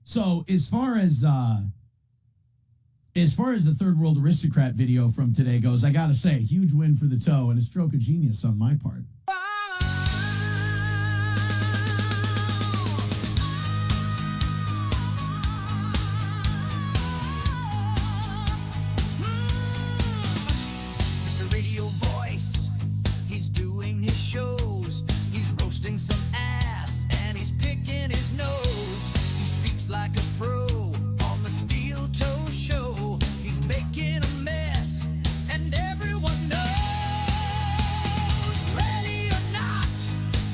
So as far as the third world aristocrat video from today goes, I gotta say, huge win for the toe and a stroke of genius on my part. Mr. Radio Voice, he's doing his shows. He's roasting some ass and he's picking his nose. He speaks like a pro on the Steel Toe Show. He's making a mess and everyone knows. Ready or not,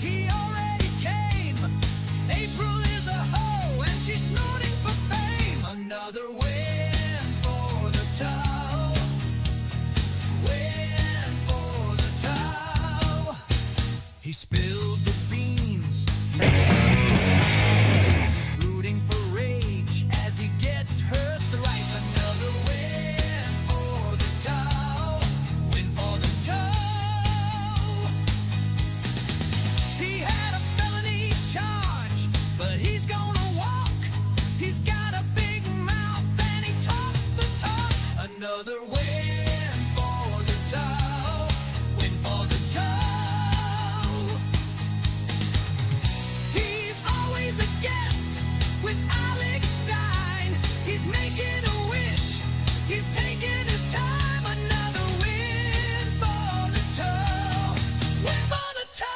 he already came. April is a hoe and she's snorting for fame. Another win for the toe. Win for the toe. He spilled the beans. He's rooting for rage as he gets her thrice. Another win for the toe. Win for the toe. He had a felony charge, but he's gonna walk. He's got a big mouth and he talks the talk. Another win for the toe. Win for the toe. He's always a guest with Alex Stein. He's making a wish. He's taking his time. Another win for the toe. Win for the toe.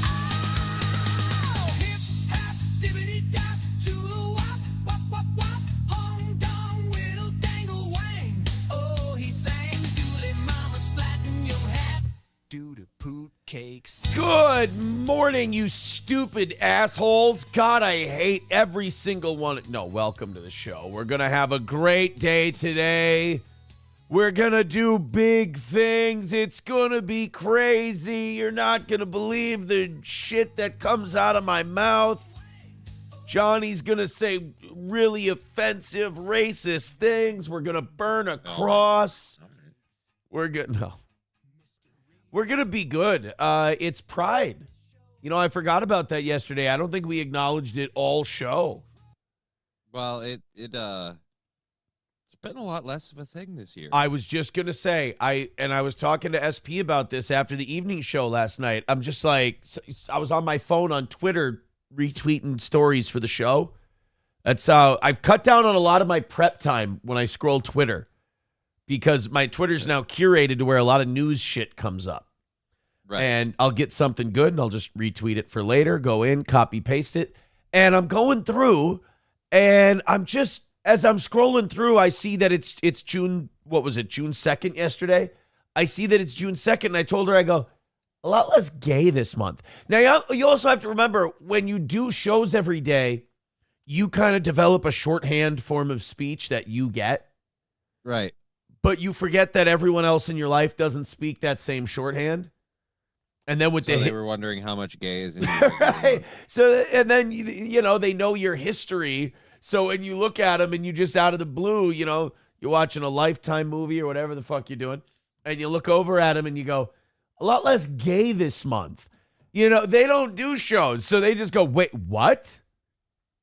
Ow! Hip hop dibbity dap to the wop wop wop wop. Hong dong whittle dangle wang. Oh, he sang doodly mama splatting your hat. Doo to poot cakes. Good morning, you stupid assholes. God, I hate every single one. No, welcome to the show. We're going to have a great day today. We're going to do big things. It's going to be crazy. You're not going to believe the shit that comes out of my mouth. Johnny's going to say really offensive, racist things. We're going to burn a cross. We're good. No. We're going to be good. It's Pride. You know, I forgot about that yesterday. I don't think we acknowledged it all show. Well, it's been a lot less of a thing this year. I was just going to say, I was talking to SP about this after the evening show last night. I'm just like, I was on my phone on Twitter retweeting stories for the show. That's how I've cut down on a lot of my prep time when I scroll Twitter because my Twitter's now curated to where a lot of news shit comes up. Right. And I'll get something good and I'll just retweet it for later, go in, copy, paste it. And I'm going through and I'm just, as I'm scrolling through, I see that it's June, what was it, June 2nd yesterday? I see that it's June 2nd and I told her, I go, a lot less gay this month. Now, you also have to remember when you do shows every day, you kind of develop a shorthand form of speech that you get. Right. But you forget that everyone else in your life doesn't speak that same shorthand. And then with So the they were wondering how much gay is in your right. So and then you know they know your history. So when you look at them and you just out of the blue, you know, you're watching a Lifetime movie or whatever the fuck you're doing, and you look over at them and you go, a lot less gay this month. You know, they don't do shows, so they just go, wait, what?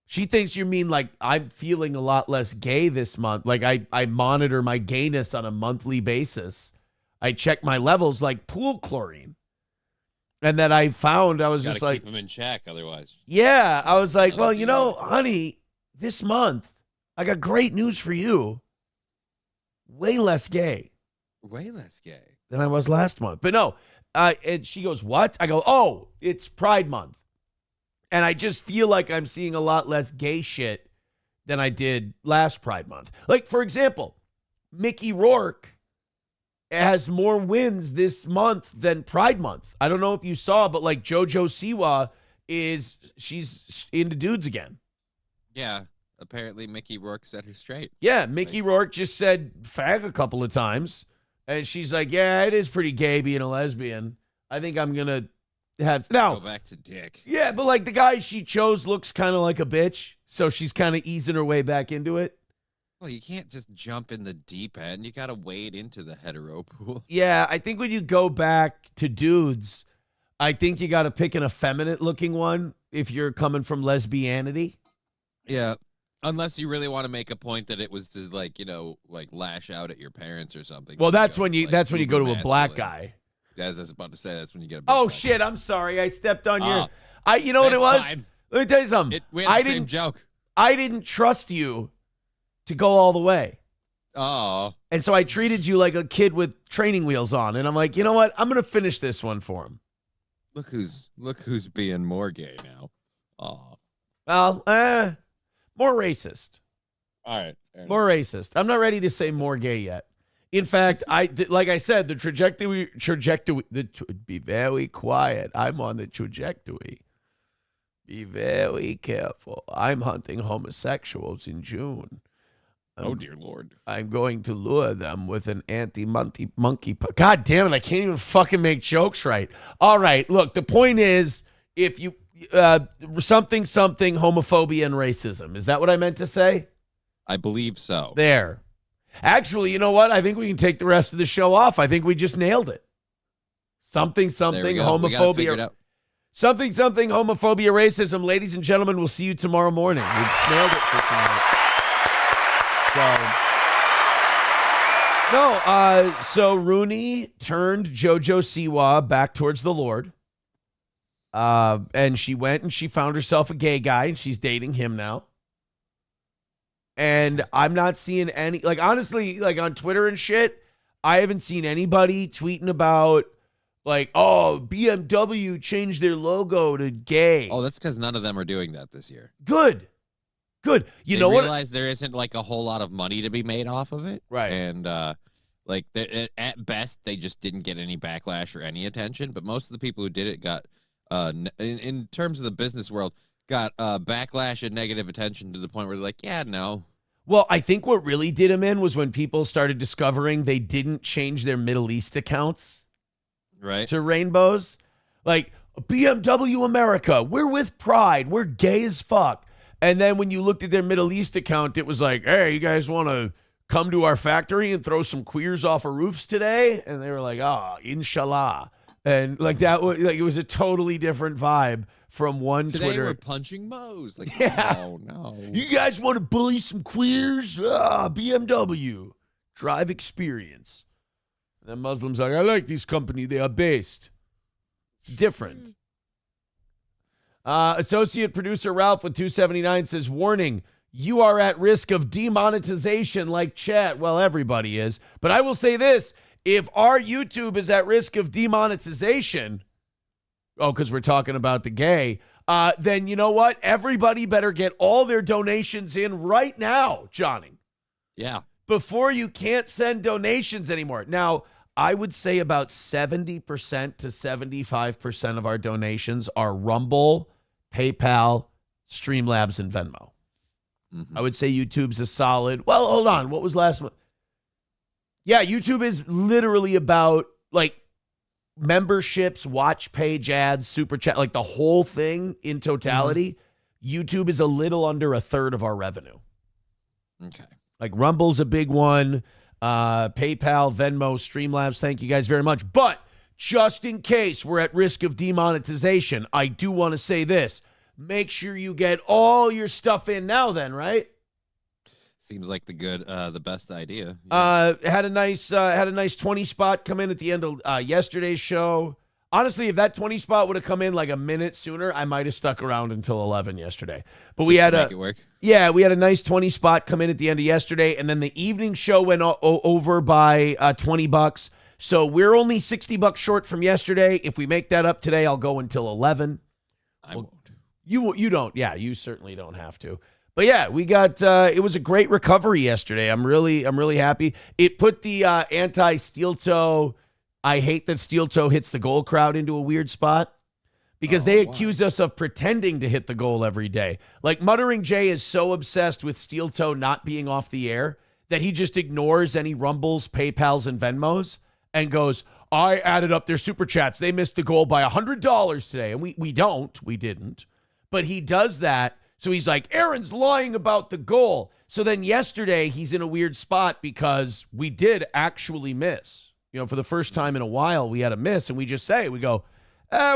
She thinks you mean like I'm feeling a lot less gay this month. Like I monitor my gayness on a monthly basis. I check my levels like pool chlorine. And that I found, I was just like, keep them in check, otherwise. Yeah, I was like, well, you know, honey, this month I got great news for you. Way less gay Way less gay. than I was last month. But no, and she goes, what? I go, oh, it's Pride Month. And I just feel like I'm seeing a lot less gay shit than I did last Pride Month. Like, for example, Mickey Rourke has more wins this month than Pride Month. I don't know if you saw, but like JoJo Siwa she's into dudes again. Yeah, apparently Mickey Rourke set her straight. Yeah, Mickey Rourke just said fag a couple of times. And she's like, yeah, it is pretty gay being a lesbian. I think I'm going to have... Now, Go back to dick. yeah, but like the guy she chose looks kind of like a bitch. So she's kind of easing her way back into it. Well, you can't just jump in the deep end. You got to wade into the hetero pool. Yeah, I think when you go back to dudes, I think you got to pick an effeminate looking one if you're coming from lesbianity. Yeah. Unless you really want to make a point that it was to lash out at your parents or something. Well, that's go, when you go to a black guy. As I was about to say, that's when you get a big black shit, guy. I'm sorry. I stepped on your you know what it was? Fine. Let me tell you something. We had the same joke. I didn't trust you to go all the way. Oh. And so I treated you like a kid with training wheels on. And I'm like, you know what? I'm going to finish this one for him. Look who's being more gay now. Oh. Well, more racist. All right. More racist. I'm not ready to say more gay yet. In fact, like I said, the trajectory, be very quiet. I'm on the trajectory. Be very careful. I'm hunting homosexuals in June. Oh, dear Lord. I'm going to lure them with an anti-monkey. God damn it, I can't even fucking make jokes right. All right, look, the point is, if you, something, homophobia and racism. Is that what I meant to say? I believe so. There. Actually, you know what? I think we can take the rest of the show off. I think we just nailed it. Something, homophobia. Something, homophobia, racism. Ladies and gentlemen, we'll see you tomorrow morning. We nailed it for tonight. So Rooney turned JoJo Siwa back towards the Lord. And she went and she found herself a gay guy, and she's dating him now. And I'm not seeing any, honestly, on Twitter and shit, I haven't seen anybody tweeting about, BMW changed their logo to gay. Oh, that's because none of them are doing that this year. Good. You know what? Realize there isn't a whole lot of money to be made off of it, right? And at best, they just didn't get any backlash or any attention. But most of the people who did it got, in terms of the business world, got backlash and negative attention to the point where they're like, yeah, no. Well, I think what really did him in was when people started discovering they didn't change their Middle East accounts, right, to rainbows. Like BMW America, we're with pride, we're gay as fuck. And then when you looked at their Middle East account, it was like, hey, you guys want to come to our factory and throw some queers off of roofs today? And they were like, inshallah. And that was it was a totally different vibe from one Today Twitter. We're punching Moe's. No. You guys want to bully some queers? BMW. Drive experience. And then Muslims are like, I like this company. They are based. It's different. Associate producer Ralph with 279 says, warning, you are at risk of demonetization like chat. Well, everybody is. But I will say this. If our YouTube is at risk of demonetization, because we're talking about the gay, then you know what? Everybody better get all their donations in right now, Johnny. Yeah. Before you can't send donations anymore. Now, I would say about 70% to 75% of our donations are Rumble, PayPal, Streamlabs, and Venmo. Mm-hmm. I would say YouTube's a solid. Well, hold on. What was last month? Yeah, YouTube is literally about memberships, watch page ads, super chat, the whole thing in totality. Mm-hmm. YouTube is a little under a third of our revenue. Okay. Rumble's a big one. PayPal, Venmo, Streamlabs, thank you guys very much. But just in case we're at risk of demonetization, I do want to say this. Make sure you get all your stuff in now then, right? Seems like the best idea. Yeah. Had a nice 20 spot come in at the end of yesterday's show. Honestly, if that 20 spot would have come in a minute sooner, I might have stuck around until 11 yesterday. But we had make it work. Yeah, we had a nice 20 spot come in at the end of yesterday, and then the evening show went over by $20. So we're only $60 short from yesterday. If we make that up today, I'll go until 11. I won't. You don't. Yeah, you certainly don't have to. But yeah, we got it was a great recovery yesterday. I'm really happy. It put the anti-steel toe, I hate that steel toe hits the goal crowd into a weird spot because they accuse us of pretending to hit the goal every day. Muttering Jay is so obsessed with steel toe not being off the air that he just ignores any Rumbles, PayPals, and Venmos and goes, I added up their super chats. They missed the goal by $100 today. And we didn't. But he does that. So he's like, Aaron's lying about the goal. So then yesterday he's in a weird spot because we did actually miss. For the first time in a while, we had a miss. And we go,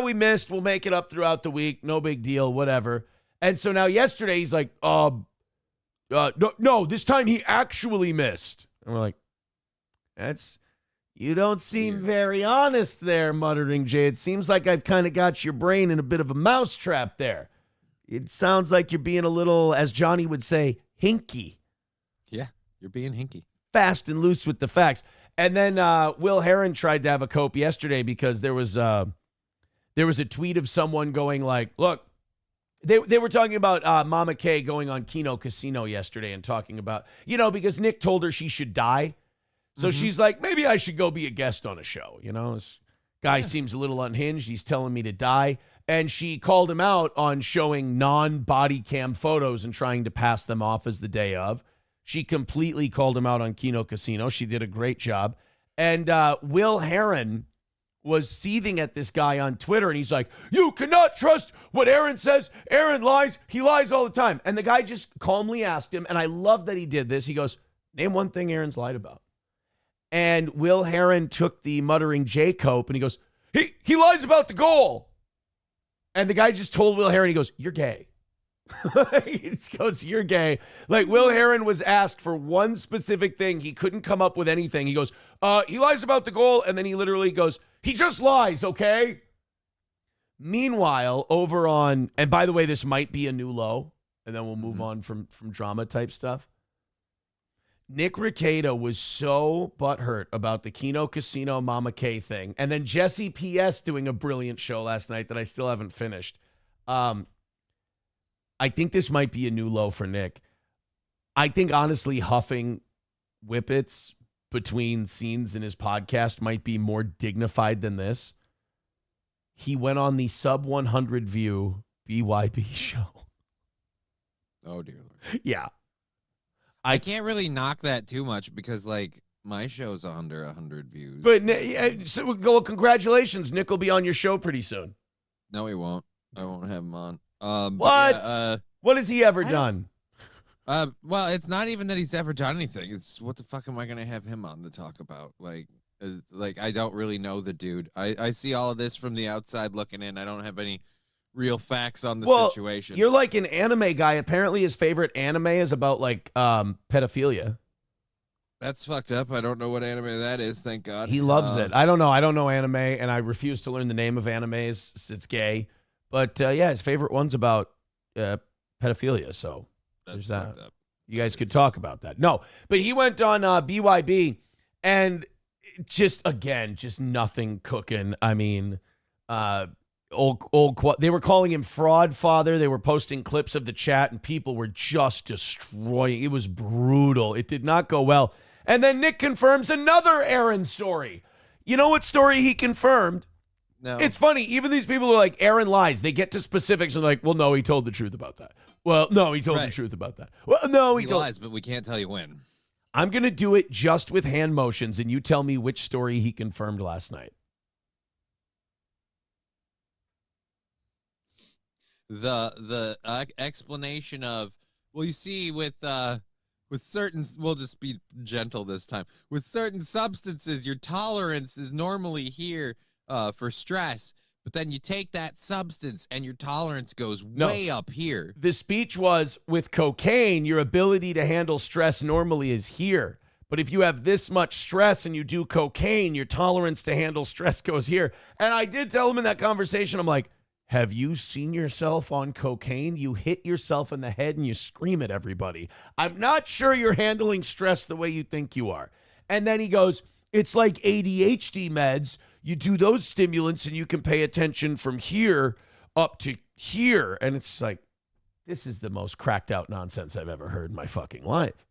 We missed. We'll make it up throughout the week. No big deal, whatever. And so now yesterday he's like, no, this time he actually missed. And we're like, you don't seem very honest there, Muttering Jay. It seems like I've kind of got your brain in a bit of a mousetrap there. It sounds like you're being a little, as Johnny would say, hinky. Yeah, you're being hinky. Fast and loose with the facts. And then Will Heron tried to have a cope yesterday because there was a tweet of someone going like, look, they were talking about Mama Kay going on Kino Casino yesterday and talking about, because Nick told her she should die. So she's like, maybe I should go be a guest on a show. This guy seems a little unhinged. He's telling me to die. And she called him out on showing non-body cam photos and trying to pass them off as the day of. She completely called him out on Kino Casino. She did a great job. And Will Heron was seething at this guy on Twitter, and he's like, you cannot trust what Aaron says. Aaron lies. He lies all the time. And the guy just calmly asked him, and I love that he did this. He goes, name one thing Aaron's lied about. And Will Heron took the Muttering J cope, and he goes, he lies about the goal. And the guy just told Will Heron, he goes, you're gay. He just goes, you're gay. Like, Will Heron was asked for one specific thing. He couldn't come up with anything. He goes, he lies about the goal. And then he literally goes, he just lies, okay? Meanwhile, over on, and by the way, this might be a new low, and then we'll move on from drama type stuff. Nick Rekieta was so butthurt about the Kino Casino Mama K thing. And then Jesse P.S. doing a brilliant show last night that I still haven't finished. I think this might be a new low for Nick. I think, honestly, huffing whippets between scenes in his podcast might be more dignified than this. He went on the sub 100 view BYB show. Oh, dear Lord. Yeah. I can't really knock that too much because, my show's under 100 views. But, well, congratulations. Nick will be on your show pretty soon. No, he won't. I won't have him on. What? Yeah, what has he ever done? Well, it's not even that he's ever done anything. It's what the fuck am I going to have him on to talk about? I don't really know the dude. I see all of this from the outside looking in. I don't have any real facts on the situation. You're like an anime guy. Apparently his favorite anime is about pedophilia. That's fucked up. I don't know what anime that is, thank God. He loves it. I don't know. I don't know anime, and I refuse to learn the name of animes. It's gay. But, yeah, his favorite one's about pedophilia, so there's that. You guys could talk about that. No, but he went on BYB, and just nothing cooking. I mean, they were calling him Fraud Father. They were posting clips of the chat, and people were just destroying. It was brutal. It did not go well. And then Nick confirms another Aaron story. You know what story he confirmed? No. It's funny. Even these people are like, Aaron lies. They get to specifics and like, well, no, he told the truth about that. Well, no, he told the truth about that. Well, no, he lies, but we can't tell you when. I'm going to do it just with hand motions, and you tell me which story he confirmed last night. The explanation of, well, you see, with certain, we'll just be gentle this time. With certain substances, your tolerance is normally here for stress, but then you take that substance and your tolerance goes way up here. The speech was, with cocaine, your ability to handle stress normally is here. But if you have this much stress and you do cocaine, your tolerance to handle stress goes here. And I did tell him in that conversation, I'm like, have you seen yourself on cocaine? You hit yourself in the head and you scream at everybody. I'm not sure you're handling stress the way you think you are. And then he goes, it's like ADHD meds. You do those stimulants and you can pay attention from here up to here. And it's like, this is the most cracked out nonsense I've ever heard in my fucking life.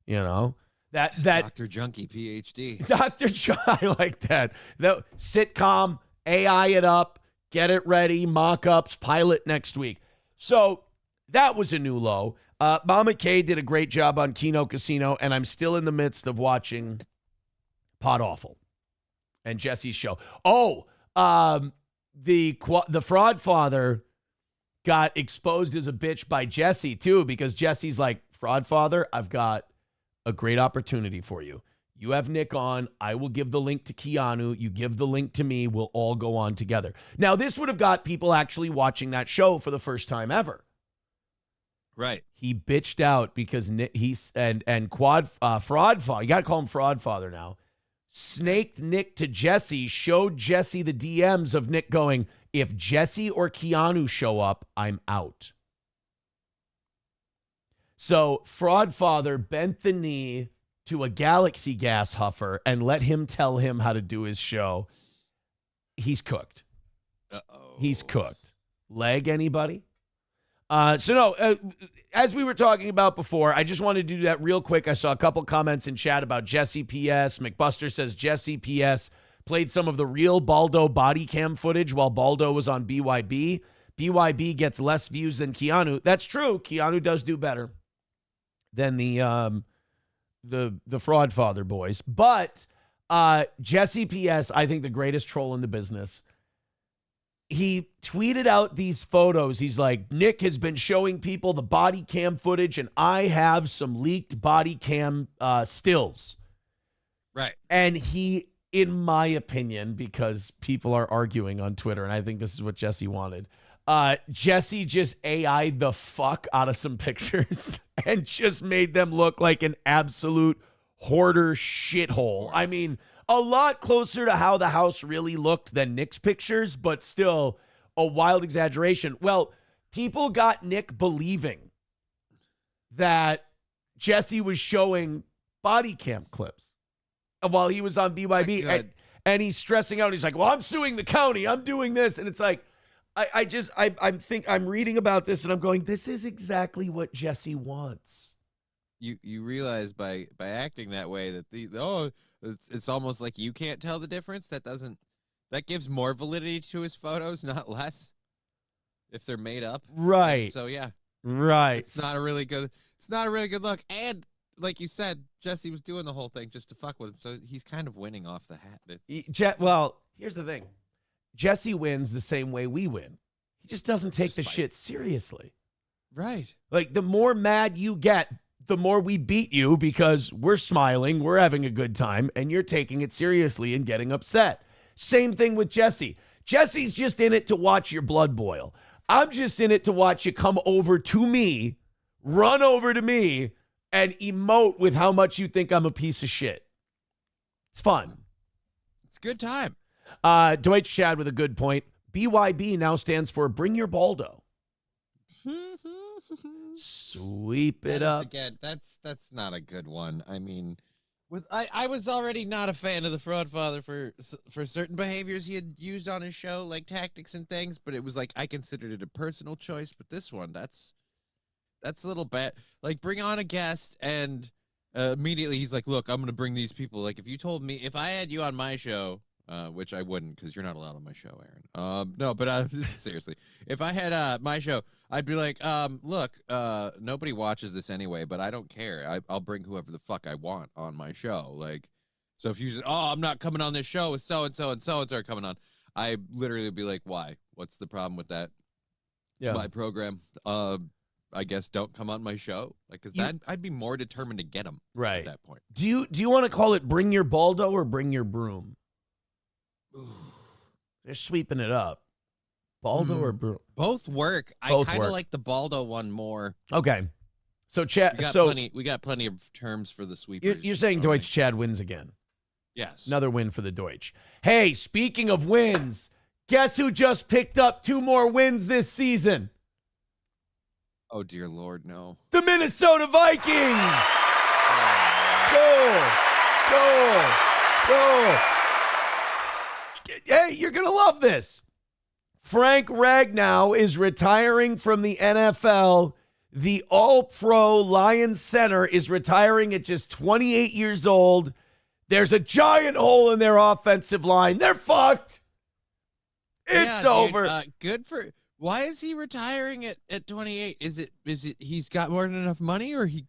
You know? That Dr. Junkie PhD. I like that. The sitcom, AI it up. Get it ready, mock-ups, pilot next week. So that was a new low. Mama K did a great job on Kino Casino, and I'm still in the midst of watching Pod Awful and Jesse's show. Oh, the Fraud Father got exposed as a bitch by Jesse, too, because Jesse's like, Fraud Father, I've got a great opportunity for you. You have Nick on. I will give the link to Keanu. You give the link to me. We'll all go on together. Now, this would have got people actually watching that show for the first time ever. Right. He bitched out because Nick, Fraud Father, you got to call him Fraud Father now, snaked Nick to Jesse, showed Jesse the DMs of Nick going, if Jesse or Keanu show up, I'm out. So Fraud Father bent the knee to a Galaxy gas huffer and let him tell him how to do his show. He's cooked. Uh-oh. He's cooked. Leg anybody? As we were talking about before, I just wanted to do that real quick. I saw a couple comments in chat about Jesse PS. McBuster says Jesse PS played some of the real Baldo body cam footage while Baldo was on BYB. BYB gets less views than Keanu. That's true. Keanu does do better than the Fraud Father boys. But Jesse PS, I think the greatest troll in the business. He tweeted out these photos. He's like, Nick has been showing people the body cam footage, and I have some leaked body cam stills. Right. And he, in my opinion, because people are arguing on Twitter, and I think this is what Jesse wanted, Jesse just AI'd the fuck out of some pictures and just made them look like an absolute hoarder shithole. I mean, a lot closer to how the house really looked than Nick's pictures, but still a wild exaggeration. Well, people got Nick believing that Jesse was showing body cam clips while he was on BYB, and he's stressing out. He's like, well, I'm suing the county. I'm doing this. And it's like, I'm reading about this and I'm going, this is exactly what Jesse wants. You realize by acting that way that it's almost like you can't tell the difference. That gives more validity to his photos, not less, if they're made up. Right. And so yeah. Right. It's not a really good look. And like you said, Jesse was doing the whole thing just to fuck with him. So he's kind of winning off the hat. Well, here's the thing. Jesse wins the same way we win. He just doesn't take the shit seriously. Right. Like, the more mad you get, the more we beat you because we're smiling, we're having a good time, and you're taking it seriously and getting upset. Same thing with Jesse. Jesse's just in it to watch your blood boil. I'm just in it to watch you come over to me, run over to me, and emote with how much you think I'm a piece of shit. It's fun. It's a good time. Dwight Shad with a good point. BYB now stands for Bring Your Baldo. Sweep it up. Again, that's not a good one. I mean, I was already not a fan of the Fraud Father for certain behaviors he had used on his show, like tactics and things, but it was like I considered it a personal choice. But this one, that's a little bad. Like, bring on a guest and immediately he's like, look, I'm going to bring these people. Like, if I had you on my show, which I wouldn't because you're not allowed on my show, Aaron. No, but seriously, if I had my show, I'd be like, look, nobody watches this anyway, but I don't care. I'll bring whoever the fuck I want on my show. Like, so if you say, oh, I'm not coming on this show with so-and-so and so-and-so are coming on, I literally would be like, why? What's the problem with that? It's my program. I guess don't come on my show. Like, because I'd be more determined to get them at that point. Do you want to call it Bring Your Baldo or Bring Your Broom? They're sweeping it up. Baldo or broom? Both work. I kind of like the Baldo one more. Okay. So we got plenty of terms for the sweepers. You're saying Deutsch Chad wins again. Yes. Another win for the Deutsch. Hey, speaking of wins, guess who just picked up 2 more wins this season? Oh, dear Lord, no. The Minnesota Vikings! Skull! Hey, you're going to love this. Frank Ragnow is retiring from the NFL. The All-Pro Lions center is retiring at just 28 years old. There's a giant hole in their offensive line. They're fucked. It's over. Good for... Why is he retiring at 28? Is it he's got more than enough money, or he...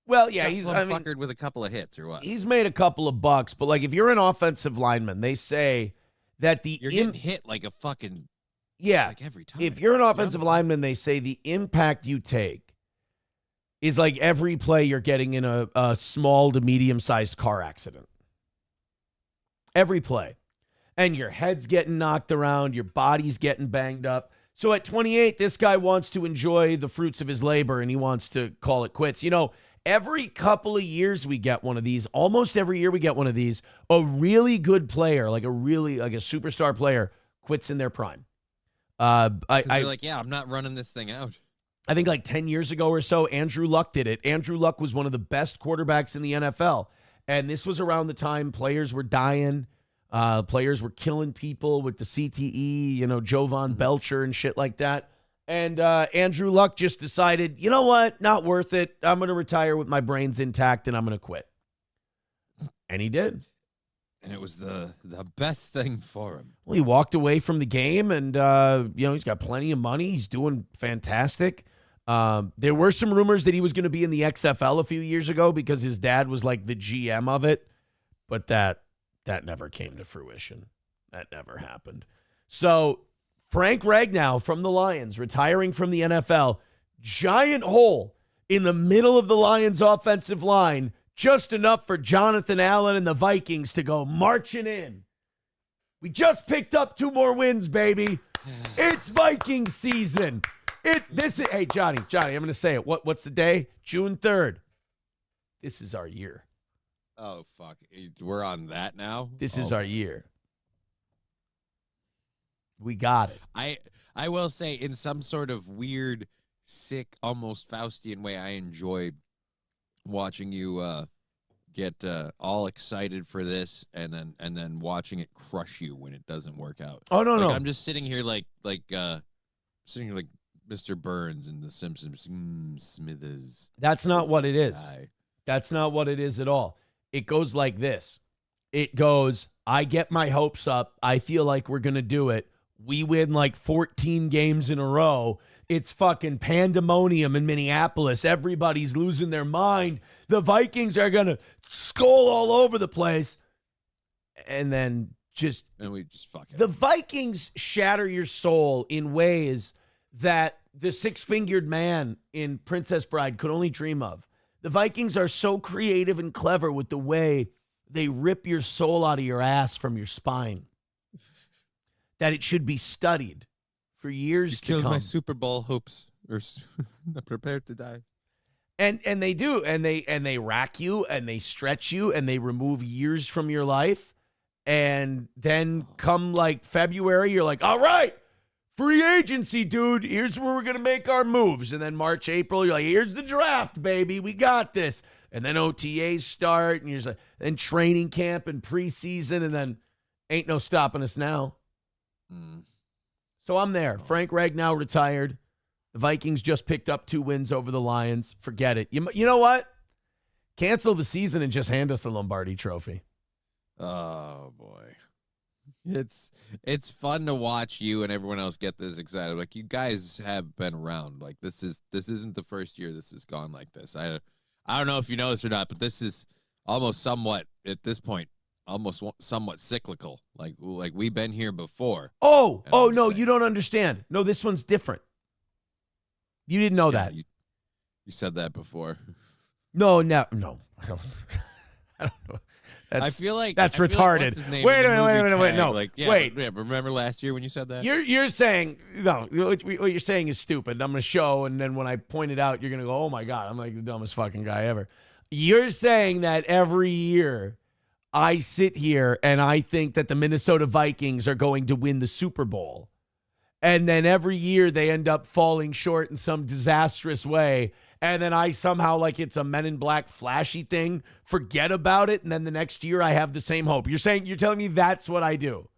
Well, yeah, he's fuckered with a couple of hits, or what? He's made a couple of bucks, but like if you're an offensive lineman, they say that you're getting hit like a fucking like every time. If you're an offensive lineman, they say the impact you take is like every play you're getting in a small to medium-sized car accident. Every play. And your head's getting knocked around, your body's getting banged up. So at 28, this guy wants to enjoy the fruits of his labor, and he wants to call it quits. You know, every couple of years we get one of these. Almost every year we get one of these. A really good player, like a superstar player, quits in their prime. They're like, yeah, I'm not running this thing out. I think like 10 years ago or so, Andrew Luck did it. Andrew Luck was one of the best quarterbacks in the NFL. And this was around the time players were dying. Players were killing people with the CTE, you know, Jovan Belcher and shit like that. And Andrew Luck just decided, you know what? Not worth it. I'm going to retire with my brains intact, and I'm going to quit. And he did. And it was the best thing for him. Well, he walked away from the game, and, he's got plenty of money. He's doing fantastic. There were some rumors that he was going to be in the XFL a few years ago because his dad was like the GM of it. But that never came to fruition. That never happened. So Frank Ragnow from the Lions, retiring from the NFL, giant hole in the middle of the Lions offensive line, just enough for Jonathan Allen and the Vikings to go marching in. We just picked up 2 more wins, baby. It's Viking season. Hey, Johnny, I'm going to say it. What's the day? June 3rd. This is our year. Oh, fuck. We're on that now? This is our year. We got it. I will say, in some sort of weird, sick, almost Faustian way, I enjoy watching you get all excited for this and then watching it crush you when it doesn't work out. Oh, no. I'm just sitting here like Mr. Burns in The Simpsons. Smithers. That's not what it is. Die. That's not what it is at all. It goes like this. It goes, I get my hopes up. I feel like we're going to do it. We win like 14 games in a row. It's fucking pandemonium in Minneapolis. Everybody's losing their mind. The Vikings are going to skull all over the place. And then we just fucking. The Vikings shatter your soul in ways that the 6-fingered man in Princess Bride could only dream of. The Vikings are so creative and clever with the way they rip your soul out of your ass from your spine that it should be studied for years to come. Killed my Super Bowl hopes. I'm prepared to die. And they do. And they rack you and they stretch you and they remove years from your life. And then come like February, you're like, all right, free agency, dude. Here's where we're going to make our moves. And then March, April, you're like, here's the draft, baby. We got this. And then OTAs start, and you're just like, then training camp and preseason, and then ain't no stopping us now. So I'm there. Frank Ragnow retired. The Vikings just picked up 2 wins over the Lions. Forget it. You know what? Cancel the season and just hand us the Lombardi Trophy. Oh, boy. It's fun to watch you and everyone else get this excited. Like, you guys have been around. Like, this isn't the first year this has gone like this. I don't know if you know this or not, but this is almost somewhat at this point somewhat cyclical. Like we've been here before. Oh no, you don't understand. No, this one's different. You didn't know that. You said that before. No. I don't know. I feel like that's retarded. Like wait a minute. No, like, wait. Yeah, remember last year when you said that? You're saying no. What you're saying is stupid. I'm gonna show, and then when I point it out, you're gonna go, "Oh my god, I'm like the dumbest fucking guy ever." You're saying that every year I sit here and I think that the Minnesota Vikings are going to win the Super Bowl, and then every year they end up falling short in some disastrous way. And then I somehow, like it's a Men in Black flashy thing, forget about it. And then the next year I have the same hope. You're telling me that's what I do.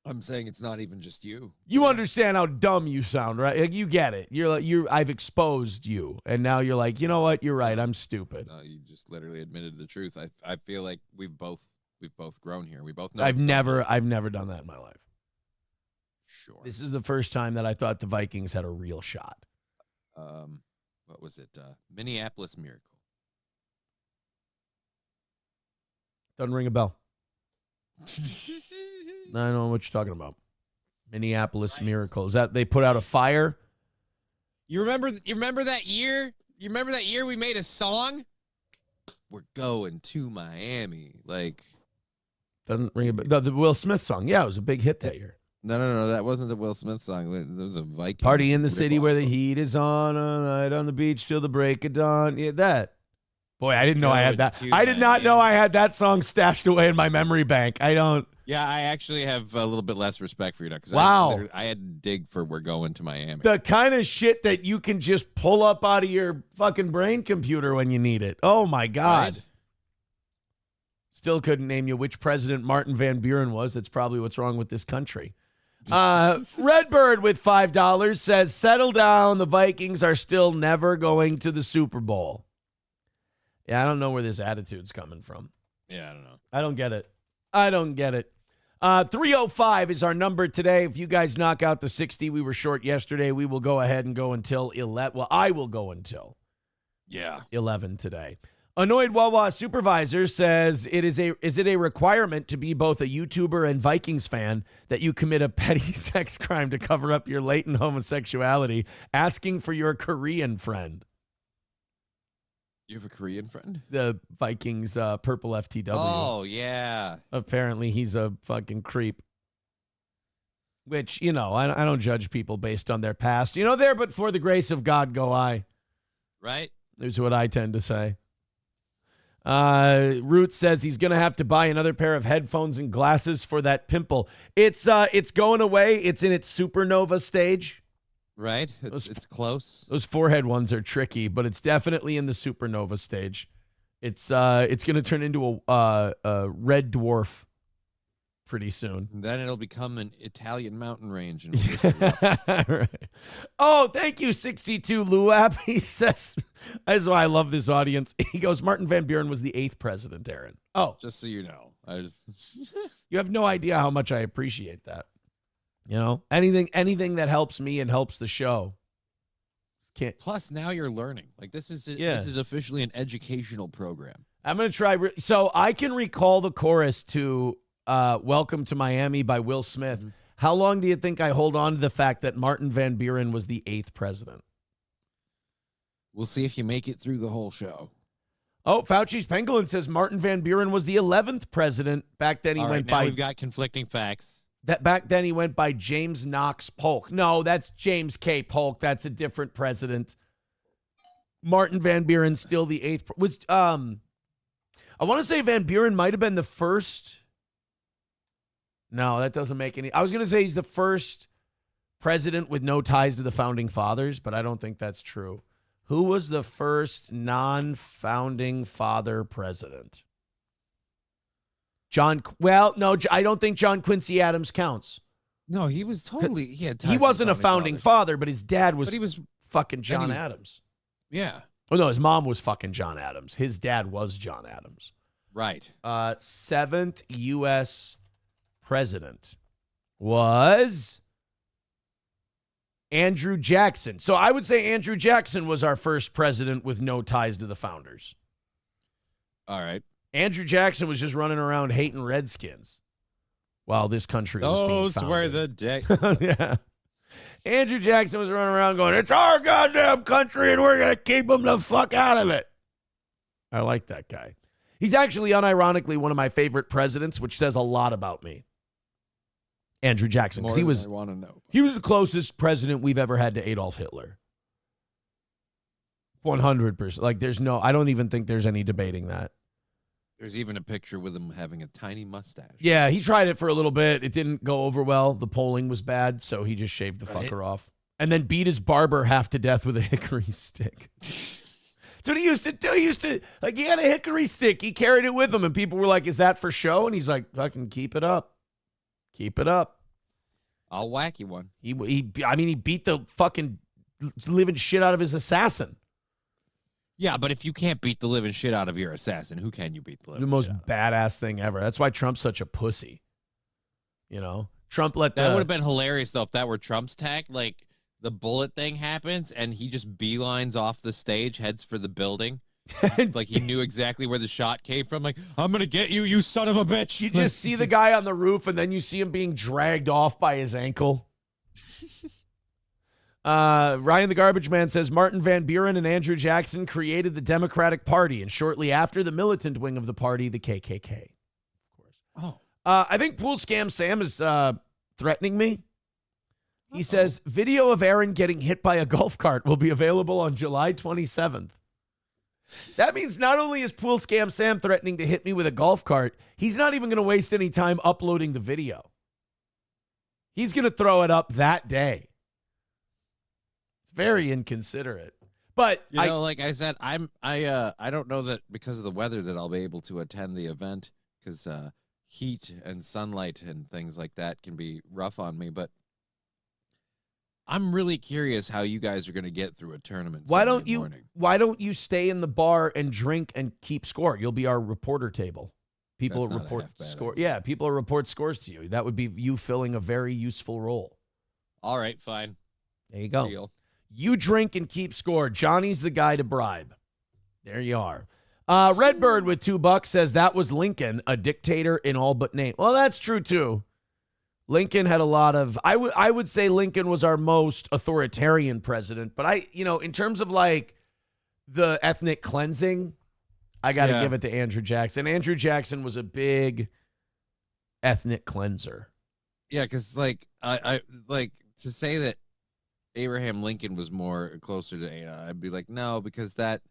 I'm saying it's not even just you. You understand how dumb you sound, right? Like, you get it. I've exposed you. And now you're like, you know what? You're right. I'm stupid. No, you just literally admitted the truth. I feel like we've both grown here. We both know. I've never done that in my life. Sure. This is the first time that I thought the Vikings had a real shot. What was it? Minneapolis Miracle. Doesn't ring a bell. I don't know what you're talking about. Minneapolis Miracle. Is that they put out a fire? You remember that year? You remember that year we made a song? We're going to Miami. Like, Doesn't ring a bell. The Will Smith song. Yeah, it was a big hit that year. no. That wasn't the Will Smith song. It was a Vikings. Party in the city ripoff. where the heat is on a night on the beach till the break of dawn. Yeah, that. Boy, I didn't know I had that. Going to I did not know Miami. I had that song stashed away in my memory bank. I don't. Yeah, I actually have a little bit less respect for you now. Because Wow. I had to dig for We're Going to Miami. The kind of shit that you can just pull up out of your fucking brain computer when you need it. Oh, my God. Right? Still couldn't name you which president Martin Van Buren was. That's probably what's wrong with this country. Redbird with $5 says, settle down. The Vikings are still never going to the Super Bowl. Yeah, I don't know where this attitude's coming from. Yeah, I don't know. I don't get it. I don't get it. 305 is our number today. If you guys knock out the 60, we were short yesterday. We will go ahead and go until 11. Well, I will go until 11 today. Annoyed Wawa Supervisor says, is it a requirement to be both a YouTuber and Vikings fan that you commit a petty sex crime to cover up your latent homosexuality, asking for your Korean friend? You have a Korean friend? The Vikings purple FTW. Oh, yeah. Apparently he's a fucking creep. Which, I don't judge people based on their past. There but for the grace of God go I. Right? Is what I tend to say. Root says he's going to have to buy another pair of headphones and glasses for that pimple. It's going away. It's in its supernova stage. Right? It's close. Those forehead ones are tricky, but it's definitely in the supernova stage. It's going to turn into a red dwarf pretty soon. And then it'll become an Italian mountain range. And we'll just Right. Oh, thank you, 62 Luap. He says, that's why I love this audience. He goes, Martin Van Buren was the 8th president, Aaron. Oh, just so you know. you have no idea how much I appreciate that. Anything that helps me and helps the show. Can't. Plus, now you're learning. Like, this is officially an educational program. I'm going to try. So I can recall the chorus to Welcome to Miami by Will Smith. Mm-hmm. How long do you think I hold on to the fact that Martin Van Buren was the 8th president? We'll see if you make it through the whole show. Oh, Fauci's Pangolin says Martin Van Buren was the 11th president. Back then he went by. We've got conflicting facts. Back then he went by James Knox Polk. No, that's James K. Polk. That's a different president. Martin Van Buren still the 8th. I want to say Van Buren might have been the first. No, that doesn't make any. I was going to say he's the first president with no ties to the founding fathers, but I don't think that's true. Who was the first non-founding father president? No, I don't think John Quincy Adams counts. No, he was totally. He wasn't a founding father, but his dad was. But he was fucking John Adams. Yeah. Oh no, his mom was fucking John Adams. His dad was John Adams. Right. 7th U.S. president was Andrew Jackson. So I would say Andrew Jackson was our first president with no ties to the founders. All right. Andrew Jackson was just running around hating Redskins while this country was being founded. Those were the days. Yeah. Andrew Jackson was running around going, it's our goddamn country and we're going to keep them the fuck out of it. I like that guy. He's actually unironically one of my favorite presidents, which says a lot about me. Andrew Jackson. Because I want to know. He was the closest president we've ever had to Adolf Hitler. 100%. Like I don't even think there's any debating that. There's even a picture with him having a tiny mustache. Yeah, he tried it for a little bit. It didn't go over well. The polling was bad, so he just shaved the fucker off. And then beat his barber half to death with a hickory stick. That's what he used to do. He had a hickory stick. He carried it with him, and people were like, is that for show? And he's like, fucking keep it up. Keep it up. I'll whack you one. He beat the fucking living shit out of his assassin. Yeah, but if you can't beat the living shit out of your assassin, who can you beat the living The most shit out of? badass thing ever. That's why Trump's such a pussy. Trump let That would have been hilarious, though, if that were Trump's tack. Like, the bullet thing happens, and he just beelines off the stage, heads for the building. Like, he knew exactly where the shot came from. Like, I'm going to get you, you son of a bitch. You just see the guy on the roof, and then you see him being dragged off by his ankle. Ryan the Garbage Man says Martin Van Buren and Andrew Jackson created the Democratic Party, and shortly after, the militant wing of the party, the KKK. Of course. Oh. I think Pool Scam Sam is threatening me. He says video of Aaron getting hit by a golf cart will be available on July 27th. That means not only is Pool Scam Sam threatening to hit me with a golf cart, he's not even going to waste any time uploading the video. He's going to throw it up that day. It's very inconsiderate. But like I said, I don't know that because of the weather that I'll be able to attend the event, because heat and sunlight and things like that can be rough on me, but I'm really curious how you guys are going to get through a tournament. Why Sunday don't morning. Why don't you stay in the bar and drink and keep score? You'll be our reporter table. People That's not a report half bad score. idea. Yeah, people report scores to you. That would be you filling a very useful role. All right, fine. There you go. Deal. You drink and keep score. Johnny's the guy to bribe. There you are. Redbird with $2 says that was Lincoln, a dictator in all but name. Well, that's true too. Lincoln had a lot of, I would say Lincoln was our most authoritarian president, but in terms of like the ethnic cleansing, I got to give it to Andrew Jackson. Andrew Jackson was a big ethnic cleanser. Yeah, because like I like to say that Abraham Lincoln was more closer to I'd be like, no, because that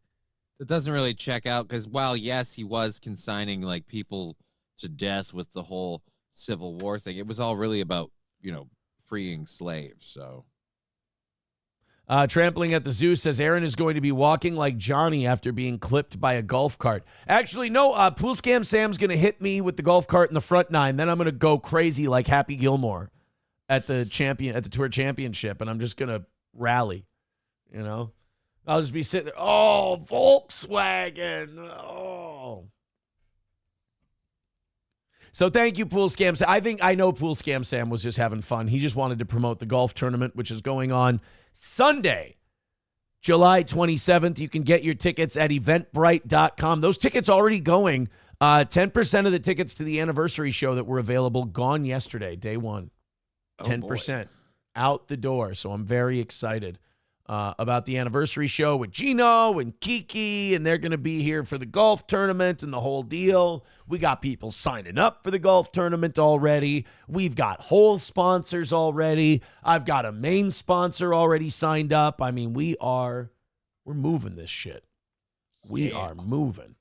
doesn't really check out. Because while yes, he was consigning like people to death with the whole Civil War thing, it was all really about freeing slaves. So Trampling at the Zoo says Aaron is going to be walking like Johnny after being clipped by a golf cart. Actually, no, Pool Scam Sam's going to hit me with the golf cart in the front nine. Then I'm going to go crazy like Happy Gilmore at the Tour Championship, and I'm just going to rally, I'll just be sitting there, oh, Volkswagen, oh. So thank you, Pool Scam Sam. I know Pool Scam Sam was just having fun. He just wanted to promote the golf tournament, which is going on Sunday, July 27th. You can get your tickets at eventbrite.com. Those tickets already going. 10% of the tickets to the anniversary show that were available gone yesterday, day one. 10% out the door. So I'm very excited about the anniversary show with Gino and Kiki, and they're going to be here for the golf tournament and the whole deal. We got people signing up for the golf tournament already. We've got whole sponsors already. I've got a main sponsor already signed up. I mean, we're moving this shit. We are moving.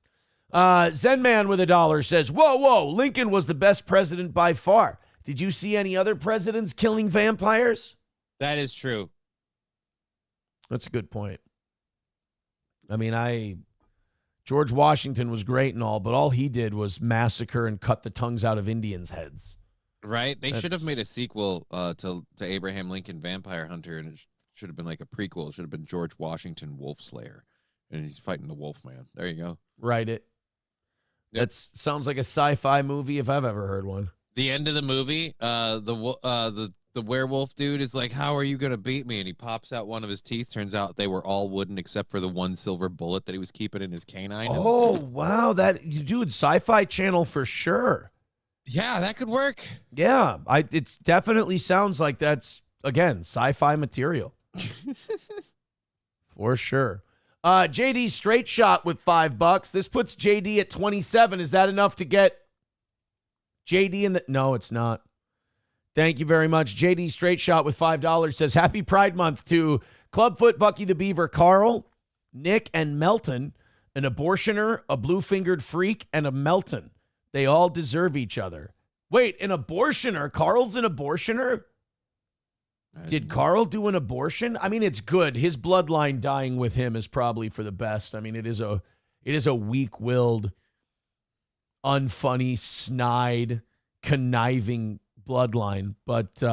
Zen Man with $1 says, whoa, Lincoln was the best president by far. Did you see any other presidents killing vampires? that is true. That's a good point. I mean, George Washington was great and all, but all he did was massacre and cut the tongues out of Indians' heads. Right? They should have made a sequel to Abraham Lincoln Vampire Hunter, and it should have been like a prequel. It should have been George Washington Wolf Slayer, and he's fighting the Wolf Man. There you go. Write it. Yep. That sounds like a sci-fi movie if I've ever heard one. The end of the movie, the werewolf dude is like, "How are you gonna beat me?" And he pops out one of his teeth. Turns out they were all wooden except for the one silver bullet that he was keeping in his canine. Oh wow, dude, Sci-Fi Channel for sure. Yeah, that could work. Yeah, it definitely sounds like that's again sci-fi material for sure. JD Straight Shot with $5. This puts JD at 27. Is that enough to get JD in the? No, it's not. Thank you very much. JD Straight Shot with $5 says, Happy Pride Month to Clubfoot, Bucky the Beaver, Carl, Nick, and Melton, an abortioner, a blue-fingered freak, and a Melton. They all deserve each other. Wait, an abortioner? Carl's an abortioner? Did Carl do an abortion? I mean, it's good. His bloodline dying with him is probably for the best. I mean, it is a weak-willed, unfunny, snide, conniving bloodline. But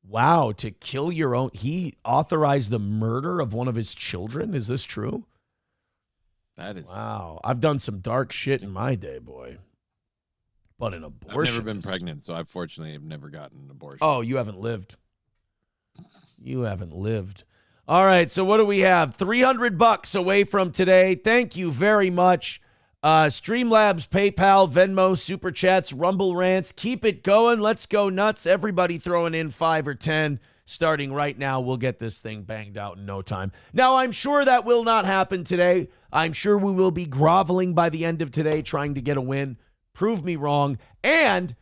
wow, to kill your own, he authorized the murder of one of his children. Is this true? That is wow. I've done some dark shit in my day, boy. But an abortion. I've never been pregnant, so I fortunately have never gotten an abortion. Oh, you haven't lived. You haven't lived. All right, so what do we have? $300 away from today. Thank you very much. Streamlabs, PayPal, Venmo, Super Chats, Rumble Rants. Keep it going. Let's go nuts. Everybody throwing in 5 or 10. starting right now. We'll get this thing banged out in no time. Now, I'm sure that will not happen today. I'm sure we will be groveling by the end of today trying to get a win. Prove me wrong. And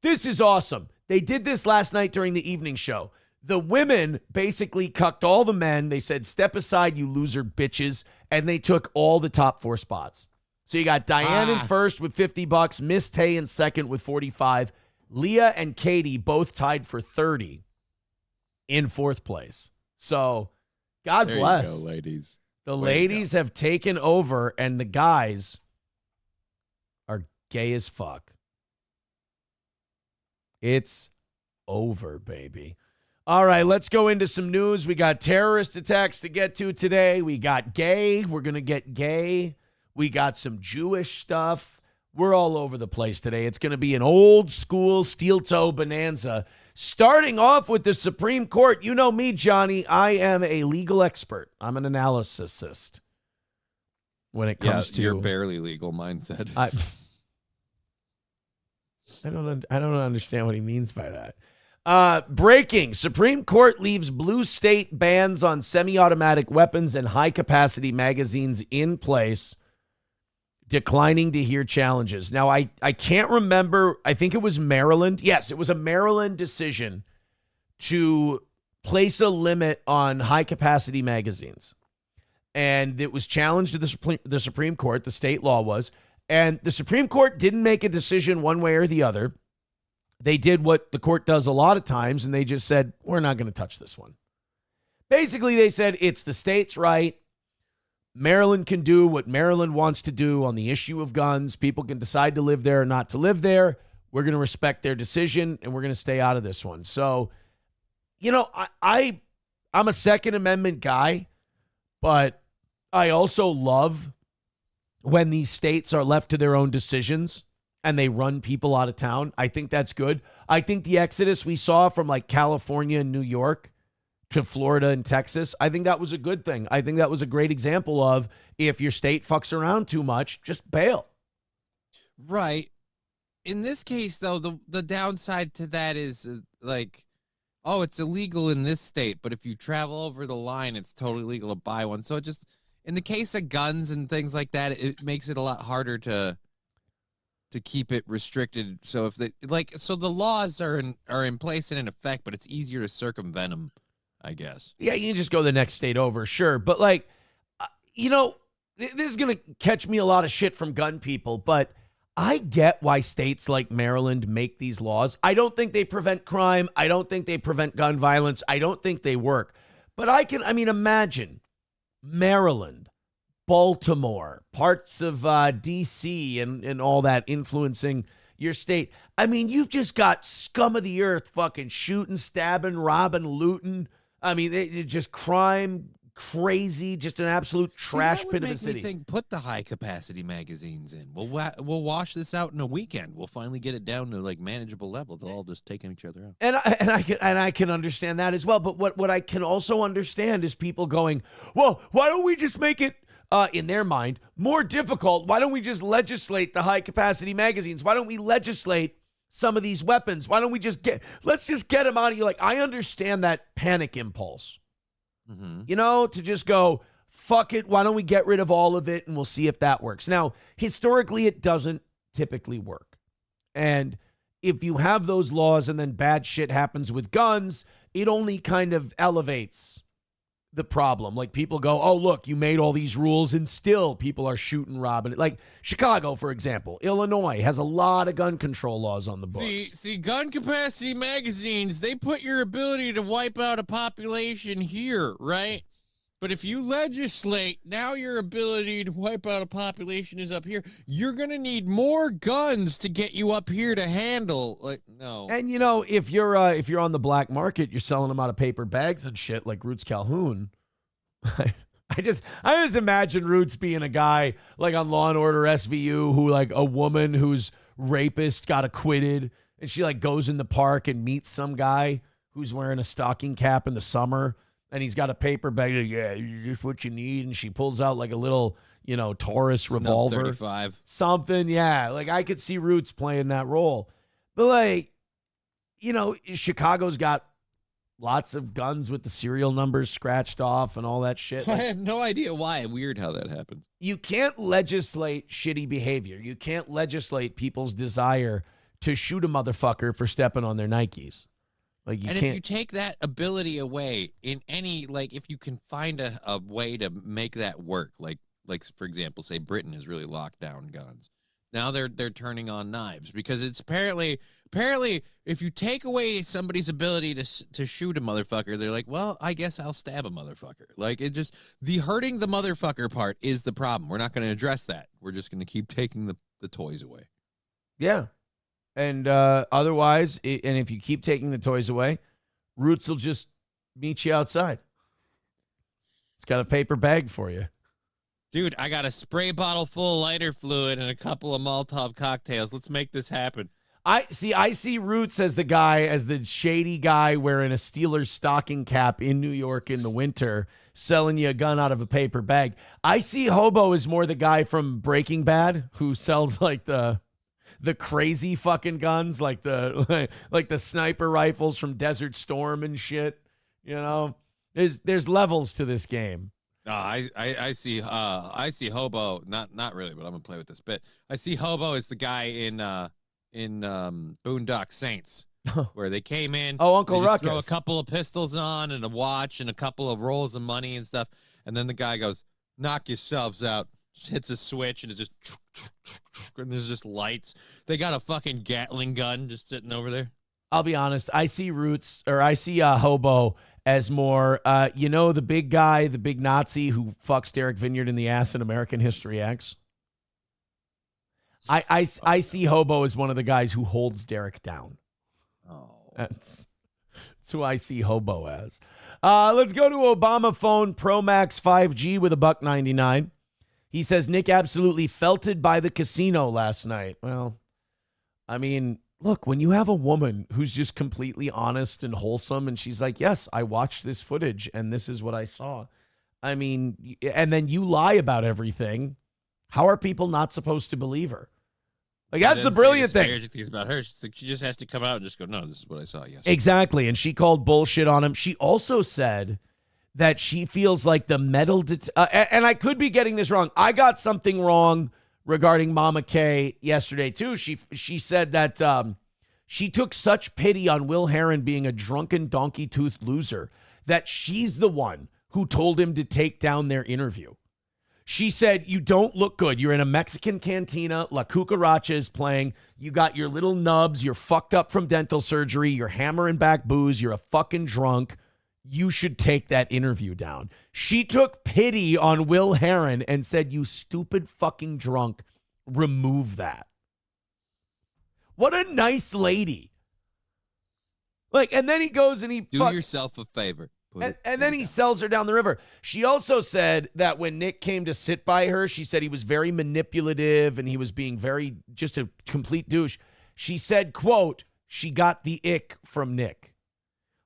this is awesome. They did this last night during the evening show. The women basically cucked all the men. They said, step aside, you loser bitches. And they took all the top 4 spots. So you got Diane in first with $50, Miss Tay in second with 45, Leah and Katie both tied for 30 in fourth place. So God bless. There you go, ladies. The ladies have taken over, and the guys are gay as fuck. It's over, baby. All right, let's go into some news. We got terrorist attacks to get to today. We got gay. We're going to get gay. We got some Jewish stuff. We're all over the place today. It's going to be an old school steel toe bonanza. Starting off with the Supreme Court. You know me, Johnny. I am a legal expert. I'm an analyst when it comes to... You're barely legal, mine said. I don't understand what he means by that. Breaking. Supreme Court leaves blue state bans on semi-automatic weapons and high-capacity magazines in place, declining to hear challenges. Now, I can't remember. I think it was Maryland. Yes, it was a Maryland decision to place a limit on high-capacity magazines. And it was challenged to the Supreme Court. The state law was. And the Supreme Court didn't make a decision one way or the other. They did what the court does a lot of times, and they just said, we're not going to touch this one. Basically, they said it's the state's right. Maryland can do what Maryland wants to do on the issue of guns. People can decide to live there or not to live there. We're going to respect their decision, and we're going to stay out of this one. So, you know, I'm a Second Amendment guy, but I also love when these states are left to their own decisions and they run people out of town. I think that's good. I think the exodus we saw from like California and New York to Florida and Texas, I think that was a good thing. I think that was a great example of if your state fucks around too much, just bail. Right. In this case, though, the downside to that is like, oh, it's illegal in this state, but if you travel over the line, it's totally legal to buy one. So it just, in the case of guns and things like that, it makes it a lot harder to keep it restricted. So if so the laws are in place and in effect, but it's easier to circumvent them, I guess. Yeah, you can just go the next state over, sure. But like, you know, this is going to catch me a lot of shit from gun people, but I get why states like Maryland make these laws. I don't think they prevent crime. I don't think they prevent gun violence. I don't think they work. But imagine Maryland, Baltimore, parts of D.C. and all that influencing your state. I mean, you've just got scum of the earth fucking shooting, stabbing, robbing, looting. I mean, it just crime, crazy, just an absolute trash pit of a city. Me think, put the high capacity magazines in. We'll wash this out in a weekend. We'll finally get it down to like manageable level. They'll all just taking each other out. And I can understand that as well. But what I can also understand is people going, well, why don't we just make it in their mind more difficult? Why don't we just legislate the high capacity magazines? Why don't we legislate some of these weapons? Why don't we let's just get them out of you? Like, I understand that panic impulse. Mm-hmm. You know, to just go, fuck it, why don't we get rid of all of it and we'll see if that works. Now, historically, it doesn't typically work. And if you have those laws and then bad shit happens with guns, it only kind of elevates the problem. Like, people go, oh, look, you made all these rules and still people are shooting, robbing it. Like Chicago, for example. Illinois has a lot of gun control laws on the books. See, gun capacity magazines, they put your ability to wipe out a population here, right? But if you legislate, now your ability to wipe out a population is up here. You're going to need more guns to get you up here to handle. Like, no. And, you know, if you're on the black market, you're selling them out of paper bags and shit like Roots Calhoun. I just imagine Roots being a guy like on Law & Order SVU who, like, a woman whose rapist got acquitted and she, like, goes in the park and meets some guy who's wearing a stocking cap in the summer. And he's got a paper bag. Like, yeah, just what you need. And she pulls out like a little, you know, Taurus revolver. 35. Something, yeah. Like, I could see Roots playing that role. But, like, you know, Chicago's got Lots of guns with the serial numbers scratched off and all that shit. I have no idea why. Weird how that happens. You can't legislate shitty behavior. You can't legislate people's desire to shoot a motherfucker for stepping on their Nikes. Like you and can't. if you take that ability away in any, like, if you can find a way to make that work, like for example, say Britain has really locked down guns. Now they're turning on knives because it's apparently if you take away somebody's ability to shoot a motherfucker, they're like, well, I guess I'll stab a motherfucker. Like, it just, the hurting the motherfucker part is the problem. We're not going to address that. We're just going to keep taking the toys away. Yeah. And otherwise, and if you keep taking the toys away, Roots will just meet you outside. It's got a paper bag for you. Dude, I got a spray bottle full of lighter fluid and a couple of Molotov cocktails. Let's make this happen. I see Roots as the shady guy wearing a Steelers stocking cap in New York in the winter, selling you a gun out of a paper bag. I see Hobo as more the guy from Breaking Bad who sells like the crazy fucking guns, like the sniper rifles from Desert Storm and shit. You know, there's levels to this game. No, I see Hobo, not really, but I'm gonna play with this bit. I see Hobo as the guy in Boondock Saints, where they came in. Oh, Uncle they just Ruckus. throw a couple of pistols on and a watch and a couple of rolls of money and stuff, and then the guy goes, "Knock yourselves out." Just hits a switch and it's just, and there's just lights. They got a fucking Gatling gun just sitting over there. I'll be honest. I see Hobo as more, the big guy, the big Nazi who fucks Derek Vineyard in the ass in American History X. I see Hobo as one of the guys who holds Derek down. Oh, That's who I see Hobo as. Let's go to Obama phone Pro Max 5G with $1.99. He says Nick absolutely felted by the casino last night. Well, I mean, look, when you have a woman who's just completely honest and wholesome and she's like, yes, I watched this footage and this is what I saw. I mean, and then you lie about everything. How are people not supposed to believe her? Like, that's the brilliant thing. Things about her. She just has to come out and just go, no, this is what I saw. Yes. Exactly. And she called bullshit on him. She also said that she feels like the metal, and I could be getting this wrong. I got something wrong regarding Mama K yesterday too. She said that she took such pity on Will Herron being a drunken donkey-toothed loser that she's the one who told him to take down their interview. She said, you don't look good. You're in a Mexican cantina. La Cucaracha is playing. You got your little nubs. You're fucked up from dental surgery. You're hammering back booze. You're a fucking drunk. You should take that interview down. She took pity on Will Herron and said, you stupid fucking drunk, remove that. What a nice lady. And then he goes and he do yourself a favor. And then he sells her down the river. She also said that when Nick came to sit by her, she said he was very manipulative and he was being very, just a complete douche. She said, quote, she got the ick from Nick.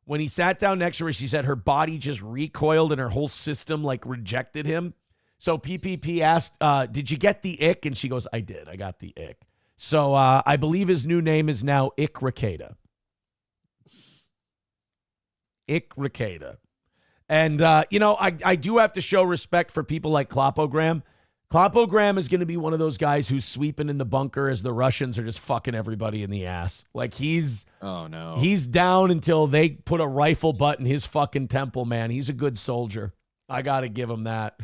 When he sat down next to her, she said her body just recoiled and her whole system like rejected him. So PPP asked, did you get the ick? And she goes, I did. I got the ick. So I believe his new name is now Ick Ricada. Ick Ricada. And, I do have to show respect for people like Klopogram. Klopogram is going to be one of those guys who's sweeping in the bunker as the Russians are just fucking everybody in the ass. Like he's down until they put a rifle butt in his fucking temple, man. He's a good soldier. I got to give him that.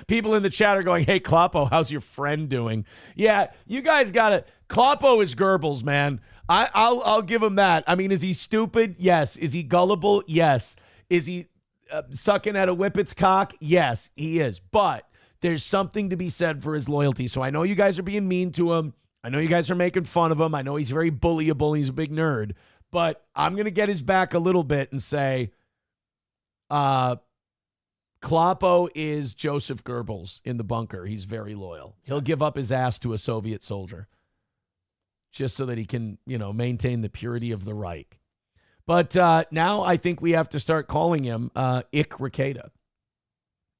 People in the chat are going, hey, Klopo, how's your friend doing? Yeah, you guys got it. Klopo is Goebbels, man. I'll give him that. I mean, is he stupid? Yes. Is he gullible? Yes. Is he sucking at a whippet's cock? Yes, he is. But there's something to be said for his loyalty. So I know you guys are being mean to him. I know you guys are making fun of him. I know he's very bullyable. He's a big nerd. But I'm going to get his back a little bit and say, Klopo is Joseph Goebbels in the bunker. He's very loyal. He'll give up his ass to a Soviet soldier just so that he can, maintain the purity of the Reich. But now I think we have to start calling him Ick Ricada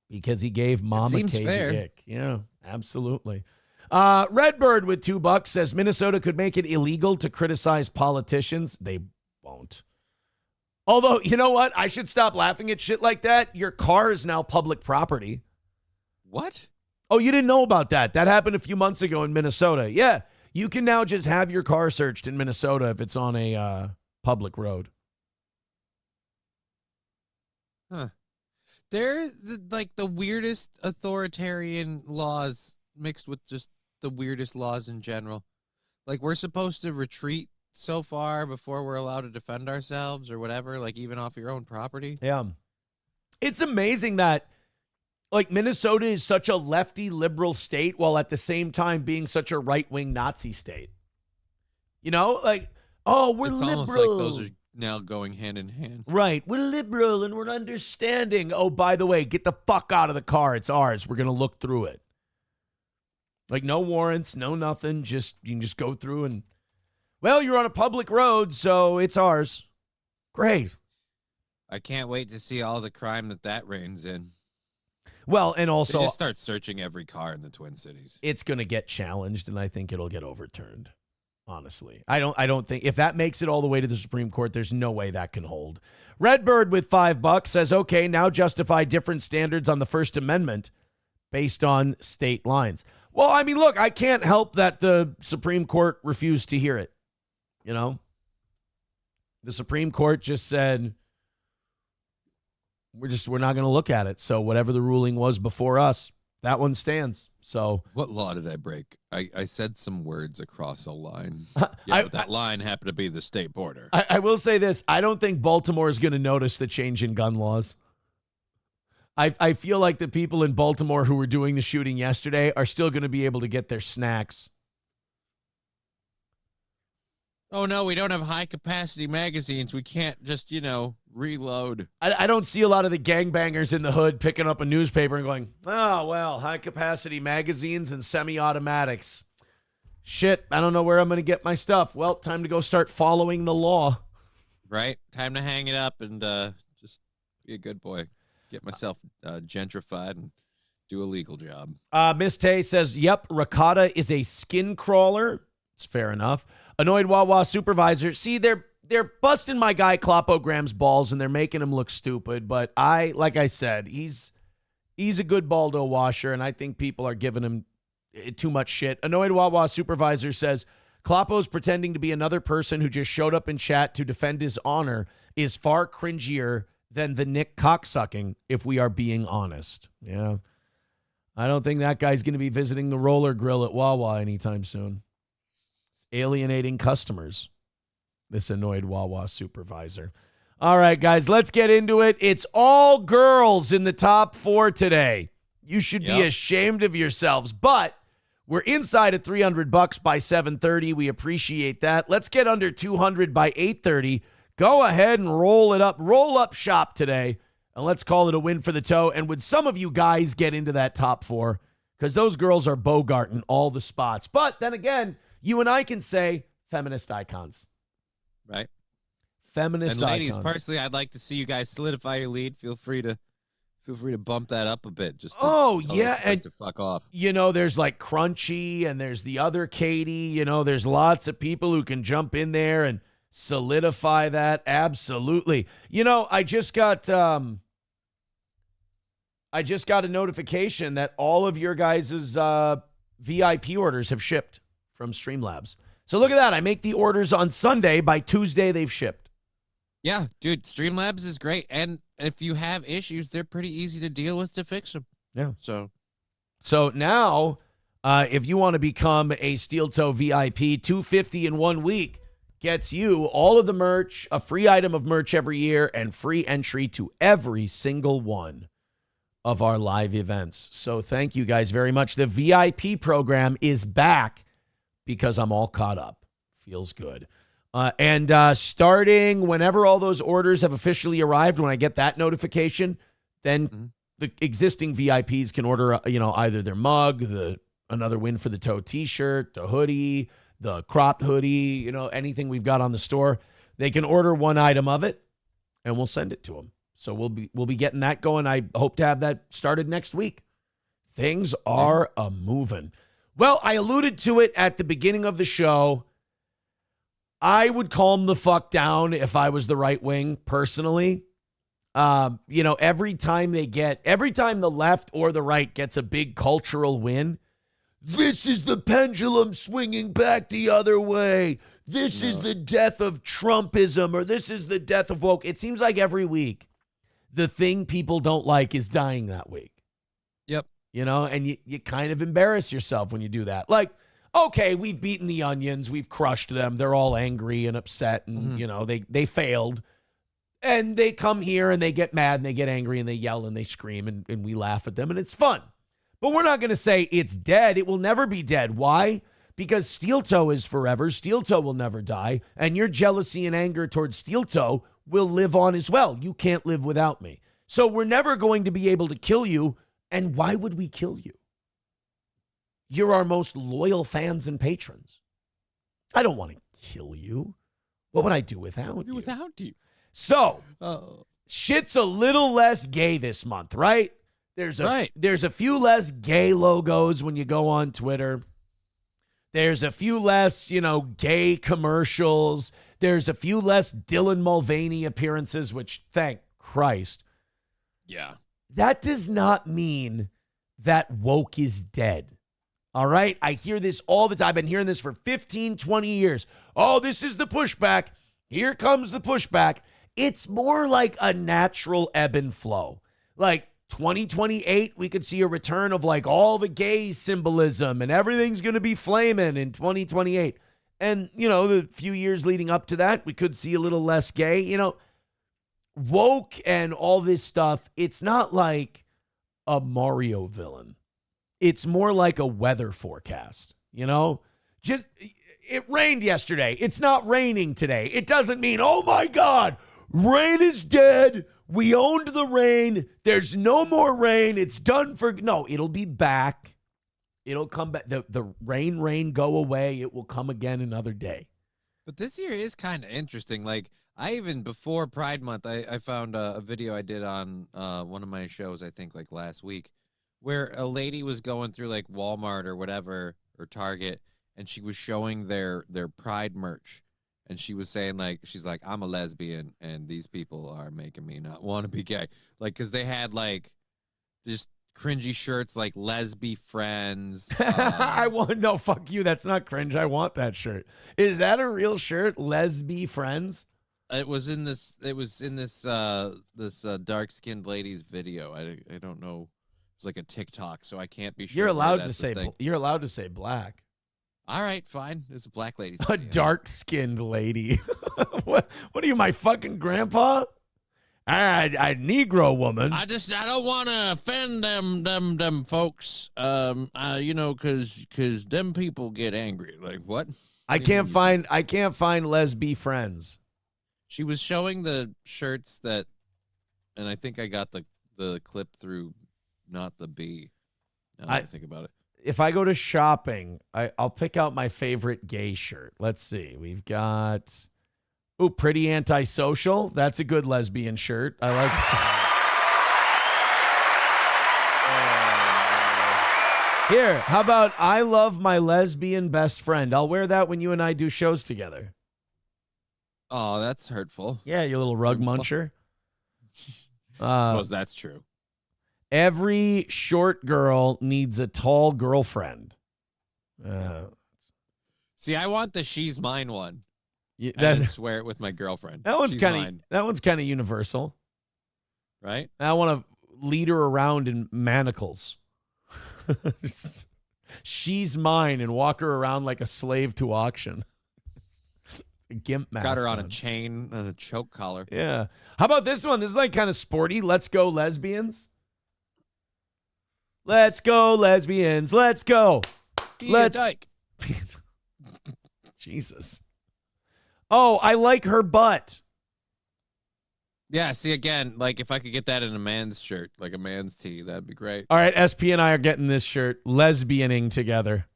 because he gave Mama K the ick. Yeah, absolutely. Redbird with $2 says Minnesota could make it illegal to criticize politicians. They won't. Although, you know what? I should stop laughing at shit like that. Your car is now public property. What? Oh, you didn't know about that? That happened a few months ago in Minnesota. Yeah, you can now just have your car searched in Minnesota if it's on a public road. Huh. They're like the weirdest authoritarian laws mixed with just the weirdest laws in general. Like, we're supposed to retreat so far before we're allowed to defend ourselves or whatever, like even off your own property. Yeah. It's amazing that, like, Minnesota is such a lefty liberal state while at the same time being such a right-wing Nazi state. You know, like, oh, we're It's liberal. almost like those are now going hand in hand. Right. We're liberal and we're understanding. Oh, by the way, get the fuck out of the car. It's ours. We're going to look through it. Like, no warrants, no nothing. Just, you can just go through and, well, you're on a public road, so it's ours. Great. I can't wait to see all the crime that reigns in. Well, and also, They just start searching every car in the Twin Cities. it's going to get challenged, and I think it'll get overturned. Honestly, I don't think if that makes it all the way to the Supreme Court, there's no way that can hold. Redbird with $5 says, okay, now justify different standards on the First Amendment based on state lines. Well, I mean, look, I can't help that the Supreme Court refused to hear it. You know, the Supreme Court just said, we're not going to look at it. So whatever the ruling was before us, that one stands. So What law did I break? I said some words across a line. I- But that line happened to be the state border. I will say this. I don't think Baltimore is going to notice the change in gun laws. I feel like the people in Baltimore who were doing the shooting yesterday are still going to be able to get their snacks. Oh, no, we don't have high-capacity magazines. We can't just, reload. I don't see a lot of the gangbangers in the hood picking up a newspaper and going, oh, well, high-capacity magazines and semi-automatics. Shit, I don't know where I'm going to get my stuff. Well, time to go start following the law. Right? Time to hang it up and just be a good boy. Get myself gentrified and do a legal job. Miss Tay says, yep, ricotta is a skin crawler. It's fair enough. Annoyed Wawa supervisor. See, they're busting my guy Klopogram's balls and they're making him look stupid. But like I said, he's a good Baldo washer, and I think people are giving him too much shit. Annoyed Wawa supervisor says, Kloppo's pretending to be another person who just showed up in chat to defend his honor is far cringier than the Nick cocksucking, if we are being honest. Yeah. I don't think that guy's going to be visiting the roller grill at Wawa anytime soon. Alienating customers, this annoyed Wawa supervisor. All right, guys, let's get into it. It's all girls in the top 4 today. You should be ashamed of yourselves, but we're inside at $300 by 7:30. We appreciate that. Let's get under 200 by 8:30. Go ahead and roll it up. Roll up shop today, and let's call it a win for the toe. And would some of you guys get into that top 4? Because those girls are bogarting all the spots. But then again, you and I can say feminist icons. Right? Feminist and ladies, icons. personally, I'd like to see you guys solidify your lead. Feel free to bump that up a bit. Just to Oh, tell yeah, those guys and- to fuck off. You know, there's like Crunchy and there's the other Katie. You know, there's lots of people who can jump in there and solidify that. Absolutely. You know, I just got a notification that all of your guys' VIP orders have shipped from Streamlabs. So look at that. I make the orders on Sunday. By Tuesday, they've shipped. Yeah, dude, Streamlabs is great. And if you have issues, they're pretty easy to deal with to fix them. Yeah. So now, if you want to become a Steel Toe VIP, $250 in 1 week gets you all of the merch, a free item of merch every year, and free entry to every single one of our live events. So thank you guys very much. The VIP program is back because I'm all caught up. Feels good. And starting whenever all those orders have officially arrived, when I get that notification, then the existing VIPs can order, either their mug, another Win for the Toe t-shirt, the hoodie, the cropped hoodie, anything we've got on the store. They can order one item of it, and we'll send it to them. So we'll be getting that going. I hope to have that started next week. Things are a moving. Well, I alluded to it at the beginning of the show. I would calm the fuck down if I was the right wing, personally. Every time the left or the right gets a big cultural win, this is the pendulum swinging back the other way. This is the death of Trumpism, or this is the death of woke. It seems like every week the thing people don't like is dying that week. Yep. And you kind of embarrass yourself when you do that. Like, okay, we've beaten the onions. We've crushed them. They're all angry and upset, and, they failed. And they come here and they get mad and they get angry and they yell and they scream and we laugh at them and it's fun. But we're not going to say it's dead. It will never be dead. Why? Because Steel Toe is forever. Steel Toe will never die. And your jealousy and anger towards Steel Toe will live on as well. You can't live without me. So we're never going to be able to kill you. And why would we kill you? You're our most loyal fans and patrons. I don't want to kill you. What would I do without you? So, shit's a little less gay this month, right? There's a few less gay logos when you go on Twitter. There's a few less, gay commercials. There's a few less Dylan Mulvaney appearances, which, thank Christ. Yeah. That does not mean that woke is dead. All right? I hear this all the time. I've been hearing this for 15, 20 years. Oh, this is the pushback. Here comes the pushback. It's more like a natural ebb and flow. Like 2028, we could see a return of like all the gay symbolism and everything's going to be flaming in 2028. And, the few years leading up to that, we could see a little less gay. Woke and all this stuff, it's not like a Mario villain. It's more like a weather forecast, Just, it rained yesterday. It's not raining today. It doesn't mean, oh my God, rain is dead. We owned the rain. There's no more rain. It's done for. No, it'll be back. It'll come back. The rain go away. It will come again another day. But this year is kind of interesting. Like, before Pride Month, I found a video I did on one of my shows, I think, like last week, where a lady was going through like Walmart or whatever, or Target, and she was showing their Pride merch. And she was saying, like, she's like, I'm a lesbian, and these people are making me not want to be gay. Like, because they had, like, just cringy shirts like Lesby Friends. No, fuck you. That's not cringe. I want that shirt. Is that a real shirt? Lesby Friends? It was in this dark-skinned lady's video. I don't know. It's like a TikTok, so I can't be sure. You're allowed to say black. All right, fine. There's a black lady. A dark-skinned lady. What are you, my fucking grandpa? A Negro woman. I don't want to offend them folks. Because them people get angry. Like what? I can't find lesby friends. She was showing the shirts and I think I got the clip through, not the B. Now that I think about it. If I go to shopping, I'll pick out my favorite gay shirt. Let's see. We've got, Pretty Antisocial. That's a good lesbian shirt. I like that. Here, how about I love my lesbian best friend? I'll wear that when you and I do shows together. Oh, that's hurtful. Yeah, you little rug muncher. I suppose that's true. Every short girl needs a tall girlfriend. See, I want the "She's Mine" one. Yeah, I swear it with my girlfriend. That one's kind of universal, right? I want to lead her around in manacles. She's mine, and walk her around like a slave to auction. A gimp mask. Got her on a chain and a choke collar. Yeah. How about this one? This is like kind of sporty. Let's go, lesbians. Let's go, lesbians. Let's go. Let's. Dyke. Jesus. Oh, I like her butt. Yeah, see, again, like if I could get that in a man's shirt, like a man's tee, that'd be great. All right, SP and I are getting this shirt. Lesbianing together.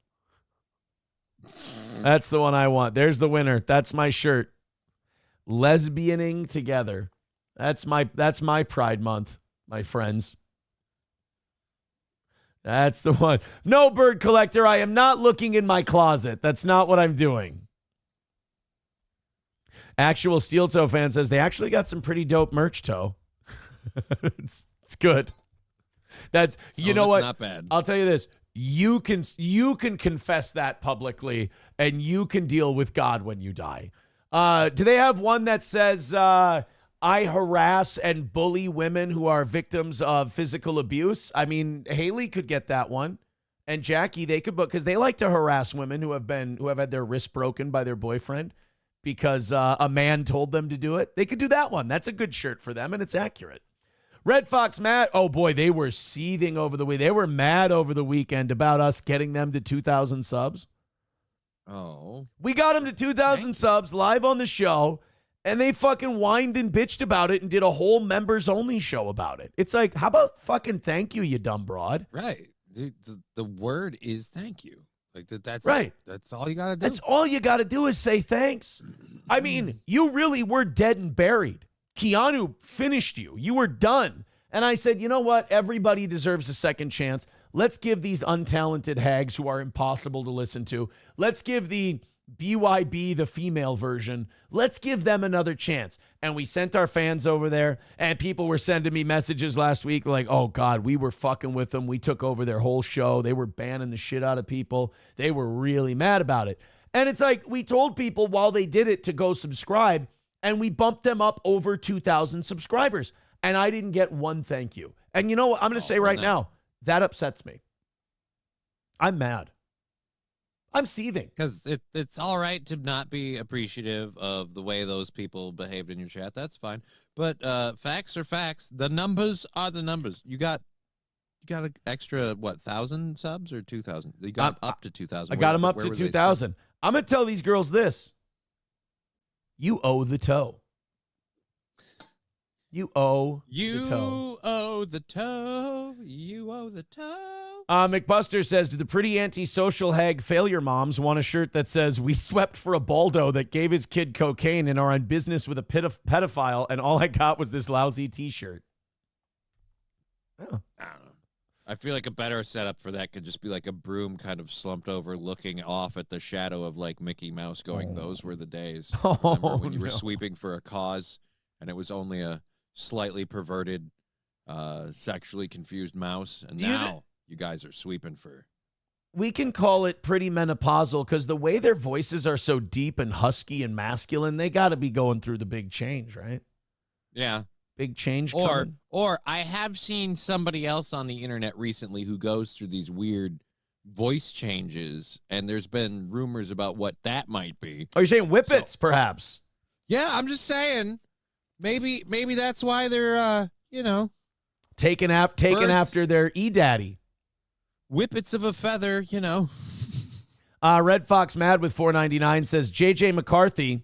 That's the one I want. There's the winner. That's my shirt. Lesbianing together. That's my Pride Month, my friends. That's the one. No, Bird Collector, I am not looking in my closet. That's not what I'm doing. Actual Steel Toe fan says they actually got some pretty dope merch, Toe. it's good. That's you know what? Not bad. I'll tell you this. You can confess that publicly, and you can deal with God when you die. Do they have one that says I harass and bully women who are victims of physical abuse? I mean, Haley could get that one, and Jackie they could book because they like to harass women who have had their wrist broken by their boyfriend because a man told them to do it. They could do that one. That's a good shirt for them, and it's accurate. Red Fox Matt, oh boy, they were seething over the week. They were mad over the weekend about us getting them to 2,000 subs. Oh. We got them to 2,000 subs live on the show, and they fucking whined and bitched about it and did a whole members-only show about it. It's like, how about fucking thank you, you dumb broad? Right. Dude, the word is thank you. Like that's right. That's all you got to do. That's all you got to do is say thanks. I mean, you really were dead and buried. Keanu finished you. You were done. And I said, you know what? Everybody deserves a second chance. Let's give these untalented hags who are impossible to listen to. Let's give the BYB, the female version. Let's give them another chance. And we sent our fans over there, and people were sending me messages last week like, oh, God, we were fucking with them. We took over their whole show. They were banning the shit out of people. They were really mad about it. And it's like we told people while they did it to go subscribe, and we bumped them up over 2,000 subscribers. And I didn't get one thank you. And you know what? I'm going to say right now, that upsets me. I'm mad. I'm seething. Because it's all right to not be appreciative of the way those people behaved in your chat. That's fine. But facts are facts. The numbers are the numbers. You got an extra, 1,000 subs or 2,000? You got up to 2,000. I got them up to 2,000. I'm going to tell these girls this. You owe the toe. You owe the toe. You owe the toe. You owe the toe. McBuster says, do the pretty antisocial hag failure moms want a shirt that says, we swept for a baldo that gave his kid cocaine and are on business with a pedophile, and all I got was this lousy T-shirt? Oh. I don't know. I feel like a better setup for that could just be like a broom kind of slumped over looking off at the shadow of like Mickey Mouse going, those were the days. Remember when you were sweeping for a cause and it was only a slightly perverted, sexually confused mouse. And now you guys are sweeping for. We can call it pretty menopausal because the way their voices are so deep and husky and masculine, they got to be going through the big change, right? Yeah. Big change coming. Or I have seen somebody else on the internet recently who goes through these weird voice changes, and there's been rumors about what that might be. Oh, you're saying whippets, perhaps? Yeah, I'm just saying. Maybe that's why they're taken after their E-daddy. Whippets of a feather, Red Fox Mad with $4.99 says JJ McCarthy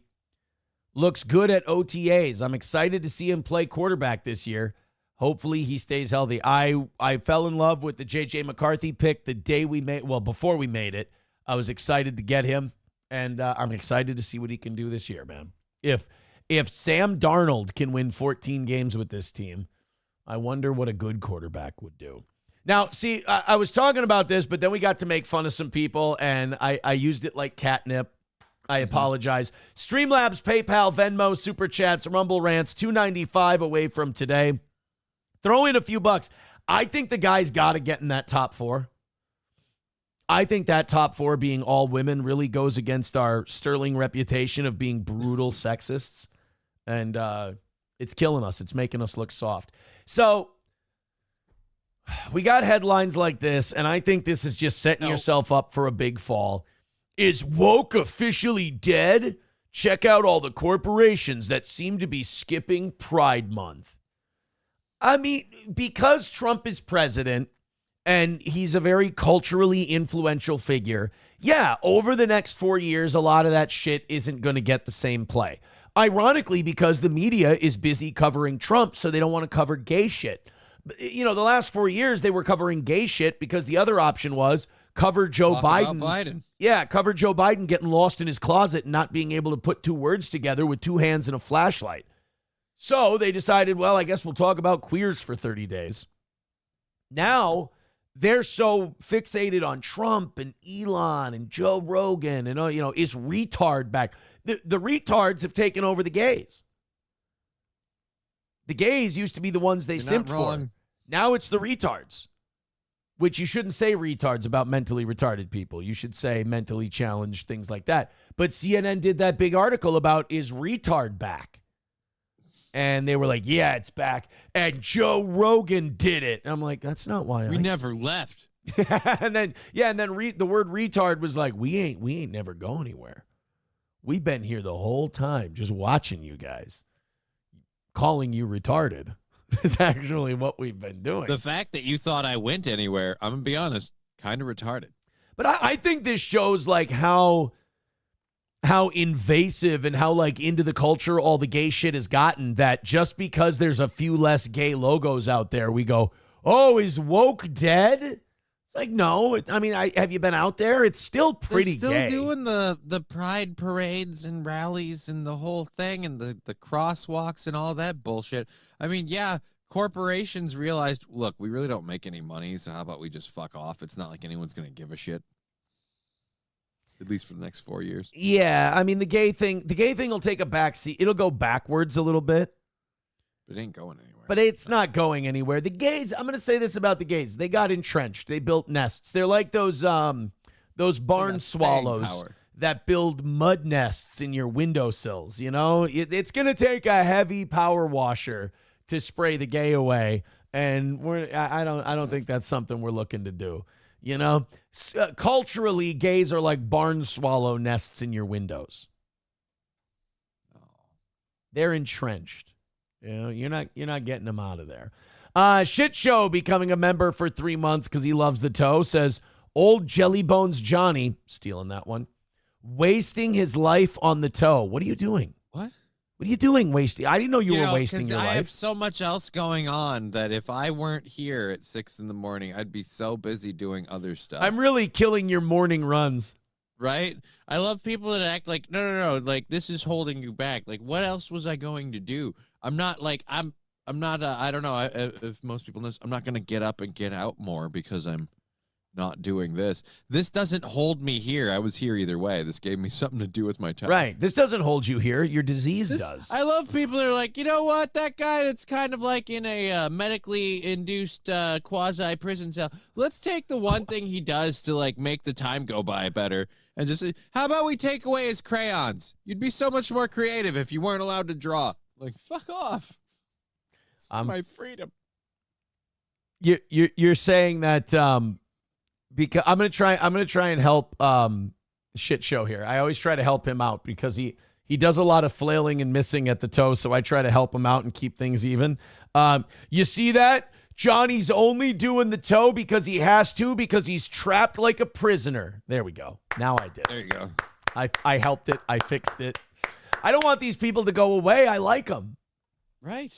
looks good at OTAs. I'm excited to see him play quarterback this year. Hopefully he stays healthy. I fell in love with the J.J. McCarthy pick the day before we made it. I was excited to get him, and I'm excited to see what he can do this year, man. If Sam Darnold can win 14 games with this team, I wonder what a good quarterback would do. Now, see, I was talking about this, but then we got to make fun of some people, and I used it like catnip. I apologize. Streamlabs, PayPal, Venmo, Super Chats, Rumble Rants, $2.95 away from today. Throw in a few bucks. I think the guy's got to get in that top four. I think that top four being all women really goes against our sterling reputation of being brutal sexists. And it's killing us. It's making us look soft. So we got headlines like this, and I think this is just setting yourself up for a big fall. Is woke officially dead? Check out all the corporations that seem to be skipping Pride Month. I mean, because Trump is president and he's a very culturally influential figure, yeah, over the next 4 years, a lot of that shit isn't going to get the same play. Ironically, because the media is busy covering Trump, so they don't want to cover gay shit. The last 4 years, they were covering gay shit because the other option was cover Joe Biden. Yeah, cover Joe Biden getting lost in his closet and not being able to put two words together with two hands and a flashlight. So they decided, well, I guess we'll talk about queers for 30 days. Now, they're so fixated on Trump and Elon and Joe Rogan and, is retard back? The retards have taken over the gays. The gays used to be the ones they simped for. Now it's the retards, which you shouldn't say retards about mentally retarded people. You should say mentally challenged, things like that. But CNN did that big article about, is retard back? And they were like, yeah, it's back. And Joe Rogan did it. And I'm like, that's not why we never left. and then the word retard was like, we ain't never go anywhere. We've been here the whole time just watching you guys. Calling you retarded is actually what we've been doing. The fact that you thought I went anywhere, I'm going to be honest, kind of retarded. But I think this shows like how invasive and how like into the culture all the gay shit has gotten, that just because there's a few less gay logos out there, we go, oh, is woke dead? It's like, no. I mean, have you been out there? It's still pretty They're gay. still doing the pride parades and rallies and the whole thing and the crosswalks and all that bullshit. I mean, yeah, corporations realized, look, we really don't make any money, so how about we just fuck off? It's not like anyone's going to give a shit. At least for the next 4 years. Yeah, I mean, the gay thing will take a backseat. It'll go backwards a little bit. But it ain't going anywhere. But it's not going anywhere. The gays, I'm going to say this about the gays. They got entrenched. They built nests. They're like those barn swallows that build mud nests in your windowsills, It's going to take a heavy power washer to spray the gay away, and I don't think that's something we're looking to do. Culturally, gays are like barn swallow nests in your windows. They're entrenched. You're not getting them out of there. Shit Show becoming a member for 3 months because he loves the toe, says old Jelly Bones Johnny, stealing that one, wasting his life on the toe. What are you doing? What are you doing wasting? I didn't know you were wasting your life. I have so much else going on that if I weren't here at 6 a.m, I'd be so busy doing other stuff. I'm really killing your morning runs. Right? I love people that act like, no, like this is holding you back. Like, what else was I going to do? I'm not like, I'm not, I don't know if most people know, I'm not going to get up and get out more because I'm not doing this. This doesn't hold me here. I was here either way. This gave me something to do with my time. Right. This doesn't hold you here. Your disease does. I love people that are like, you know what? That guy that's kind of like in a medically induced quasi prison cell. Let's take the one thing he does to like make the time go by better. And just, how about we take away his crayons? You'd be so much more creative if you weren't allowed to draw. Like, fuck off. It's my freedom. You're saying that because I'm gonna try and help Shit Show here. I always try to help him out because he does a lot of flailing and missing at the toe, so I try to help him out and keep things even. You see that? Johnny's only doing the toe because he has to, because he's trapped like a prisoner. There we go. Now I did. There you go. I helped it. I fixed it. I don't want these people to go away. I like them. Right.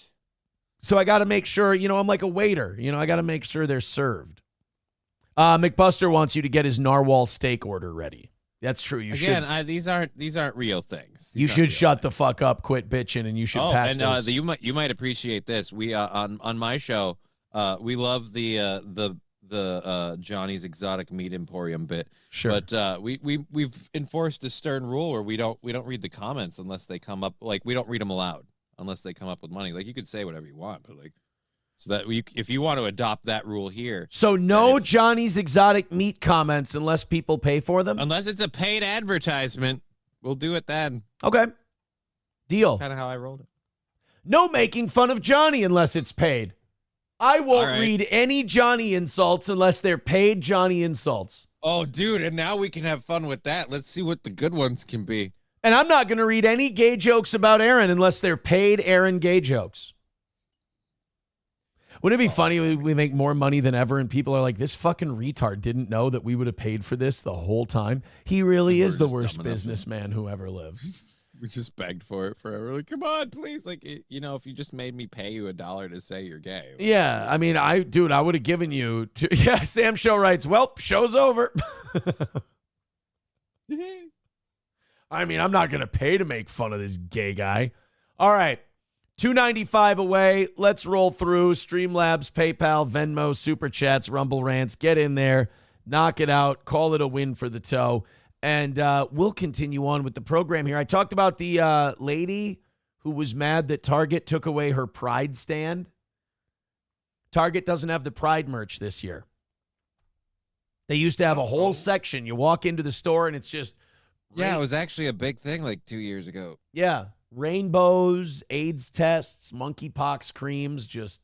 So I got to make sure, I'm like a waiter. I got to make sure they're served. McBuster wants you to get his narwhal steak order ready. That's true. You should. Again, these aren't real things. You should shut the fuck up, quit bitching, and you should pack and this. you might appreciate this. We on my show, we love the Johnny's Exotic Meat Emporium bit. Sure. But we've enforced a stern rule where we don't read the comments unless they come up, like we don't read them aloud unless they come up with money. Like you could say whatever you want, but like so that if you want to adopt that rule here. So no Johnny's Exotic Meat comments unless people pay for them? Unless it's a paid advertisement, we'll do it then. Okay. Deal. Kind of how I rolled it. No making fun of Johnny unless it's paid. I won't read any Johnny insults unless they're paid Johnny insults. Oh, dude, and now we can have fun with that. Let's see what the good ones can be. And I'm not going to read any gay jokes about Aaron unless they're paid Aaron gay jokes. Wouldn't it be funny if we make more money than ever and people are like, this fucking retard didn't know that we would have paid for this the whole time? He really is the worst businessman who ever lived. We just begged for it forever. Like, come on, please. Like, if you just made me pay you $1 to say you're gay. Yeah, I mean, I would have given you to. Yeah, Sam Show writes, well, show's over. I mean, I'm not going to pay to make fun of this gay guy. All right. $2.95 away. Let's roll through Streamlabs, PayPal, Venmo, Super Chats, Rumble Rants. Get in there, knock it out, call it a win for the toe. And we'll continue on with the program here. I talked about the lady who was mad that Target took away her Pride stand. Target doesn't have the Pride merch this year. They used to have a whole section. You walk into the store and it's just... Yeah, it was actually a big thing like 2 years ago. Yeah. Rainbows, AIDS tests, monkeypox creams, just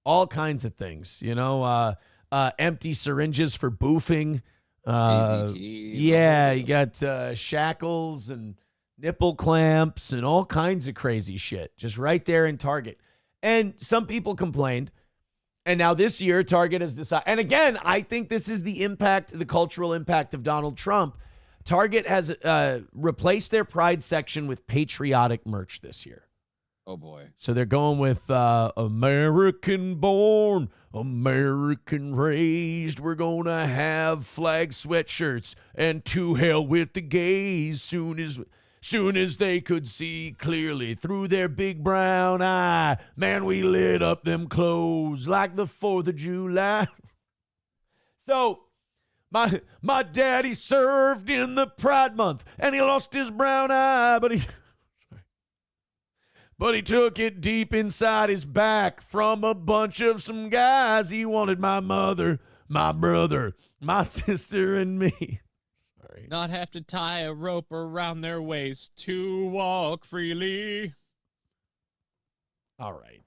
all kinds of things. You know, empty syringes for boofing. Yeah, you got shackles and nipple clamps and all kinds of crazy shit just right there in Target. And some people complained. And now this year, Target has decided. And again, I think this is the impact, the cultural impact of Donald Trump. Target has replaced their Pride section with patriotic merch this year. Oh, boy. So they're going with American born, American raised. We're going to have flag sweatshirts and to hell with the gays soon as they could see clearly through their big brown eye. Man, we lit up them clothes like the 4th of July. So... My daddy served in the Pride Month, and he lost his brown eye, but he took it deep inside his back from a bunch of some guys. He wanted my mother, my brother, my sister, and me. Sorry. Not have to tie a rope around their waist to walk freely. All right.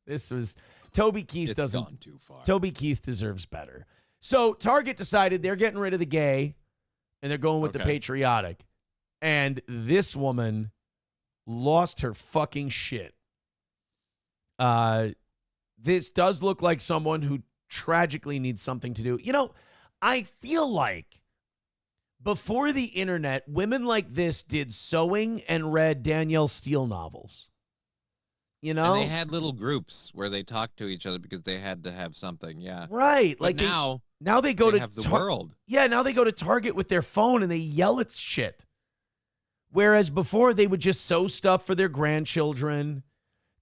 This was Toby Keith. It's gone too far. Toby Keith deserves better. So Target decided they're getting rid of the gay, and they're going with the patriotic. And this woman lost her fucking shit. This does look like someone who tragically needs something to do. You know, I feel like before the internet, women like this did sewing and read Danielle Steele novels. You know? And they had little groups where they talked to each other because they had to have something, yeah. Right. But like now they go to have the world. Yeah, now they go to Target with their phone and they yell at shit. Whereas before they would just sew stuff for their grandchildren.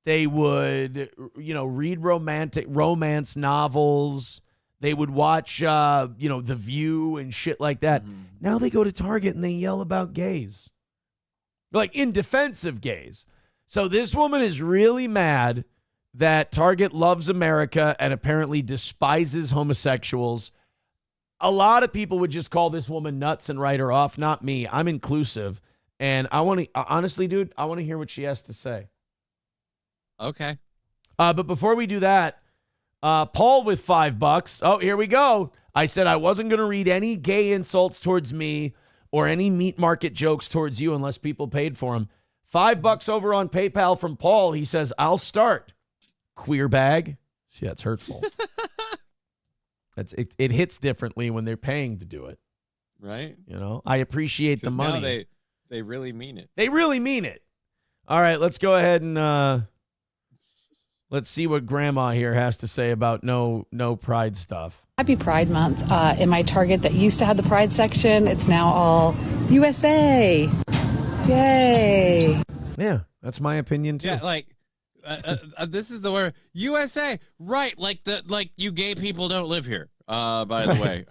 They would, read romance novels. They would watch, The View and shit like that. Mm-hmm. Now they go to Target and they yell about gays. Like in defense of gays. So this woman is really mad that Target loves America and apparently despises homosexuals. A lot of people would just call this woman nuts and write her off. Not me. I'm inclusive. And I want to, honestly, dude, I want to hear what she has to say. Okay. But before we do that, Paul with $5. Oh, here we go. I said I wasn't going to read any gay insults towards me or any meat market jokes towards you unless people paid for them. $5 over on PayPal from Paul. He says, I'll start. Queer bag. See, that's hurtful. It hits differently when they're paying to do it. Right. I appreciate the money. Now they really mean it. They really mean it. All right, let's go ahead and let's see what Grandma here has to say about no Pride stuff. Happy Pride Month. In my Target that used to have the Pride section, it's now all USA. Yay. Yeah, that's my opinion too. Yeah, like this is the word USA, right? Like you gay people don't live here. By the way,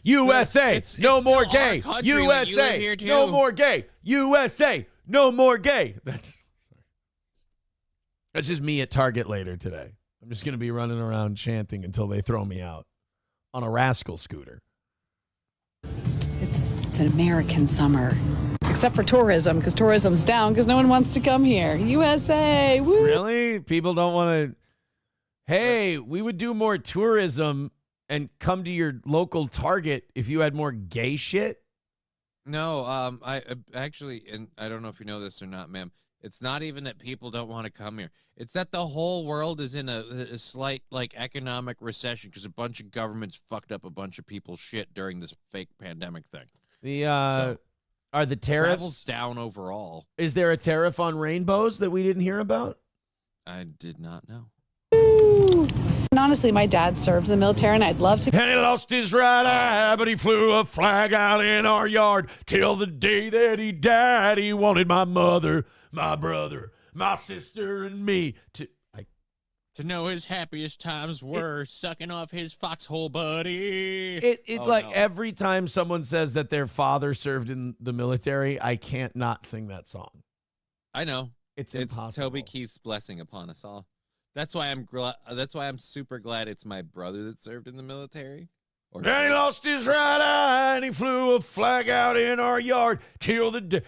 USA, no it's more still our gay. country, like, you live USA, here too. no more gay. USA, no more gay. That's just me at Target later today. I'm just gonna be running around chanting until they throw me out on a rascal scooter. It's an American summer. Except for tourism, because tourism's down because no one wants to come here. USA, woo! Really? People don't want to... Hey, we would do more tourism and come to your local Target if you had more gay shit? No, I actually, and I don't know if you know this or not, ma'am. It's not even that people don't want to come here. It's that the whole world is in a slight, economic recession because a bunch of governments fucked up a bunch of people's shit during this fake pandemic thing. Are the tariffs travel's down overall? Is there a tariff on rainbows that we didn't hear about? I did not know. And honestly, my dad served in the military, and I'd love to. And he lost his right eye, but he flew a flag out in our yard till the day that he died. He wanted my mother, my brother, my sister and me. To know his happiest times were sucking off his foxhole buddy. Every time someone says that their father served in the military, I can't not sing that song. I know. It's impossible. Toby Keith's blessing upon us all. That's why I'm super glad it's my brother that served in the military. And he lost his right eye and he flew a flag out in our yard till the day.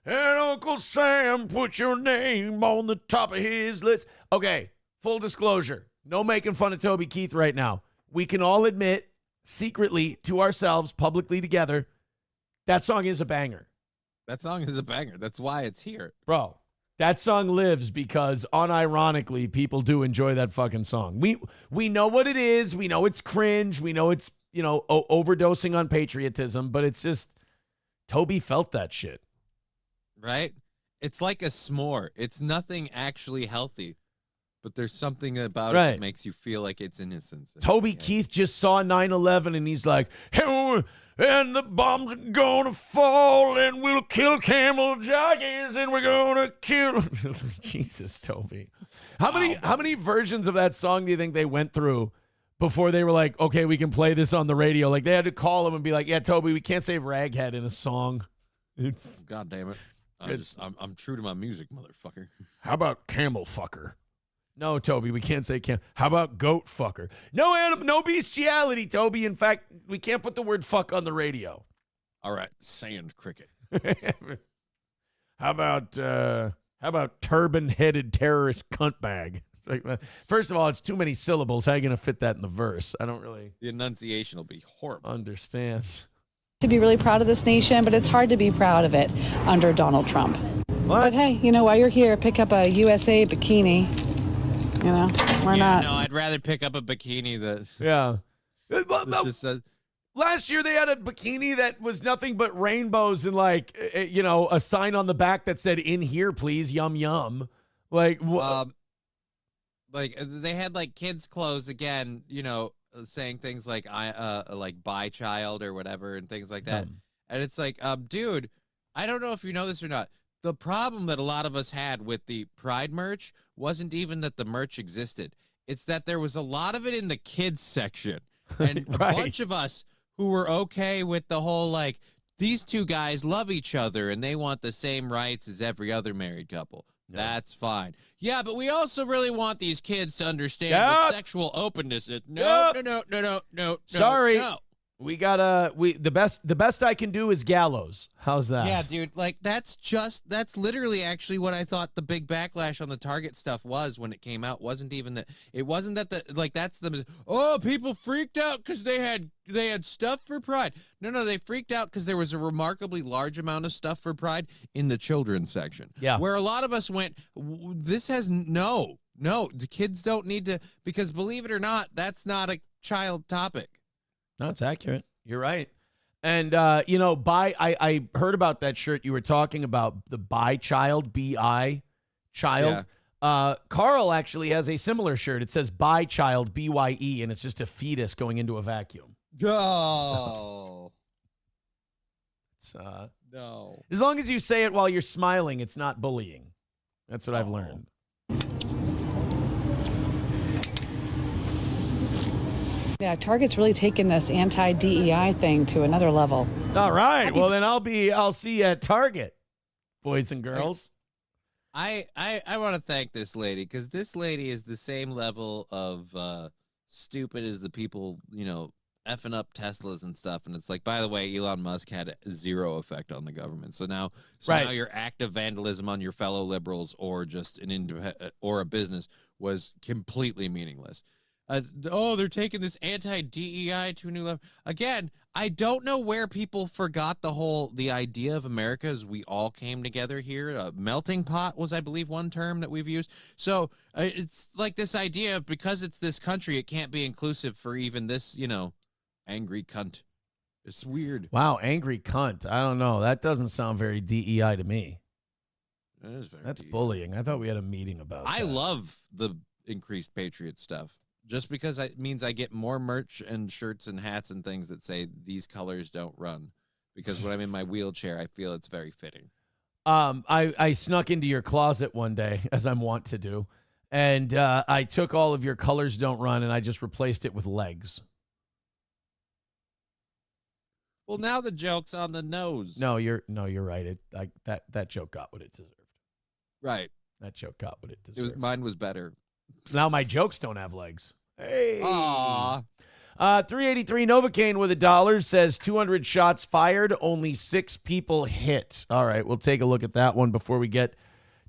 And Uncle Sam put your name on the top of his list. Okay, full disclosure. No making fun of Toby Keith right now. We can all admit secretly to ourselves, publicly together, that song is a banger. That song is a banger. That's why it's here. Bro, that song lives because unironically people do enjoy that fucking song. We know what it is. We know it's cringe. We know it's, overdosing on patriotism, but it's just Toby felt that shit. Right? It's like a s'more. It's nothing actually healthy, but there's something about it that makes you feel like it's innocence. Toby Keith just saw 9/11 and he's like, hey, and the bombs are gonna fall and we'll kill camel jockeys and we're gonna kill. Jesus, Toby. How many versions of that song do you think they went through before they were like, okay, we can play this on the radio? Like they had to call him and be like, yeah, Toby, we can't say raghead in a song. It's God damn it. I'm true to my music, motherfucker. How about camel fucker? No, Toby, we can't say camel. How about goat fucker? No bestiality, Toby. In fact, we can't put the word fuck on the radio. All right, sand cricket. How about turban-headed terrorist cunt bag? First of all, it's too many syllables. How are you going to fit that in the verse? I don't really... The enunciation will be horrible. Understand. To be really proud of this nation, but it's hard to be proud of it under Donald Trump. What? But hey, while you're here, pick up a USA bikini. Why not? No, I'd rather pick up a bikini that... Yeah. That just says... Last year they had a bikini that was nothing but rainbows and a sign on the back that said "In here, please, yum yum." Like they had like kids' clothes again, saying things like like "by child" or whatever and things like that. And it's like, dude, I don't know if you know this or not. The problem that a lot of us had with the Pride merch wasn't even that the merch existed. It's that there was a lot of it in the kids section, and a bunch of us who were okay with the whole, like, these two guys love each other and they want the same rights as every other married couple. That's fine. Yeah, but we also really want these kids to understand what sexual openness is. No. Sorry. No. We gotta the best I can do is gallows. How's that? Yeah, dude, like that's literally actually what I thought the big backlash on the Target stuff was when it came out. Wasn't that people freaked out because they had stuff for Pride. No, they freaked out because there was a remarkably large amount of stuff for Pride in the children's section. Yeah. Where a lot of us went, this has no, the kids don't need to, because believe it or not, that's not a child topic. No, it's accurate. You're right. And, I heard about that shirt you were talking about, the bi child, B-I, child. Yeah. Carl actually has a similar shirt. It says bi child, B-Y-E, and it's just a fetus going into a vacuum. Oh. No. As long as you say it while you're smiling, it's not bullying. That's what I've learned. Yeah, Target's really taken this anti-DEI thing to another level. All right. Well, then I'll see you at Target, boys and girls. I want to thank this lady, because this lady is the same level of stupid as the people, effing up Teslas and stuff. And it's like, by the way, Elon Musk had zero effect on the government. So now your act of vandalism on your fellow liberals or just or a business was completely meaningless. They're taking this anti-DEI to a new level. Again, I don't know where people forgot the idea of America as we all came together here. Melting pot was, I believe, one term that we've used. So it's like this idea of, because it's this country, it can't be inclusive for even this, angry cunt. It's weird. Wow, angry cunt. I don't know. That doesn't sound very DEI to me. That's DEI. Bullying. I thought we had a meeting about that. I love the increased patriot stuff. Just because it means I get more merch and shirts and hats and things that say these colors don't run. Because when I'm in my wheelchair, I feel it's very fitting. I snuck into your closet one day, as I'm wont to do, and I took all of your Colors Don't Run and I just replaced it with legs. Well, now the joke's on the nose. No, you're right. That joke got what it deserved. Right. That joke got what it deserved. Mine was better. Now my jokes don't have legs. Hey. Aw. 383 Novocaine with $1 says 200 shots fired, only 6 people hit. All right, we'll take a look at that one before we get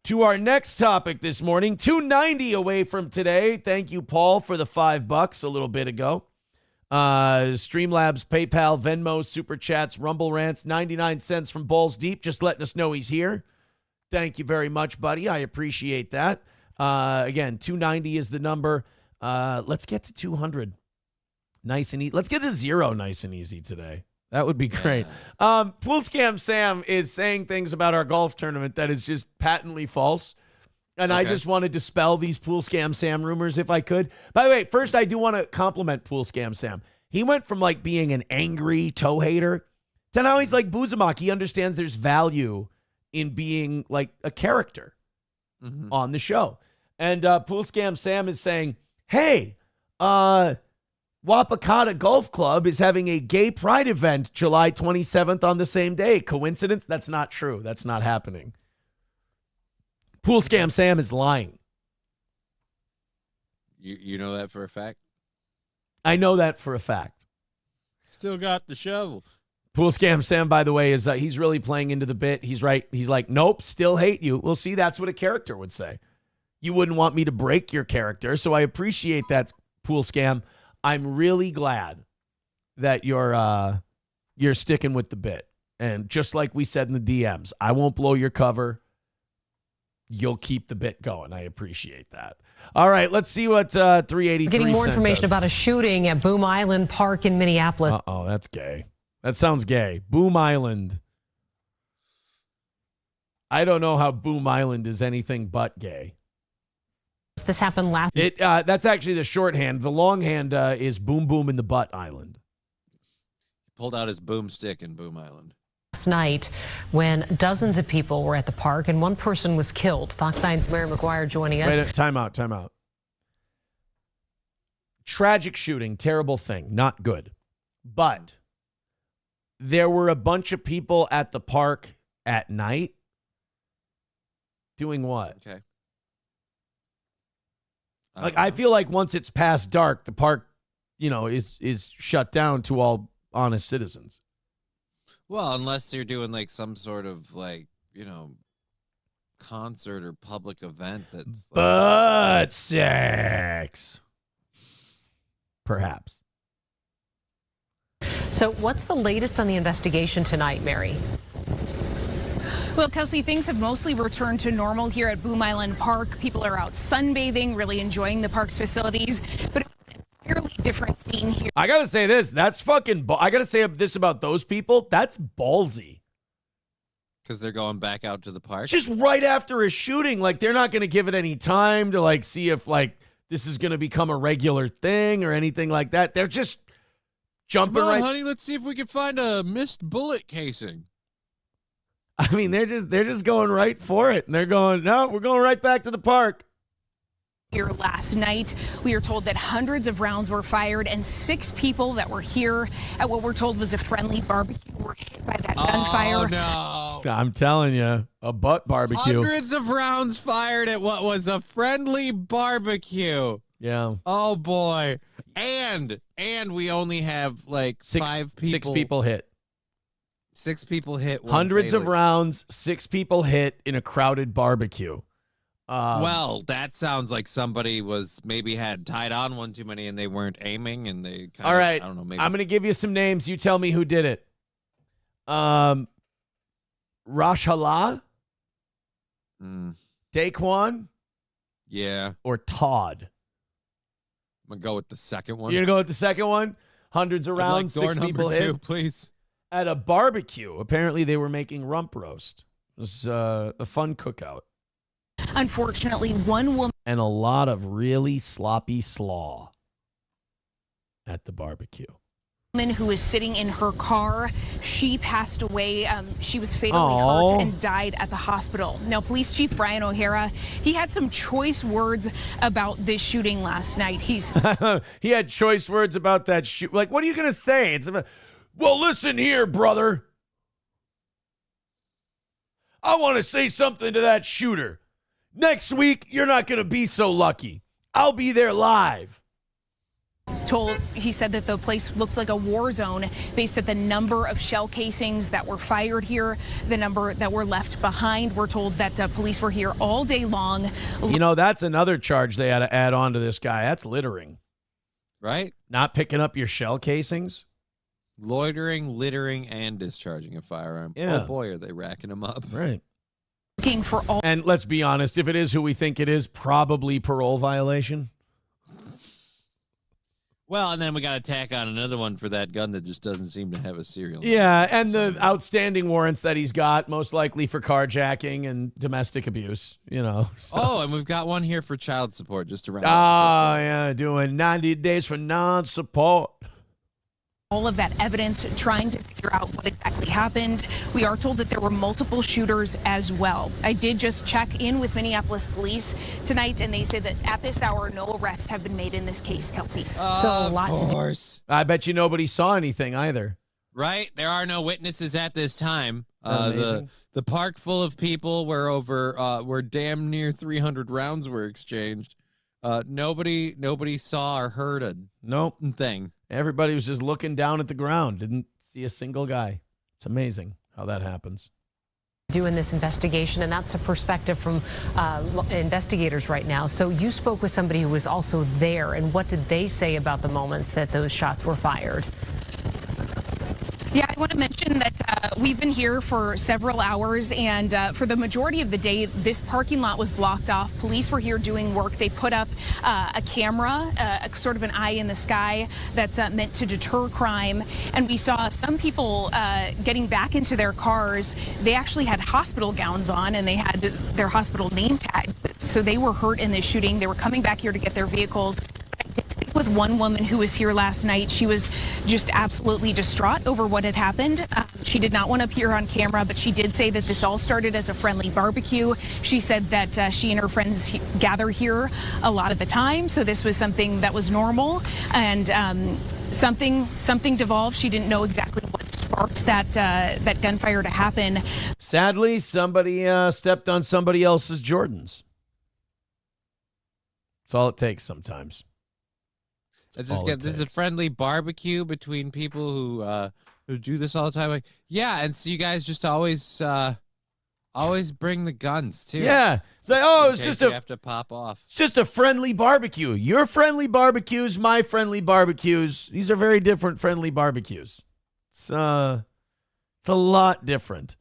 to our next topic this morning. 290 away from today. Thank you, Paul, for the $5 a little bit ago. Streamlabs, PayPal, Venmo, Super Chats, Rumble Rants, 99 cents from Balls Deep, just letting us know he's here. Thank you very much, buddy. I appreciate that. Again, 290 is the number. Let's get to 200. Nice and easy. Let's get to 0 nice and easy today. That would be great. Pool Scam Sam is saying things about our golf tournament that is just patently false. And I just want to dispel these Pool Scam Sam rumors if I could. By the way, first I do want to compliment Pool Scam Sam. He went from like being an angry toe hater to now he's like Buzamak. He understands there's value in being like a character on the show. And Pool Scam Sam is saying, hey, Wapakata Golf Club is having a gay pride event July 27th on the same day. Coincidence? That's not true. That's not happening. Pool Scam Sam is lying. You know that for a fact? I know that for a fact. Still got the shovel. Pool Scam Sam, by the way, is he's really playing into the bit. He's right. He's like, nope, still hate you. Well, see, that's what a character would say. You wouldn't want me to break your character, so I appreciate that, Pool Scam. I'm really glad that you're sticking with the bit. And just like we said in the DMs, I won't blow your cover. You'll keep the bit going. I appreciate that. All right, let's see what 383 Getting more sent information us. about a shooting at Boom Island Park in Minneapolis. Uh-oh, that's gay. That sounds gay. Boom Island. I don't know how Boom Island is anything but gay. This happened last That's actually the shorthand. The longhand is Boom Boom in the Butt Island. Pulled out his boomstick in Boom Island. night when dozens of people were at the park and one person was killed. Fox 9's Mary McGuire joining us. Wait, time out. Tragic shooting, terrible thing, not good. But there were a bunch of people at the park at night doing what? Okay. Like, I feel like once it's past dark, the park, is shut down to all honest citizens. Well, unless you're doing like some sort of concert or public event that's Butt sex. Perhaps. So what's the latest on the investigation tonight, Mary? Well, Kelsey, things have mostly returned to normal here at Boom Island Park. People are out sunbathing, really enjoying the park's facilities. But it's a fairly different scene here. I got to say this. That's fucking... I got to say this about those people. That's ballsy. because they're going back out to the park. Just right after a shooting. Like, they're not going to give it any time to, like, see if, like, this is going to become a regular thing or anything like that. They're just jumping Come on, right... honey, let's see if we can find a missed bullet casing. I mean, they're just going right for it. And they're going, no, we're going right back to the park. Here last night, we are told that hundreds of rounds were fired and 6 people that were here at what we're told was a friendly barbecue were hit by that gunfire. Oh, no. I'm telling you, a butt barbecue. Hundreds of rounds fired at what was a friendly barbecue. Yeah. Oh, boy. And we only have like 5 people. 6 people hit. 6 people hit. Hundreds of rounds, 6 people hit in a crowded barbecue. Well, that sounds like somebody maybe had tied on one too many and they weren't aiming and they kind all right. I don't know, maybe. I'm going to give you some names. You tell me who did it. Rashala, Daquan, Yeah. or Todd? I'm going to go with the second one. You're going to go with the second one? Hundreds of I'd like rounds, door 6 people number 2, hit. please. At a barbecue. Apparently, they were making rump roast. It was a fun cookout. Unfortunately, one woman And a lot of really sloppy slaw at the barbecue. Woman who was sitting in her car, she passed away. She was fatally hurt and died at the hospital. Now, Police Chief Brian O'Hara, he had some choice words about this shooting last night. He had choice words about that shoot. Like, what are you going to say? Well, listen here, brother. I want to say something to that shooter. Next week, you're not going to be so lucky. I'll be there live. He said that the place looks like a war zone based at the number of shell casings that were fired here, the number that were left behind. We're told that police were here all day long. You know, that's another charge they had to add on to this guy. That's littering. Right? Not picking up your shell casings. Loitering, littering, and discharging a firearm. Yeah. Oh, boy, are they racking them up. Right. Looking for all. And let's be honest, if it is who we think it is, probably parole violation. Well, and then we got to tack on another one for that gun that just doesn't seem to have a serial number. Yeah, and the outstanding warrants that he's got, most likely for carjacking and domestic abuse, you know. So. Oh, and we've got one here for child support just around. Oh, yeah, doing 90 days for non-support. All of that evidence, trying to figure out what exactly happened. We are told that there were multiple shooters as well. I did just check in with Minneapolis police tonight, and they say that at this hour, no arrests have been made in this case, Kelsey. Of course. I bet you nobody saw anything either. Right? There are no witnesses at this time. Amazing. The park full of people where damn near 300 rounds were exchanged. Nobody saw or heard a thing. Everybody was just looking down at the ground. Didn't see a single guy. It's amazing how that happens. Doing this investigation, and that's a perspective from investigators right now. So you spoke with somebody who was also there, and what did they say about the moments that those shots were fired? Yeah, I want to mention that we've been here for several hours, and for the majority of the day, this parking lot was blocked off. Police were here doing work. They put up a camera, sort of an eye in the sky that's meant to deter crime. And we saw some people getting back into their cars. They actually had hospital gowns on, and they had their hospital name tag. So they were hurt in this shooting. They were coming back here to get their vehicles. I did speak with one woman who was here last night. She was just absolutely distraught over what had happened. She did not want to appear on camera, but she did say that this all started as a friendly barbecue. She said that she and her friends gather here a lot of the time, so this was something that was normal, and something devolved. She didn't know exactly what sparked that gunfire to happen. Sadly, somebody stepped on somebody else's Jordans. That's all it takes sometimes. This is a friendly barbecue between people who do this all the time. Like, yeah, and so you guys just always bring the guns too. Yeah, it's like, it's just you have to pop off. It's just a friendly barbecue. Your friendly barbecues, my friendly barbecues. These are very different friendly barbecues. It's a lot different.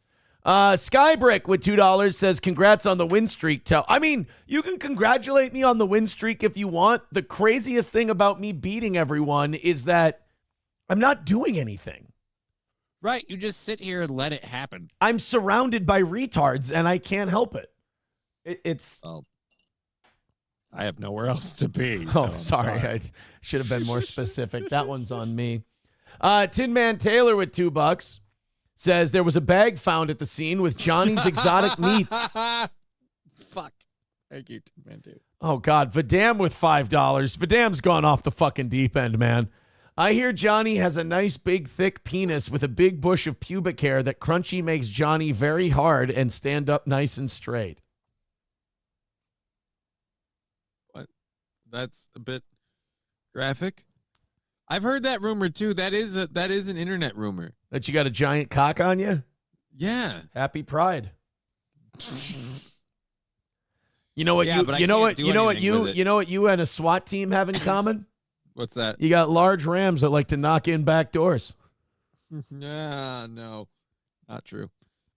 Skybrick with $2 says, congrats on the win streak. I mean, you can congratulate me on the win streak if you want. The craziest thing about me beating everyone is that I'm not doing anything. Right. You just sit here and let it happen. I'm surrounded by retards and I can't help it. It's. Well, I have nowhere else to be. Oh, sorry. I should have been more specific. That one's on me. Tin Man Taylor with $2 says there was a bag found at the scene with Johnny's exotic meats. Fuck. Thank you, Tin Man Taylor. Oh, God. Vidam with $5. Vidam's gone off the fucking deep end, man. I hear Johnny has a nice, big, thick penis with a big bush of pubic hair that crunchy makes Johnny very hard and stand up nice and straight. What? That's a bit graphic. I've heard that rumor, too. That is an internet rumor. That you got a giant cock on you? Yeah. Happy Pride. You know what Yeah, but you I know can't what do you know what anything with it. you know what you and a SWAT team have in common? What's that? You got large rams that like to knock in back doors. Yeah, no, not true.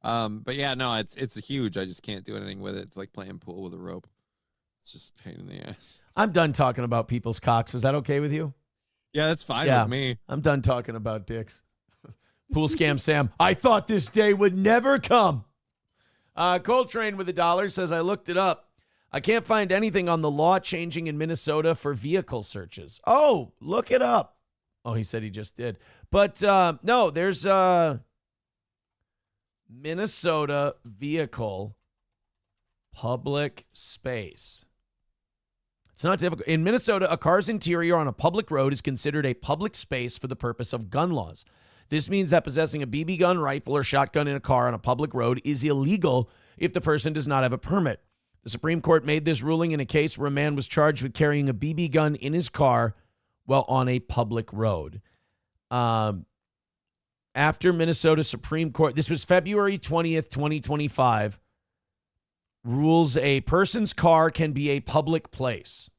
But yeah, no, it's huge. I just can't do anything with it. It's like playing pool with a rope. It's just a pain in the ass. I'm done talking about people's cocks. Is that okay with you? Yeah, that's fine Yeah. with me. I'm done talking about dicks. Pool scam Sam. I thought this day would never come. Coltrane with $1 says, I looked it up. I can't find anything on the law changing in Minnesota for vehicle searches. Oh, look it up. Oh, he said he just did. But no, there's Minnesota vehicle public space. It's not difficult. In Minnesota, a car's interior on a public road is considered a public space for the purpose of gun laws. This means that possessing a BB gun, rifle, or shotgun in a car on a public road is illegal if the person does not have a permit. The Supreme Court made this ruling in a case where a man was charged with carrying a BB gun in his car while on a public road. After Minnesota Supreme Court, this was February 20th, 2025, rules a person's car can be a public place.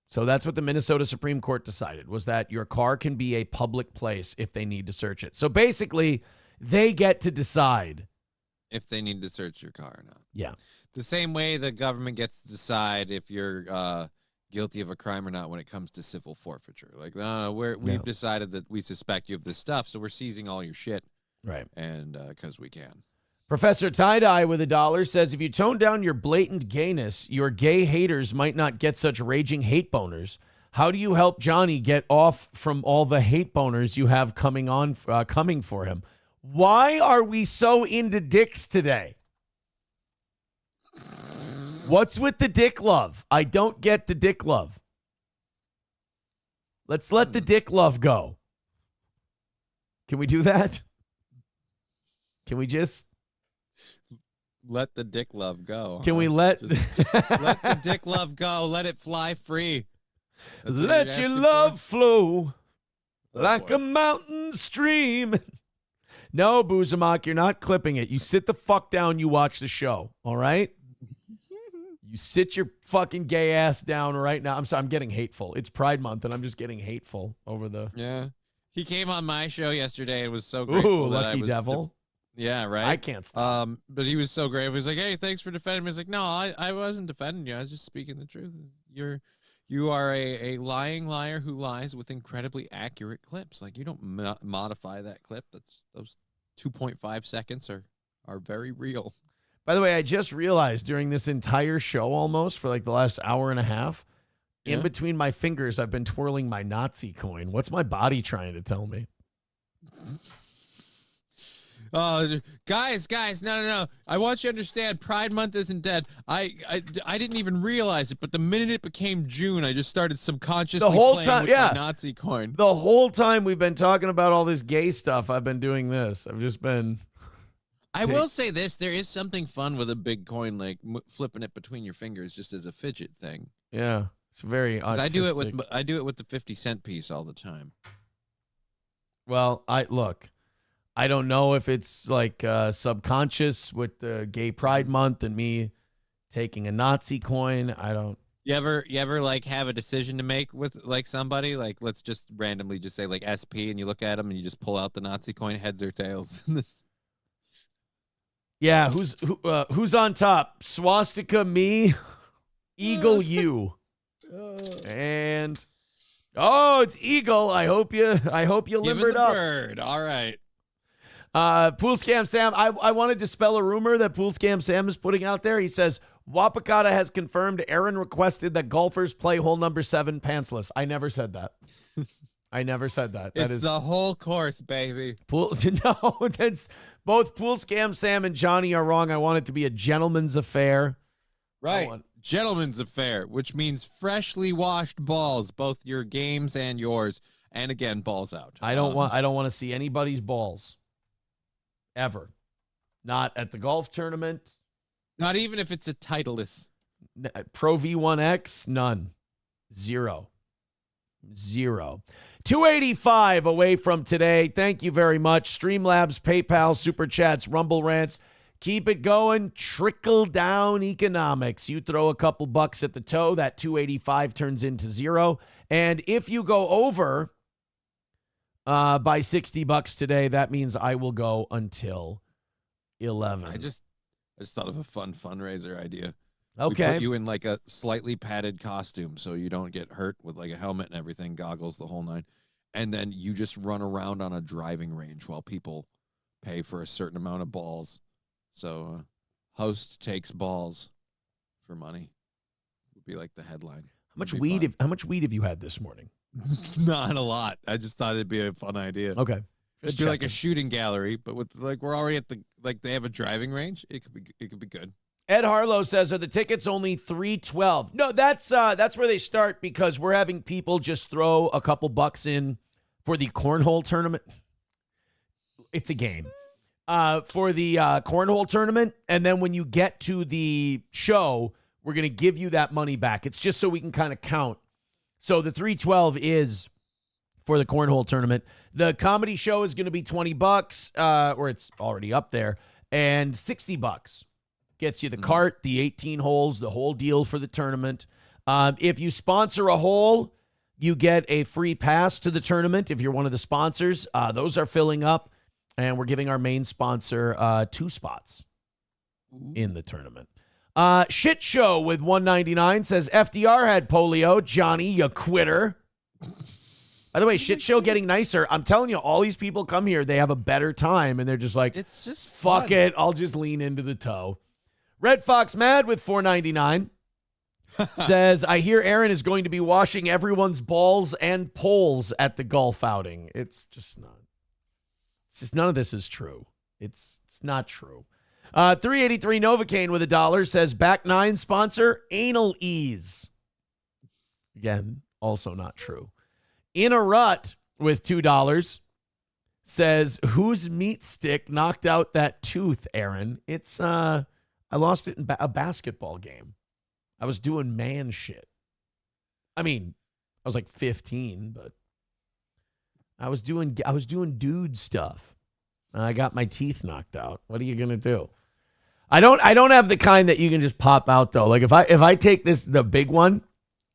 So that's what the Minnesota Supreme Court decided, was that your car can be a public place if they need to search it. So basically, they get to decide if they need to search your car or not. Yeah. The same way the government gets to decide if you're guilty of a crime or not when it comes to civil forfeiture. Like, we've decided that we suspect you of this stuff, so we're seizing all your shit. Right. And because we can. Professor Tie-Dye with $1 says, if you tone down your blatant gayness, your gay haters might not get such raging hate boners. How do you help Johnny get off from all the hate boners you have coming for him? Why are we so into dicks today? What's with the dick love? I don't get the dick love. Let's let the dick love go. Can we do that? Can we just... Let the dick love go. Can we let... let the dick love go. Let it fly free. Let your love flow like a mountain stream. No, Boozamock, you're not clipping it. You sit the fuck down, you watch the show, all right? You sit your fucking gay ass down right now. I'm sorry, I'm getting hateful. It's Pride Month, and I'm just getting hateful over the... Yeah. He came on my show yesterday and was so grateful. Ooh, that lucky devil. Yeah, right? I can't stop. But he was so great. He was like, hey, thanks for defending me. He's like, no, I wasn't defending you. I was just speaking the truth. You are a lying liar who lies with incredibly accurate clips. Like, you don't modify that clip. Those 2.5 seconds are very real. By the way, I just realized during this entire show almost for like the last hour and a half, in between my fingers, I've been twirling my Nazi coin. What's my body trying to tell me? Guys, no. I want you to understand, Pride Month isn't dead. I didn't even realize it, but the minute it became June, I just started subconsciously playing with my Nazi coin. The whole time we've been talking about all this gay stuff, I've been doing this. I've just been... I will say this, there is something fun with a big coin, like flipping it between your fingers just as a fidget thing. Yeah, it's very autistic. I do it with the 50-cent piece all the time. Well, I don't know if it's like subconscious with the Gay Pride Month and me taking a Nazi coin. I don't. You ever like have a decision to make with like somebody? Like, let's just randomly just say like SP, and you look at them and you just pull out the Nazi coin, heads or tails. Yeah, who's on top? Swastika, me, Eagle, you, and it's Eagle. I hope you limbered up. Bird. All right. Pool Scam Sam, I want to dispel a rumor that Pool Scam Sam is putting out there. He says, Wapakata has confirmed Aaron requested that golfers play hole number 7 pantsless. I never said that. I never said that. That is the whole course, baby. That's both Pool Scam Sam and Johnny are wrong. I want it to be a gentleman's affair. Right. Gentleman's affair, which means freshly washed balls, both your games and yours. And again, balls out. I don't want to see anybody's balls. Ever. Not at the golf tournament. Not even if it's a Titleist. Pro V1X, none. Zero. 285 away from today. Thank you very much. Streamlabs, PayPal, Super Chats, Rumble Rants. Keep it going. Trickle down economics. You throw a couple bucks at the toe, that 285 turns into zero. And if you go over by $60 today, that means I will go until 11. I just thought of a fun fundraiser idea. Okay. We put you in like a slightly padded costume so you don't get hurt with like a helmet and everything, goggles, the whole nine. And then you just run around on a driving range while people pay for a certain amount of balls. So host takes balls for money would be like the headline. How much weed have you had this morning? Not a lot. I just thought it'd be a fun idea. Okay. It'd be like a shooting gallery, but with we're already at they have a driving range. It could be good. Ed Harlow says, are the tickets only $312? No, that's where they start because we're having people just throw a couple bucks in for the cornhole tournament. It's a game. For the cornhole tournament, and then when you get to the show, we're going to give you that money back. It's just so we can kind of count. So the $312 is for the cornhole tournament. The comedy show is going to be $20, or it's already up there, and $60 gets you the cart, the 18 holes, the whole deal for the tournament. If you sponsor a hole, you get a free pass to the tournament. If you're one of the sponsors, those are filling up, and we're giving our main sponsor 2 spots in the tournament. Shit Show with $1.99 says FDR had polio. Johnny, you quitter. By the way, Shit Show getting nicer. I'm telling you, all these people come here, they have a better time, and they're just like, It's just fuck fun. it, I'll just lean into the toe. Red Fox Mad with $4.99 says, I hear Aaron is going to be washing everyone's balls and poles at the golf outing. It's just none of this is true. It's not true. 383 Novocaine with $1 says, Back 9 sponsor, Anal Ease. Again, also not true. In a Rut with $2 says, whose meat stick knocked out that tooth, Aaron? It's, I lost it in a basketball game. I was doing man shit. I mean, I was like 15, but I was doing dude stuff. I got my teeth knocked out. What are you going to do? I don't have the kind that you can just pop out though. Like if I take the big one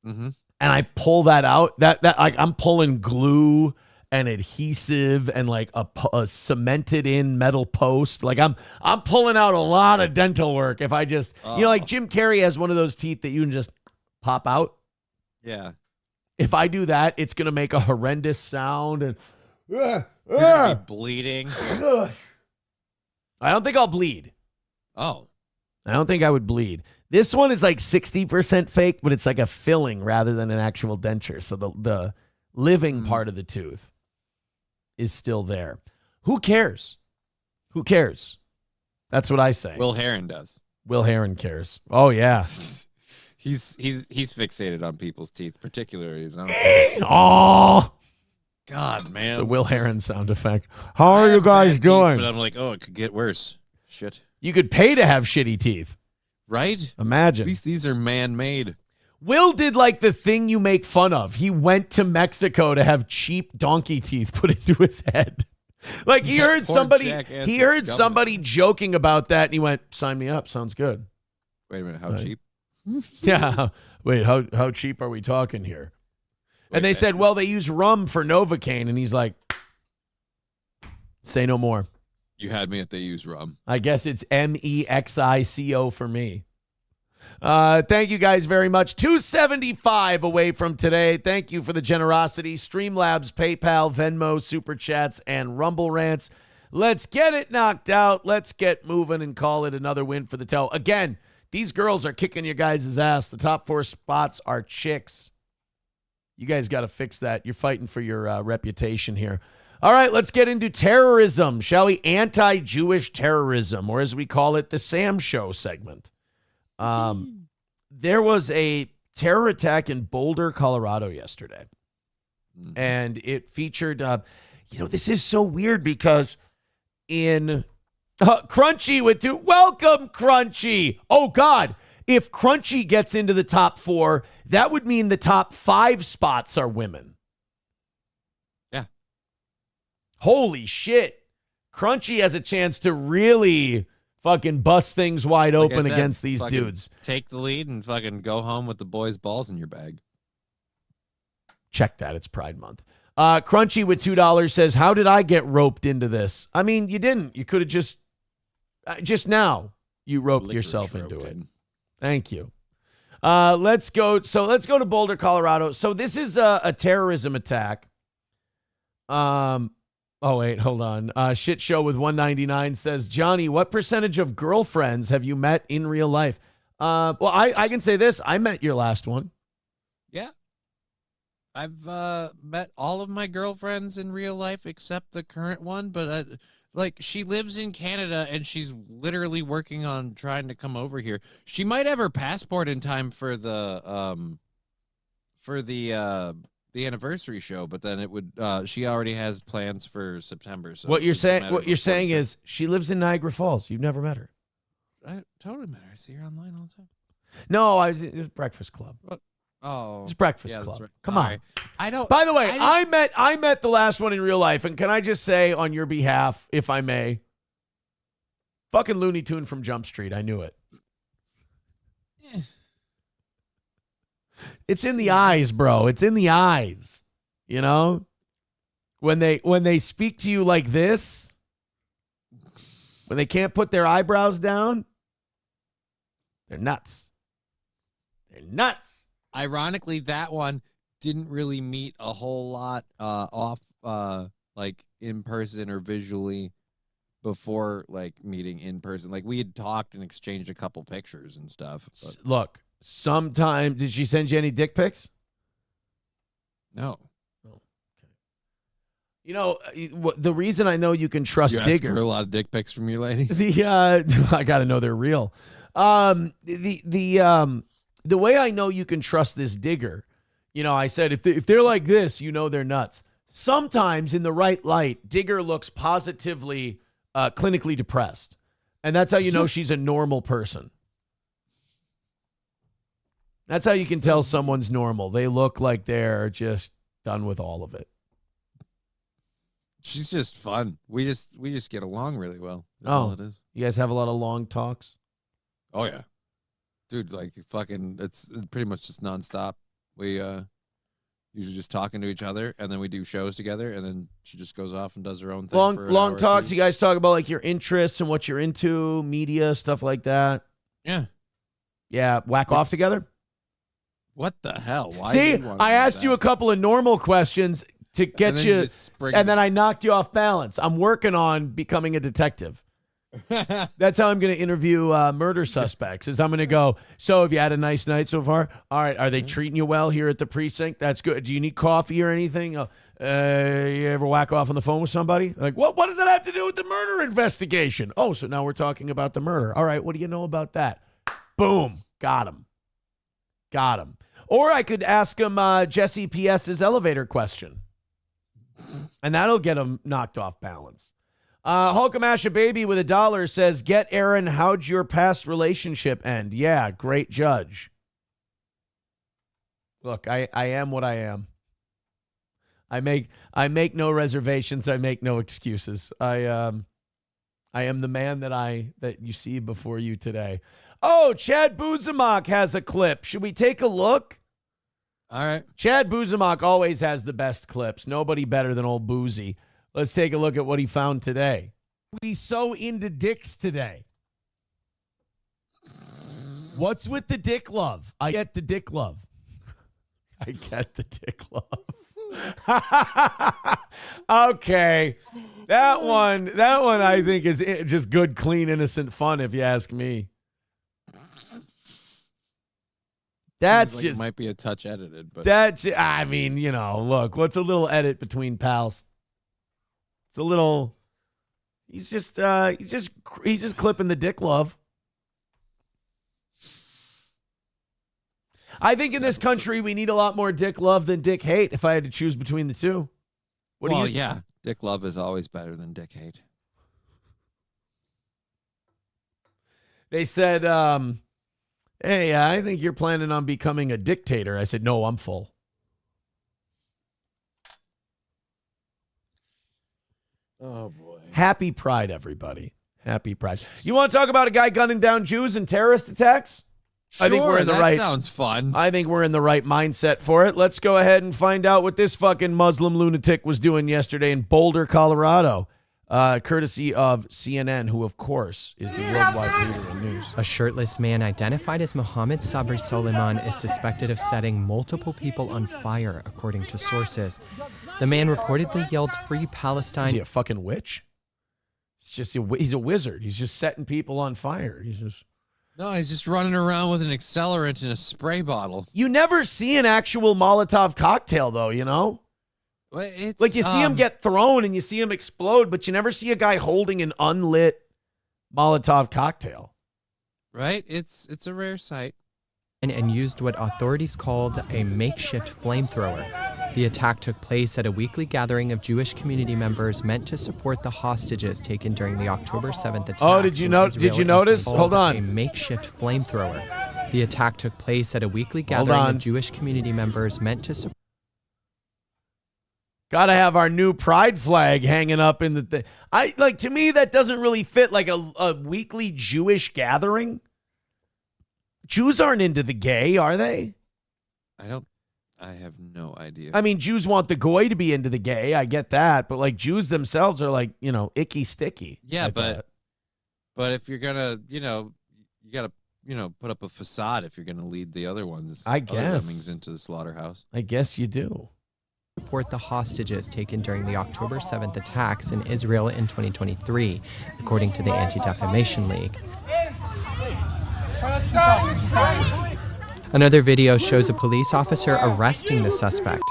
and I pull that out, that like I'm pulling glue and adhesive and like a cemented in metal post. Like I'm pulling out a lot of dental work if I just, like Jim Carrey has one of those teeth that you can just pop out. Yeah. If I do that, it's going to make a horrendous sound and You're gonna be bleeding. I don't think I'll bleed. Oh. I don't think I would bleed. This one is like 60% fake, but it's like a filling rather than an actual denture. So the living part of the tooth is still there. Who cares? Who cares? That's what I say. Will Heron does. Will Heron cares. Oh, yeah. He's fixated on people's teeth, particularly his own. Oh, God, man. the Will Heron sound effect. How are you guys doing? But I'm like, oh, it could get worse. Shit. You could pay to have shitty teeth. Right? Imagine. At least these are man-made. Will did like the thing you make fun of. He went to Mexico to have cheap donkey teeth put into his head. Like he heard somebody joking about that and he went, sign me up. Sounds good. Wait a minute. How cheap? Yeah. Wait, how cheap are we talking here? And they said, well, they use rum for Novocaine. And he's like, say no more. You had me at they use rum. I guess it's MEXICO for me. Thank you guys very much. 275 away from today. Thank you for the generosity. Streamlabs, PayPal, Venmo, Super Chats, and Rumble Rants. Let's get it knocked out. Let's get moving and call it another win for the toe. Again, these girls are kicking your guys' ass. The top 4 spots are chicks. You guys got to fix that. You're fighting for your reputation here. All right, let's get into terrorism, shall we? Anti-Jewish terrorism, or as we call it, the Sam Show segment. There was a terror attack in Boulder, Colorado yesterday. And it featured, this is so weird because in Crunchy with 2. Welcome, Crunchy. Oh, God. If Crunchy gets into the top 4, that would mean the top 5 spots are women. Yeah. Holy shit. Crunchy has a chance to really fucking bust things wide open against these dudes. Take the lead and fucking go home with the boys' balls in your bag. Check that. It's Pride Month. Crunchy with $2 says, how did I get roped into this? I mean, you didn't. You could have just now you roped yourself into it. Thank you. Let's go to Boulder, Colorado. So this is a terrorism attack. Oh, wait, hold on. Shit Show with 199 says, Johnny, what percentage of girlfriends have you met in real life? Well, I can say this. I met your last one. Yeah. I've met all of my girlfriends in real life except the current one, but like she lives in Canada and she's literally working on trying to come over here. She might have her passport in time for the anniversary show, but then it would she already has plans for September. So What you're saying is she lives in Niagara Falls. You've never met her. I totally met her. I see her online all the time. No, it was Breakfast Club. Oh, It's Breakfast yeah, Club. that's right. Come All on. right. I don't. By the way, I met the last one in real life, and can I just say on your behalf, if I may, fucking Looney Tune from Jump Street. I knew it. It's in the eyes, bro. It's in the eyes. You know? When they speak to you like this, when they can't put their eyebrows down, they're nuts. They're nuts. Ironically, that one didn't really meet a whole lot off like in person or visually before like meeting in person. Like we had talked and exchanged a couple pictures and stuff. But Look, sometime did she send you any dick pics? no. You know, the reason I know you can trust You ask Digger. for a lot of dick pics from your ladies. I got to know they're real. The way I know you can trust this Digger, you know, I said if they're like this, you know they're nuts. Sometimes in the right light, Digger looks positively clinically depressed, and that's how you know she's a normal person. That's how you can tell someone's normal. They look like they're just done with all of it. She's just fun. We just get along really well. That's all it is. You guys have a lot of long talks? Oh yeah. Dude, like fucking it's pretty much just nonstop. We usually just talking to each other and then we do shows together and then she just goes off and does her own thing. Long talks. You guys talk about like your interests and what you're into, media, stuff like that. Yeah. Yeah, whack off together? What the hell? Why See, I asked you a couple of normal questions to get you, and then I knocked you off balance. I'm working on becoming a detective. That's how I'm going to interview murder suspects. Is I'm going to go, so have you had a nice night so far? All right, are they treating you well here at the precinct? That's good. Do you need coffee or anything? You ever whack off on the phone with somebody? Like, what does that have to do with the murder investigation? Oh, so now we're talking about the murder. All right, what do you know about that? Boom, got him. Or I could ask him Jesse P.S.'s elevator question. And that'll get him knocked off balance. Hulkamasha Baby with $1 says, get Aaron, how'd your past relationship end? Yeah, great judge. Look, I am what I am. I make no reservations. I make no excuses. I am the man that you see before you today. Oh, Chad Buzamok has a clip. Should we take a look? All right. Chad Buzamok always has the best clips. Nobody better than old Boozy. Let's take a look at what he found today. He's so into dicks today. What's with the dick love? I get the dick love. I get the dick love. Okay. That one I think is just good, clean, innocent fun, if you ask me. That's like just, it might be a touch edited, but that's, I mean, you know, look, what's a little edit between pals? It's a little, he's just clipping the dick love. I think in this country, we need a lot more dick love than dick hate if I had to choose between the two. Yeah, dick love is always better than dick hate. They said, hey, I think you're planning on becoming a dictator. I said, no, I'm full. Oh, boy. Happy Pride, everybody. Happy Pride. You want to talk about a guy gunning down Jews and terrorist attacks? Sure, I think we're in the that sounds fun. I think we're in the right mindset for it. Let's go ahead and find out what this fucking Muslim lunatic was doing yesterday in Boulder, Colorado. Courtesy of CNN, who, of course, is the worldwide leader in news. A shirtless man identified as Mohammed Sabri Soliman is suspected of setting multiple people on fire, according to sources. The man reportedly yelled, "Free Palestine." Is he a fucking witch? He's a wizard. He's just setting people on fire. No, he's just running around with an accelerant in a spray bottle. You never see an actual Molotov cocktail, though, you know? Well, it's, Like, you see him get thrown and you see him explode, but you never see a guy holding an unlit Molotov cocktail. Right? It's a rare sight. And used what authorities called a makeshift flamethrower. The attack took place at a weekly gathering of Jewish community members meant to support the hostages taken during the October 7th attack. Oh, did you notice? Hold on. A makeshift flamethrower. The attack took place at a weekly gathering of Jewish community members meant to support. Gotta have our new pride flag hanging up in the thing. To me, that doesn't really fit like a weekly Jewish gathering. Jews aren't into the gay, are they? I have no idea. I mean, Jews want the goy to be into the gay. I get that. But like Jews themselves are like, icky sticky. Yeah, but if you're going to, you got to, put up a facade if you're going to lead the other ones. I guess. Other lemmings into the slaughterhouse. I guess you do. Support the hostages taken during the October 7th attacks in Israel in 2023, according to the Anti-Defamation League. Another video shows a police officer arresting the suspect.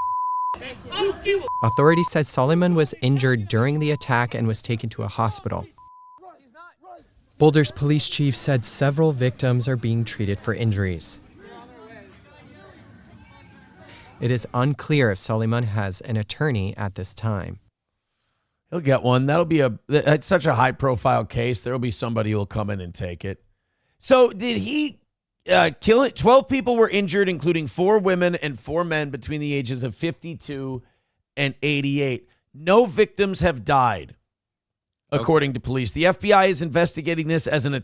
Authorities said Solomon was injured during the attack and was taken to a hospital. Boulder's police chief said several victims are being treated for injuries. It is unclear if Solomon has an attorney at this time. He'll get one. It's such a high-profile case. There'll be somebody who will come in and take it. So did he kill it? 12 people were injured, including 4 women and 4 men between the ages of 52 and 88. No victims have died, according to police. The FBI is investigating this as an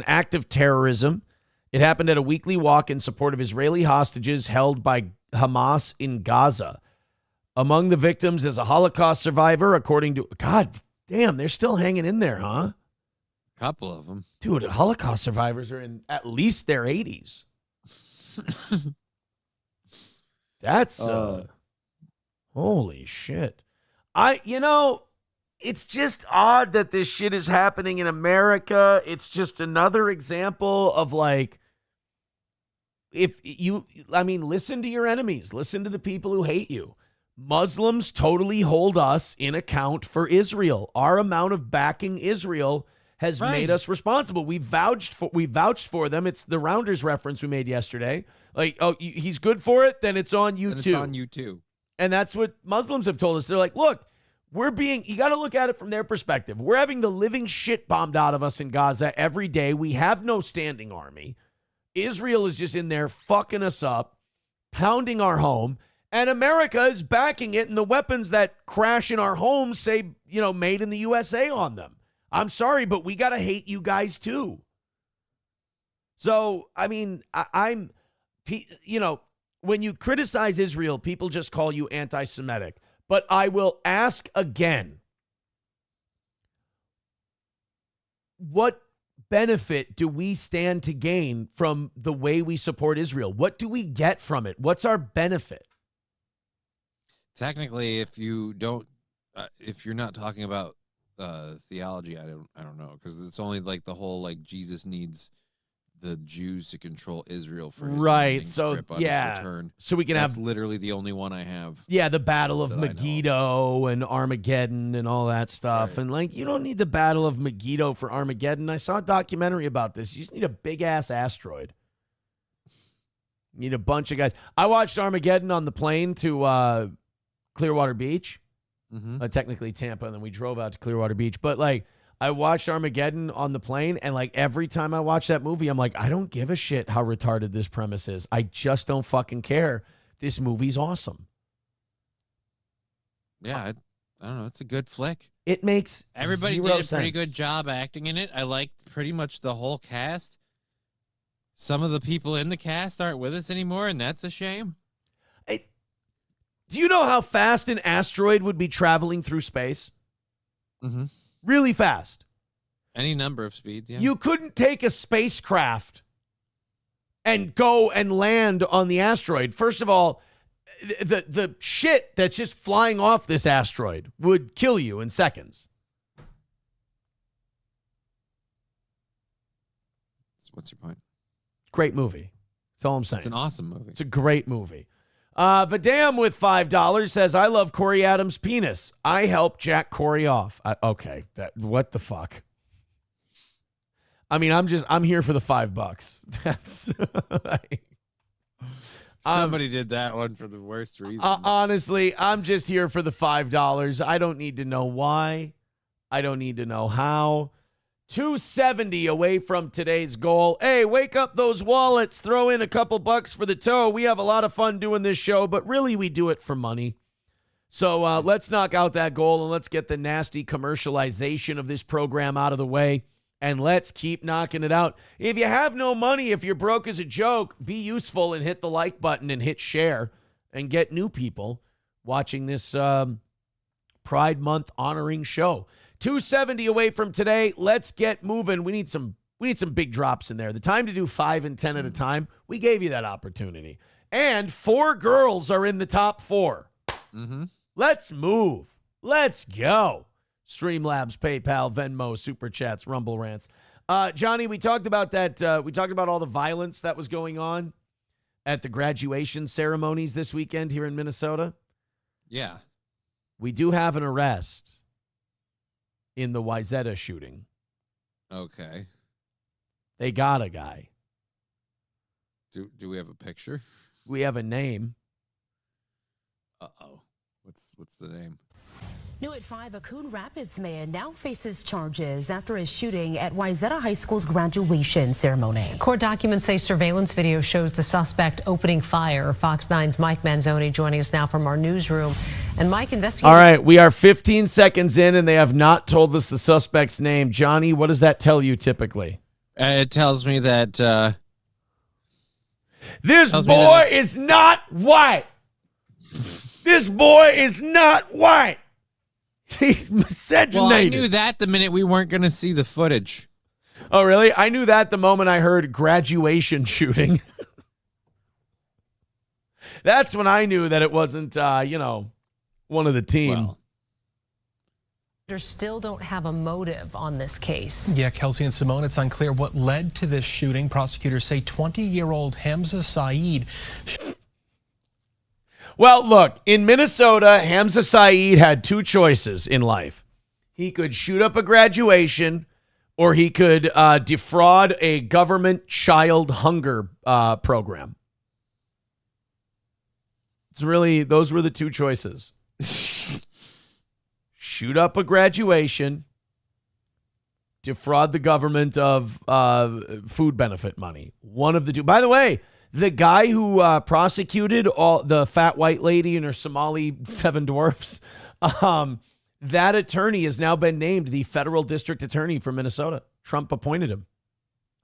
act of terrorism. It happened at a weekly walk in support of Israeli hostages held by Hamas in Gaza. Among the victims is a Holocaust survivor, according to... God damn, they're still hanging in there, huh? Couple of them. Dude, Holocaust survivors are in at least their 80s. That's holy shit. It's just odd that this shit is happening in America. It's just another example of listen to your enemies. Listen to the people who hate you. Muslims totally hold us in account for Israel. Our amount of backing Israel has made us responsible. We vouched for them. It's the Rounders reference we made yesterday. He's good for it, then it's on you too. It's on you too. And that's what Muslims have told us. They're like, look, you got to look at it from their perspective. We're having the living shit bombed out of us in Gaza every day. We have no standing army. Israel is just in there fucking us up, pounding our home, and America is backing it, and the weapons that crash in our homes say, made in the USA on them. I'm sorry, but we got to hate you guys too. So, when you criticize Israel, people just call you anti-Semitic. But I will ask again, what benefit do we stand to gain from the way we support Israel? What do we get from it? What's our benefit? Technically, if you're not talking about theology, I don't know, because it's only the whole Jesus needs the Jews to control Israel for his landing strip on his return. So we can That's have literally the only one I have. Yeah, the Battle of Megiddo and Armageddon and all that stuff. Right. And you don't need the Battle of Megiddo for Armageddon. I saw a documentary about this. You just need a big ass asteroid. You need a bunch of guys. I watched Armageddon on the plane to Clearwater Beach. Mm-hmm. Technically Tampa, and then we drove out to Clearwater Beach. But I watched Armageddon on the plane, and every time I watch that movie, I'm like, I don't give a shit how retarded this premise is. I just don't fucking care. This movie's awesome. Yeah, I don't know. It's a good flick. It makes everybody did a pretty good job acting in it. I liked pretty much the whole cast. Some of the people in the cast aren't with us anymore, and that's a shame. Do you know how fast an asteroid would be traveling through space? Mm-hmm. Really fast. Any number of speeds, yeah. You couldn't take a spacecraft and go and land on the asteroid. First of all, the shit that's just flying off this asteroid would kill you in seconds. What's your point? Great movie. That's all I'm saying. It's an awesome movie. It's a great movie. Vadam with $5 says, I love Corey Adams' penis. I helped jack Corey off. Okay. What the fuck? I mean, I'm here for the $5. That's Somebody did that one for the worst reason. honestly, I'm just here for the $5. I don't need to know why. I don't need to know how. 270 away from today's goal. Hey, wake up those wallets. Throw in a couple bucks for the toe. We have a lot of fun doing this show, but really we do it for money. So let's knock out that goal and let's get the nasty commercialization of this program out of the way. And let's keep knocking it out. If you have no money, if you're broke as a joke, be useful and hit the like button and hit share and get new people watching this Pride Month honoring show. 270 away from today. Let's get moving. We need some big drops in there. The time to do 5 and 10 at a time. We gave you that opportunity. And 4 girls are in the top 4. Mm-hmm. Let's move. Let's go. Streamlabs, PayPal, Venmo, Super Chats, Rumble Rants. Johnny, we talked about that. We talked about all the violence that was going on at the graduation ceremonies this weekend here in Minnesota. Yeah. We do have an arrest in the Wayzata shooting. Okay. They got a guy. Do we have a picture? We have a name. Uh-oh. What's the name? New at 5, a Coon Rapids man now faces charges after a shooting at Wayzata High School's graduation ceremony. Court documents say surveillance video shows the suspect opening fire. Fox 9's Mike Manzoni joining us now from our newsroom. And Mike, investigators... All right, we are 15 seconds in, and they have not told us the suspect's name. Johnny, what does that tell you typically? It tells me that... This boy is not white. This boy is not white. He's miscegenated. Well, I knew that the minute we weren't going to see the footage. Oh, really? I knew that the moment I heard graduation shooting. That's when I knew that it wasn't, one of the team. Well, still don't have a motive on this case. Yeah, Kelsey and Simone, it's unclear what led to this shooting. Prosecutors say 20-year-old Hamza Saeed... Well, look, in Minnesota, Hamza Saeed had 2 choices in life. He could shoot up a graduation, or he could defraud a government child hunger program. It's really, those were the 2 choices. Shoot up a graduation, defraud the government of food benefit money. One of the 2. By the way, the guy who prosecuted all the fat white lady and her Somali 7 dwarfs, that attorney has now been named the federal district attorney for Minnesota. Trump appointed him.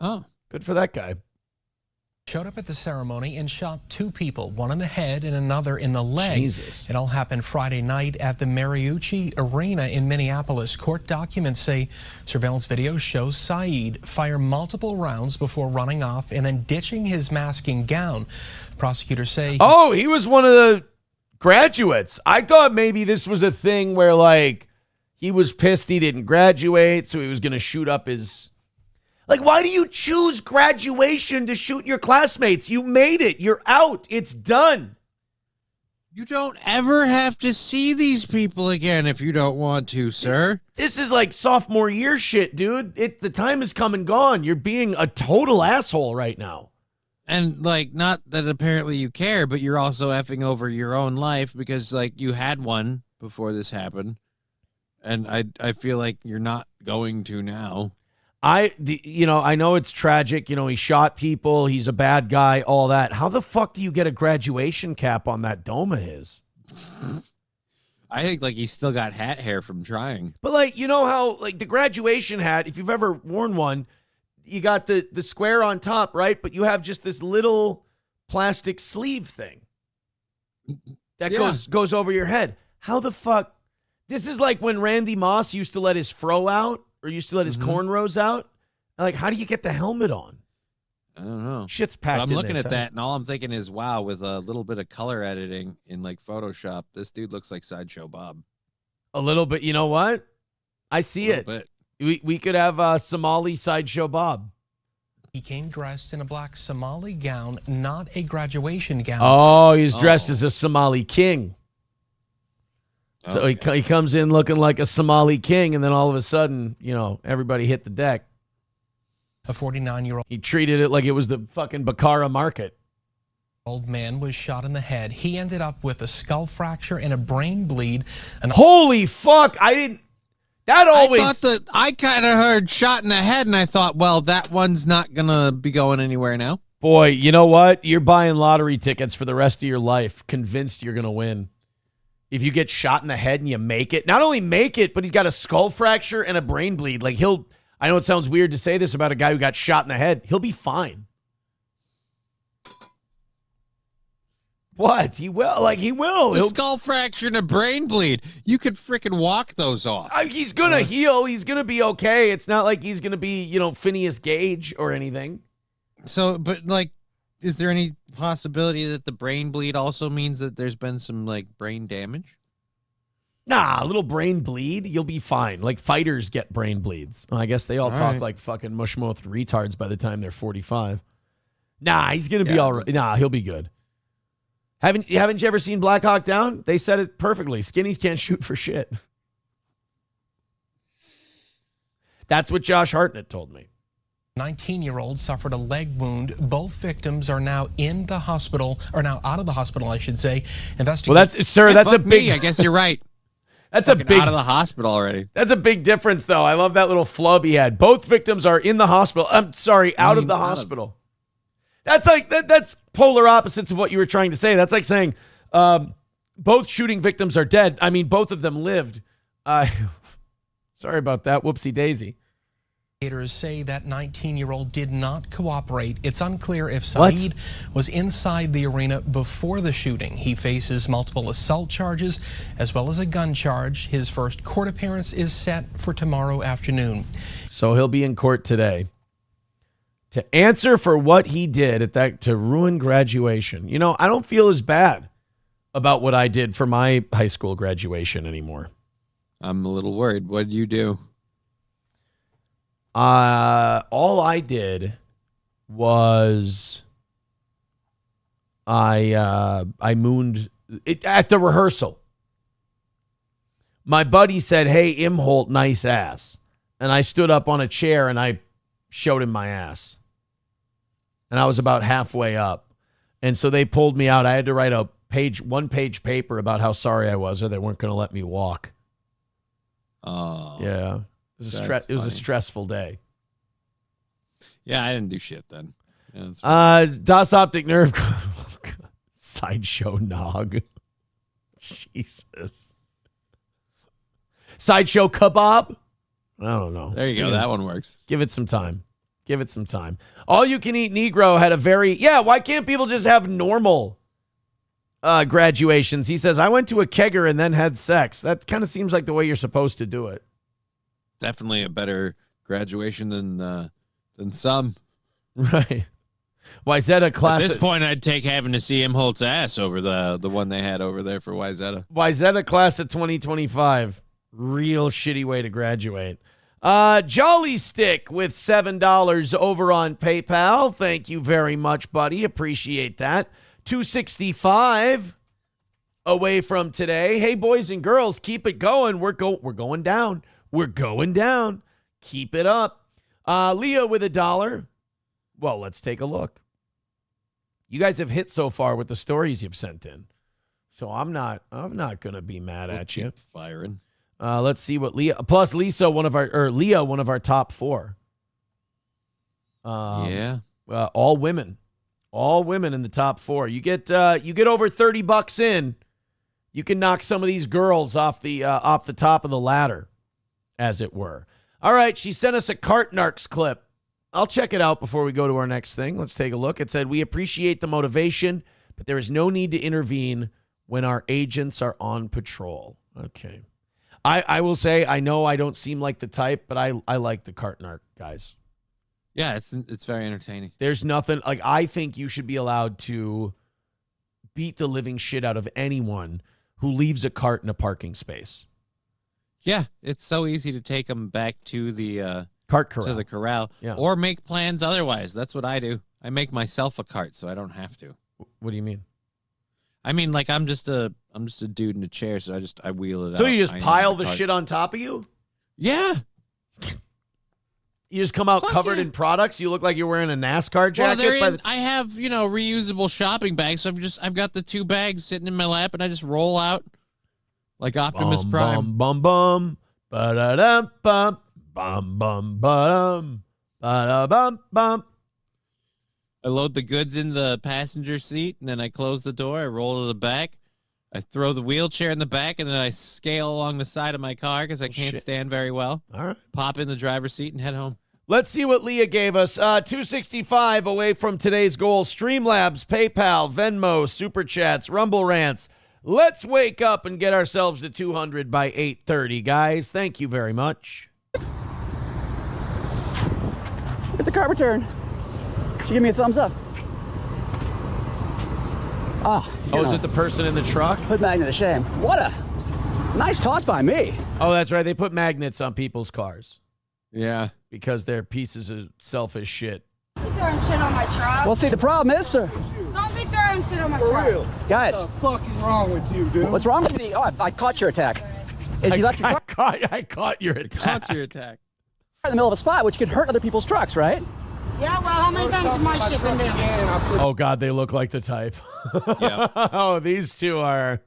Oh, good for that guy. Showed up at the ceremony and shot 2 people, one in the head and another in the leg. Jesus. It all happened Friday night at the Mariucci Arena in Minneapolis. Court documents say surveillance video shows Saeed fire multiple rounds before running off and then ditching his masking gown. Prosecutors say... Oh, he was one of the graduates. I thought maybe this was a thing where, like, he was pissed he didn't graduate, so he was going to shoot up his... Like, why do you choose graduation to shoot your classmates? You made it. You're out. It's done. You don't ever have to see these people again if you don't want to, sir. This is like sophomore year shit, dude. The time has come and gone. You're being a total asshole right now. And, like, not that apparently you care, but you're also effing over your own life because, like, you had one before this happened. And I feel like you're not going to now. I know it's tragic. He shot people. He's a bad guy, all that. How the fuck do you get a graduation cap on that dome of his? I think, like, he's still got hat hair from trying. But, like, you know how, like, the graduation hat, if you've ever worn one, you got the square on top, right? But you have just this little plastic sleeve thing that goes over your head. How the fuck? This is like when Randy Moss used to let his fro out. Or used to let his cornrows out. Like, how do you get the helmet on? I don't know. Shit's packed in I'm looking there, at that, and all I'm thinking is, wow, with a little bit of color editing in, like, Photoshop, this dude looks like Sideshow Bob. A little bit. You know what? I see it. Bit. We could have Somali Sideshow Bob. He came dressed in a black Somali gown, not a graduation gown. Oh, he's dressed as a Somali king. So Okay. he comes in looking like a Somali king, and then all of a sudden, everybody hit the deck. A 49-year-old He treated it like it was the fucking Bakara market. man was shot in the head. He ended up with a skull fracture and a brain bleed. Holy fuck! That always. I thought that I kind of heard shot in the head, and I thought, well, that one's not gonna be going anywhere now. Boy, you know what? You're buying lottery tickets for the rest of your life, convinced you're gonna win. If you get shot in the head and you make it, not only make it, but he's got a skull fracture and a brain bleed. Like I know it sounds weird to say this about a guy who got shot in the head. He'll be fine. What? He will. He will. The skull fracture and a brain bleed. You could freaking walk those off. He's going to heal. He's going to be okay. It's not like he's going to be, Phineas Gage or anything. So, but is there any possibility that the brain bleed also means that there's been some brain damage? Nah, a little brain bleed. You'll be fine. Fighters get brain bleeds. Well, I guess they all talk right. like fucking mushmouth retards by the time they're 45. Nah, he's going to be all right. Nah, he'll be good. Haven't you ever seen Black Hawk Down? They said it perfectly. Skinnies can't shoot for shit. That's what Josh Hartnett told me. 19-year-old suffered a leg wound. Both victims are now in the hospital, or now out of the hospital, I should say. Well, that's a big. I guess you're right. That's a big out of the hospital already. That's a big difference, though. I love that little flub he had. Both victims are in the hospital. I'm sorry, out of the hospital. That's that's polar opposites of what you were trying to say. That's like saying both shooting victims are dead. I mean, both of them lived. Sorry about that. Whoopsie daisy. Investigators say that 19-year-old did not cooperate. It's unclear if Saeed was inside the arena before the shooting. He faces multiple assault charges as well as a gun charge. His first court appearance is set for tomorrow afternoon. So he'll be in court today to answer for what he did to ruin graduation. I don't feel as bad about what I did for my high school graduation anymore. I'm a little worried. What did you do? All I did was I mooned it at the rehearsal. My buddy said, "Hey, Imholt, nice ass." And I stood up on a chair and I showed him my ass. And I was about halfway up. And so they pulled me out. I had to write a one-page paper about how sorry I was or they weren't going to let me walk. Oh. Yeah. It was a stressful day. Yeah, I didn't do shit then. Yeah, Das Optic Nerve Sideshow Nog. Jesus. Sideshow Kebab? I don't know. there you go. That one works. Give it some time. All You Can Eat Negro had why can't people just have normal graduations? He says, I went to a kegger and then had sex. That kind of seems like the way you're supposed to do it. Definitely a better graduation than some. Right. Wyzetta class. At this point, I'd take having to see Imholt's ass over the one they had over there for Wyzetta. Wyzetta class of 2025. Real shitty way to graduate. Jolly Stick with $7 over on PayPal. Thank you very much, buddy. Appreciate that. 265 away from today. Hey, boys and girls, keep it going. We're going down. We're going down. Keep it up. Leah with $1. Well, let's take a look. You guys have hit so far with the stories you've sent in. So I'm not going to be mad at you. Firing. Let's see what Leah plus Leah, one of our top 4. Yeah. All women in the top 4. You get over $30 in, you can knock some of these girls off the top of the ladder, as it were. All right, she sent us a Cartnarks clip. I'll check it out before we go to our next thing. Let's take a look. It said, we appreciate the motivation, but there is no need to intervene when our agents are on patrol. Okay. I will say, I know I don't seem like the type, but I like the Cartnark guys. Yeah, it's very entertaining. There's nothing, I think you should be allowed to beat the living shit out of anyone who leaves a cart in a parking space. Yeah, it's so easy to take them back to the Cart corral. to the corral, Yeah. or make plans otherwise. That's what I do. I make myself a cart so I don't have to. What do you mean? I mean, like I'm just a dude in a chair, so I wheel it out. So you just I pile own the cart. shit on top of you? Yeah. You just come out Fuck covered yeah. in products? You look like you're wearing a NASCAR Well, jacket? I have, reusable shopping bags. So I've got the 2 bags sitting in my lap, and I just roll out like Optimus Prime. Bum, bum, bum. Ba-da-dum, bum. Bum, bum, ba-dum. Ba-da-bum, bum. I load the goods in the passenger seat, and then I close the door. I roll to the back. I throw the wheelchair in the back, and then I scale along the side of my car because I can't shit. stand very well. All right. Pop in the driver's seat and head home. Let's see what Leah gave us. 265 away from today's goal. Streamlabs, PayPal, Venmo, Super Chats, Rumble Rants. Let's wake up and get ourselves to 200 by 8:30, guys. Thank you very much. Here's the car return. She give me a thumbs up. Is it the person in the truck? Put magnet to shame. What a nice toss by me. Oh, that's right. They put magnets on people's cars Yeah. because they're pieces of selfish shit. Don't be throwing shit on my truck. Well, see, the problem is, sir. Don't be throwing shit on my truck. Guys. What the fuck is wrong with you, dude? What's wrong with me? Oh, I caught your attack. Is you left your car I caught your attack. Caught your attack. in the middle of a spot, which could hurt other people's trucks, right? Yeah, well, how many times has my shit been damaged? Oh, God, they look like the type. Yeah. Oh, these two are...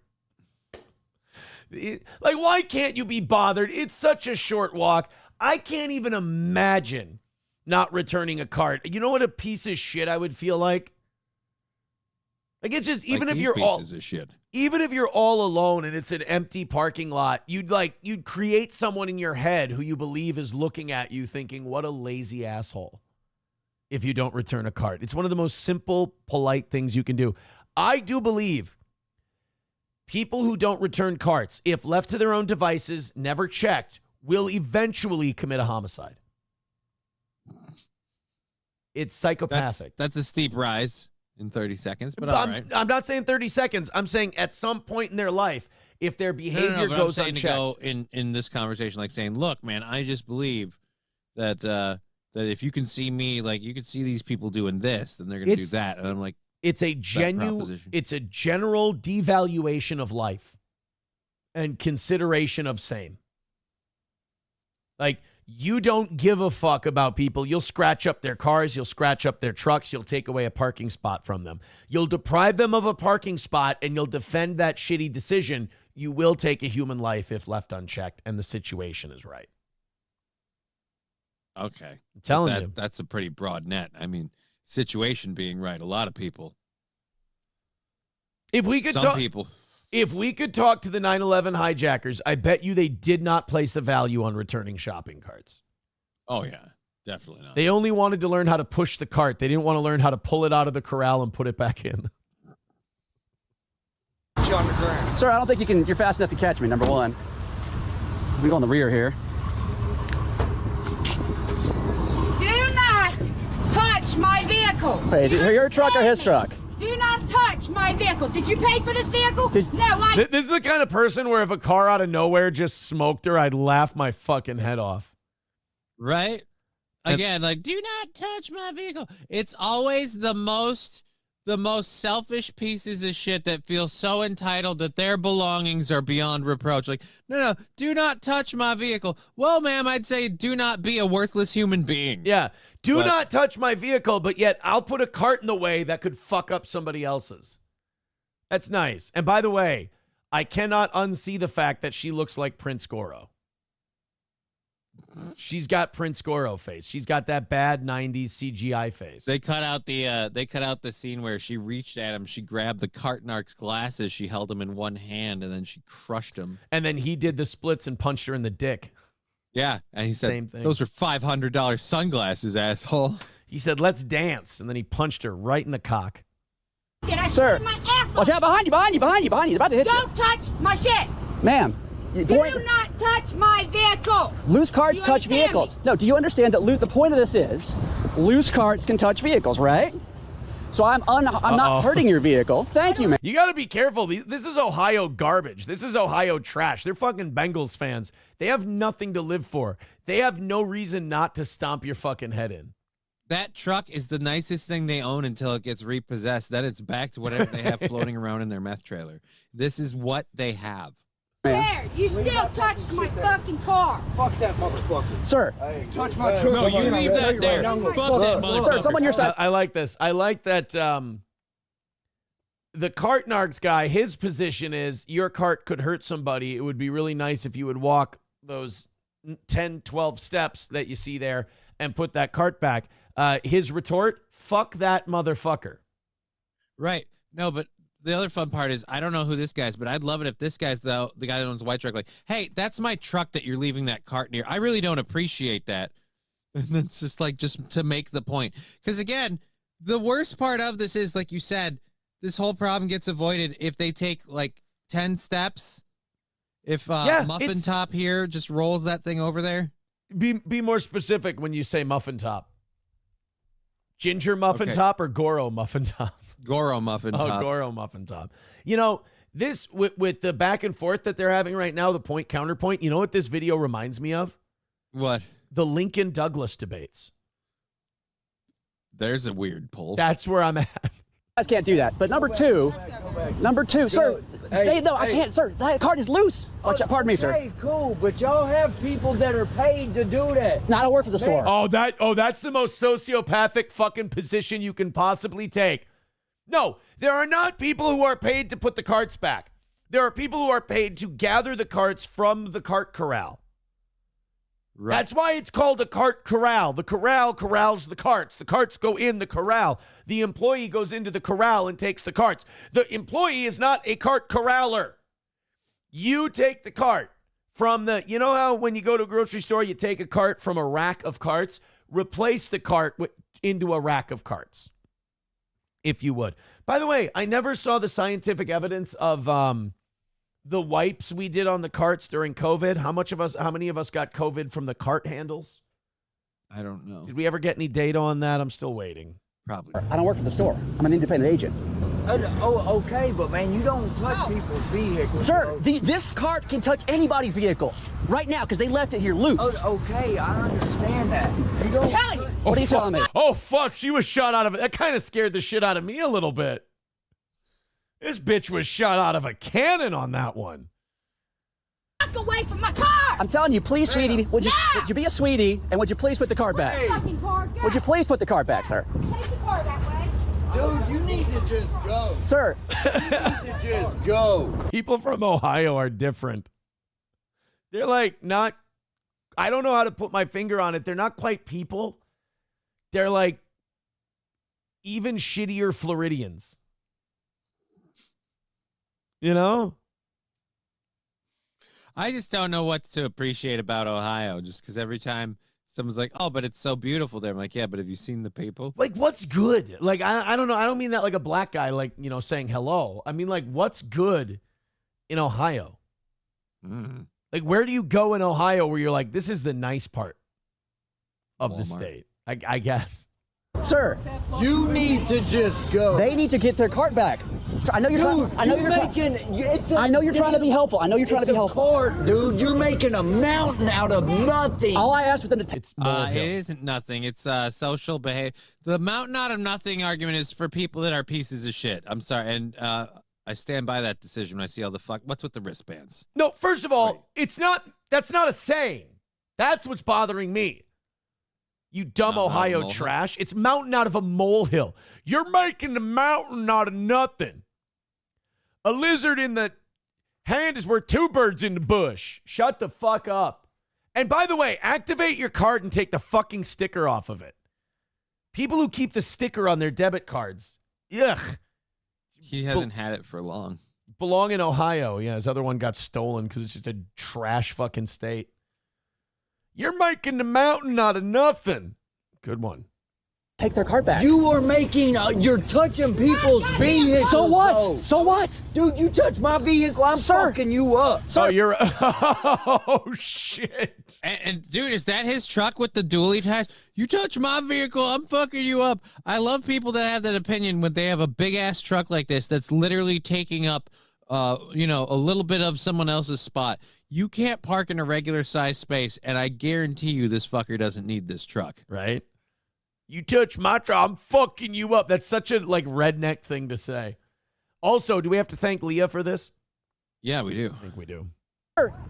Like, why can't you be bothered? It's such a short walk. I can't even imagine not returning a cart. You know what a piece of shit I would feel like? Like, it's just, even Like if these you're all... pieces of shit. Even if you're all alone and it's an empty parking lot, you'd create someone in your head who you believe is looking at you thinking, what a lazy asshole, if you don't return a cart. It's one of the most simple, polite things you can do. I do believe people who don't return carts, if left to their own devices, never checked, will eventually commit a homicide. It's psychopathic. That's a steep rise in 30 seconds, but all right. I'm not saying 30 seconds. I'm saying at some point in their life, if their behavior but goes I'm saying unchecked. to go in this conversation, like saying, look, man, I just believe that that if you can see me, like you can see these people doing this, then they're going to do that. And I'm like, it's a general devaluation of life and consideration of same. Like, you don't give a fuck about people. You'll scratch up their cars. You'll scratch up their trucks. You'll take away a parking spot from them. You'll deprive them of a parking spot, and you'll defend that shitty decision. You will take a human life if left unchecked, and the situation is right. okay. I'm telling you. That's a pretty broad net. I mean, situation being right, a lot of people. If we could Some talk, people. If we could talk to the 9/11 hijackers, I bet you they did not place a value on returning shopping carts. Oh, yeah. Definitely not. They only wanted to learn how to push the cart. They didn't want to learn how to pull it out of the corral and put it back in. Sir, I don't think you're fast enough to catch me, number one. We go in the rear here. Do not touch my vehicle. Hey, is it your truck or his truck? Do not touch my vehicle. Did you pay for this vehicle? No, I... This is the kind of person where if a car out of nowhere just smoked her, I'd laugh my fucking head off. Right? Again, like, do not touch my vehicle. It's always the most selfish pieces of shit that feel so entitled that their belongings are beyond reproach. Like, no, do not touch my vehicle. Well, ma'am, I'd say do not be a worthless human being. Yeah. Do not touch my vehicle, but yet I'll put a cart in the way that could fuck up somebody else's. That's nice. And by the way, I cannot unsee the fact that she looks like Prince Goro. She's got Prince Goro face. She's got that bad 90s CGI face. They cut out the scene where she reached at him, she grabbed the cart narc's glasses, she held them in one hand, and then she crushed him. And then he did the splits and punched her in the dick. Yeah, and he said, Same thing. those are $500 sunglasses, asshole. He said, let's dance. And then he punched her right in the cock. Did I Sir, split my ass? watch out, behind you. He's about to hit Don't touch my shit. Ma'am, Do not touch my vehicle. loose carts You touch understand vehicles. me? No, do you understand that the point of this is loose carts can touch vehicles, right? So I'm not hurting your vehicle. Thank you, man. You got to be careful. This is Ohio garbage. This is Ohio trash. They're fucking Bengals fans. They have nothing to live for. They have no reason not to stomp your fucking head in. That truck is the nicest thing they own until it gets repossessed. Then it's back to whatever they have floating around in their meth trailer. This is what they have. There, you still touched my fucking car. Fuck that motherfucker. Sir. Hey, touch my truck. No, you leave that there. Fuck that motherfucker. Sir, someone your side. I like this. I like that the cart narcs guy, his position is your cart could hurt somebody. It would be really nice if you would walk those 10, 12 steps that you see there and put that cart back. His retort, fuck that motherfucker. Right. No, but the other fun part is I don't know who this guy's, but I'd love it if this guy's the guy that owns a white truck. Like, hey, that's my truck that you're leaving that cart near. I really don't appreciate that. And it's just like, just to make the point. Because again, the worst part of this is, like you said, this whole problem gets avoided if they take like 10 steps. If Muffin Top here just rolls that thing over there. Be more specific when you say Muffin Top. Ginger Muffin Okay. Top or Goro Muffin Top? Goro Muffin Top. Oh, Goro Muffin Top. You know, this with the back and forth that they're having right now, the point counterpoint, you know what this video reminds me of? What? The Lincoln Douglas debates. There's a weird pull. That's where I'm at. You guys can't do that. But number two, sir, I can't, sir. That cart is loose. Pardon me, sir. Hey, cool, but y'all have people that are paid to do that. No, I don't work for the store. That's the most sociopathic fucking position you can possibly take. No, there are not people who are paid to put the carts back. There are people who are paid to gather the carts from the cart corral. Right. That's why it's called a cart corral. The corral corrals the carts. The carts go in the corral. The employee goes into the corral and takes the carts. The employee is not a cart corraler. You take the cart from you know how when you go to a grocery store, you take a cart from a rack of carts? Replace the cart into a rack of carts, if you would. By the way, I never saw the scientific evidence of the wipes we did on the carts during COVID. How many of us got COVID from the cart handles? I don't know. Did we ever get any data on that? I'm still waiting. Probably. I don't work for the store. I'm an independent agent. Okay, but man, you don't touch people's vehicles. Sir, this cart can touch anybody's vehicle right now because they left it here loose. Okay, I understand that. You don't. What are you telling me? Oh, fuck. She was shot out of it. That kind of scared the shit out of me a little bit. This bitch was shot out of a cannon on that one. Walk away from my car! I'm telling you, please, sweetie, would you be a sweetie, and would you please put the cart back? Fucking car, go. Would you please put the cart back, sir? Take the car that way. Dude, you need to just go. Sir. You need to just go. People from Ohio are different. They're like not, I don't know how to put my finger on it. They're not quite people. They're like even shittier Floridians. You know? I just don't know what to appreciate about Ohio, just because every time someone's like, oh, but it's so beautiful there. I'm like, yeah, but have you seen the people? Like, what's good? Like, I don't know. I don't mean that like a black guy, like, you know, saying hello. I mean, like, what's good in Ohio? Mm. Like, where do you go in Ohio where you're like, this is the nice part of the Walmart. state? I guess. Sir, you need to just go. They need to get their cart back. So I know you're trying. I know you're trying to be helpful. I know you're trying to be helpful. Cart, dude, you're making a mountain out of nothing. All I asked for them to It's it isn't nothing. It's social behavior. The mountain out of nothing argument is for people that are pieces of shit. I'm sorry, and I stand by that decision when I see all the fuck. What's with the wristbands? No, first of all, it's not. That's not a saying. That's what's bothering me. You dumb Mountain out of Ohio molehill. trash. It's mountain out of a molehill. You're making the mountain out of nothing. A lizard in the hand is worth two birds in the bush. Shut the fuck up. And by the way, activate your card and take the fucking sticker off of it. People who keep the sticker on their debit cards. Ugh. He hasn't had it for long. Belong in Ohio. Yeah, his other one got stolen because it's just a trash fucking state. You're making the mountain out of nothing. Good one. take their cart back. You are making, you're touching people's vehicles. So what? Though. So what? Dude, you touch my vehicle, I'm fucking you up. So you're, oh shit. And dude, is that his truck with the dually attached? You touch my vehicle, I'm fucking you up. I love people that have that opinion when they have a big ass truck like this that's literally taking up, a little bit of someone else's spot. You can't park in a regular size space, and I guarantee you this fucker doesn't need this truck. Right? You touch my truck, I'm fucking you up. That's such a like redneck thing to say. Also, do we have to thank Leah for this? Yeah, we do. I think we do.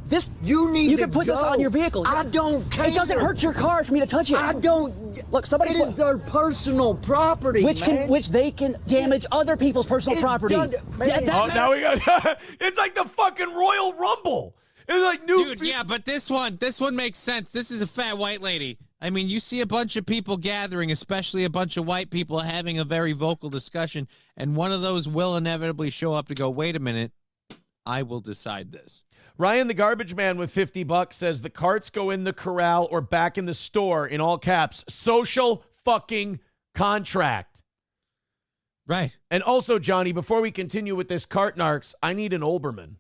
This You need you to can put this go. on your vehicle. I don't care. It doesn't hurt your car for me to touch it. I don't. Look, somebody It is their personal property, man. which they can damage other people's personal It property. doesn't- man. Now we got it's like the fucking Royal Rumble. It's like new Dude, yeah, but this one makes sense. This is a fat white lady. I mean, you see a bunch of people gathering, especially a bunch of white people having a very vocal discussion, and one of those will inevitably show up to go, wait a minute, I will decide this. Ryan the Garbage Man with $50 says the carts go in the corral or back in the store, in all caps. Social fucking contract. Right. And also, Johnny, before we continue with this cart narcs, I need an Olbermann.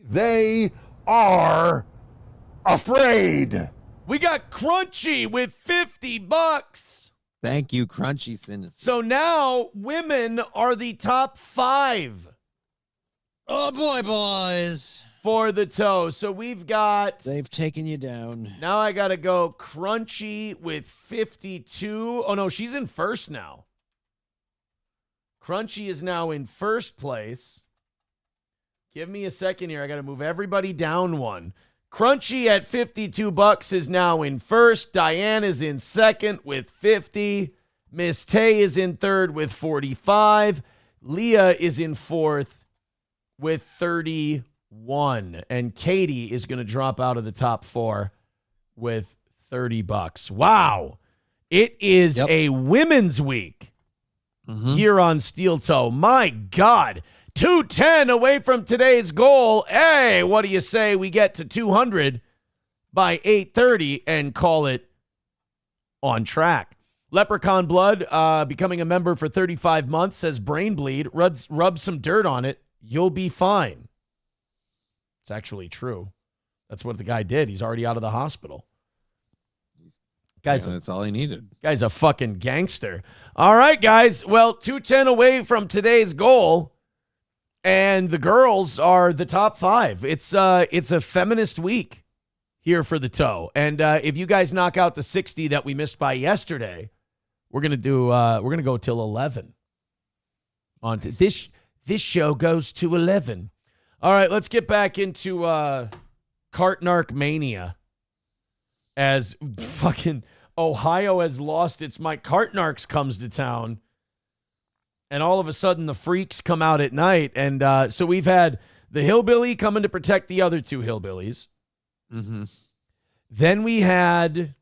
They are afraid. We got Crunchy with $50. Thank you, Crunchy Citizen. So now women are the top 5. Oh, boy, boys. For the toe. So we've got... They've taken you down. Now I got to go Crunchy with 52. Oh, no, she's in first now. Crunchy is now in first place. Give me a second here. I got to move everybody down one. Crunchy at $52 is now in first. Diane is in second with 50. Miss Tay is in third with 45. Leah is in fourth with 31. And Katie is going to drop out of the top 4 with $30. Wow. It is a women's week here on Steel Toe. My God. 210 away from today's goal. Hey, what do you say we get to 200 by 8:30 and call it on track? Leprechaun Blood, becoming a member for 35 months, says brain bleed. Rub some dirt on it. You'll be fine. It's actually true. That's what the guy did. He's already out of the hospital. Guys, that's all he needed. Guy's a fucking gangster. All right, guys. Well, 210 away from today's goal. And the girls are the top 5. It's a feminist week here for the toe. And if you guys knock out the 60 that we missed by yesterday, we're gonna go till 11. On to this show goes to 11. All right, let's get back into Cart Narc Mania. As fucking Ohio has lost its Mike Cart Narcs comes to town. And all of a sudden, the freaks come out at night. And so we've had the hillbilly coming to protect the other 2 hillbillies. Mm-hmm. Then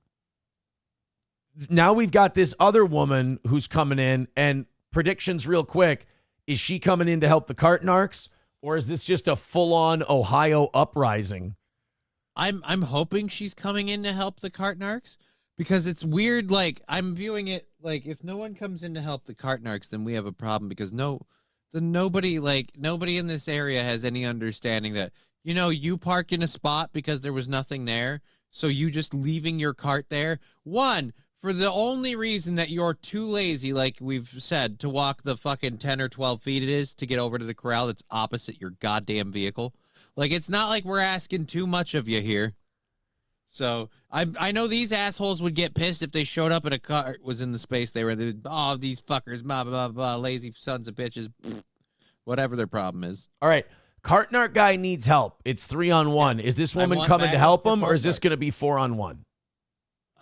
now we've got this other woman who's coming in. And predictions real quick. Is she coming in to help the cart narcs? Or is this just a full-on Ohio uprising? I'm hoping she's coming in to help the cart narcs. Because it's weird, like, I'm viewing it, like, if no one comes in to help the cart narcs, then we have a problem, because nobody in this area has any understanding that, you park in a spot because there was nothing there, so you just leaving your cart there, for the only reason that you're too lazy, like we've said, to walk the fucking 10 or 12 feet it is to get over to the corral that's opposite your goddamn vehicle. Like, it's not like we're asking too much of you here. So I know these assholes would get pissed if they showed up and a car was in the space they were in. Oh, these fuckers, blah, blah, blah, lazy sons of bitches, whatever their problem is. All right. Cart narc guy needs help. It's 3-on-1. Is this woman coming to help him, or is this going to be 4-on-1?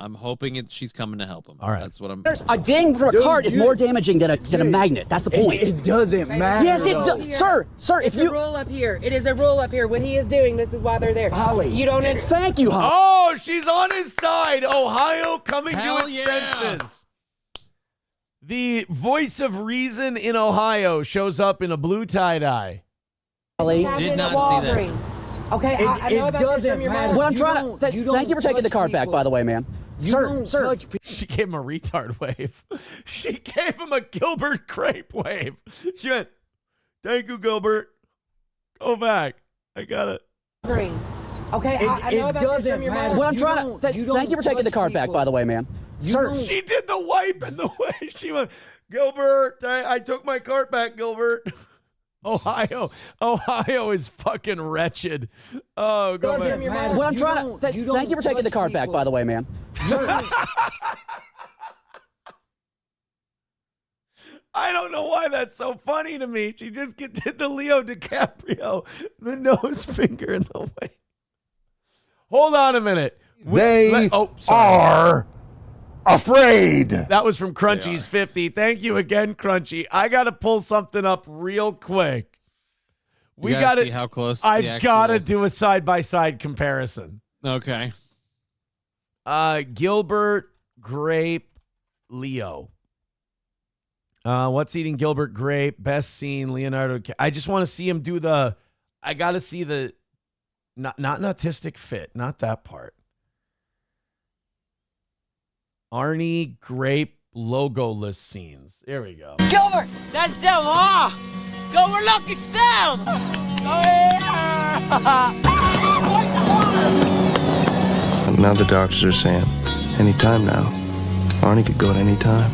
I'm hoping she's coming to help him. All right. That's what I'm... A ding for a cart is more damaging than a magnet. That's the point. It doesn't matter. Yes, it does. Sir, It's a rule up here. It is a rule up here. What he is doing, this is why they're there. Holly. You don't... Thank you, Holly. Oh, she's on his side. Ohio coming Hell to its yeah. senses. The voice of reason in Ohio shows up in a blue tie-dye. Holly. Did not see that. Okay, I know about this from your mom. What I'm trying to... Thank you for taking the cart back, by the way, man. Sir. She gave him a retard wave. She gave him a Gilbert Grape wave. She went, thank you, Gilbert. Go back. I got it. Green. Okay, I know about this from your mom. What I'm trying to... Thank you for taking the cart back, by the way, man. Sir. She did the wipe and the way. She went, Gilbert, I took my cart back, Gilbert. Ohio is fucking wretched. Oh, go back. What I'm trying to thank you for taking the card back, by the way, man. I don't know why that's so funny to me. She just did the Leo DiCaprio, the nose finger in the way. Hold on a minute. They are afraid. That was from Crunchy's 50. Thank you again, Crunchy. I got to pull something up real quick. We got to see how close. I've got to do a side-by-side comparison. Okay. Gilbert Grape Leo. What's eating Gilbert Grape? Best scene, Leonardo. I just want to see him do the. I got to see the. Not an autistic fit. Not that part. Arnie Grape logoless scenes. Here we go. Gilbert, that's them, huh? Gilbert, look, it's them. Now the doctors are saying, anytime now. Arnie could go at any time.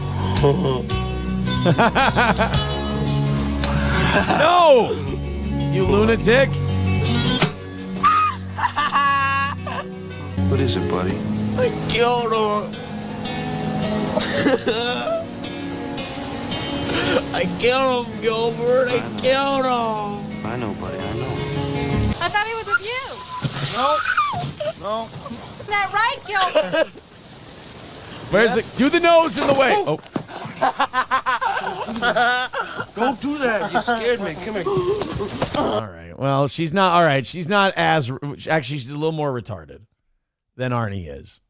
No! You lunatic. What is it, buddy? I killed him. I killed him, Gilbert. I killed him. I know, buddy, I know. I thought he was with you. No. Isn't that right, Gilbert? Where's it? Do the nose in the way. Oh. Don't do that. You scared me. Come here. All right. Well, she's not. All right. She's not as. Actually, she's a little more retarded than Arnie is.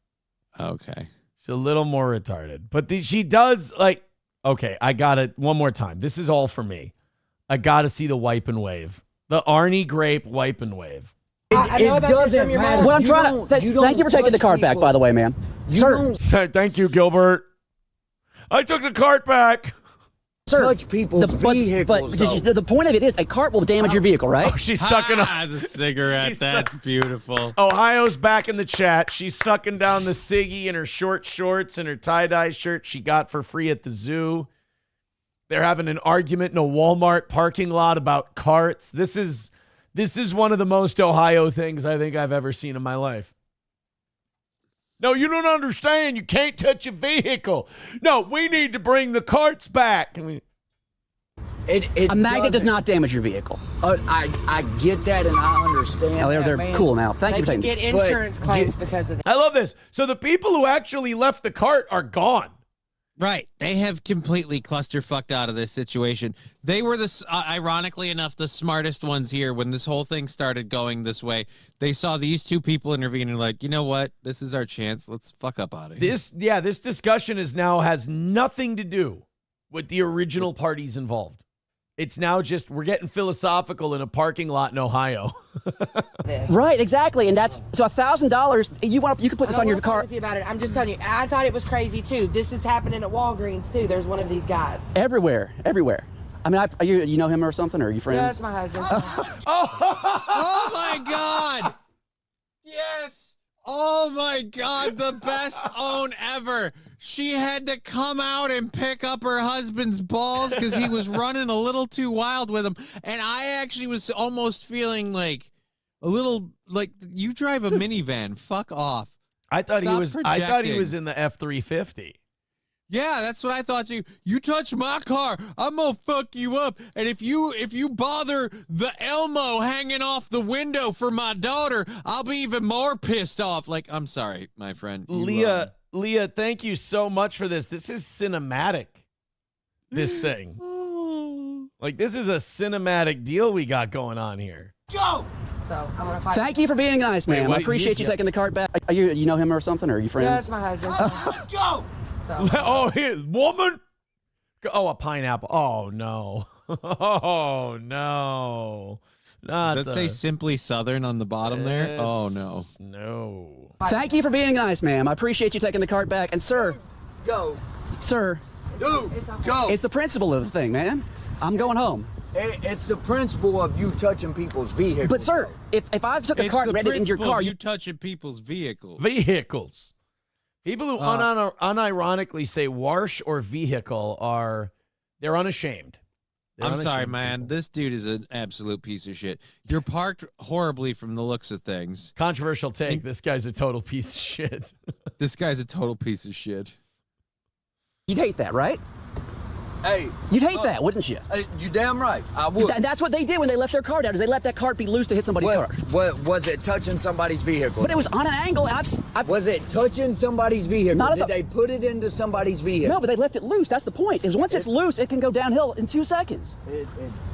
Okay. She's a little more retarded. But she does, like. Okay, I got it one more time. This is all for me. I got to see the wipe and wave. The Arnie Grape wipe and wave. I know about this from your mother. What I'm trying to thank you for taking the card back, by the way, man. Sir. Thank you, Gilbert. I took the cart back. Sir, touch people's vehicles. But the point of it is, a cart will damage your vehicle, right? Oh, she's sucking on the cigarette. That's beautiful. Ohio's back in the chat. She's sucking down the ciggy in her short shorts and her tie-dye shirt she got for free at the zoo. They're having an argument in a Walmart parking lot about carts. This is one of the most Ohio things I think I've ever seen in my life. No, you don't understand. You can't touch a vehicle. No, we need to bring the carts back. I mean, a magnet does not damage your vehicle. I get that and I understand. Oh, they're man. cool now. Thank you for taking get insurance claims because of that. I love this. So the people who actually left the cart are gone. Right. They have completely clusterfucked out of this situation. They were, ironically enough, the smartest ones here when this whole thing started going this way. They saw these two people intervene and like, you know what? This is our chance. Let's fuck up out of here. This discussion has nothing to do with the original parties involved. It's now just we're getting philosophical in a parking lot in Ohio. Right, exactly, and that's so $1,000. You can put this on your car. With you about it. I'm just telling you. I thought it was crazy too. This is happening at Walgreens too. There's one of these guys. Everywhere. I mean, you know him or something, or are you friends? Yeah, that's my husband. Oh my God! Yes! Oh my God! The best own ever. She had to come out and pick up her husband's balls because he was running a little too wild with him. And I actually was almost feeling like a little like you drive a minivan. Fuck off. I thought he was projecting. in the F-350. Yeah, that's what I thought too. You touch my car, I'm gonna fuck you up. And if you bother the Elmo hanging off the window for my daughter, I'll be even more pissed off. Like, I'm sorry, my friend. Leah, thank you so much for this. This is cinematic. This thing. Like, this is a cinematic deal we got going on here. Go! So I'm gonna fight. Thank you for being nice, ma'am. Wait, I appreciate you taking the cart back. You know him or something, or are you friends? Yeah, that's my husband. Go! Oh, here, woman. Oh, a pineapple. Oh no. Oh no. Does that say Simply Southern on the bottom there? Oh no. No. Thank you for being nice, ma'am. I appreciate you taking the cart back. And sir, sir, Dude, go. it's the principle of the thing, man. I'm going home. It's the principle of you touching people's vehicles. But sir, if I took a cart and read it into your car, you touching people's vehicles. People who unironically say "warsh" or "vehicle" they're unashamed. I'm sorry, man. This dude is an absolute piece of shit. You're parked horribly from the looks of things. Controversial take. This guy's a total piece of shit. This guy's a total piece of shit. You'd hate that, right? Hey, you'd hate that, wouldn't you? You damn right. I would. That's what they did when they left their car down. Is they let that cart be loose to hit somebody's car. What was it touching somebody's vehicle? But it was on an angle. Was it touching somebody's vehicle? Did they put it into somebody's vehicle? No, but they left it loose. That's the point. Is once it's loose, it can go downhill in 2 seconds. It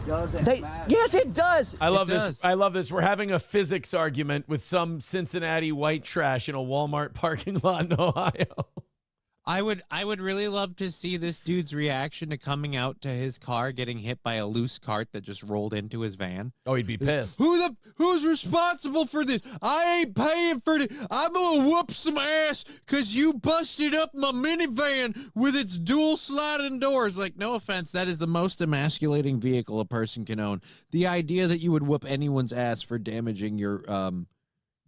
doesn't matter. Yes, it does. I love this. I love this. We're having a physics argument with some Cincinnati white trash in a Walmart parking lot in Ohio. I would really love to see this dude's reaction to coming out to his car getting hit by a loose cart that just rolled into his van. Oh, he'd be pissed. Who's responsible for this? I ain't paying for this. I'm gonna whoop some ass because you busted up my minivan with its dual sliding doors. Like, no offense, that is the most emasculating vehicle a person can own. The idea that you would whoop anyone's ass for damaging your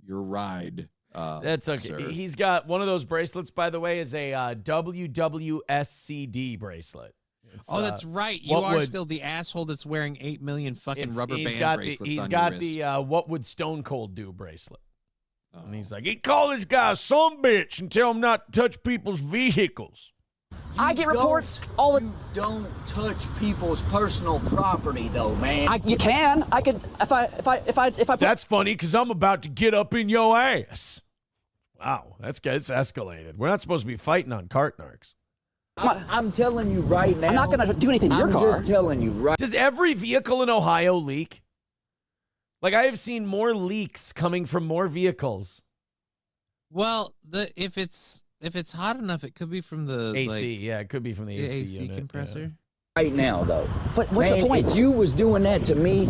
ride. That's okay. Sir. He's got one of those bracelets, by the way, is a WWSCD bracelet. It's, that's right. You are still the asshole that's wearing 8 million fucking rubber band bracelets on your wrist. He's got the what would Stone Cold do bracelet. Oh. And he's like, he called this guy a son bitch and tell him not to touch people's vehicles. I get reports all the. You don't touch people's personal property, though, man. You can. I could if I. That's funny because I'm about to get up in your ass. Wow, it's escalated. We're not supposed to be fighting on cart narcs. I'm telling you right now. I'm not going to do anything to your car. I'm just telling you right. Does every vehicle in Ohio leak? Like, I have seen more leaks coming from more vehicles. Well, if it's hot enough, it could be from the AC. Yeah, it could be from the AC unit, compressor. Yeah. Right now, though. But what's the point? If you was doing that to me,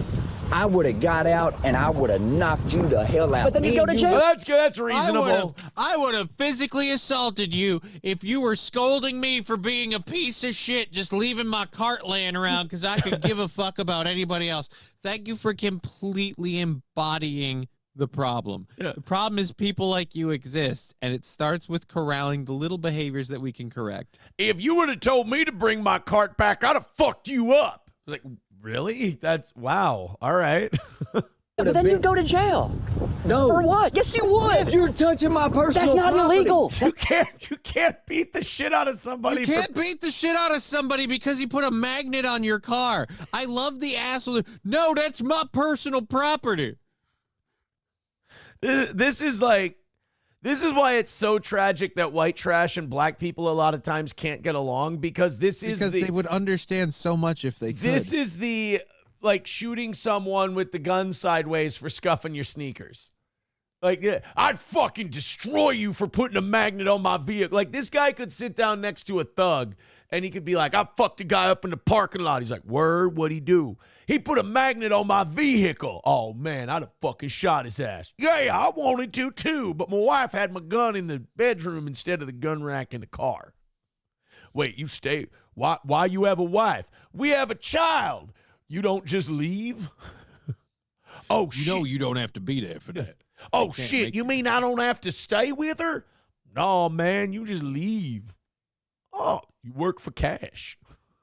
I would have got out and I would have knocked you the hell out. But then you go to jail. Well, that's good. That's reasonable. I would have physically assaulted you if you were scolding me for being a piece of shit, just leaving my cart laying around because I could give a fuck about anybody else. Thank you for completely embodying the problem. Yeah. The problem is people like you exist, and it starts with corralling the little behaviors that we can correct. If you would have told me to bring my cart back, I'd have fucked you up. Like, really? That's wow. All right. But then you'd go to jail. No. For what? Yes, you would. If you're touching my personal That's not property. illegal. You can't beat the shit out of somebody. You can't beat the shit out of somebody because he put a magnet on your car. I love the asshole. No, that's my personal property. This is why it's so tragic that white trash and black people a lot of times can't get along because they would understand so much if they could. This is the like shooting someone with the gun sideways for scuffing your sneakers. Like, I'd fucking destroy you for putting a magnet on my vehicle. Like, this guy could sit down next to a thug and he could be like, I fucked a guy up in the parking lot. He's like, word, what'd he do? He put a magnet on my vehicle. Oh, man, I'd have fucking shot his ass. Yeah, I wanted to, too, but my wife had my gun in the bedroom instead of the gun rack in the car. Wait, you stay. Why you have a wife? We have a child. You don't just leave? Oh, shit. You know you don't have to be there for that. Oh, shit, you mean I don't have to stay with her? No, man, you just leave. Oh, you work for cash.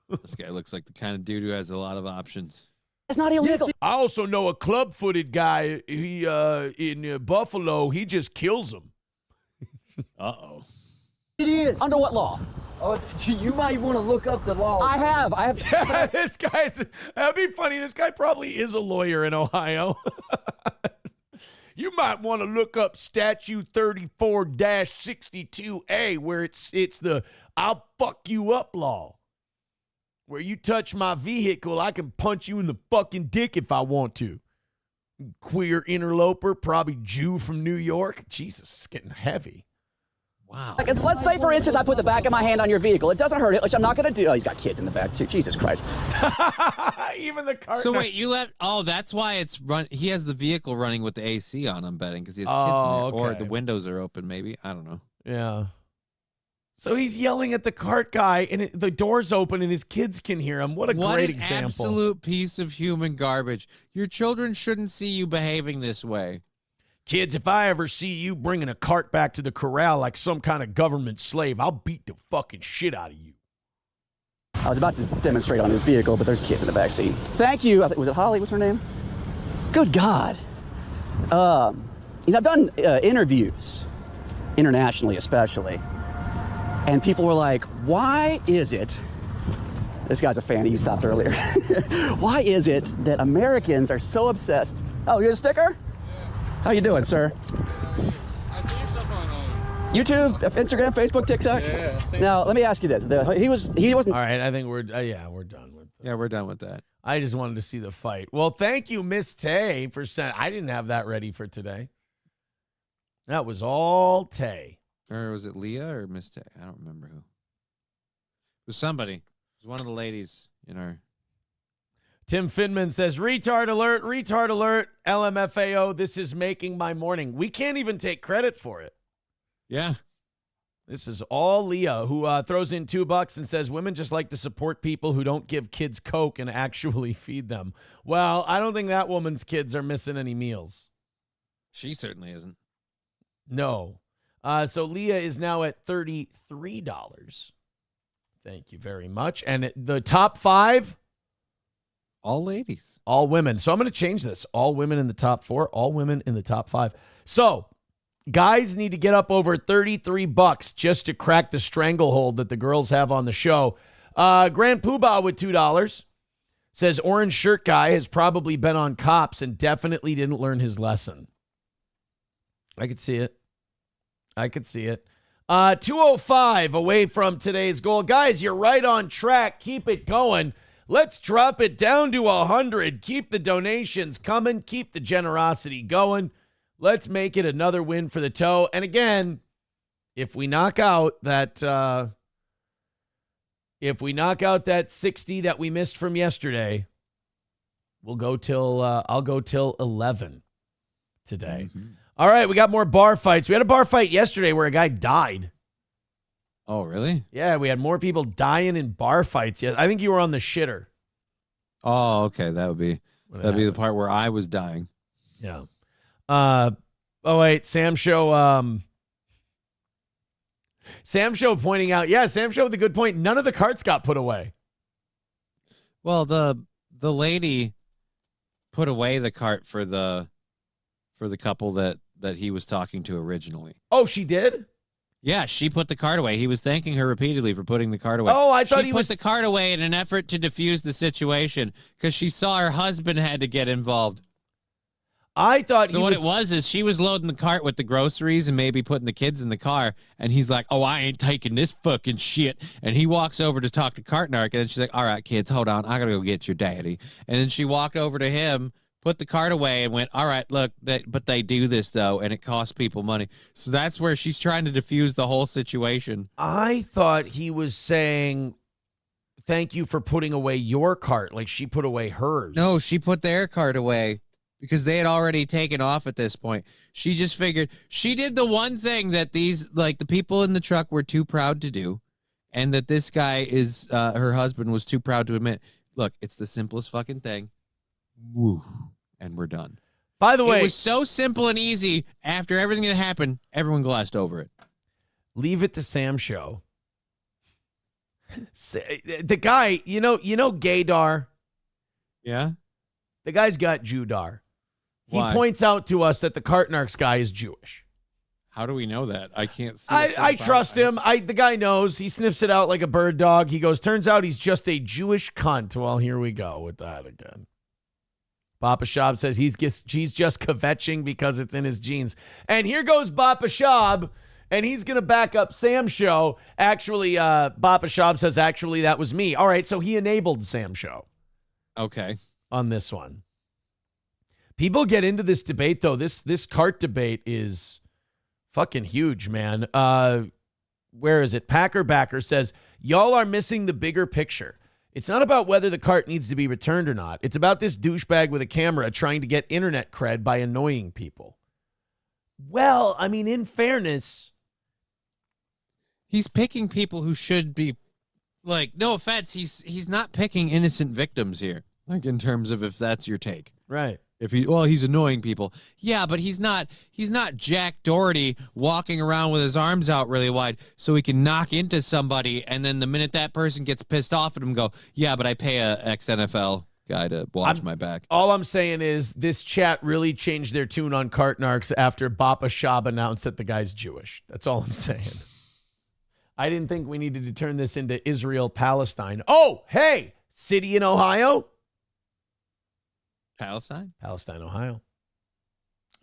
This guy looks like the kind of dude who has a lot of options. It's not illegal. I also know a club-footed guy. He in Buffalo. He just kills them. Uh-oh. It is. Under what law? Oh, you might want to look up the law. I have. Yeah, this guy's. That'd be funny. This guy probably is a lawyer in Ohio. You might want to look up Statute 34-62A, where it's the I'll fuck you up law. Where you touch my vehicle, I can punch you in the fucking dick if I want to. Queer interloper, probably Jew from New York. Jesus, it's getting heavy. Wow. Like let's say, for instance, I put the back of my hand on your vehicle. It doesn't hurt it, which I'm not going to do. Oh, he's got kids in the back, too. Jesus Christ. Even the car. So wait, you let... Oh, that's why it's run. He has the vehicle running with the AC on, I'm betting, because he has kids in there. Okay. Or the windows are open, maybe. I don't know. Yeah. So he's yelling at the cart guy, and the door's open, and his kids can hear him. What a great example. What an absolute piece of human garbage. Your children shouldn't see you behaving this way. Kids, if I ever see you bringing a cart back to the corral like some kind of government slave, I'll beat the fucking shit out of you. I was about to demonstrate on his vehicle, but there's kids in the back seat. Thank you. Was it Holly? What's her name? Good God. I've done interviews, internationally especially, and people were like, why is it, this guy's a fan, he stopped earlier. Why is it that Americans are so obsessed? Oh, you got a sticker? Yeah. How you doing, sir? I see your stuff on YouTube, Instagram, Facebook, TikTok? Yeah. Now, let me ask you this. He wasn't... All right, I think we're done with that. Yeah, we're done with that. I just wanted to see the fight. Well, thank you, Miss Tay, for sending. I didn't have that ready for today. That was all Tay. Or was it Leah or Miss Tay? I don't remember who. It was somebody. It was one of the ladies in our... Tim Finman says, retard alert, LMFAO, this is making my morning. We can't even take credit for it. Yeah. This is all Leah, who throws in $2 and says, women just like to support people who don't give kids Coke and actually feed them. Well, I don't think that woman's kids are missing any meals. She certainly isn't. No. So Leah is now at $33. Thank you very much. And the top 5? All ladies. All women. So I'm going to change this. All women in the top 4, all women in the top 5. So guys need to get up over $33 just to crack the stranglehold that the girls have on the show. Grand Poobah with $2 says orange shirt guy has probably been on cops and definitely didn't learn his lesson. I could see it. 205 away from today's goal. Guys, you're right on track. Keep it going. Let's drop it down to 100. Keep the donations coming. Keep the generosity going. Let's make it another win for the toe. And again, if we knock out that 60 that we missed from yesterday, we'll go till I'll go till 11 today. Mm-hmm. All right, we got more bar fights. We had a bar fight yesterday where a guy died. Oh, really? Yeah, we had more people dying in bar fights. Yeah, I think you were on the shitter. Oh, okay. That'd be the part where I was dying. Yeah. Oh wait, Sam Show pointing out, Sam Show with a good point. None of the carts got put away. Well, the lady put away the cart for the couple that he was talking to originally. Oh, she did? Yeah, she put the cart away. He was thanking her repeatedly for putting the cart away. Oh, I thought he put the cart away in an effort to defuse the situation because she saw her husband had to get involved. I thought so. What it was is she was loading the cart with the groceries and maybe putting the kids in the car, and he's like, "Oh, I ain't taking this fucking shit." And he walks over to talk to Cartnark, and then she's like, "All right, kids, hold on, I gotta go get your daddy." And then she walked over to him, put the cart away, and went, "All right, look, but they do this though, and it costs people money." So that's where she's trying to diffuse the whole situation. I thought he was saying, "Thank you for putting away your cart," like she put away hers. No, she put their cart away. Because they had already taken off at this point. She just figured she did the one thing that the people in the truck were too proud to do. And that this guy is, her husband was too proud to admit. Look, it's the simplest fucking thing. Woo. And we're done. By the way. It was so simple and easy. After everything that happened, everyone glossed over it. Leave it to Sam Show. The guy, you know Gaydar? Yeah? The guy's got Judar. Why? He points out to us that the Cartnarks guy is Jewish. How do we know that? I can't see. I trust him. The guy knows. He sniffs it out like a bird dog. He goes, turns out he's just a Jewish cunt. Well, here we go with that again. Papa Shab says he's just kvetching because it's in his genes. And here goes Papa Shab, and he's going to back up Sam's show. Actually, Papa Shab says, actually, that was me. All right, so he enabled Sam's show. Okay. On this one. People get into this debate, though. This cart debate is fucking huge, man. Where is it? Packer Backer says, y'all are missing the bigger picture. It's not about whether the cart needs to be returned or not. It's about this douchebag with a camera trying to get internet cred by annoying people. Well, I mean, in fairness, he's picking people who should be, like, no offense, he's not picking innocent victims here. Like, in terms of if that's your take. Right. He's annoying people. Yeah, but he's not Jack Doherty walking around with his arms out really wide so he can knock into somebody, and then the minute that person gets pissed off at him, go, yeah, but I pay a ex-NFL guy to watch my back. All I'm saying is this chat really changed their tune on Kartnarks after Bapa Shab announced that the guy's Jewish. That's all I'm saying. I didn't think we needed to turn this into Israel-Palestine. Oh, hey, city in Ohio? Palestine, Ohio.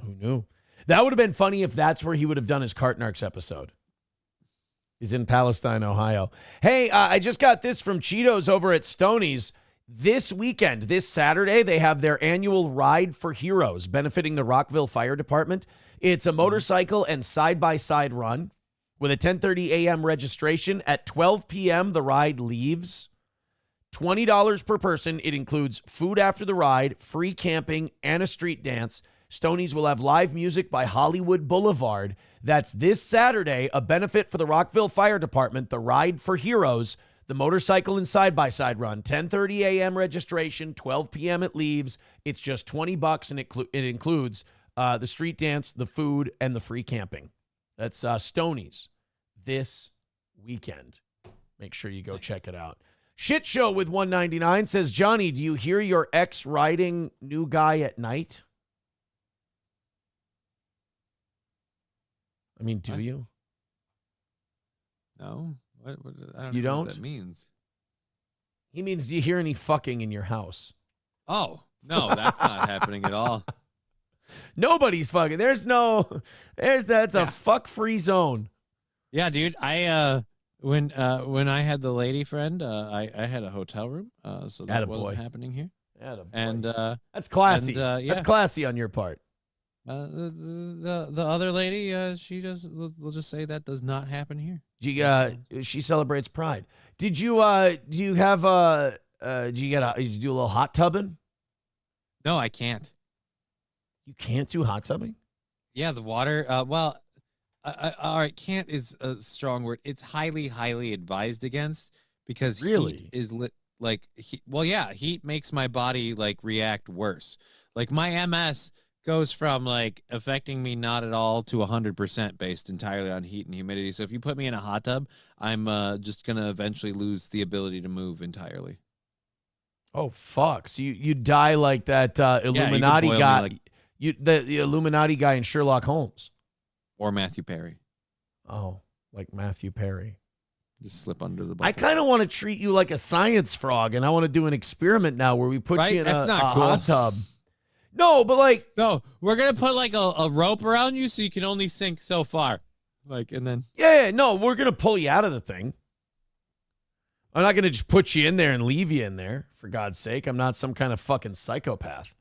Who knew? That would have been funny if that's where he would have done his Kartnarks episode. He's in Palestine, Ohio. Hey, I just got this from Cheetos over at Stoney's. This weekend, this Saturday, they have their annual Ride for Heroes benefiting the Rockville Fire Department. It's a motorcycle and side-by-side run with a 10:30 a.m. registration. At 12 p.m., the ride leaves. $20 per person. It includes food after the ride, free camping, and a street dance. Stoney's will have live music by Hollywood Boulevard. That's this Saturday, a benefit for the Rockville Fire Department, the Ride for Heroes, the motorcycle and side-by-side run. 10:30 a.m. registration, 12 p.m. it leaves. It's just $20, and it includes the street dance, the food, and the free camping. That's Stoney's this weekend. Make sure you go check it out. Shit Show with 199 says, Johnny, do you hear your ex riding new guy at night? I mean, do you? No. What, I don't you know don't? What that means. He means, do you hear any fucking in your house? Oh, no, that's not happening at all. Nobody's fucking. That's a fuck-free zone. Yeah, dude. When I had the lady friend, I had a hotel room, so that wasn't happening here. And that's classy. And, That's classy on your part. The other lady, we'll just say that does not happen here. She celebrates Pride. Did you do you do a little hot tubbing? No, I can't. You can't do hot tubbing? Yeah, the water. All right, can't is a strong word. It's highly, highly advised against because heat is heat makes my body like react worse. Like my MS goes from like affecting me not at all to 100% based entirely on heat and humidity. So if you put me in a hot tub, I'm just gonna eventually lose the ability to move entirely. Oh fuck! So you die like that Illuminati guy. The Illuminati guy in Sherlock Holmes. Or Matthew Perry. Oh, like Matthew Perry. Just slip under the bucket. I kind of want to treat you like a science frog, and I want to do an experiment now where we put you in a hot tub. No, but no, we're gonna put like a rope around you so you can only sink so far, and then no, we're gonna pull you out of the thing. I'm not gonna just put you in there and leave you in there. For God's sake, I'm not some kind of fucking psychopath.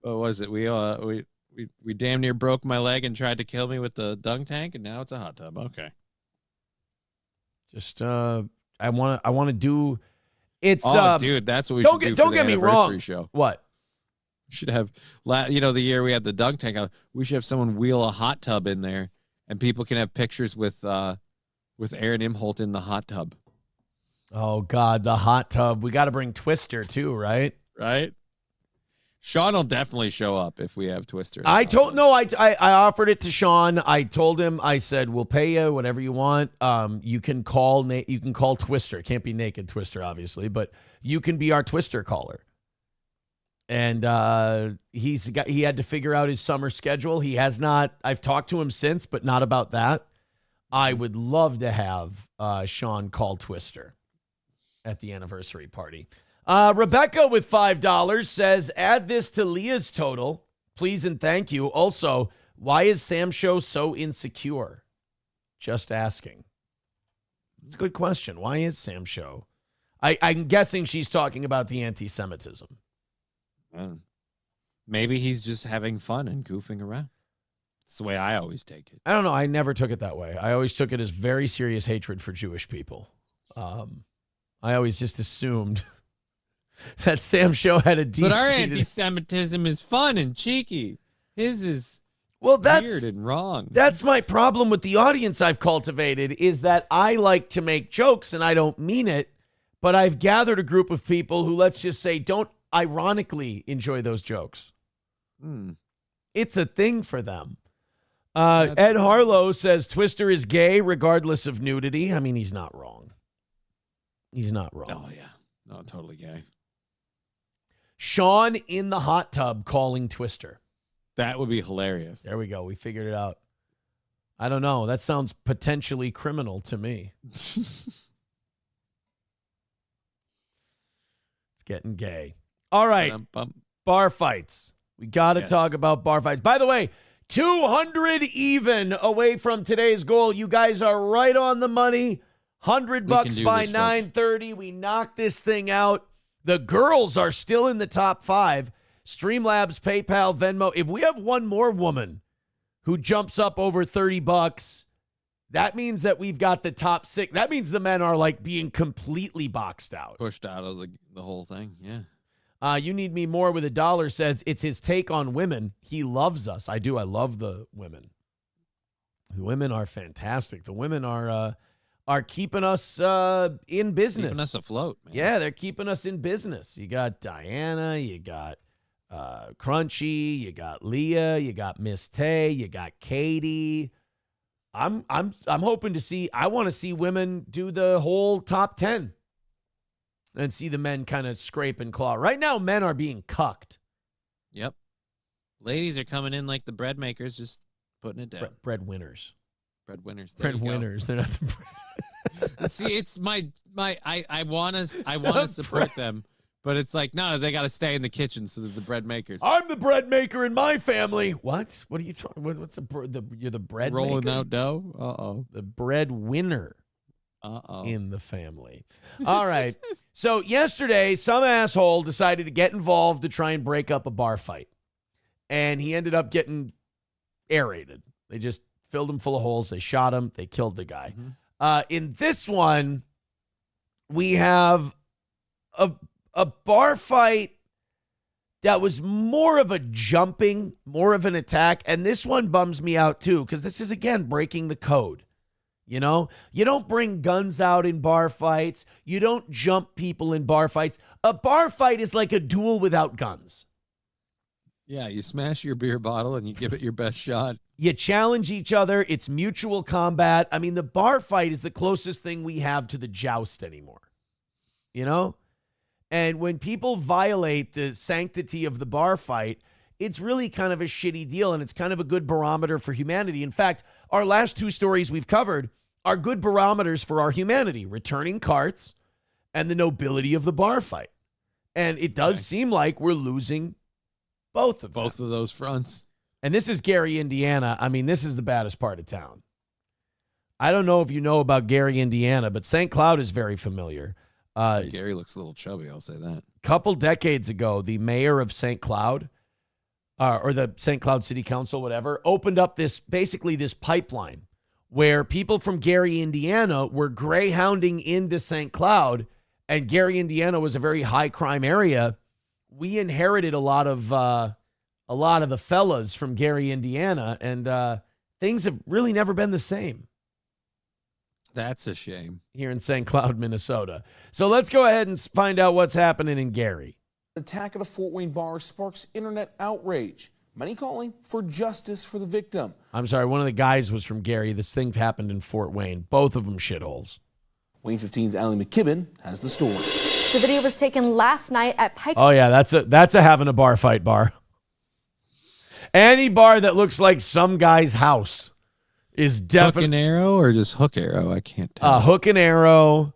What was it? We damn near broke my leg and tried to kill me with the dunk tank, and now it's a hot tub. Okay. Just I want to do. It's dude, that's what we should do. Don't get me wrong. Show. What? We should have, the year we had the dunk tank out. We should have someone wheel a hot tub in there, and people can have pictures with Aaron Imholt in the hot tub. Oh God, the hot tub. We got to bring Twister too, right? Right. Sean will definitely show up if we have Twister. I offered it to Sean. I told him, I said, we'll pay you whatever you want. You can call Twister. It can't be naked Twister, obviously, but you can be our Twister caller. And he had to figure out his summer schedule. He has not. I've talked to him since, but not about that. I would love to have Sean call Twister at the anniversary party. Rebecca with $5 says, add this to Leah's total, please and thank you. Also, why is Sam Show so insecure? Just asking. It's a good question. Why is Sam Show? I'm guessing she's talking about the anti-Semitism. Maybe he's just having fun and goofing around. It's the way I always take it. I don't know. I never took it that way. I always took it as very serious hatred for Jewish people. I always just assumed that Sam Show had a deep. But our anti-Semitism is fun and cheeky. His is weird and wrong. That's my problem with the audience I've cultivated, is that I like to make jokes and I don't mean it, but I've gathered a group of people who, let's just say, don't ironically enjoy those jokes. It's a thing for them. Ed Harlow says Twister is gay regardless of nudity. I mean, he's not wrong. He's not wrong. Oh, yeah. No, totally gay. Sean in the hot tub calling Twister. That would be hilarious. There we go. We figured it out. I don't know. That sounds potentially criminal to me. It's getting gay. All right. Bar fights. We got to talk about bar fights. By the way, 200 even away from today's goal. You guys are right on the money. $100 by 9:30. We knocked this thing out. The girls are still in the top 5. Streamlabs, PayPal, Venmo. If we have one more woman who jumps up over $30, that means that we've got the top 6. That means the men are like being completely boxed out. Pushed out of the whole thing, yeah. You Need Me More with $1 says it's his take on women. He loves us. I do. I love the women. The women are fantastic. The women are keeping us in business. Keeping us afloat, man. Yeah, they're keeping us in business. You got Diana, you got Crunchy, you got Leah, you got Miss Tay, you got Katie. I'm hoping to see. I want to see women do the whole top 10 and see the men kind of scrape and claw. Right now, men are being cucked. Yep. Ladies are coming in like the bread makers, just putting it down. Breadwinners. Breadwinners. Breadwinners. They're not the bread. See, it's I want to support them, but it's like, no, they got to stay in the kitchen, so they're the bread makers. I'm the bread maker in my family. What? What are you talking? What's you're the bread rolling maker? out dough? Uh-oh. The breadwinner. In the family. All right. So yesterday, some asshole decided to get involved to try and break up a bar fight. And he ended up getting aerated. They just filled him full of holes. They shot him. They killed the guy. In this one, we have a bar fight that was more of a jumping, more of an attack. And this one bums me out too, because this is, again, breaking the code. You know, you don't bring guns out in bar fights. You don't jump people in bar fights. A bar fight is like a duel without guns. Yeah, you smash your beer bottle and you give it your best shot. You challenge each other. It's mutual combat. I mean, the bar fight is the closest thing we have to the joust anymore. You know? And when people violate the sanctity of the bar fight, it's really kind of a shitty deal, and it's kind of a good barometer for humanity. In fact, our last 2 stories we've covered are good barometers for our humanity, returning carts and the nobility of the bar fight. And it does seem like we're losing both of those fronts. And this is Gary, Indiana. I mean, this is the baddest part of town. I don't know if you know about Gary, Indiana, but St. Cloud is very familiar. Gary looks a little chubby, I'll say that. A couple decades ago, the mayor of St. Cloud, or the St. Cloud City Council, whatever, opened up this pipeline where people from Gary, Indiana were greyhounding into St. Cloud, and Gary, Indiana was a very high crime area. We inherited a lot of the fellas from Gary, Indiana, and things have really never been the same. That's a shame. Here in St. Cloud, Minnesota. So let's go ahead and find out what's happening in Gary. Attack at a Fort Wayne bar sparks internet outrage. Many calling for justice for the victim. I'm sorry, one of the guys was from Gary. This thing happened in Fort Wayne. Both of them shitholes. Wayne 15's Allie McKibben has the story. The video was taken last night at Pike. Oh yeah, that's a having a bar fight bar. Any bar that looks like some guy's house is definitely Hook and arrow or just hook arrow? I can't tell. Hook and arrow.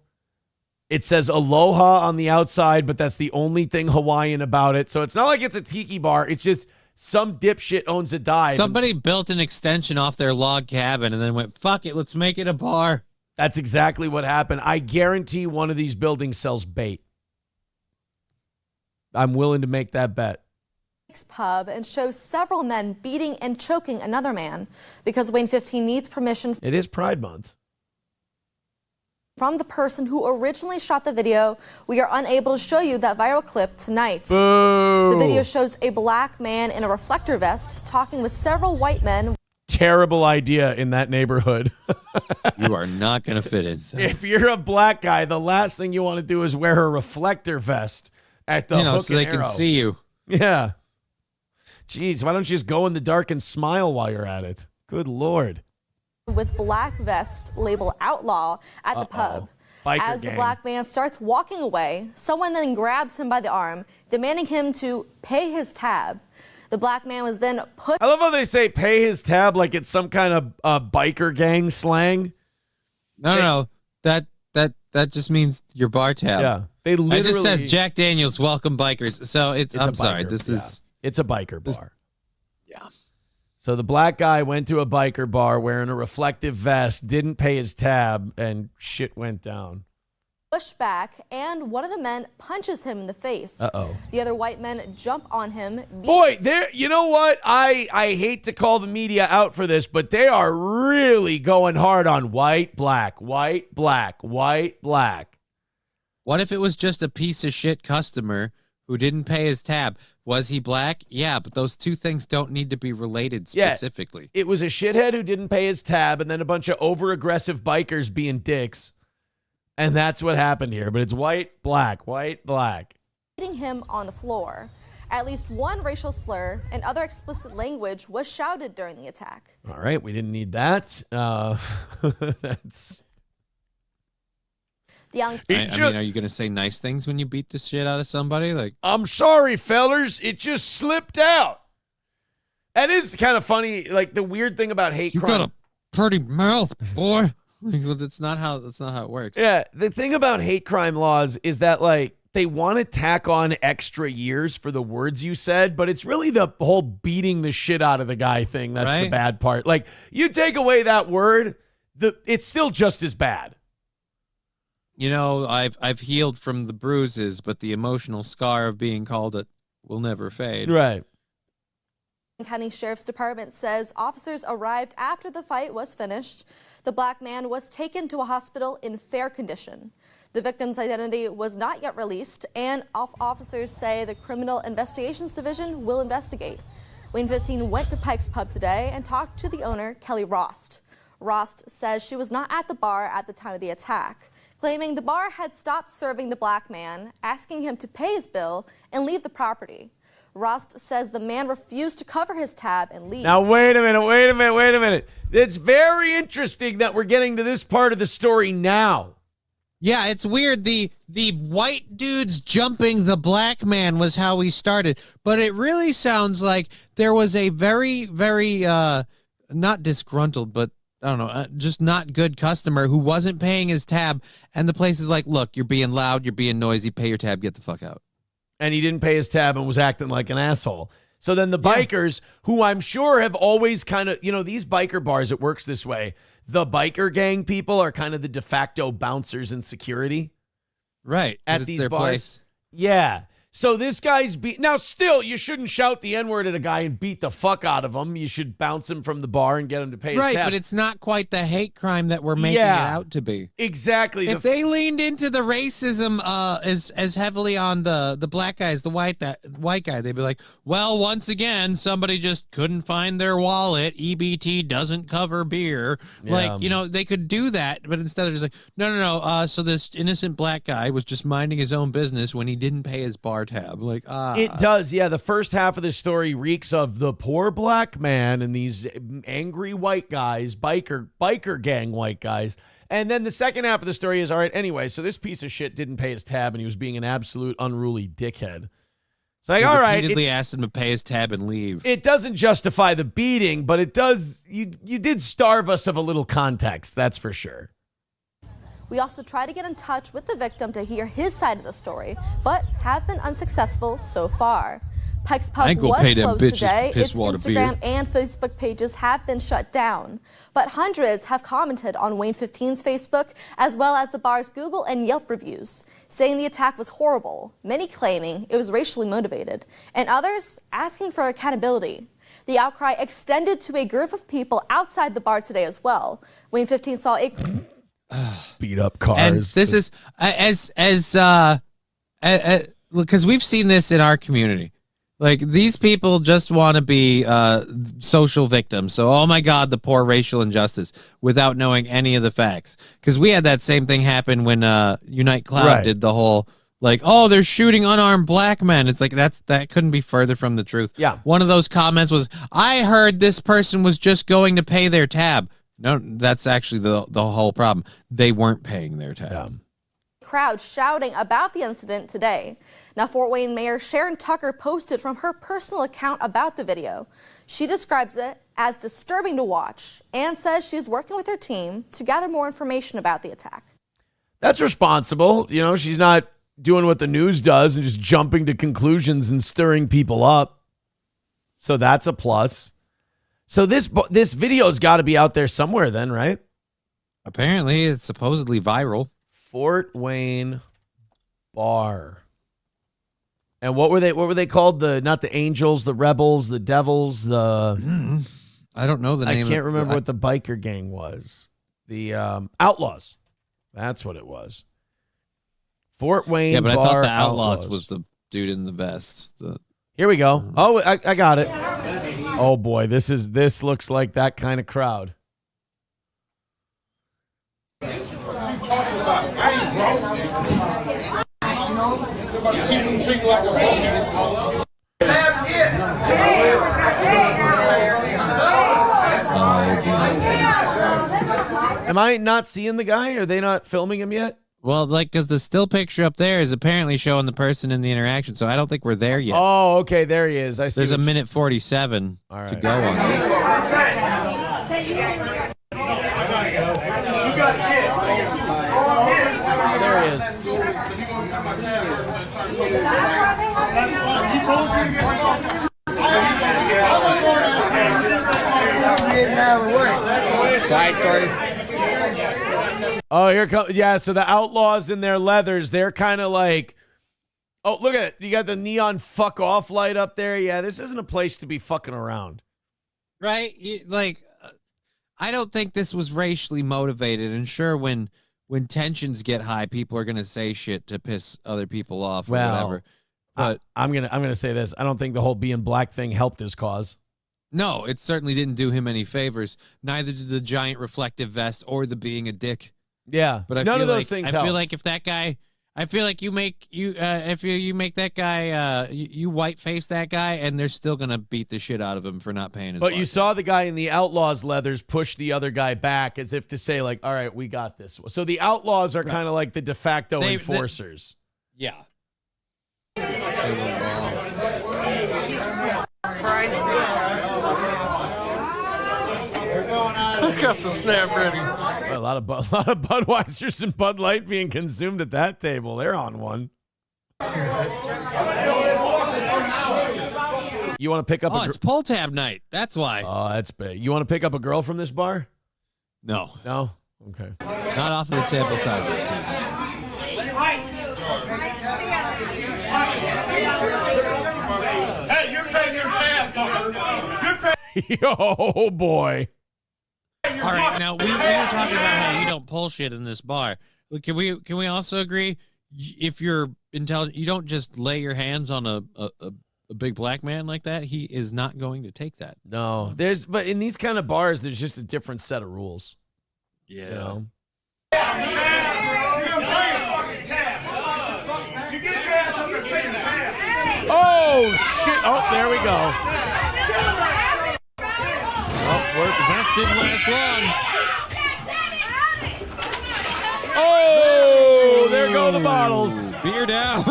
It says Aloha on the outside, but that's the only thing Hawaiian about it. So it's not like it's a tiki bar. It's just some dipshit owns a dive. Somebody built an extension off their log cabin and then went, fuck it, let's make it a bar. That's exactly what happened. I guarantee one of these buildings sells bait. I'm willing to make that bet. Pub and shows several men beating and choking another man because Wayne 15 needs permission. It is Pride Month. From the person who originally shot the video. We are unable to show you that viral clip tonight. Boo. The video shows a black man in a reflector vest talking with several white men. Terrible idea in that neighborhood. You are not going to fit in. If you're a black guy, the last thing you want to do is wear a reflector vest at the hook so and they arrow. can see you. Yeah. Jeez, why don't you just go in the dark and smile while you're at it? Good Lord. With black vest labeled outlaw at the pub. Biker As gang. the black man starts walking away, someone then grabs him by the arm, demanding him to pay his tab. The black man was then put. I love how they say pay his tab like it's some kind of biker gang slang. No. That just means your bar tab. Yeah. They literally. It just says Jack Daniels, welcome bikers. So I'm a sorry. biker, This yeah. is. It's a biker bar. Yeah. So the black guy went to a biker bar wearing a reflective vest, didn't pay his tab, and shit went down. Pushed back, and one of the men punches him in the face. Uh-oh. The other white men jump on him. Boy, there. You know what? I hate to call the media out for this, but they are really going hard on white, black, white, black, white, black. What if it was just a piece of shit customer who didn't pay his tab? Was he black? Yeah, but those two things don't need to be related specifically. Yeah, it was a shithead who didn't pay his tab, and then a bunch of over-aggressive bikers being dicks. And that's what happened here. But it's white, black, white, black. Hitting him on the floor. At least one racial slur and other explicit language was shouted during the attack. All right, we didn't need that. That's. I mean, are you going to say nice things when you beat the shit out of somebody? Like, I'm sorry, fellers. It just slipped out. That is kind of funny. Like, the weird thing about hate crime. You got a pretty mouth, boy. Well, that's not how it works. Yeah, the thing about hate crime laws is that, like, they want to tack on extra years for the words you said, but it's really the whole beating the shit out of the guy thing that's the Right. bad part. Like, you take away that word, it's still just as bad. You know, I've healed from the bruises, but the emotional scar of being called it will never fade. Right. County Sheriff's Department says officers arrived after the fight was finished. The black man was taken to a hospital in fair condition. The victim's identity was not yet released, and officers say the Criminal Investigations Division will investigate. Wayne 15 went to Pike's Pub today and talked to the owner, Kelly Rost. Rost says she was not at the bar at the time of the attack, claiming the bar had stopped serving the black man, asking him to pay his bill and leave the property. Rost says the man refused to cover his tab and leave. Now, wait a minute. It's very interesting that we're getting to this part of the story now. Yeah, it's weird. The white dudes jumping the black man was how we started, but it really sounds like there was a very, very not disgruntled, but I don't know, just not good customer who wasn't paying his tab, and the place is like, look, you're being loud, you're being noisy, pay your tab, get the fuck out. And he didn't pay his tab and was acting like an asshole. So then the bikers, who I'm sure have always kind of, these biker bars, it works this way. The biker gang people are kind of the de facto bouncers and security. Right. At these their bars. place. Yeah. So this guy's now still, you shouldn't shout the N-word at a guy and beat the fuck out of him. You should bounce him from the bar and get him to pay his tab. Right, but it's not quite the hate crime that we're making it out to be. Exactly. If they leaned into the racism as heavily on the black guys, the white guy, they'd be like, well, once again, somebody just couldn't find their wallet. EBT doesn't cover beer. Yeah. Like, they could do that, but instead they're just like, no. So this innocent black guy was just minding his own business when he didn't pay his bar tab. Like, It does, yeah. The first half of this story reeks of the poor black man and these angry white guys, biker gang white guys. And then the second half of the story is, all right, anyway, so this piece of shit didn't pay his tab and he was being an absolute unruly dickhead. It's like, all right. Repeatedly asked him to pay his tab and leave. It doesn't justify the beating, but it does. You did starve us of a little context, that's for sure. We also try to get in touch with the victim to hear his side of the story, but have been unsuccessful so far. Pike's Pub was closed today. Its Instagram and Facebook pages have been shut down, but hundreds have commented on Wayne 15's Facebook, as well as the bar's Google and Yelp reviews, saying the attack was horrible, many claiming it was racially motivated, and others asking for accountability. The outcry extended to a group of people outside the bar today as well. Wayne 15 saw a beat up cars. And this is because we've seen this in our community. Like, these people just want to be social victims. So, oh my God, the poor racial injustice, without knowing any of the facts. Because we had that same thing happen when Unite Cloud did the whole like, oh, they're shooting unarmed black men. It's like that couldn't be further from the truth. Yeah. One of those comments was, I heard this person was just going to pay their tab. No, that's actually the whole problem. They weren't paying their tab. Crowd shouting about the incident today. Now, Fort Wayne Mayor Sharon Tucker posted from her personal account about the video. She describes it as disturbing to watch and says she's working with her team to gather more information about the attack. That's responsible. You know, she's not doing what the news does and just jumping to conclusions and stirring people up. So that's a plus. So this video's got to be out there somewhere then, right? Apparently, it's supposedly viral. Fort Wayne bar. And what were they called? Not the Angels, the Rebels, the Devils, the I don't know the name. I can't remember what the biker gang was. The Outlaws. That's what it was. Fort Wayne Yeah, but bar, I thought the Outlaws was the dude in the vest. Here we go. Oh, I got it. Oh boy, this looks like that kind of crowd. Am I not seeing the guy? Are they not filming him yet? Well, like, because the still picture up there is apparently showing the person in the interaction, so I don't think we're there yet. Oh, okay, there he is. I see. There's a minute 47 to go on this. There he is. Oh, here comes, yeah, so the Outlaws in their leathers, they're kind of like, oh, look at it. You got the neon fuck off light up there. Yeah, this isn't a place to be fucking around. Right? I don't think this was racially motivated. And sure, when tensions get high, people are going to say shit to piss other people off or whatever. But I'm gonna say this. I don't think the whole being black thing helped his cause. No, it certainly didn't do him any favors. Neither did the giant reflective vest or the being a dick. Yeah, but none of those things I help. feel like if that guy, if you make that guy, you white face that guy, and they're still gonna beat the shit out of him for not paying his. But you saw the guy in the Outlaws leathers push the other guy back as if to say, like, all right, we got this. So the Outlaws are kind of like the de facto enforcers. Yeah. Look up the snap ready. A lot of Budweisers and Bud Light being consumed at that table. They're on one. You want to pick up? It's pull tab night. That's why. Oh, that's big. You want to pick up a girl from this bar? No. No. Okay. Not off of the sample size I've seen. Hey, you're paying your tab, Oh boy. All right, now we were talking about how you don't pull shit in this bar. Can we also agree, if you're intelligent, you don't just lay your hands on a big black man like that. He is not going to take that. No, but in these kind of bars, there's just a different set of rules. Yeah. You know? Oh shit! Oh, there we go. The vest didn't last long. Oh, there go the bottles. Beer down.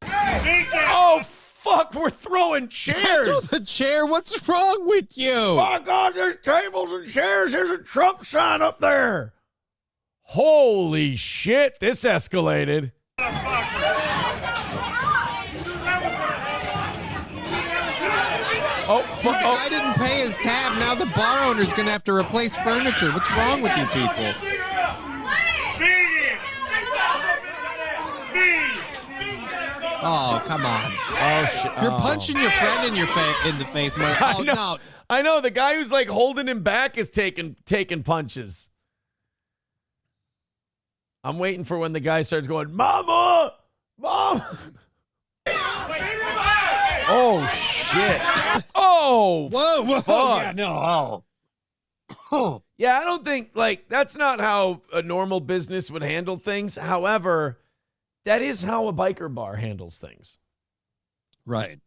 Oh, fuck, we're throwing chairs. The chair, what's wrong with you? Oh, God, there's tables and chairs. There's a Trump sign up there. Holy shit, this escalated. Oh, fuck. The guy didn't pay his tab. Now the bar owner's going to have to replace furniture. What's wrong with you people? Oh, come on. Oh, shit. You're punching your friend in the face, Mark. Oh, no. I know. The guy who's like holding him back is taking punches. I'm waiting for when the guy starts going, Mama! Mom! Oh, shit. Oh, whoa. Fuck. Yeah, no. Oh. Yeah, I don't think, like, that's not how a normal business would handle things. However, That is how a biker bar handles things. Right.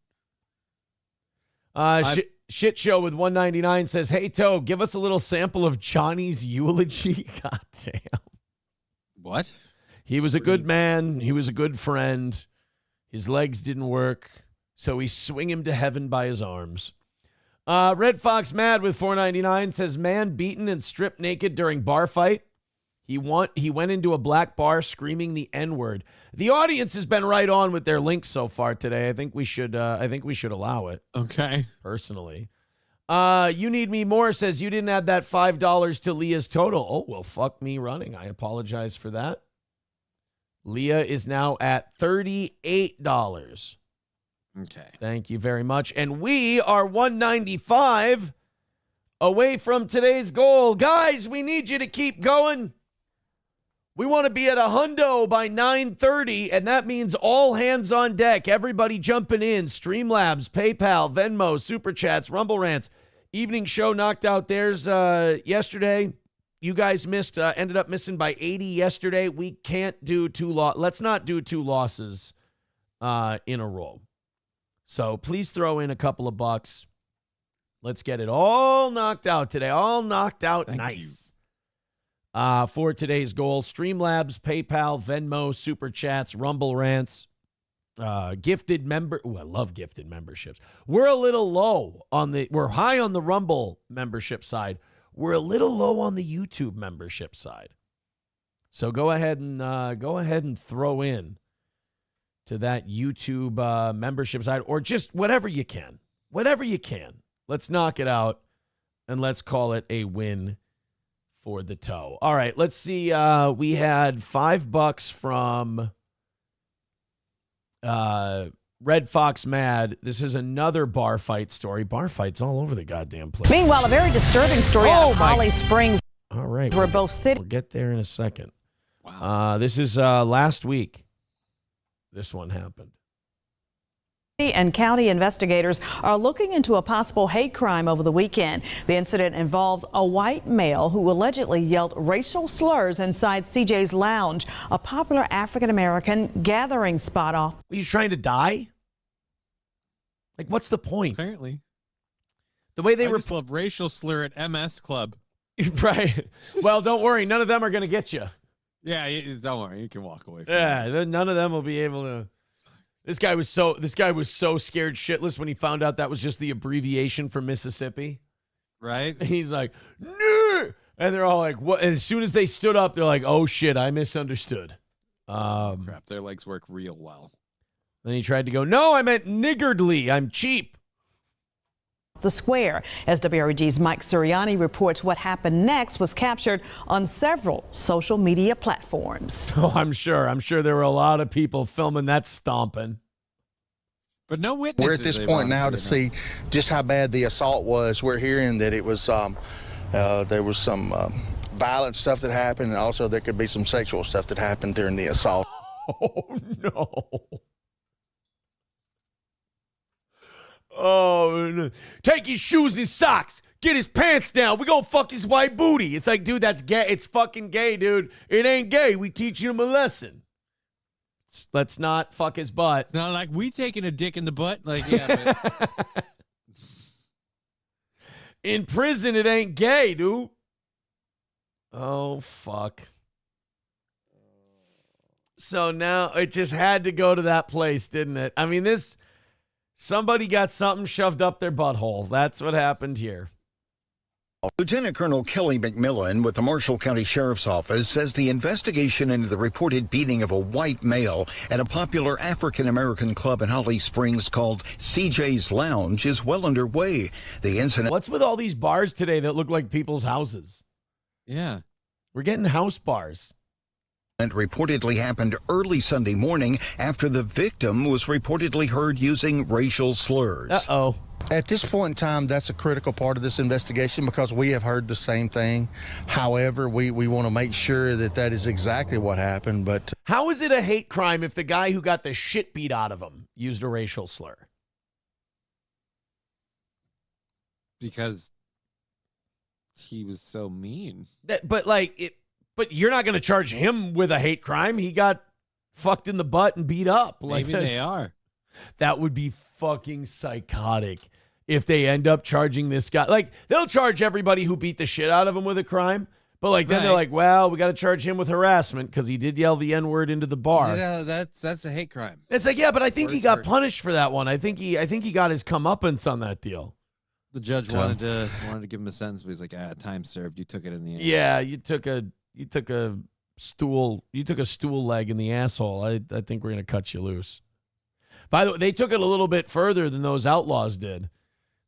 Shit Show with 199 says, "Hey, Toe, give us a little sample of Johnny's eulogy." God damn. What? He was a good man. He was a good friend. His legs didn't work, so we swing him to heaven by his arms. Red Fox Mad with 499 says, "Man beaten and stripped naked during bar fight. He went into a black bar screaming the N-word." The audience has been right on with their links so far today. I think we should allow it. Okay. Personally. You Need Me More says, "You didn't add that $5 to Leah's total." Oh, well, fuck me running. I apologize for that. Leah is now at $38. Okay. Thank you very much. And we are 195 away from today's goal. Guys, we need you to keep going. We want to be at a hundo by 9:30, and that means all hands on deck. Everybody jumping in. Streamlabs, PayPal, Venmo, Super Chats, Rumble Rants. Evening show knocked out theirs yesterday. You guys ended up missing by 80 yesterday. We can't do let's not do 2 losses in a row. So please throw in a couple of bucks. Let's get it all knocked out today. All knocked out. Thank you. For today's goal. Streamlabs, PayPal, Venmo, Super Chats, Rumble Rants, gifted member. Oh, I love gifted memberships. We're a little low we're high on the Rumble membership side. We're a little low on the YouTube membership side. So go ahead and throw in to that YouTube membership side, or just whatever you can. Whatever you can. Let's knock it out, and let's call it a win for the Toe. All right, let's see. We had $5 from Red Fox Mad. This is another bar fight story. Bar fights all over the goddamn place. Meanwhile, a very disturbing story out of Holly Springs. All right. Where both cities. We'll get there in a second. Wow. This is last week. This one happened. And county investigators are looking into a possible hate crime over the weekend. The incident involves a white male who allegedly yelled racial slurs inside CJ's Lounge, a popular African-American gathering spot off. Are you trying to die? Like, what's the point? Apparently. The way they just love racial slur at MS Club. Right. Well, don't worry. None of them are going to get you. Yeah, don't worry. You can walk away from it. None of them will be able to. This guy was so scared shitless when he found out that was just the abbreviation for Mississippi. Right? He's like, "No!" And they're all like, "What?" And as soon as they stood up, they're like, "Oh shit, I misunderstood." Crap, their legs work real well. Then he tried to go, "No, I meant niggardly. I'm cheap." The square. As WREG's Mike Suriani reports, what happened next was captured on several social media platforms. Oh, I'm sure there were a lot of people filming that stomping. But no witnesses. We're at this point now to see just how bad the assault was. We're hearing that it was there was some violent stuff that happened, and also there could be some sexual stuff that happened during the assault. Oh no. Oh, no. Take his shoes and socks. Get his pants down. We gonna fuck his white booty. It's like, dude, that's gay. It's fucking gay, dude. It ain't gay. We teaching him a lesson. Let's not fuck his butt. It's not like we taking a dick in the butt. Like, yeah, but... In prison, it ain't gay, dude. Oh, fuck. So now it just had to go to that place, didn't it? I mean, somebody got something shoved up their butthole. That's what happened here. Lieutenant Colonel Kelly McMillan with the Marshall County Sheriff's Office says the investigation into the reported beating of a white male at a popular African-American club in Holly Springs called CJ's Lounge is well underway. The incident... What's with all these bars today that look like people's houses? Yeah. We're getting house bars. And reportedly happened early Sunday morning after the victim was reportedly heard using racial slurs. Uh-oh. At this point in time, that's a critical part of this investigation because we have heard the same thing. However, we want to make sure that is exactly what happened. But how is it a hate crime if the guy who got the shit beat out of him used a racial slur? Because he was so mean. But you're not going to charge him with a hate crime. He got fucked in the butt and beat up. Maybe they are. That would be fucking psychotic if they end up charging this guy. Like, they'll charge everybody who beat the shit out of him with a crime. But, like, then they're like, well, we got to charge him with harassment because he did yell the N-word into the bar. Yeah, that's a hate crime. It's like, yeah, but I think he got punished for that one. I think he got his comeuppance on that deal. The judge wanted to give him a sentence, but he's like, time served. You took it in the ass. Yeah, you took a stool leg in the asshole. I think we're gonna cut you loose. By the way, they took it a little bit further than those outlaws did.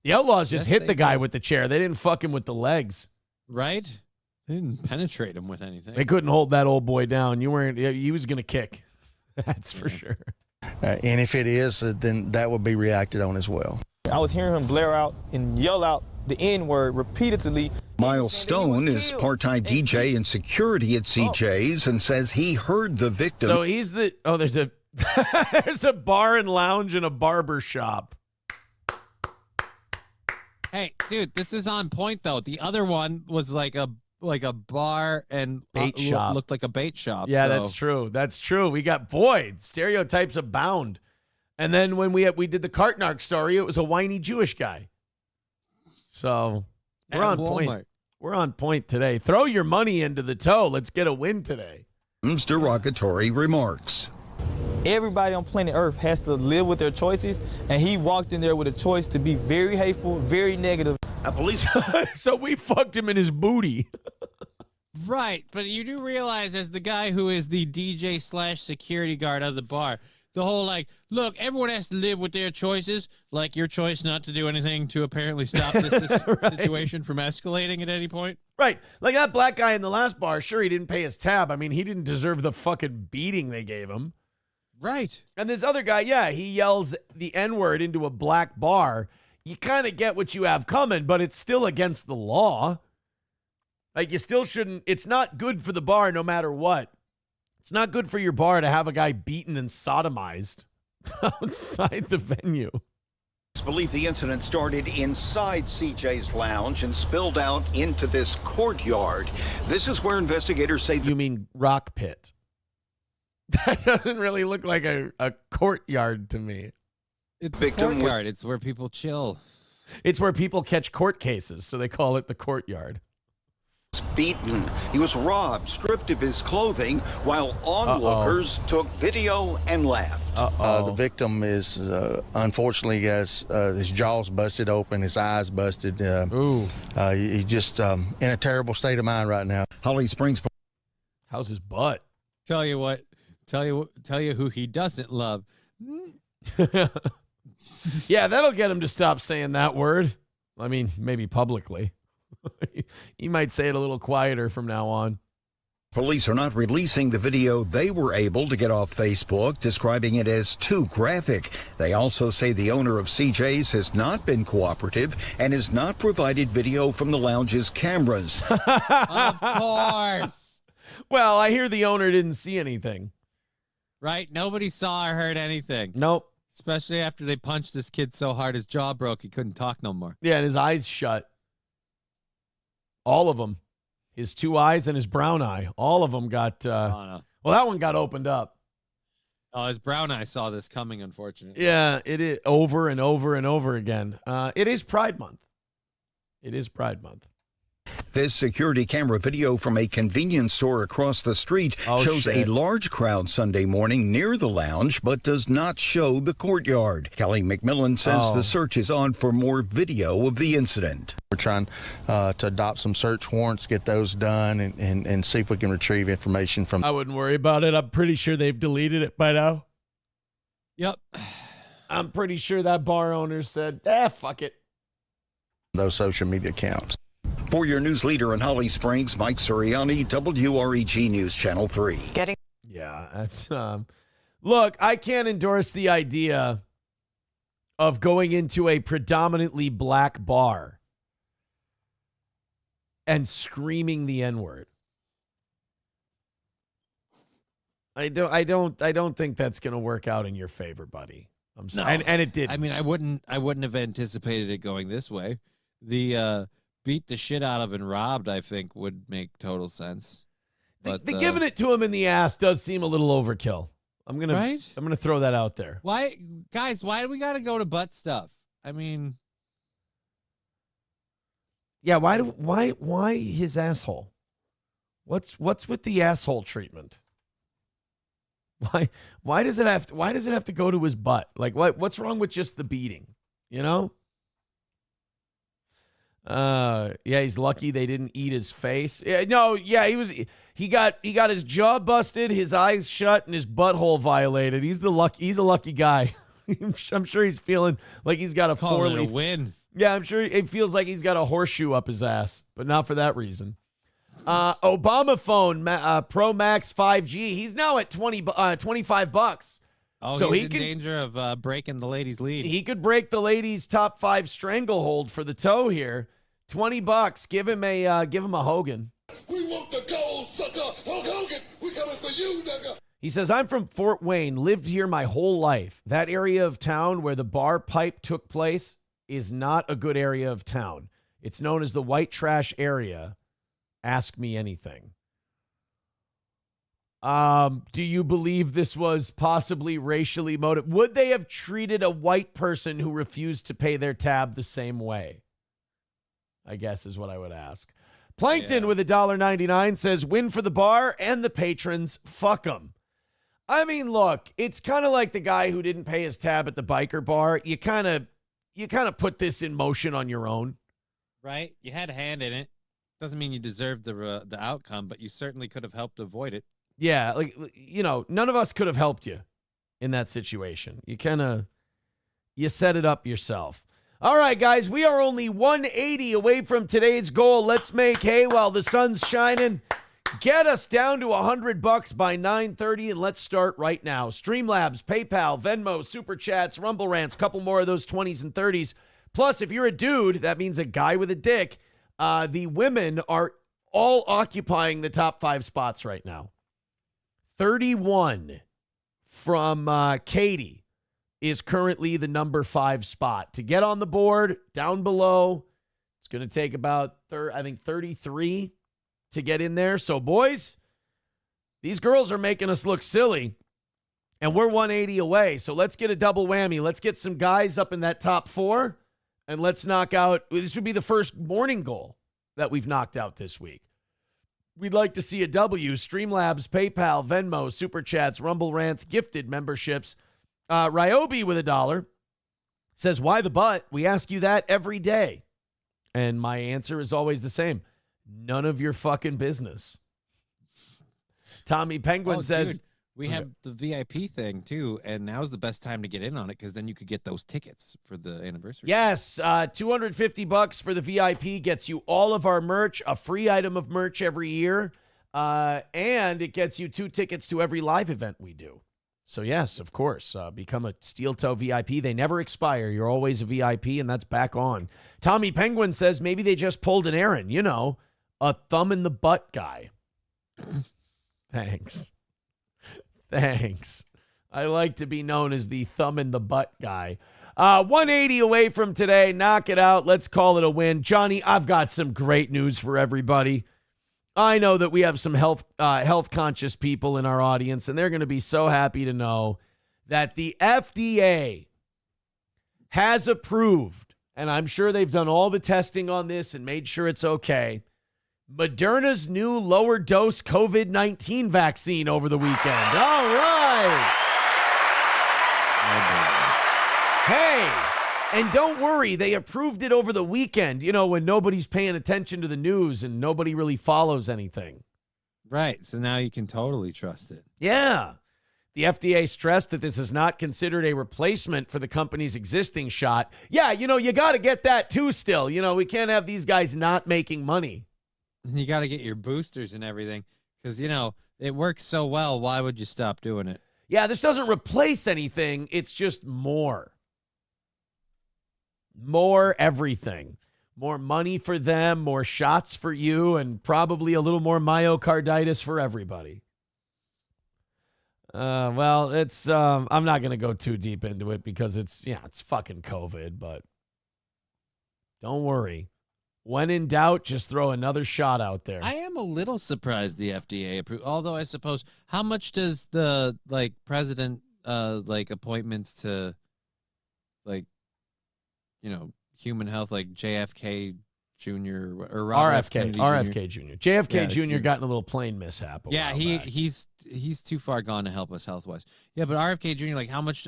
The outlaws just hit the guy with the chair. They didn't fuck him with the legs. Right? They didn't penetrate him with anything. They couldn't hold that old boy down. He was gonna kick. That's for sure. And if it is, then that would be reacted on as well. I was hearing him blare out and yell out the N-word repeatedly. Miles Stone is part-time DJ and security at CJ's and says he heard the victim. So he's there's a there's a bar and lounge and a barber shop. Hey, dude, this is on point though. The other one was like a bar and bait shop. Looked like a bait shop. Yeah, so. that's true. That's true. We got stereotypes abound. And then when we did the Kartnark story, it was a whiny Jewish guy. So we're on point. We're on point today. Throw your money into the toe. Let's get a win today. Derogatory remarks. Everybody on planet Earth has to live with their choices, and he walked in there with a choice to be very hateful, very negative. So we fucked him in his booty. Right, but you do realize, as the guy who is the DJ / security guard of the bar, the whole look, everyone has to live with their choices, like your choice not to do anything to apparently stop this situation from escalating at any point. Right. Like that black guy in the last bar, sure, he didn't pay his tab. I mean, he didn't deserve the fucking beating they gave him. Right. And this other guy, yeah, he yells the N-word into a black bar. You kind of get what you have coming, but it's still against the law. Like, you still shouldn't. It's not good for the bar no matter what. It's not good for your bar to have a guy beaten and sodomized outside the venue. Believe the incident started inside CJ's lounge and spilled out into this courtyard. This is where investigators say... You mean rock pit. That doesn't really look like a courtyard to me. It's a courtyard. It's where people chill. It's where people catch court cases, so they call it the courtyard. Beaten. He was robbed, stripped of his clothing, while onlookers took video and laughed. The victim is, unfortunately, has his jaws busted open, his eyes busted. He's just in a terrible state of mind right now. Holly Springs. How's his butt? Tell you what. Tell you who he doesn't love. Yeah, that'll get him to stop saying that word. I mean, maybe publicly. He might say it a little quieter from now on. Police are not releasing the video they were able to get off Facebook, describing it as too graphic. They also say the owner of CJ's has not been cooperative and has not provided video from the lounge's cameras. Of course. Well, I hear the owner didn't see anything. Right? Nobody saw or heard anything. Nope. Especially after they punched this kid so hard his jaw broke he couldn't talk no more. Yeah, and his eyes shut. All of them. His two eyes and his brown eye. All of them got, well, that one got opened up. Oh, his brown eye saw this coming, unfortunately. Yeah, it is over and over and over again. It is Pride Month. It is Pride Month. This security camera video from a convenience store across the street shows a large crowd Sunday morning near the lounge, but does not show the courtyard. Kelly McMillan says the search is on for more video of the incident. We're trying to adopt some search warrants, get those done, and see if we can retrieve information from... I wouldn't worry about it. I'm pretty sure they've deleted it by now. Yep. I'm pretty sure that bar owner said, fuck it. Those social media accounts. For your news leader in Holly Springs, Mike Suriani, WREG News Channel 3. Yeah, that's look, I can't endorse the idea of going into a predominantly black bar and screaming the N-word. I don't think that's going to work out in your favor, buddy. I'm sorry. No. And it did. I mean, I wouldn't have anticipated it going this way. The beat the shit out of and robbed, I think, would make total sense. But the giving it to him in the ass does seem a little overkill. I'm gonna throw that out there. Why, guys? Why do we got to go to butt stuff? I mean, Yeah, why his asshole? What's with the asshole treatment? Why does it have to go to his butt? Like what's wrong with just the beating? You know? Yeah, he's lucky they didn't eat his face. Yeah, no, yeah, he got his jaw busted, his eyes shut, and his butthole violated. He's a lucky guy. I'm sure he's feeling like he's got a four-leaf win. Yeah, I'm sure it feels like he's got a horseshoe up his ass, but not for that reason. Obama phone Pro Max 5G. He's now at $25. Oh, so he's in danger of breaking the ladies' lead. He could break the ladies' top 5 stranglehold for the toe here. $20. Give him a Hogan. We want the gold, sucker. Hulk Hogan, we coming for you, nigga. He says, I'm from Fort Wayne, lived here my whole life. That area of town where the bar pipe took place is not a good area of town. It's known as the white trash area. Ask me anything. Do you believe this was possibly racially motivated? Would they have treated a white person who refused to pay their tab the same way? I guess is what I would ask. Plankton with $1.99 says, win for the bar and the patrons. Fuck them. I mean, look, it's kind of like the guy who didn't pay his tab at the biker bar. You kind of put this in motion on your own. Right? You had a hand in it. Doesn't mean you deserved the outcome, but you certainly could have helped avoid it. Yeah, like, you know, none of us could have helped you in that situation. You set it up yourself. All right, guys, we are only 180 away from today's goal. Let's make hay while the sun's shining. Get us down to $100 by 9:30, and let's start right now. Streamlabs, PayPal, Venmo, Super Chats, Rumble Rants, couple more of those 20s and 30s. Plus, if you're a dude, that means a guy with a dick. The women are all occupying the top 5 spots right now. 31 from Katie is currently the number 5 spot. To get on the board, down below, it's going to take about, 33 to get in there. So, boys, these girls are making us look silly, and we're 180 away. So let's get a double whammy. Let's get some guys up in that top 4, and let's knock out. This would be the first morning goal that we've knocked out this week. We'd like to see a W. Streamlabs, PayPal, Venmo, Super Chats, Rumble Rants, gifted memberships. Ryobi with $1 says, why the butt? We ask you that every day. And my answer is always the same. None of your fucking business. Tommy Penguin says, dude, we have the VIP thing too, and now's the best time to get in on it because then you could get those tickets for the anniversary. Yes, $250 for the VIP gets you all of our merch, a free item of merch every year, and it gets you 2 tickets to every live event we do. So yes, of course, become a Steel Toe VIP. They never expire. You're always a VIP, and that's back on. Tommy Penguin says maybe they just pulled an Aaron, you know, a thumb in the butt guy. Thanks. I like to be known as the thumb in the butt guy. 180 away from today. Knock it out. Let's call it a win. Johnny, I've got some great news for everybody. I know that we have some health conscious people in our audience, and they're going to be so happy to know that the FDA has approved, and I'm sure they've done all the testing on this and made sure it's okay, Moderna's new lower dose COVID-19 vaccine over the weekend. All right. Hey, and don't worry, they approved it over the weekend, you know, when nobody's paying attention to the news and nobody really follows anything. Right, so now you can totally trust it. Yeah. The FDA stressed that this is not considered a replacement for the company's existing shot. Yeah, you know, you got to get that too still. You know, we can't have these guys not making money. You got to get your boosters and everything because, you know, it works so well. Why would you stop doing it? Yeah, this doesn't replace anything. It's just more. More everything. More money for them, more shots for you, and probably a little more myocarditis for everybody. Well, it's I'm not going to go too deep into it because it's fucking COVID, but don't worry. When in doubt, just throw another shot out there. I am a little surprised the FDA approved. Although I suppose, how much does the president appointments to human health, like JFK Jr. or Robert RFK Jr. JFK Jr. got in a little plane mishap. Yeah, he's too far gone to help us health wise. Yeah, but RFK Jr. How much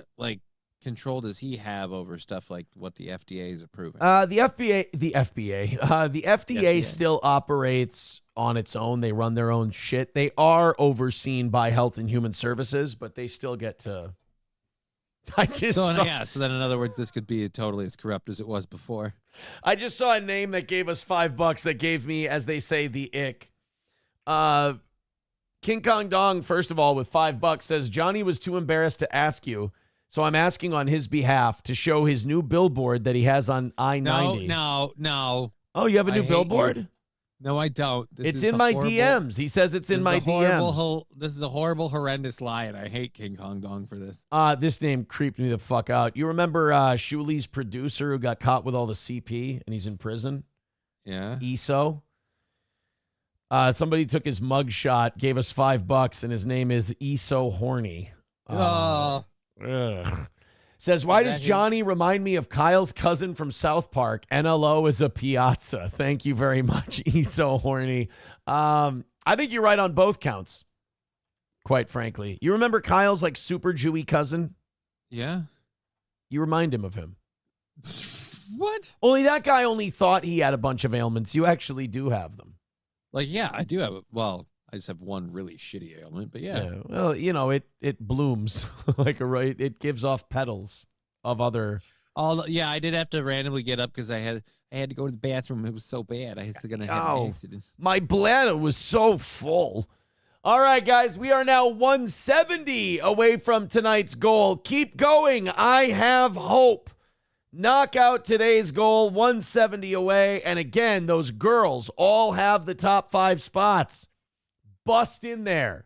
control does he have over stuff like what the FDA is approving? The FDA still operates on its own. They run their own shit. They are overseen by Health and Human Services, but they still get to. So then in other words, this could be totally as corrupt as it was before. I just saw a name that gave us $5 that gave me, as they say, the ick. King Kong Dong, first of all, with $5 says, Johnny was too embarrassed to ask you, so I'm asking on his behalf to show his new billboard that he has on I-90. No. Oh, you have a new billboard? No, I don't. It's in my DMs. He says it's in my DMs. This is a horrible, horrendous lie, and I hate King Kong Dong for this. This name creeped me the fuck out. You remember Shuli's producer who got caught with all the CP and he's in prison? Yeah. ESO. Somebody took his mug shot, gave us $5, and his name is ESO Horny. Says, why does Johnny remind me of Kyle's cousin from South Park? NLO is a piazza. Thank you very much, ESO Horny. I think you're right on both counts, quite frankly. You remember Kyle's super Jewy cousin? Yeah. You remind him of him. What? Only that guy only thought he had a bunch of ailments. You actually do have them. Yeah, I do have I just have one really shitty ailment, but yeah. Well, it blooms it gives off petals of other. I did have to randomly get up because I had to go to the bathroom. It was so bad. I was going to have an accident. My bladder was so full. All right, guys, we are now 170 away from tonight's goal. Keep going. I have hope. Knock out today's goal, 170 away. And again, those girls all have the top 5 spots. Bust in there.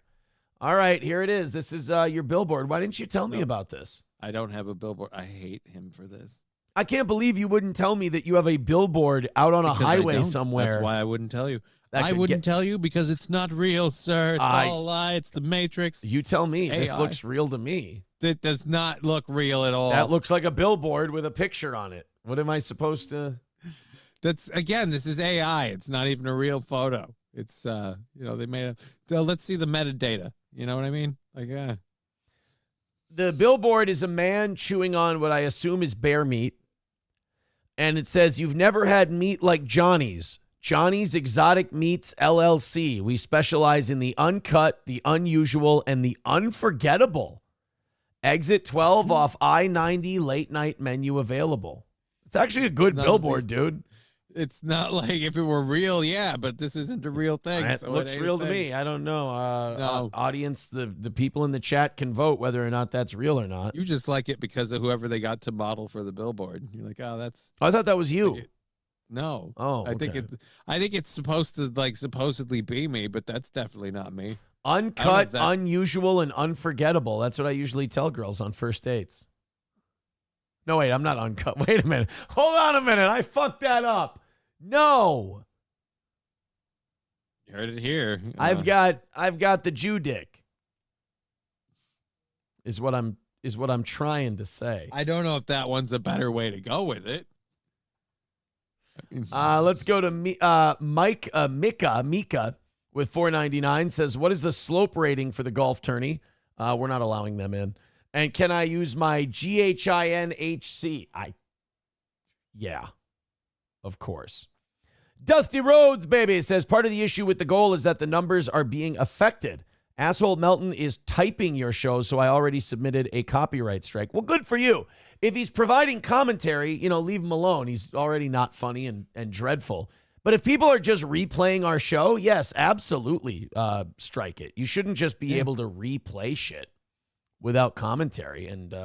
All right, here it is. This is your billboard. Why didn't you tell me about this? I don't have a billboard. I hate him for this. I can't believe you wouldn't tell me that you have a billboard out on a highway somewhere. That's why I wouldn't tell you. I wouldn't tell you because it's not real, sir. It's all a lie. It's the Matrix. You tell me. AI. This looks real to me. It does not look real at all. That looks like a billboard with a picture on it. What am I supposed to? This is AI. It's not even a real photo. It's, they made let's see the metadata. You know what I mean? The billboard is a man chewing on what I assume is bear meat. And it says, you've never had meat like Johnny's. Johnny's Exotic Meats, LLC. We specialize in the uncut, the unusual, and the unforgettable. Exit 12 off I-90, late night menu available. It's actually a good billboard, dude. It's not like if it were real, yeah, but this isn't a real thing. It looks real to me. I don't know. No. Audience, the people in the chat can vote whether or not that's real or not. You just like it because of whoever they got to model for the billboard. You're like, oh, that's. I thought that was you. No. Oh, okay. I think it's supposed to supposedly be me, but that's definitely not me. Uncut, unusual, and unforgettable. That's what I usually tell girls on first dates. No, wait, I'm not uncut. Wait a minute. Hold on a minute. I fucked that up. No. You heard it here. I've got the Jew dick. Is what I'm trying to say. I don't know if that one's a better way to go with it. Let's go to Mika with $4.99 says, what is the slope rating for the golf tourney? We're not allowing them in. And can I use my GHINHC? Yeah, of course. Dusty Rhodes, baby, says part of the issue with the goal is that the numbers are being affected. Asshole Melton is typing your show, so I already submitted a copyright strike. Well, good for you. If he's providing commentary, leave him alone. He's already not funny and dreadful. But if people are just replaying our show, yes, absolutely strike it. You shouldn't just be able to replay shit without commentary. And,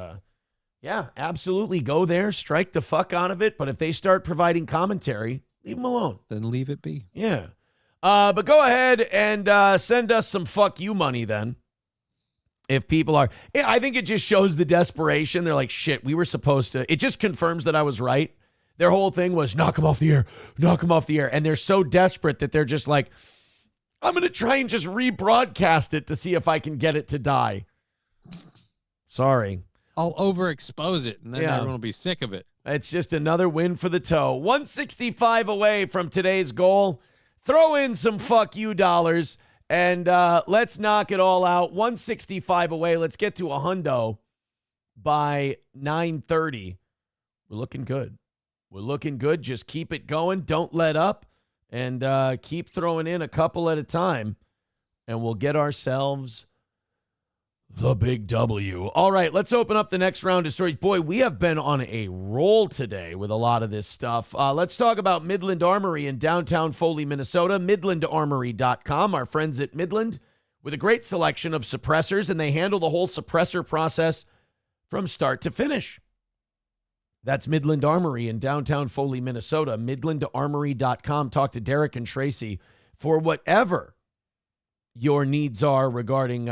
absolutely go there, strike the fuck out of it. But if they start providing commentary, leave them alone. Then leave it be. Yeah. But go ahead and send us some fuck you money then. If people are, I think it just shows the desperation. They're like, shit, we were supposed to. It just confirms that I was right. Their whole thing was knock him off the air, knock him off the air. And they're so desperate that they're just like, I'm going to try and just rebroadcast it to see if I can get it to die. Sorry. I'll overexpose it, and then everyone will be sick of it. It's just another win for the toe. 165 away from today's goal. Throw in some fuck you dollars, and let's knock it all out. 165 away. Let's get to a hundo by 9:30. We're looking good. We're looking good. Just keep it going. Don't let up, and keep throwing in a couple at a time, and we'll get ourselves the big W. All right, let's open up the next round of stories. Boy, we have been on a roll today with a lot of this stuff. Let's talk about Midland Armory in downtown Foley, Minnesota. MidlandArmory.com. Our friends at Midland with a great selection of suppressors, and they handle the whole suppressor process from start to finish. That's Midland Armory in downtown Foley, Minnesota. MidlandArmory.com. Talk to Derek and Tracy for whatever your needs are regarding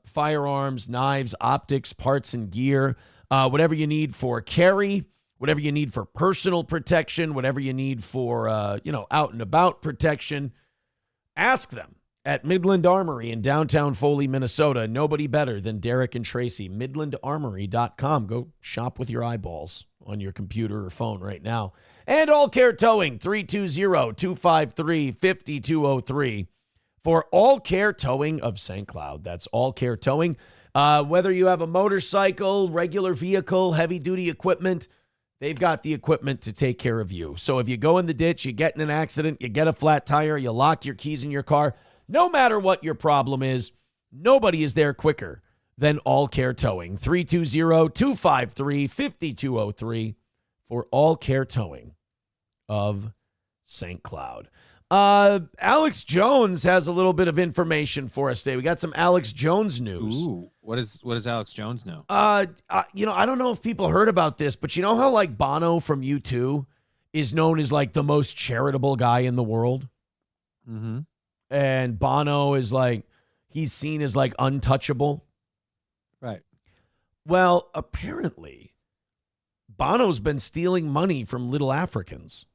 firearms, knives, optics, parts, and gear, whatever you need for carry, whatever you need for personal protection, whatever you need for, out and about protection. Ask them at Midland Armory in downtown Foley, Minnesota. Nobody better than Derek and Tracy. MidlandArmory.com. Go shop with your eyeballs on your computer or phone right now. And All Care Towing, 320-253-5203. For All Care Towing of St. Cloud. That's All Care Towing. Whether you have a motorcycle, regular vehicle, heavy-duty equipment, they've got the equipment to take care of you. So if you go in the ditch, you get in an accident, you get a flat tire, you lock your keys in your car, no matter what your problem is, nobody is there quicker than All Care Towing. 320-253-5203 for All Care Towing of St. Cloud. Alex Jones has a little bit of information for us today. We got some Alex Jones news. Ooh, what does Alex Jones know? I don't know if people heard about this, but you know how like Bono from U2 is known as like the most charitable guy in the world? Mm-hmm. And Bono is like, he's seen as like untouchable. Right. Well, apparently Bono's been stealing money from little Africans.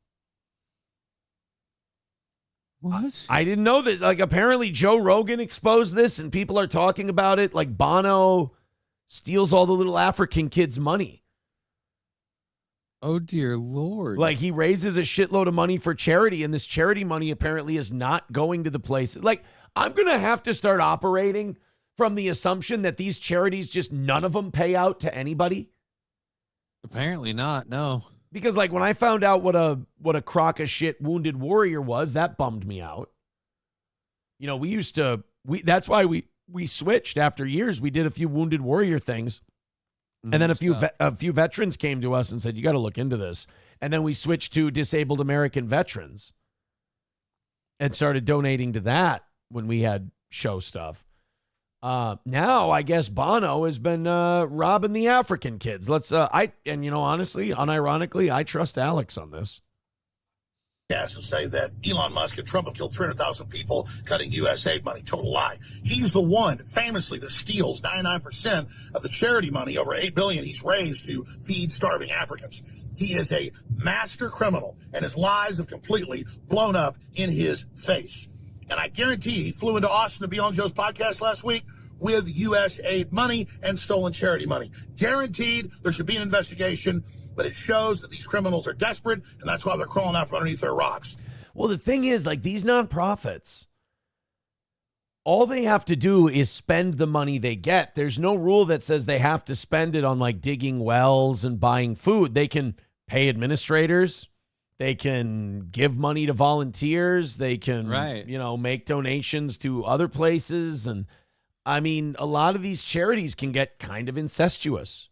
What? I didn't know this. Like, apparently Joe Rogan exposed this and people are talking about it. Like, Bono steals all the little African kids' money. Oh, dear Lord. Like, he raises a shitload of money for charity, and this charity money apparently is not going to the place. Like, I'm going to have to start operating from the assumption that these charities, just none of them pay out to anybody. Apparently not, no. Because, like, when I found out what a crock of shit Wounded Warrior was, that bummed me out. You know, that's why we switched after years. We did a few Wounded Warrior things. And then a few veterans came to us and said, you got to look into this. And then we switched to Disabled American Veterans and started donating to that when we had show stuff. Now I guess Bono has been robbing the African kids. Honestly, unironically, I trust Alex on this. Yes, and say that Elon Musk and Trump have killed 300,000 people cutting U.S. aid money. Total lie. He's the one, famously, that steals 99% of the charity money, over $8 billion he's raised to feed starving Africans. He is a master criminal, and his lies have completely blown up in his face. And I guarantee he flew into Austin to be on Joe's podcast last week with U.S. aid money and stolen charity money. Guaranteed there should be an investigation, but it shows that these criminals are desperate, and that's why they're crawling out from underneath their rocks. Well, the thing is, like, these nonprofits, all they have to do is spend the money they get. There's no rule that says they have to spend it on, like, digging wells and buying food. They can pay administrators. They can give money to volunteers. They can, make donations to other places. And, I mean, a lot of these charities can get kind of incestuous.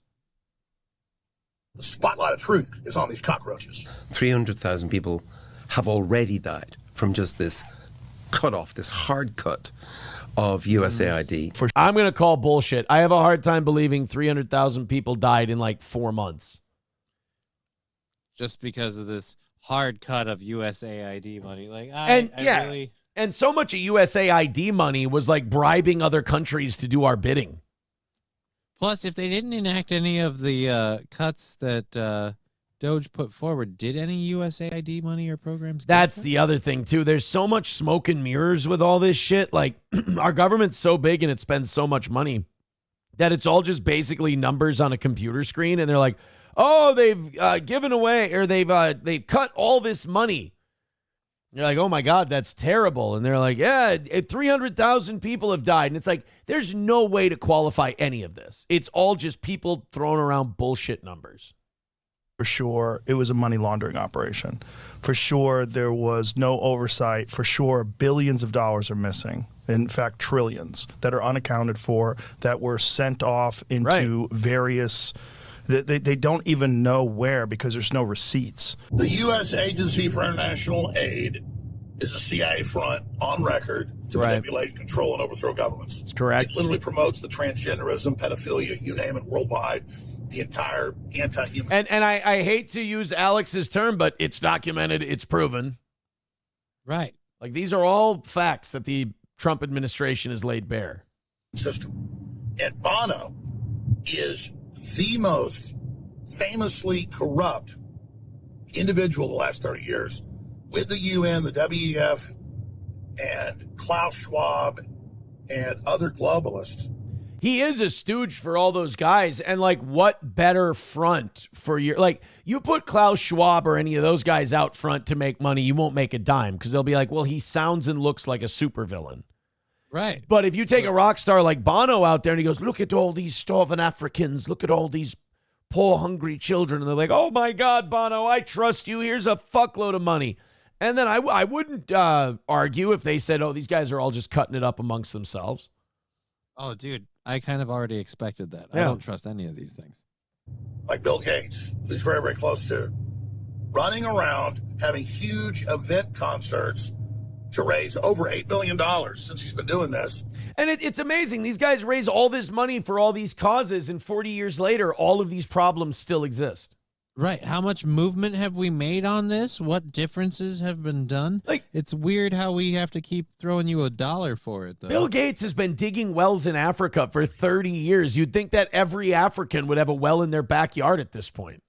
The spotlight of truth is on these cockroaches. 300,000 people have already died from just this cut-off, this hard cut of USAID. I'm going to call bullshit. I have a hard time believing 300,000 people died in, like, 4 months. Just because of this hard cut of USAID money. And so much of USAID money was like bribing other countries to do our bidding. Plus, if they didn't enact any of the cuts that Doge put forward, did any USAID money or programs? That's the other thing, too. There's so much smoke and mirrors with all this shit. Like, our government's so big and it spends so much money that it's all just basically numbers on a computer screen. And they're like, oh, they've given away, or they've cut all this money. You're like, oh, my God, that's terrible. And they're like, yeah, 300,000 people have died. And it's like, there's no way to qualify any of this. It's all just people throwing around bullshit numbers. For sure, it was a money laundering operation. For sure, there was no oversight. For sure, billions of dollars are missing. In fact, trillions that are unaccounted for, that were sent off into various... They don't even know where because there's no receipts. The U.S. Agency for International Aid is a CIA front on record to manipulate, control, and overthrow governments. That's correct. It literally promotes the transgenderism, pedophilia, you name it, worldwide. The entire anti-human. And I hate to use Alex's term, but it's documented, it's proven. Right. Like, these are all facts that the Trump administration has laid bare. System. And Bono is the most famously corrupt individual the last 30 years with the UN, the WEF, and Klaus Schwab and other globalists. He is a stooge for all those guys. And, like, what better front for your... Like, you put Klaus Schwab or any of those guys out front to make money, you won't make a dime because they'll be like, well, he sounds and looks like a supervillain. Right. But if you take a rock star like Bono out there and he goes, look at all these starving Africans, look at all these poor, hungry children. And they're like, oh, my God, Bono, I trust you. Here's a fuckload of money. And then I wouldn't argue if they said, oh, these guys are all just cutting it up amongst themselves. Oh, dude, I kind of already expected that. Yeah. I don't trust any of these things. Like Bill Gates, who's very, very close to running around, having huge event concerts to raise over $8 billion since he's been doing this. And it's amazing. These guys raise all this money for all these causes, and 40 years later, all of these problems still exist. Right. How much movement have we made on this? What differences have been done? Like, it's weird how we have to keep throwing you $1 for it, though. Bill Gates has been digging wells in Africa for 30 years. You'd think that every African would have a well in their backyard at this point.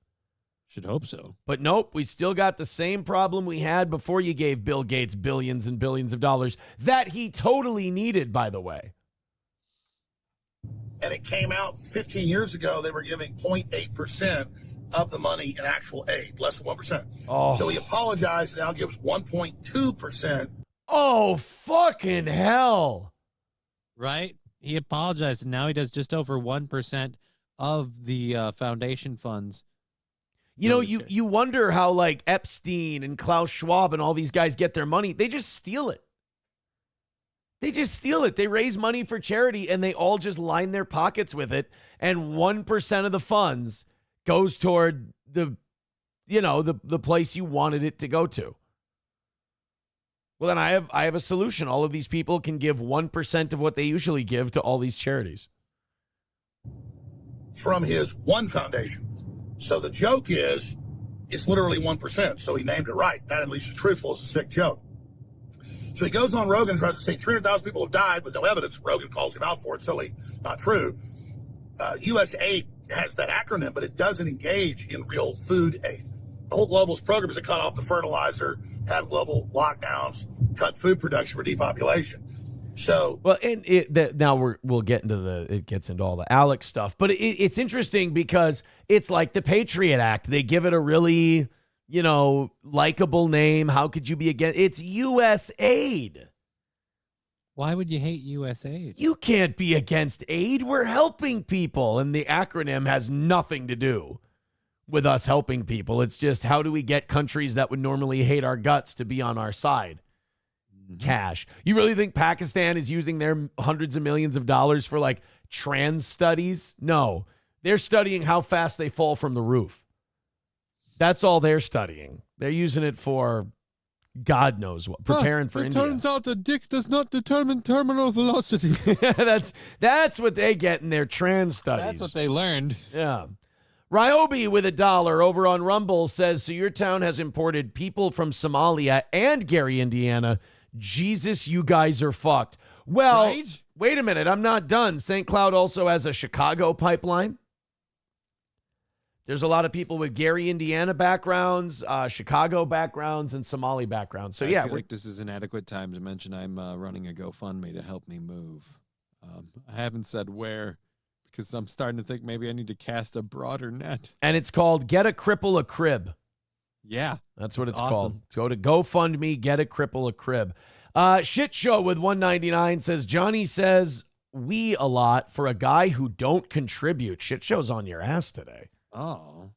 Should hope so. But nope, we still got the same problem we had before you gave Bill Gates billions and billions of dollars that he totally needed, by the way. And it came out 15 years ago, they were giving 0.8% of the money in actual aid, less than 1%. Oh. So he apologized and now gives 1.2%. Oh, fucking hell. Right? He apologized, and now he does just over 1% of the foundation funds. You know, you wonder how, like, Epstein and Klaus Schwab and all these guys get their money. They just steal it. They just steal it. They raise money for charity, and they all just line their pockets with it, and 1% of the funds goes toward the place you wanted it to go to. Well, then I have a solution. All of these people can give 1% of what they usually give to all these charities. From his one foundation. So the joke is, it's literally 1%. So he named it right. That at least is truthful. It's a sick joke. So he goes on Rogan and tries to say 300,000 people have died with no evidence. Rogan calls him out for it. Totally not true. USAID has that acronym, but it doesn't engage in real food aid. The whole globalist program is to cut off the fertilizer, have global lockdowns, cut food production for depopulation. So well, and now we'll get into it gets into all the Alex stuff, but it's interesting because it's like the Patriot Act. They give it a really likable name. How could you be against? It's USAID. Why would you hate USAID? You can't be against aid. We're helping people. And the acronym has nothing to do with us helping people. It's just, how do we get countries that would normally hate our guts to be on our side? Mm-hmm. Cash. You really think Pakistan is using their hundreds of millions of dollars for like trans studies? No. They're studying how fast they fall from the roof. That's all they're studying. They're using it for God knows what, preparing for India. It turns out the dick does not determine terminal velocity. That's what they get in their trans studies. That's what they learned. Yeah. Ryobi with $1 over on Rumble says, so your town has imported people from Somalia and Gary, Indiana. Jesus, you guys are fucked. Well, right? Wait a minute. I'm not done. St. Cloud also has a Chicago pipeline. There's a lot of people with Gary, Indiana backgrounds, Chicago backgrounds, and Somali backgrounds. So, yeah. I feel like this is an adequate time to mention I'm running a GoFundMe to help me move. I haven't said where because I'm starting to think maybe I need to cast a broader net. And it's called Get a Cripple a Crib. Yeah. That's what it's awesome. called. Go to GoFundMe, Get a Cripple a Crib. Shit Show with 199 says, Johnny says we a lot for a guy who don't contribute. Shit Show's on your ass today. Oh.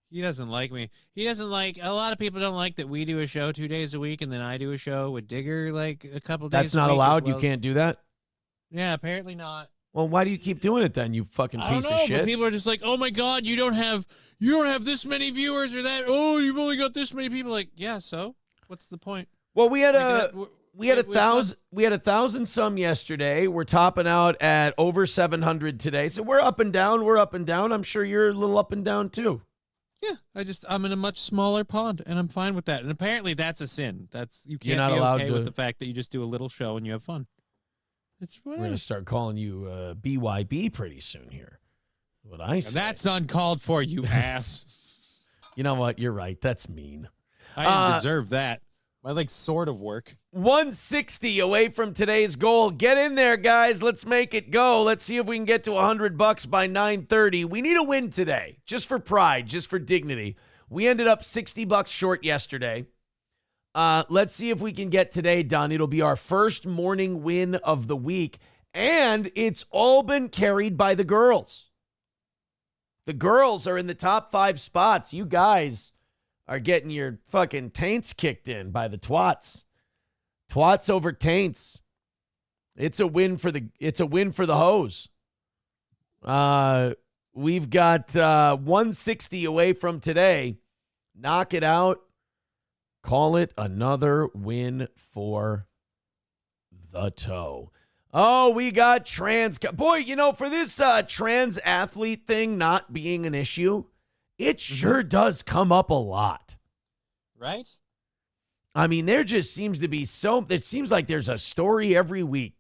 He doesn't like me. He doesn't like, a lot of people don't like that we do a show 2 days a week and then I do a show with Digger like a couple days That's not a week allowed? as well. You can't do that? Yeah, apparently not. Well, why do you keep doing it then, you fucking I don't piece know, of shit? but people are just like, oh my God, you don't have this many viewers or that. Oh, you've only got this many people. Like, yeah, so what's the point? Well, we had We had 1,000 some yesterday. We're topping out at over 700 today. So we're up and down. I'm sure you're a little up and down too. Yeah, I'm in a much smaller pond, and I'm fine with that. And apparently, that's a sin. You You're can't not be allowed okay to- with the fact that you just do a little show and you have fun. It's We're going to start calling you BYB pretty soon here. What I say. That's uncalled for, you ass. You know what? You're right. That's mean. I didn't deserve that. My sort of work. 160 away from today's goal. Get in there, guys. Let's make it go. Let's see if we can get to $100 by 9:30. We need a win today, just for pride, just for dignity. We ended up $60 short yesterday. Let's see if we can get today done. It'll be our first morning win of the week, and it's all been carried by the girls. The girls are in the top 5 spots. You guys are getting your fucking taints kicked in by the twats. Twats over taints. It's a win for the hoes. We've got 160 away from today. Knock it out. Call it another win for the toe. Oh, we got trans. Boy, for this trans athlete thing not being an issue, it sure does come up a lot. Right? I mean, there just seems to be it seems like there's a story every week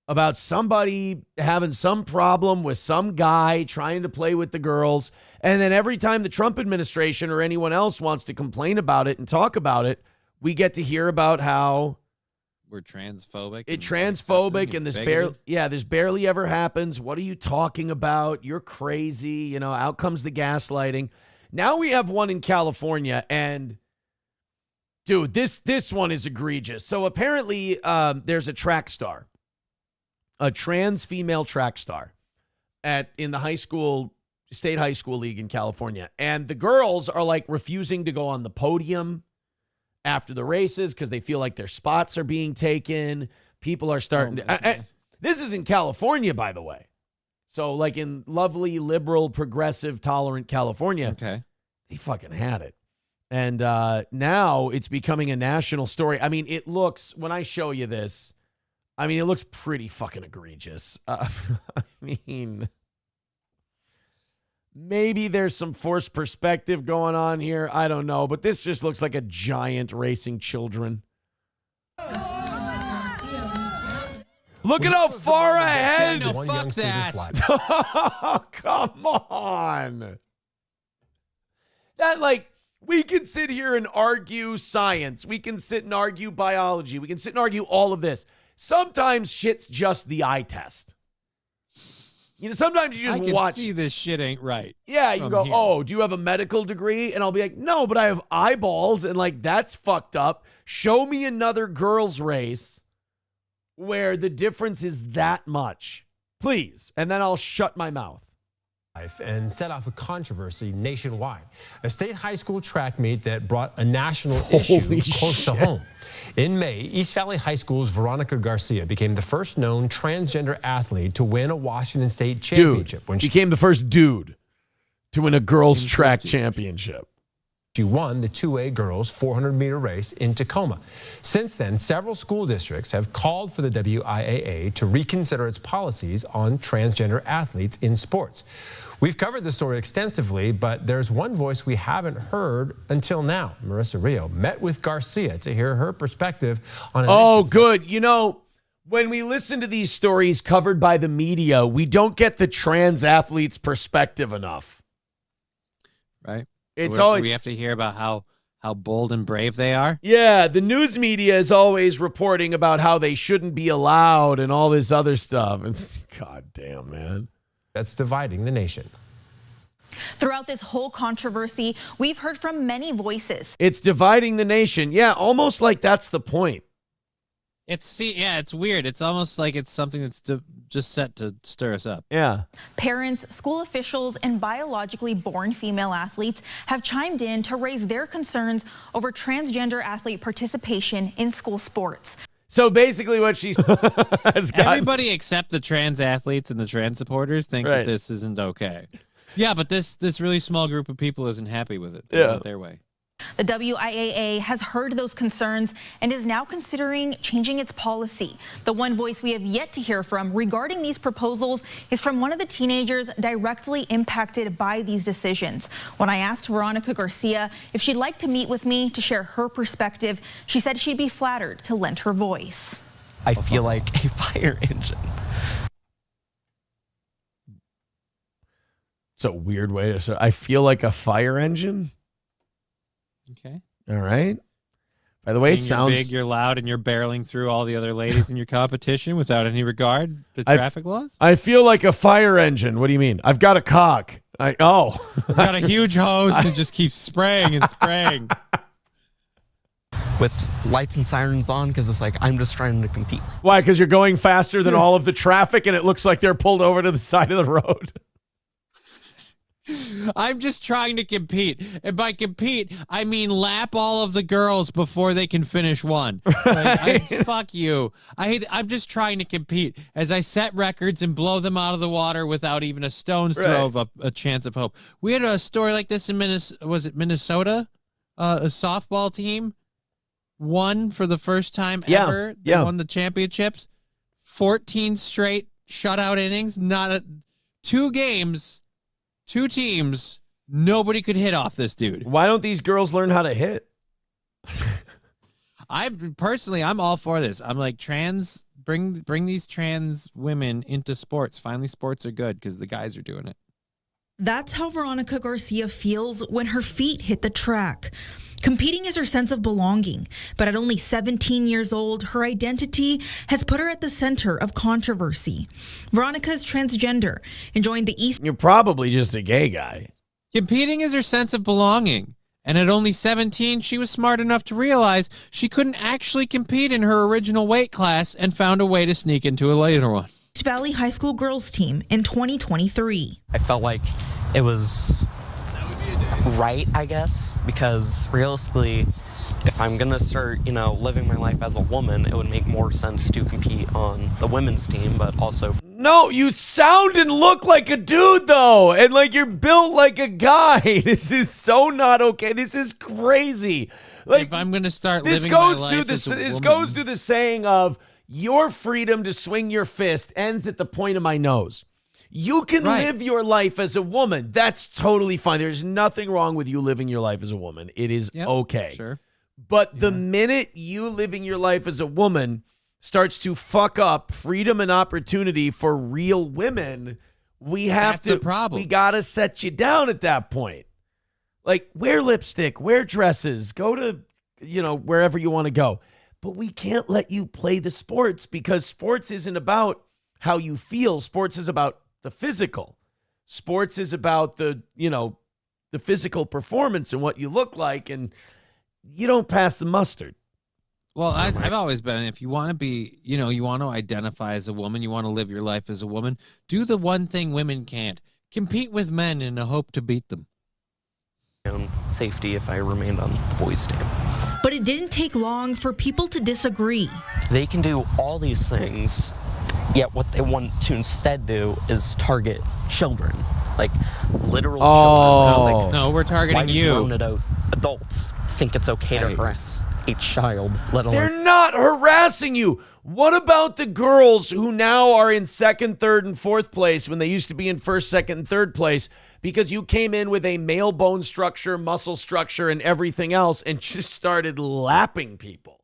about somebody having some problem with some guy trying to play with the girls. And then every time the Trump administration or anyone else wants to complain about it and talk about it, we get to hear about how we're transphobic. And this barely ever happens. What are you talking about? You're crazy. Out comes the gaslighting. Now we have one in California, and dude, this one is egregious. So apparently there's a track star, a trans female track star in the state high school league in California. And the girls are refusing to go on the podium after the races because they feel like their spots are being taken. People are starting to... this is in California, by the way. So in lovely, liberal, progressive, tolerant California, okay, they fucking had it. And now it's becoming a national story. I mean, it looks, when I show you this, it looks pretty fucking egregious. Maybe there's some forced perspective going on here. I don't know. But this just looks like a giant racing children. Look at how far ahead. No, fuck that. Oh, come on. That, we can sit here and argue science. We can sit and argue biology. We can sit and argue all of this. Sometimes shit's just the eye test. Sometimes you just watch. See this shit ain't right. Yeah, you go, oh, do you have a medical degree? And I'll be like, no, but I have eyeballs, and that's fucked up. Show me another girls' race where the difference is that much, please, and then I'll shut my mouth. And set off a controversy nationwide. A state high school track meet that brought a national issue close to home. In May, East Valley High School's Veronica Garcia became the first known transgender athlete to win a Washington State championship. Dude, became the first dude to win a girls' track championship. She won the 2A girls 400-meter race in Tacoma. Since then, several school districts have called for the WIAA to reconsider its policies on transgender athletes in sports. We've covered the story extensively, but there's one voice we haven't heard until now. Marissa Rio met with Garcia to hear her perspective on an issue. Good. When we listen to these stories covered by the media, we don't get the trans athlete's perspective enough. right? It's always we have to hear about how bold and brave they are. Yeah, the news media is always reporting about how they shouldn't be allowed and all this other stuff. It's goddamn, man. That's dividing the nation. Throughout this whole controversy, we've heard from many voices. It's dividing the nation. Yeah, almost like that's the point. It's weird. It's almost like it's something that's just set to stir us up. Yeah. Parents, school officials, and biologically born female athletes have chimed in to raise their concerns over transgender athlete participation in school sports. So basically what she's everybody except the trans athletes and the trans supporters think that this isn't okay. Yeah, but this really small group of people isn't happy with it. They want it their way. The WIAA has heard those concerns and is now considering changing its policy. The one voice we have yet to hear from regarding these proposals is from one of the teenagers directly impacted by these decisions. When I asked Veronica Garcia if she'd like to meet with me to share her perspective, she said she'd be flattered to lend her voice. I feel like a fire engine. It's a weird way to say. I feel like a fire engine. Okay. All right. By the way, You're big, you're loud, and you're barreling through all the other ladies in your competition without any regard to traffic laws? I feel like a fire engine. What do you mean? I've got a cock. I've got a huge hose and it just keeps spraying and spraying. With lights and sirens on, because it's like I'm just trying to compete. Why? Because you're going faster than all of the traffic and it looks like they're pulled over to the side of the road. I'm just trying to compete. And by compete, I mean lap all of the girls before they can finish one. Fuck you. I'm just trying to compete as I set records and blow them out of the water without even a stone's throw of a chance of hope. We had a story like this in Minnesota? A softball team won for the first time ever. They won the championships. 14 straight shutout innings. Two teams, nobody could hit off this dude. Why don't these girls learn how to hit? I'm all for this. I'm like, bring these trans women into sports. Finally, sports are good because the guys are doing it. That's how Veronica Garcia feels when her feet hit the track. Competing is her sense of belonging, but at only 17 years old, her identity has put her at the center of controversy. Veronica's transgender and joined the East. You're probably just a gay guy. Competing is her sense of belonging. And at only 17, she was smart enough to realize she couldn't actually compete in her original weight class and found a way to sneak into a later one. East Valley High School girls team in 2023. I felt like it was right, I guess, because realistically, if I'm gonna start, living my life as a woman, it would make more sense to compete on the women's team, but also. No, you sound and look like a dude though, and like you're built like a guy. This is so not okay. This is crazy. Like, if I'm gonna start living my life as a woman. This goes to the saying of your freedom to swing your fist ends at the point of my nose. You can live your life as a woman. That's totally fine. There's nothing wrong with you living your life as a woman. It is okay. Sure. But the minute you living your life as a woman starts to fuck up freedom and opportunity for real women, we got to set you down at that point. Like, wear lipstick, wear dresses, go to, wherever you want to go. But we can't let you play the sports because sports isn't about how you feel. Sports is about the physical. Sports is about the physical performance and what you look like, and you don't pass the mustard. Well, I've always been, if you want to be, you want to identify as a woman, you want to live your life as a woman, do the one thing women can't. Compete with men in a hope to beat them. Safety if I remained on the boys' team. But it didn't take long for people to disagree. They can do all these things, yet what they want to instead do is target children, like literal children. And I was like, no, we're targeting you. Grown adults think it's okay to harass a child, let alone. They're not harassing you. What about the girls who now are in second, third, and fourth place when they used to be in first, second, and third place because you came in with a male bone structure, muscle structure, and everything else and just started lapping people?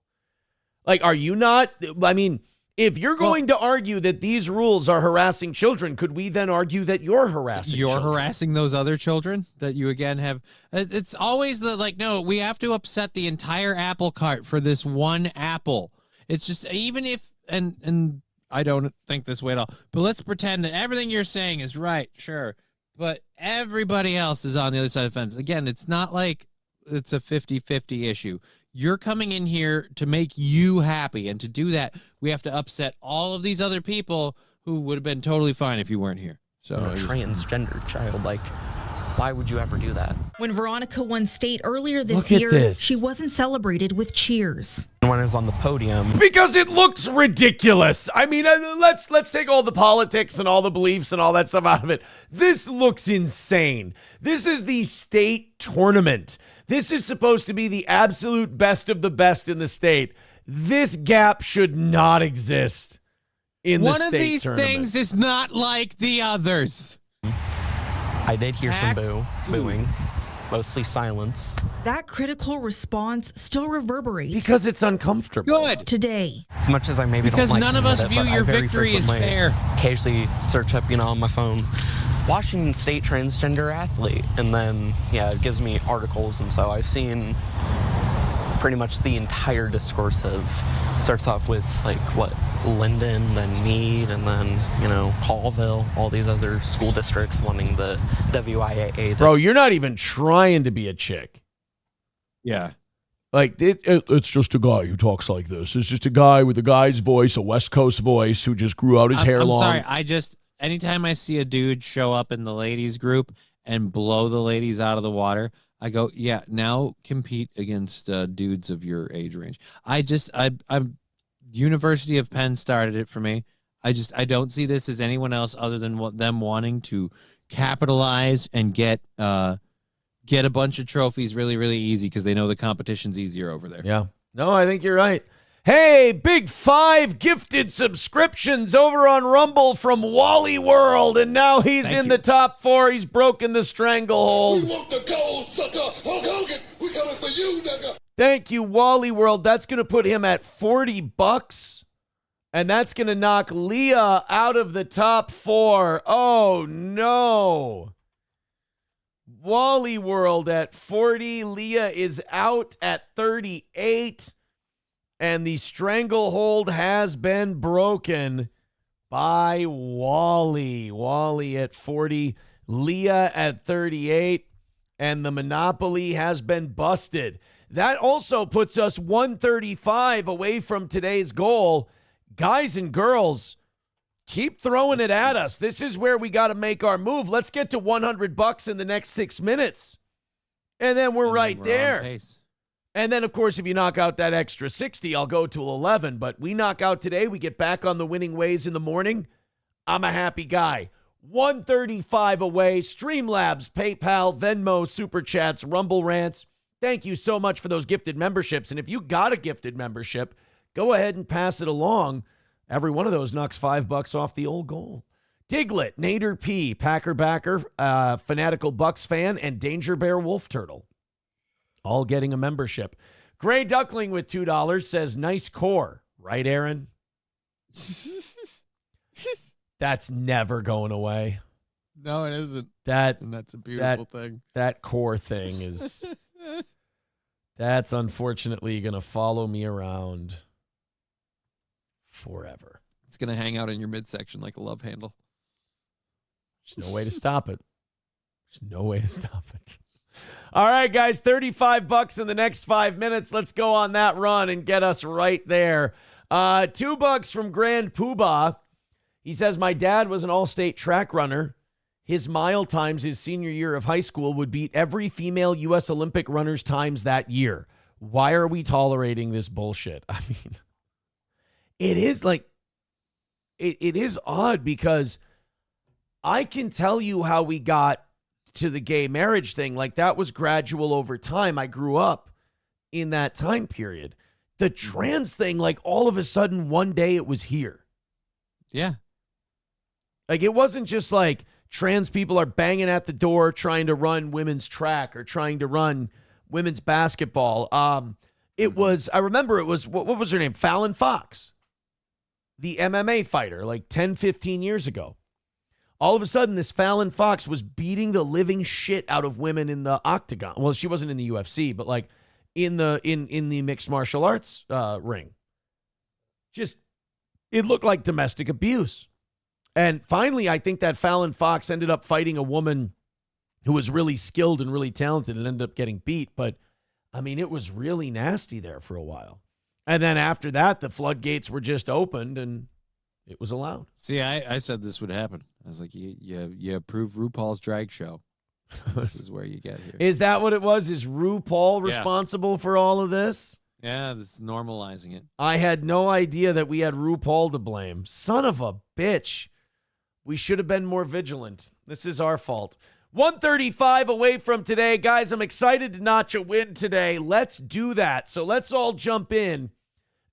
Like, are you not? I mean, If you're going to argue that these rules are harassing children, could we then argue that you're harassing children? Harassing those other children that you, again, have. It's always no, we have to upset the entire apple cart for this one apple. It's just, even if, and I don't think this way at all, but let's pretend that everything you're saying is right, sure, but everybody else is on the other side of the fence. Again, it's not like it's a 50-50 issue. You're coming in here to make you happy, and to do that, we have to upset all of these other people who would have been totally fine if you weren't here. So, a transgender child, like, why would you ever do that? When Veronica won state earlier this year, she wasn't celebrated with cheers. When I was on the podium, because it looks ridiculous. I mean, let's take all the politics and all the beliefs and all that stuff out of it. This looks insane. This is the state tournament. This is supposed to be the absolute best of the best in the state. This gap should not exist in the state tournament. One of these things is not like the others. I did hear some booing, mostly silence. That critical response still reverberates. Because it's uncomfortable. Good. Today. As much as I maybe because don't like none of us view your victory as fair. Occasionally search up, on my phone, Washington State transgender athlete, and then it gives me articles, and so I've seen pretty much the entire discourse of, starts off with Linden, then Meade, and then Colville, all these other school districts wanting the WIAA. Bro, you're not even trying to be a chick. Yeah. It's just a guy who talks like this. It's just a guy with a guy's voice, a West Coast voice, who just grew out his hair long. I'm sorry, anytime I see a dude show up in the ladies group and blow the ladies out of the water, I go, yeah, now compete against dudes of your age range. I'm University of Penn started it for me. I don't see this as anyone else other than them wanting to capitalize and get a bunch of trophies really, really easy because they know the competition's easier over there. Yeah. No, I think you're right. Hey, big 5 gifted subscriptions over on Rumble from Wally World, and now he's in the top 4. He's broken the stranglehold. We want the gold, sucker. Hulk Hogan, we coming for you, nigga. Thank you, Wally World. That's going to put him at $40, and that's going to knock Leah out of the top 4. Oh, no. Wally World at 40. Leah is out at 38. And the stranglehold has been broken by Wally. Wally at 40, Leah at 38, and the monopoly has been busted. That also puts us 135 away from today's goal. Guys and girls, keep throwing it at us. This is where we got to make our move. Let's get to $100 in the next 6 minutes. And then we're right there. And then, of course, if you knock out that extra 60, I'll go to 11. But we knock out today, we get back on the winning ways in the morning. I'm a happy guy. 135 away. Streamlabs, PayPal, Venmo, Super Chats, Rumble Rants. Thank you so much for those gifted memberships. And if you got a gifted membership, go ahead and pass it along. Every one of those knocks $5 off the old goal. Diglett, Nader P, Packer backer, fanatical Bucks fan, and Danger Bear Wolf Turtle. All getting a membership. Gray Duckling with $2 says, nice core. Right, Aaron? That's never going away. No, it isn't. And that's a beautiful thing. That core thing is... that's unfortunately going to follow me around forever. It's going to hang out in your midsection like a love handle. There's no way to stop it. There's no way to stop it. All right, guys, $35 in the next 5 minutes. Let's go on that run and get us right there. $2 from Grand Poobah. He says, my dad was an all-state track runner. His mile times his senior year of high school would beat every female U.S. Olympic runner's times that year. Why are we tolerating this bullshit? I mean, it is it is odd because I can tell you how we got to the gay marriage thing. Like, that was gradual over time. I grew up in that time period. The trans thing, like, all of a sudden one day it was here. Yeah. Like, it wasn't just like trans people are banging at the door trying to run women's track or trying to run women's basketball. It was, I remember it was, what was her name? Fallon Fox. the MMA fighter like 10, 15 years ago. All of a sudden, this Fallon Fox was beating the living shit out of women in the octagon. Well, she wasn't in the UFC, but like in the mixed martial arts ring. Just, it looked like domestic abuse. And finally, I think that Fallon Fox ended up fighting a woman who was really skilled and really talented and ended up getting beat. But, I mean, it was really nasty there for a while. And then after that, the floodgates were just opened and it was allowed. See, I said this would happen. I was like, you approve RuPaul's drag show. This is where you get here. Is that what it was? Is RuPaul responsible for all of this? Yeah, this is normalizing it. I had no idea that we had RuPaul to blame. Son of a bitch. We should have been more vigilant. This is our fault. 135 away from today. Guys, I'm excited to notch a win today. Let's do that. So let's all jump in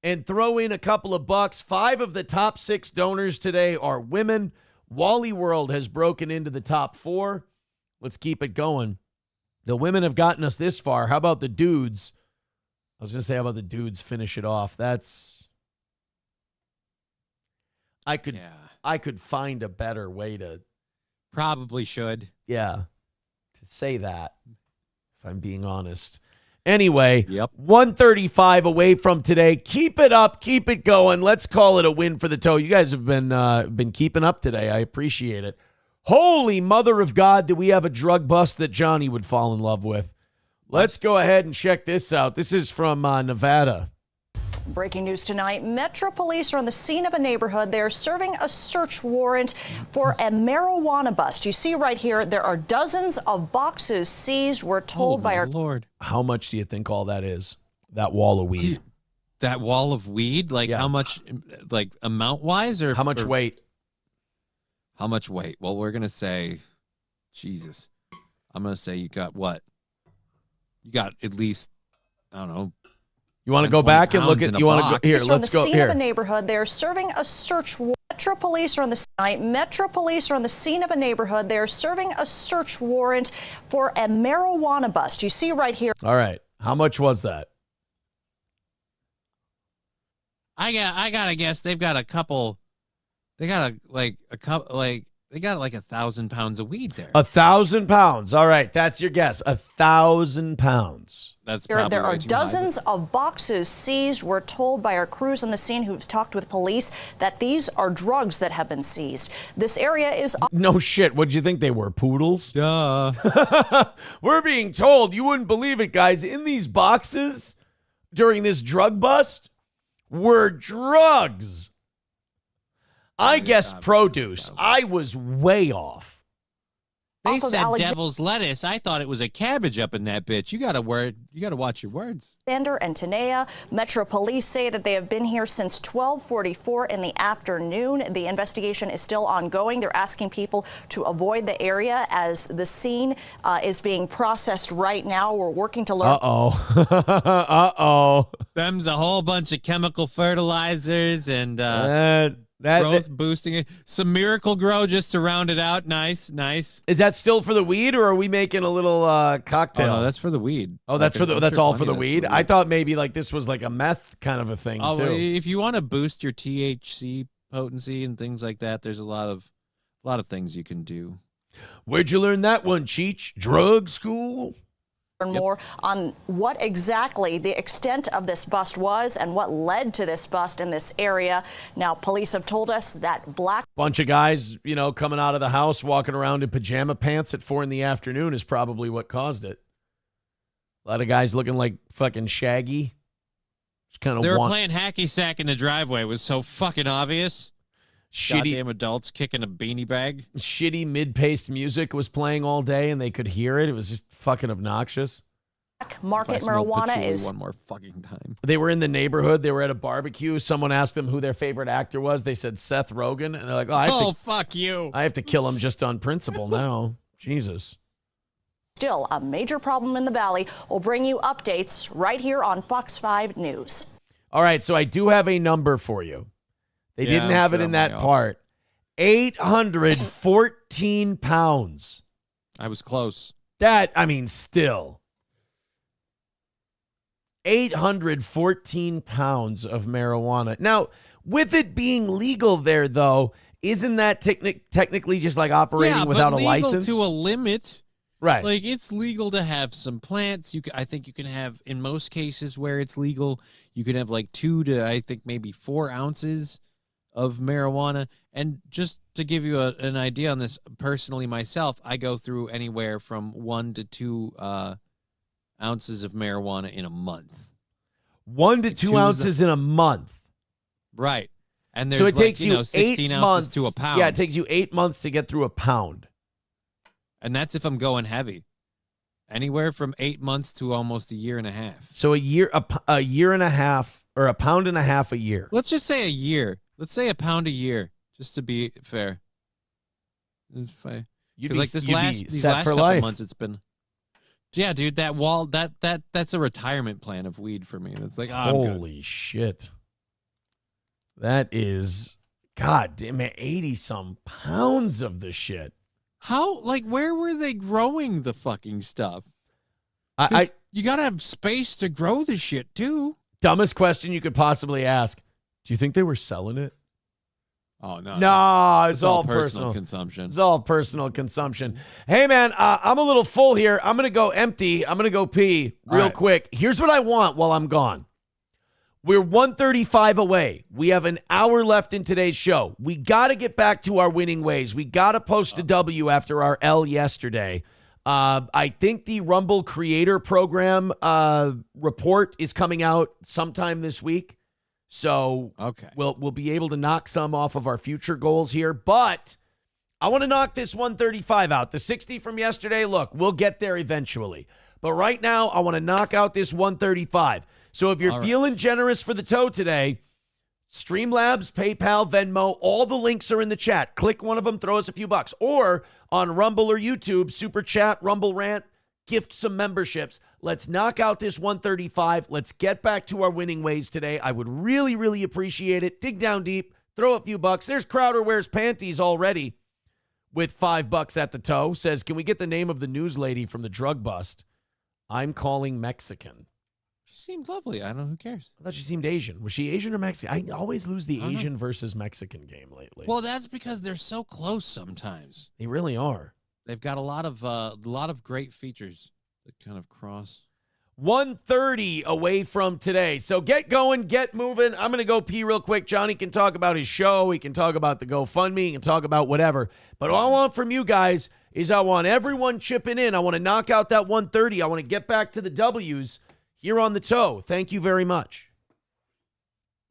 and throw in a couple of bucks. 5 of the top 6 donors today are women. Wally World has broken into the top 4. Let's keep it going. The women have gotten us this far. How about the dudes? I was going to say, how about the dudes finish it off? I could find a better way to. Probably should. Yeah. To say that, if I'm being honest. Anyway, 135 away from today. Keep it up. Keep it going. Let's call it a win for the toe. You guys have been keeping up today. I appreciate it. Holy mother of God, do we have a drug bust that Johnny would fall in love with? Let's go ahead and check this out. This is from Nevada. Breaking news tonight, Metro Police are on the scene of a neighborhood. They're serving a search warrant for a marijuana bust. You see right here, there are dozens of boxes seized. We're told by our Lord. How much do you think all that is? That wall of weed. That wall of weed? Like how much, like amount-wise? Or how much weight? How much weight? Well, we're going to say, Jesus. I'm going to say you got what? You got at least, I don't know. You want to go back and look at? You want to go here? Let's go here. On the scene of a neighborhood, they're serving a search warrant. Metro Police are on the scene of a neighborhood. They're serving a search warrant for a marijuana bust. You see right here. All right, how much was that? I gotta guess they've got a couple. They got like 1,000 pounds of weed there. 1,000 pounds. All right, that's your guess. 1,000 pounds. That's there are dozens of boxes seized. We're told by our crews on the scene who've talked with police that these are drugs that have been seized. This area is no shit. What'd you think they were? Poodles? Duh. We're being told, you wouldn't believe it, guys. In these boxes during this drug bust were drugs. I guessed produce. I was way off. They said devil's lettuce. I thought it was a cabbage up in that bitch. You gotta watch your words. Alexander and Tanea. Metro Police say that they have been here since 12:44 in the afternoon. The investigation is still ongoing. They're asking people to avoid the area as the scene is being processed right now. We're working to learn. Uh-oh. Them's a whole bunch of chemical fertilizers and growth boosting. Some Miracle Grow just to round it out. Nice. Is that still for the weed, or are we making a little cocktail? Oh, no, that's for the weed. Oh, that's all for the weed. I thought maybe like this was like a meth kind of a thing too. Well, if you want to boost your THC potency and things like that, there's a lot of things you can do. Where'd you learn that one, Cheech? Drug school? More on what exactly the extent of this bust was and what led to this bust in this area. Now, police have told us that bunch of guys, coming out of the house, walking around in pajama pants at 4 p.m. is probably what caused it. A lot of guys looking like fucking Shaggy. They were playing hacky sack in the driveway. It was so fucking obvious. Goddamn adults kicking a beanie bag. Shitty mid-paced music was playing all day, and they could hear it. It was just fucking obnoxious. Market marijuana is one more fucking time. They were in the neighborhood. They were at a barbecue. Someone asked them who their favorite actor was. They said Seth Rogen, and they're like, fuck you. I have to kill him just on principle now. Jesus. Still a major problem in the valley. We'll bring you updates right here on Fox 5 News. All right, so I do have a number for you. They didn't have it in that part. 814 pounds. I was close. Still. 814 pounds of marijuana. Now, With it being legal there, though, isn't that technically just like operating without a license? To a limit. Right. Like, it's legal to have some plants. I think you can have, in most cases where it's legal, you can have like 2 to, I think, maybe 4 ounces of marijuana. And just to give you an idea on this, personally myself, I go through anywhere from 1 to 2 ounces of marijuana in a month. 1 to 2 ounces in a month. Right. And there's so it takes you 16 8 ounces months to a pound. Yeah, it takes you 8 months to get through a pound. And that's if I'm going heavy. Anywhere from 8 months to almost a year and a half. So a year and a half, or a pound and a half a year. Let's just say a year. Let's say a pound a year, just to be fair. It's fine. Because like these last couple months, it's been. Yeah, dude, that's a retirement plan of weed for me. It's like, holy shit. That is, god damn it, 80-some pounds of the shit. How, like, where were they growing the fucking stuff? You gotta have space to grow the shit, too. Dumbest question you could possibly ask. Do you think they were selling it? Oh, no. No, it's all personal consumption. It's all personal consumption. Hey, man, I'm a little full here. I'm going to go empty. I'm going to go pee real quick. Here's what I want while I'm gone. We're 1:35 away. We have an hour left in today's show. We got to get back to our winning ways. We got to post a W after our L yesterday. I think the Rumble Creator Program report is coming out sometime this week. So we'll be able to knock some off of our future goals here. But I want to knock this 135 out. The 60 from yesterday, look, we'll get there eventually. But right now, I want to knock out this 135. So if you're feeling generous for the toe today, Streamlabs, PayPal, Venmo, all the links are in the chat. Click one of them, throw us a few bucks. Or on Rumble or YouTube, Super Chat, Rumble Rant, gift some memberships. Let's knock out this 135. Let's get back to our winning ways today. I would really, really appreciate it. Dig down deep, throw a few bucks. There's Crowder Wears Panties already with $5 at the toe. Says, can we get the name of the news lady from the drug bust? I'm calling Mexican. She seemed lovely. I don't know. Who cares? I thought she seemed Asian. Was she Asian or Mexican? I always lose the Asian versus Mexican game lately. Well, that's because they're so close sometimes. They really are. They've got a lot of great features that kind of cross. 1:30 away from today. So get going, get moving. I'm going to go pee real quick. Johnny can talk about his show. He can talk about the GoFundMe. He can talk about whatever. But all I want from you guys is I want everyone chipping in. I want to knock out that 130. I want to get back to the W's here on the toe. Thank you very much.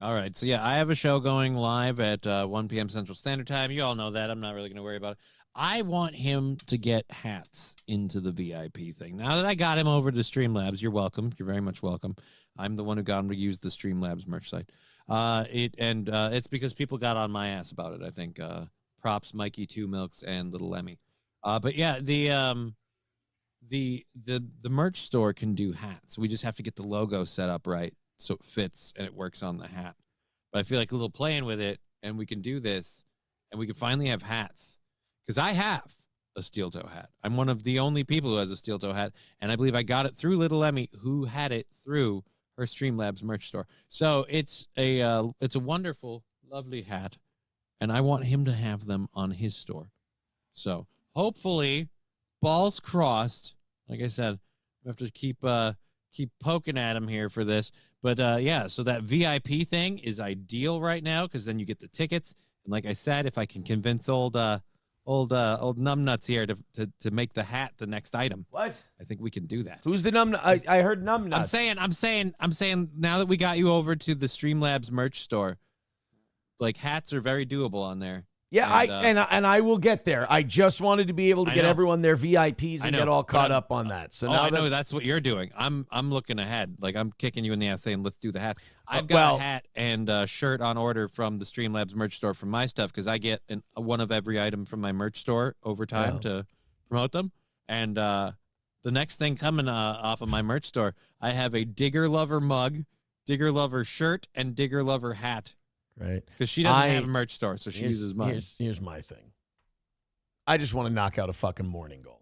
All right. So, yeah, I have a show going live at 1 p.m. Central Standard Time. You all know that. I'm not really going to worry about it. I want him to get hats into the VIP thing. Now that I got him over to Streamlabs, you're welcome. You're very much welcome. I'm the one who got him to use the Streamlabs merch site. It's because people got on my ass about it, I think. Props, Mikey, Two Milks, and Little Emmy. But yeah, the merch store can do hats. We just have to get the logo set up right so it fits and it works on the hat. But I feel like a little playing with it, and we can do this, and we can finally have hats. Because I have a steel toe hat. I'm one of the only people who has a steel toe hat, and I believe I got it through Little Emmy, who had it through her Streamlabs merch store. So it's a wonderful, lovely hat, and I want him to have them on his store. So hopefully, balls crossed. Like I said, we have to keep poking at him here for this. But yeah, so that VIP thing is ideal right now because then you get the tickets. And like I said, if I can convince old numbnuts here to make the hat the next item. What? I think we can do that. Who's the numbnut? I heard numbnuts. I'm saying now that we got you over to the Streamlabs merch store, like hats are very doable on there. Yeah, and I will get there. I just wanted to be able to get everyone their VIPs and get all caught up on that. So now I know that's what you're doing. I'm looking ahead. Like I'm kicking you in the ass saying, let's do the hat. I've got a hat and a shirt on order from the Streamlabs merch store for my stuff because I get one of every item from my merch store over time to promote them. And the next thing coming off of my merch store, I have a Digger Lover mug, Digger Lover shirt, and Digger Lover hat. Right. Because she doesn't have a merch store, so she uses mine. Here's my thing. I just want to knock out a fucking morning goal.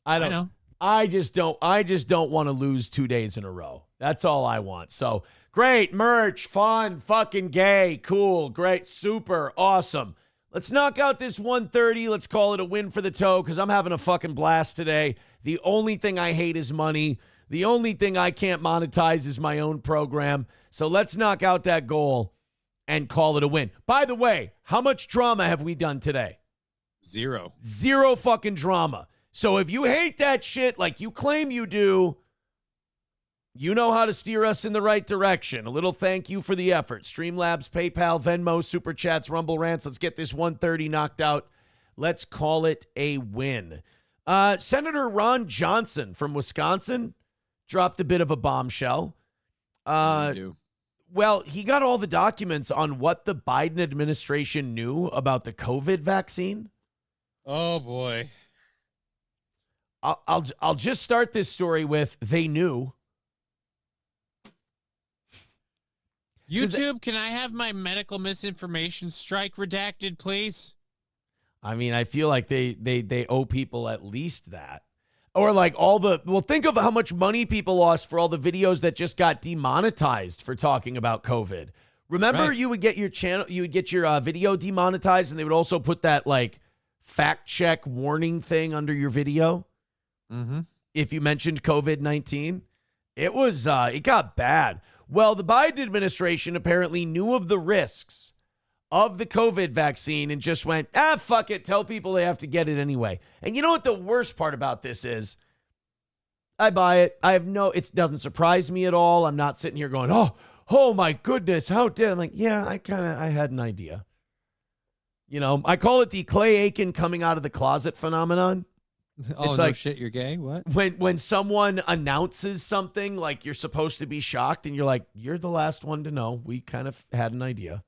I know. I just don't want to lose 2 days in a row. That's all I want. So great merch, fun, fucking gay, cool, great, super, awesome. Let's knock out this 130. Let's call it a win for the toe because I'm having a fucking blast today. The only thing I hate is money. The only thing I can't monetize is my own program. So let's knock out that goal and call it a win. By the way, how much drama have we done today? Zero fucking drama. So if you hate that shit like you claim you do, you know how to steer us in the right direction. A little thank you for the effort. Streamlabs, PayPal, Venmo, Super Chats, Rumble Rants. Let's get this 130 knocked out. Let's call it a win. Senator Ron Johnson from Wisconsin dropped a bit of a bombshell. Well, he got all the documents on what the Biden administration knew about the COVID vaccine. Oh, boy. I'll just start this story with they knew. YouTube, can I have my medical misinformation strike redacted, please? I mean, I feel like they owe people at least that. Or like think of how much money people lost for all the videos that just got demonetized for talking about COVID. Remember, Right. you would get your video demonetized, and they would also put that like fact check warning thing under your video. Mm-hmm. If you mentioned COVID-19, it got bad. Well, the Biden administration apparently knew of the risks of the COVID vaccine and just went, fuck it. Tell people they have to get it anyway. And you know what the worst part about this is? I buy it. It doesn't surprise me at all. I'm not sitting here going, oh my goodness, how dare. I'm like, yeah, I had an idea. You know, I call it the Clay Aiken coming out of the closet phenomenon. Oh, it's no like, shit, you're gay? What? When someone announces something, like you're supposed to be shocked, and you're like, you're the last one to know. We kind of had an idea.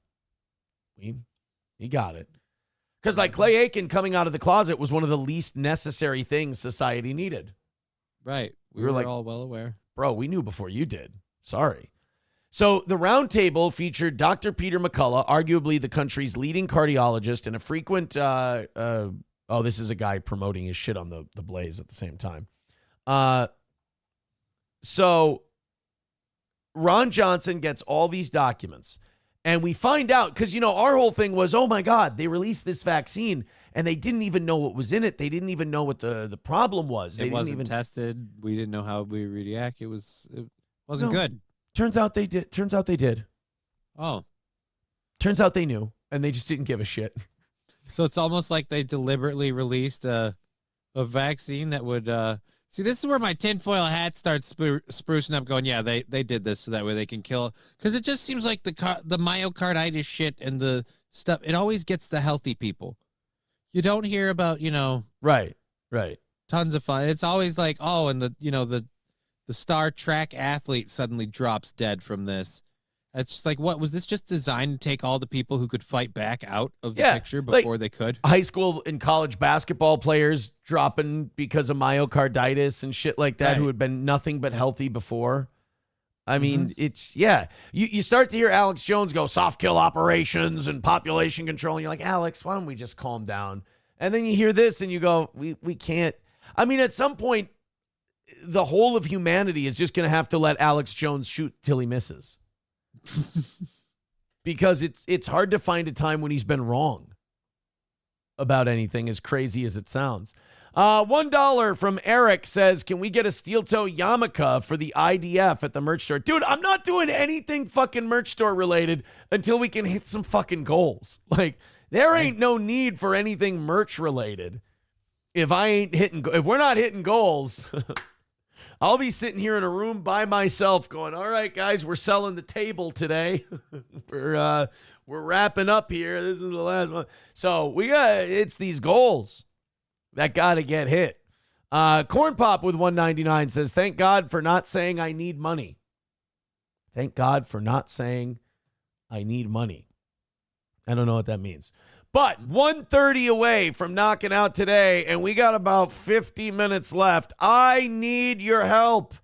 We got it. Because like Clay Aiken coming out of the closet was one of the least necessary things society needed. Right. We were were like, all well aware. Bro, we knew before you did. Sorry. So the roundtable featured Dr. Peter McCullough, arguably the country's leading cardiologist and a frequent this is a guy promoting his shit on the Blaze at the same time. So Ron Johnson gets all these documents, and we find out, because, our whole thing was, oh my God, they released this vaccine, and they didn't even know what was in it. They didn't even know what the problem was. It wasn't even tested. We didn't know how we react. It wasn't good. Turns out they did. Oh. Turns out they knew, and they just didn't give a shit. So it's almost like they deliberately released a vaccine that would see. This is where my tinfoil hat starts sprucing up, going, yeah, they did this so that way they can kill. Because it just seems like the myocarditis shit and the stuff, it always gets the healthy people. You don't hear about, right, tons of fun. It's always like, oh, and the star track athlete suddenly drops dead from this. It's just like, what was this just designed to take all the people who could fight back out of the picture before they could? High school and college basketball players dropping because of myocarditis and shit like that, who had been nothing but healthy before. I mean, it's, You start to hear Alex Jones go soft kill operations and population control, and you're like, Alex, why don't we just calm down? And then you hear this and you go, we can't. I mean, at some point, the whole of humanity is just going to have to let Alex Jones shoot till he misses. Because it's hard to find a time when he's been wrong about anything, as crazy as it sounds. $1 from Eric says, can we get a steel toe yarmulke for the IDF at the merch store? Dude, I'm not doing anything fucking merch store related until we can hit some fucking goals. Like, there ain't no need for anything merch related if we're not hitting goals. I'll be sitting here in a room by myself going, all right, guys, we're selling the table today. We're wrapping up here. This is the last one. So it's these goals that got to get hit. Corn Pop with 199 says, thank God for not saying I need money. Thank God for not saying I need money. I don't know what that means. But 1:30 away from knocking out today, and we got about 50 minutes left. I need your help.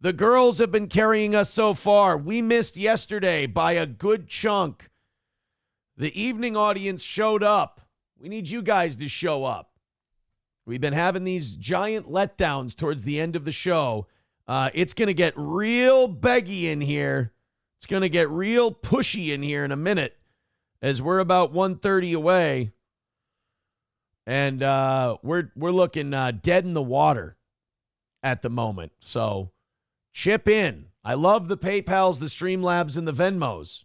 The girls have been carrying us so far. We missed yesterday by a good chunk. The evening audience showed up. We need you guys to show up. We've been having these giant letdowns towards the end of the show. It's going to get real beggy in here. It's going to get real pushy in here in a minute as we're about 1:30 away. And we're looking dead in the water at the moment. So chip in. I love the PayPals, the Streamlabs, and the Venmos.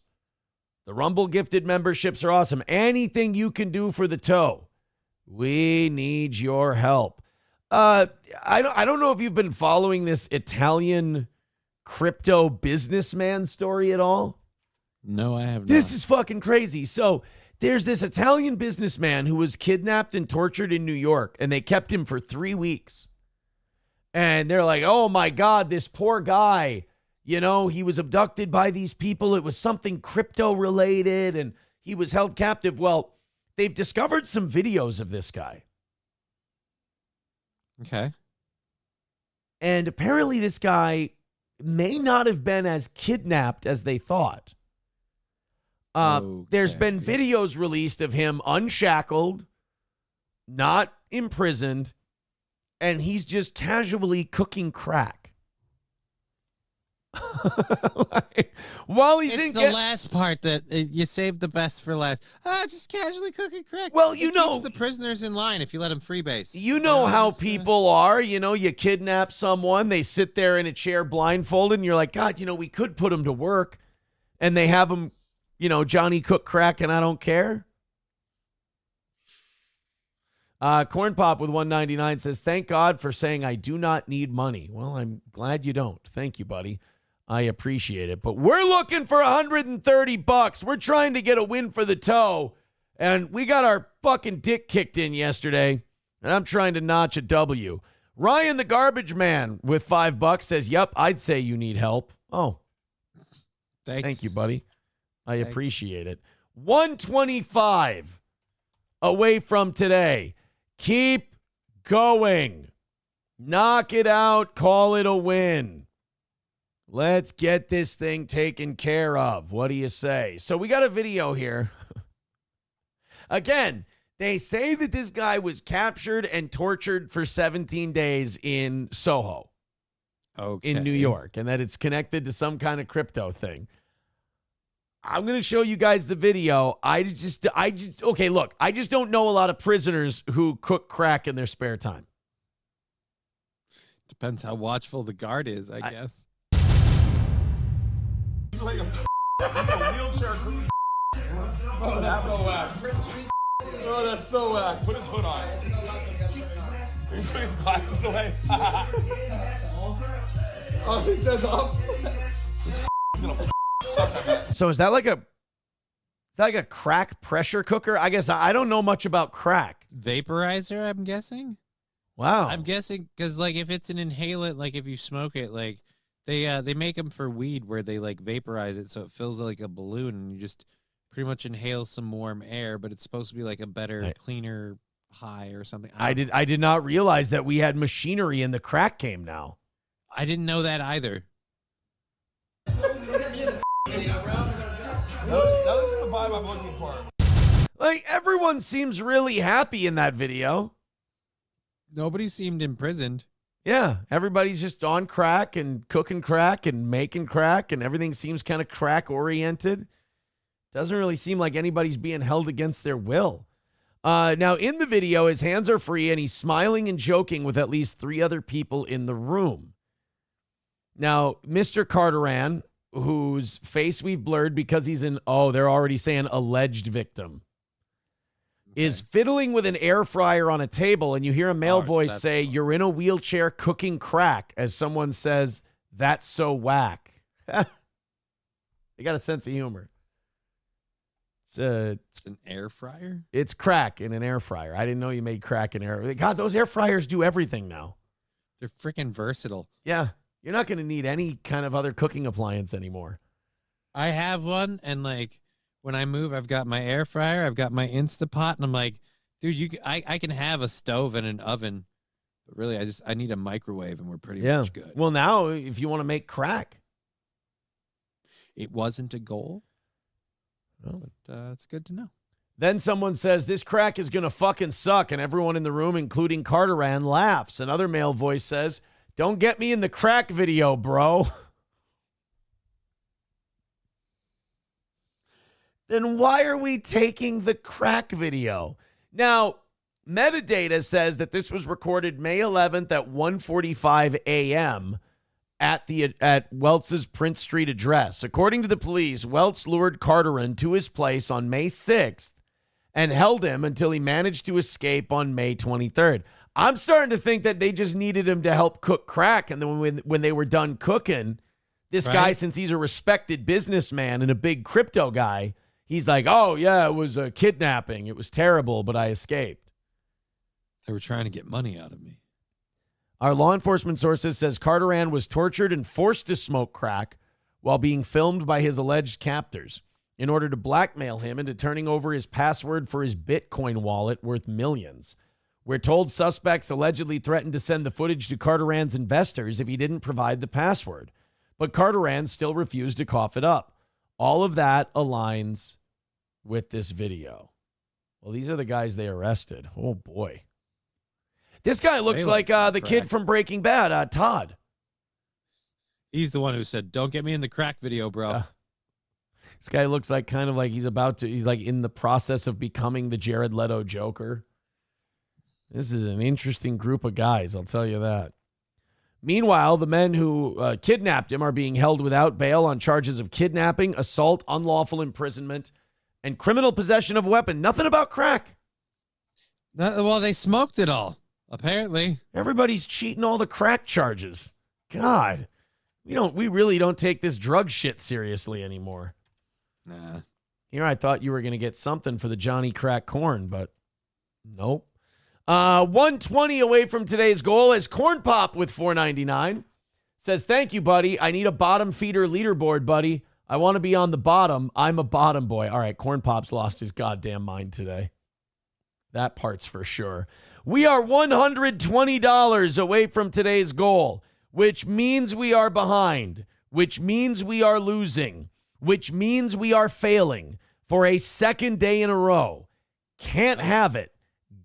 The Rumble gifted memberships are awesome. Anything you can do for the toe. We need your help. I don't know if you've been following this Italian crypto businessman story at all. No, I have not. This is fucking crazy. So there's this Italian businessman who was kidnapped and tortured in New York, and they kept him for 3 weeks. And they're like, oh my God, this poor guy, you know, he was abducted by these people. It was something crypto related, and he was held captive. Well, they've discovered some videos of this guy. Okay. And apparently this guy may not have been as kidnapped as they thought. There's been videos released of him unshackled, not imprisoned, and he's just casually cooking crack. While he's it's in the last part that you saved the best for last. Just casually cooking crack. Well, it keeps the prisoners in line if you let them freebase. You know how people are. You know, you kidnap someone, they sit there in a chair blindfolded, and you're like, God, you know, we could put them to work, and they have them, you know, Johnny cook crack, and I don't care. Corn Pop with 199 says, thank God for saying I do not need money. Well, I'm glad you don't. Thank you, buddy. I appreciate it. But we're looking for $130. We're trying to get a win for the toe. And we got our fucking dick kicked in yesterday. And I'm trying to notch a W. Ryan the Garbage Man with $5 says, yep, I'd say you need help. Oh. Thanks. Thank you, buddy. I appreciate it. 125 away from today. Keep going. Knock it out. Call it a win. Let's get this thing taken care of. What do you say? So we got a video here. Again, they say that this guy was captured and tortured for 17 days in Soho, in New York, and that it's connected to some kind of crypto thing. I'm going to show you guys the video. Okay, look, I just don't know a lot of prisoners who cook crack in their spare time. Depends how watchful the guard is, I guess. He's like a wheelchair. Oh, that's so whack. Oh, that's so whack. Put his hood on. He took his glasses away. Oh, he says off. This gonna suck at that. So is that like a crack pressure cooker? I guess I don't know much about crack. Vaporizer, I'm guessing. Wow. I'm guessing because like if it's an inhalant, like if you smoke it, like they make them for weed where they like vaporize it so it fills like a balloon and you just pretty much inhale some warm air, but it's supposed to be like a better, cleaner high or something. I did not realize that we had machinery in the crack game now. I didn't know that either. Now this is the vibe I'm looking for. Like everyone seems really happy in that video. Nobody seemed imprisoned. Yeah, everybody's just on crack and cooking crack and making crack, and everything seems kind of crack oriented. Doesn't really seem like anybody's being held against their will. Now, in the video, his hands are free, and he's smiling and joking with at least 3 other people in the room. Now, Mr. Carteran, whose face we've blurred because he's they're already saying alleged victim, is fiddling with an air fryer on a table, and you hear a male voice say, you're in a wheelchair cooking crack, as someone says, that's so whack. They got a sense of humor. It's an air fryer? It's crack in an air fryer. I didn't know you made crack in air. God, those air fryers do everything now. They're freaking versatile. Yeah. You're not going to need any kind of other cooking appliance anymore. I have one, and like when I move, I've got my air fryer, I've got my Instapot, and I'm like, dude, I can have a stove and an oven, but really I need a microwave, and we're pretty much good. Well, now if you want to make crack, it wasn't a goal. Well, but it's good to know. Then someone says, this crack is going to fucking suck, and everyone in the room, including Carteran, laughs. Another male voice says, don't get me in the crack video, bro. Then why are we taking the crack video? Now, metadata says that this was recorded May 11th at 1:45 a.m. at Weltz's Prince Street address. According to the police, Weltz lured Carteran to his place on May 6th and held him until he managed to escape on May 23rd. I'm starting to think that they just needed him to help cook crack, and then when they were done cooking, this guy, since he's a respected businessman and a big crypto guy, he's like, oh, yeah, it was a kidnapping. It was terrible, but I escaped. They were trying to get money out of me. Our law enforcement sources says Carteran was tortured and forced to smoke crack while being filmed by his alleged captors in order to blackmail him into turning over his password for his Bitcoin wallet worth millions. We're told suspects allegedly threatened to send the footage to Carteran's investors if he didn't provide the password, but Carteran still refused to cough it up. All of that aligns with this video. Well, these are the guys they arrested. Oh, boy. This guy looks like the kid from Breaking Bad, Todd. He's the one who said, don't get me in the crack video, bro. This guy looks like kind of like he's like in the process of becoming the Jared Leto Joker. This is an interesting group of guys, I'll tell you that. Meanwhile, the men who kidnapped him are being held without bail on charges of kidnapping, assault, unlawful imprisonment, and criminal possession of a weapon. Nothing about crack. Well, they smoked it all, apparently. Everybody's cheating all the crack charges. God, we really don't take this drug shit seriously anymore. Nah. Here, I thought you were going to get something for the Johnny Crack Corn, but nope. 120 away from today's goal is Corn Pop with $4.99. Says, thank you, buddy. I need a bottom feeder leaderboard, buddy. I want to be on the bottom. I'm a bottom boy. All right, Corn Pop's lost his goddamn mind today. That part's for sure. We are $120 away from today's goal, which means we are behind, which means we are losing, which means we are failing for a second day in a row. Can't have it.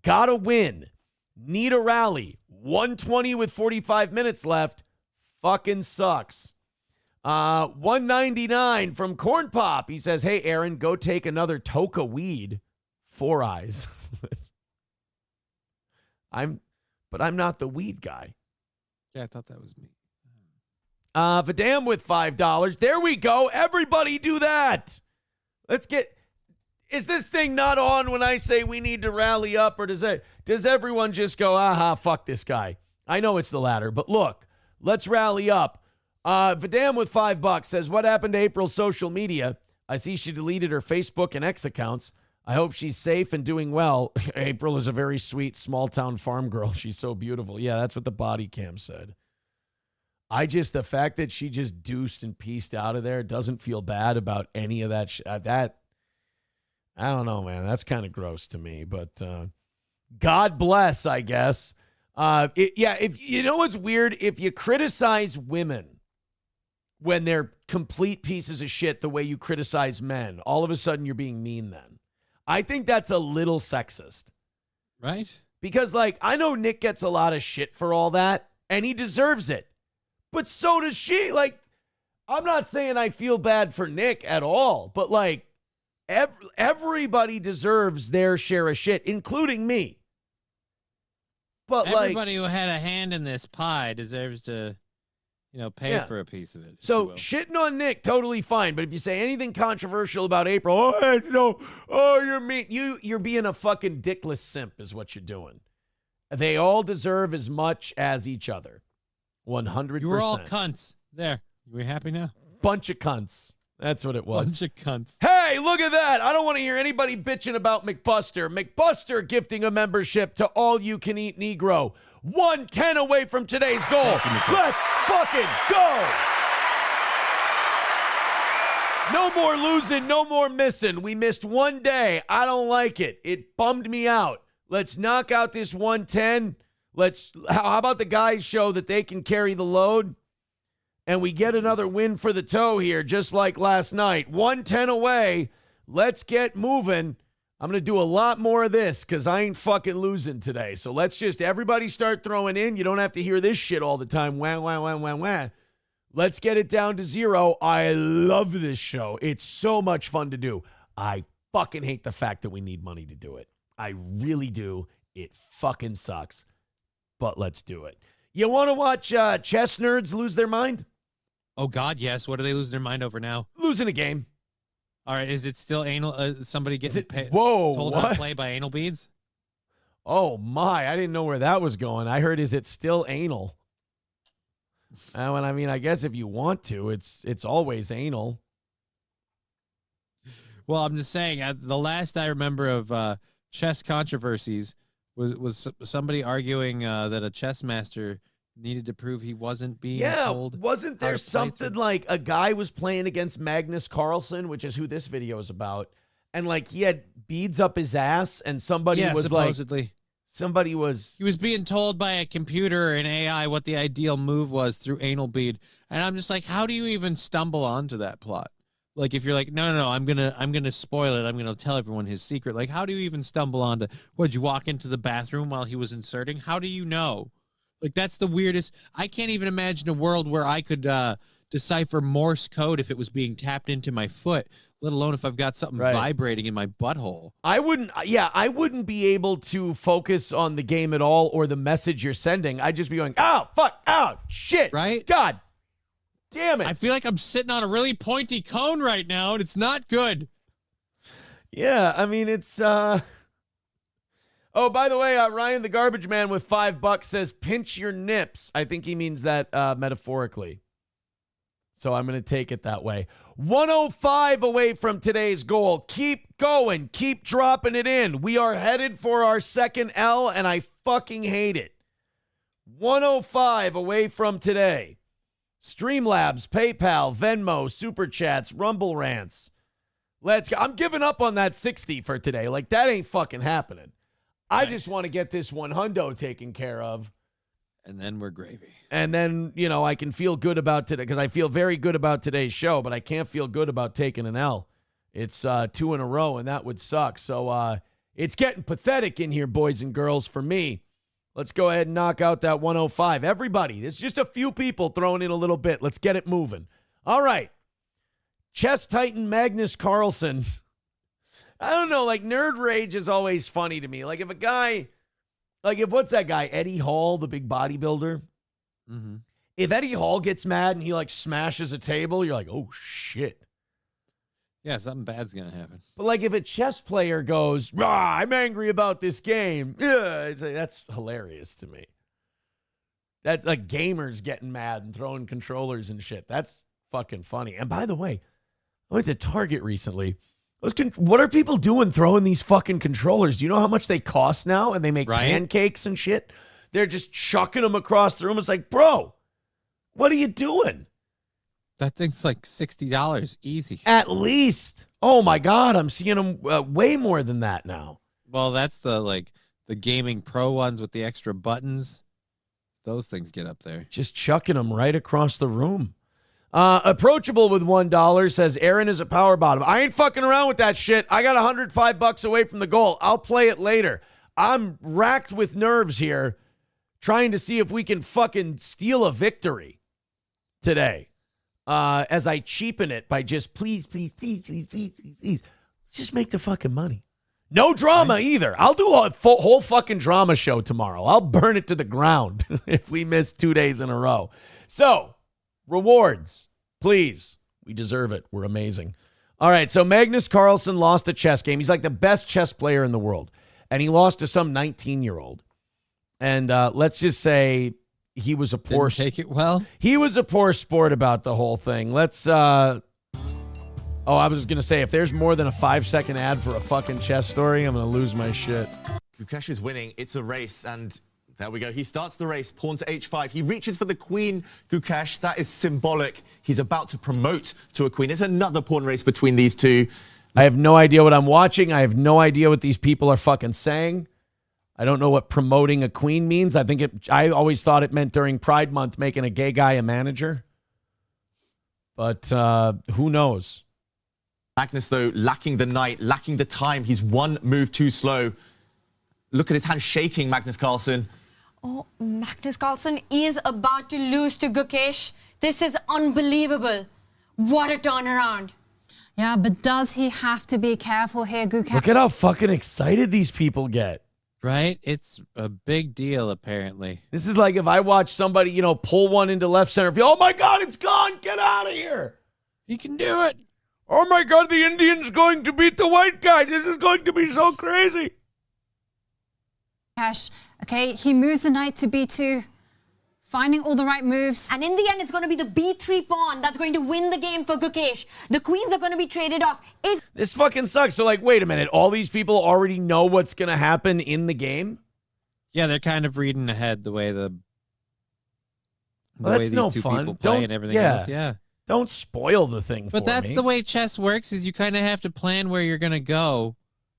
Gotta win. Need a rally. 120 with 45 minutes left. Fucking sucks. 199 from Corn Pop. He says, hey, Aaron, go take another toke of weed. 4 eyes. I'm not the weed guy. Yeah, I thought that was me. Vidam with $5. There we go. Everybody do that. Is this thing not on when I say we need to rally up, or does everyone just go, aha, fuck this guy? I know it's the latter, but look, let's rally up. Vidam with $5 says, what happened to April's social media? I see she deleted her Facebook and X accounts. I hope she's safe and doing well. April is a very sweet small-town farm girl. She's so beautiful. Yeah, that's what the body cam said. The fact that she just deuced and pieced out of there doesn't feel bad about any of that. I don't know, man. That's kind of gross to me, but God bless, I guess. If you know what's weird? If you criticize women when they're complete pieces of shit the way you criticize men, all of a sudden you're being mean then. I think that's a little sexist. Right? Because, I know Nick gets a lot of shit for all that, and he deserves it. But so does she. I'm not saying I feel bad for Nick at all, but, everybody deserves their share of shit, including me. But everybody who had a hand in this pie deserves to, pay for a piece of it. So shitting on Nick, totally fine. But if you say anything controversial about April, you're mean. You're being a fucking dickless simp is what you're doing. They all deserve as much as each other. 100%. You were all cunts. There. You happy now? Bunch of cunts. That's what it was. Bunch of cunts. Hey, look at that. I don't want to hear anybody bitching about McBuster. McBuster gifting a membership to All You Can Eat Negro. 110 away from today's goal. Let's fucking go. No more losing, no more missing. We missed one day. I don't like it. It bummed me out. Let's knock out this 110. How about the guys show that they can carry the load? And we get another win for the toe here, just like last night. 110 away. Let's get moving. I'm going to do a lot more of this because I ain't fucking losing today. So let's just everybody start throwing in. You don't have to hear this shit all the time. Wah, wah, wah, wah, wah. Let's get it down to 0. I love this show. It's so much fun to do. I fucking hate the fact that we need money to do it. I really do. It fucking sucks. But let's do it. You want to watch chess nerds lose their mind? Oh, God, yes. What do they lose their mind over now? Losing a game. All right, is it still anal? Somebody getting told how to play by anal beads? Oh, my. I didn't know where that was going. I heard, is it still anal? And I mean, I guess if you want to, it's always anal. Well, I'm just saying, the last I remember of chess controversies was somebody arguing that a chess master needed to prove he wasn't being told. Wasn't there something like a guy was playing against Magnus Carlsen, which is who this video is about, and like he had beads up his ass, and somebody was supposedly. He was being told by a computer and AI what the ideal move was through anal bead, and I'm just like, how do you even stumble onto that plot? Like, if you're like, no, I'm gonna spoil it. I'm gonna tell everyone his secret. Like, how do you even stumble onto? Would you walk into the bathroom while he was inserting? How do you know? Like, that's the weirdest. I can't even imagine a world where I could decipher Morse code if it was being tapped into my foot, let alone if I've got something vibrating in my butthole. I wouldn't be able to focus on the game at all or the message you're sending. I'd just be going, oh, fuck, oh, shit. Right? God damn it. I feel like I'm sitting on a really pointy cone right now, and it's not good. Yeah, I mean, it's... Oh, by the way, Ryan the Garbage Man with $5 says, pinch your nips. I think he means that metaphorically. So I'm going to take it that way. 105 away from today's goal. Keep going. Keep dropping it in. We are headed for our second L, and I fucking hate it. 105 away from today. Streamlabs, PayPal, Venmo, Super Chats, Rumble Rants. Let's go. I'm giving up on that 60 for today. Like, that ain't fucking happening. I just want to get this one hundo taken care of. And then we're gravy. And then, I can feel good about today because I feel very good about today's show, but I can't feel good about taking an L. It's 2 in a row, and that would suck. So it's getting pathetic in here, boys and girls, for me. Let's go ahead and knock out that 105. Everybody, there's just a few people throwing in a little bit. Let's get it moving. All right. Chess Titan Magnus Carlsen. I don't know, like, nerd rage is always funny to me. Like, if a guy, what's that guy, Eddie Hall, the big bodybuilder? Mm-hmm. If Eddie Hall gets mad and he, like, smashes a table, you're like, oh, shit. Yeah, something bad's going to happen. But, like, if a chess player goes, rah, I'm angry about this game, it's like, that's hilarious to me. That's like gamers getting mad and throwing controllers and shit. That's fucking funny. And by the way, I went to Target recently. What are people doing throwing these fucking controllers? Do you know how much they cost now? And they make pancakes and shit. They're just chucking them across the room. It's like, bro, what are you doing? That thing's like $60 easy. At least. Oh my God, I'm seeing them way more than that now. Well, that's the gaming pro ones with the extra buttons. Those things get up there. Just chucking them right across the room. Approachable with $1 says Aaron is a power bottom. I ain't fucking around with that shit. I got $105 away from the goal. I'll play it later. I'm racked with nerves here, trying to see if we can fucking steal a victory today. As I cheapen it by just please. Let's just make the fucking money. No drama either. I'll do a whole fucking drama show tomorrow. I'll burn it to the ground if we miss 2 days in a row. So, rewards, please. We deserve it. We're amazing. All right, so Magnus Carlsen lost a chess game. He's like the best chess player in the world. And he lost to some 19-year-old. And let's just say he was a poor... Didn't take it well? He was a poor sport about the whole thing. Let's... I was going to say, if there's more than a 5-second ad for a fucking chess story, I'm going to lose my shit. Gukesh is winning. It's a race, and there we go. He starts the race, pawn to h5. He reaches for the queen, Gukesh. That is symbolic. He's about to promote to a queen. It's another pawn race between these two. I have no idea what I'm watching. I have no idea what these people are fucking saying. I don't know what promoting a queen means. I always thought it meant during Pride Month making a gay guy a manager. But who knows? Magnus, though, lacking the night, lacking the time. He's one move too slow. Look at his hand shaking, Magnus Carlsen. Oh, Magnus Carlsen is about to lose to Gukesh. This is unbelievable. What a turnaround. Yeah, but does he have to be careful here, Gukesh? Look at how fucking excited these people get. Right? It's a big deal, apparently. This is like if I watch somebody, you know, pull one into left center field. Oh, my God, it's gone. Get out of here. He can do it. Oh, my God, the Indian's going to beat the white guy. This is going to be so crazy. Okay, he moves the knight to b2, finding all the right moves. And in the end, it's going to be the b3 pawn that's going to win the game for Gukesh. The queens are going to be traded off. This fucking sucks. So, like, wait a minute. All these people already know what's going to happen in the game? Yeah, they're kind of reading ahead the way the Well, way that's these no two fun. people play and everything else. Yeah. Don't spoil the thing But for that's me. the way chess works, is you kind of have to plan where you're going to go,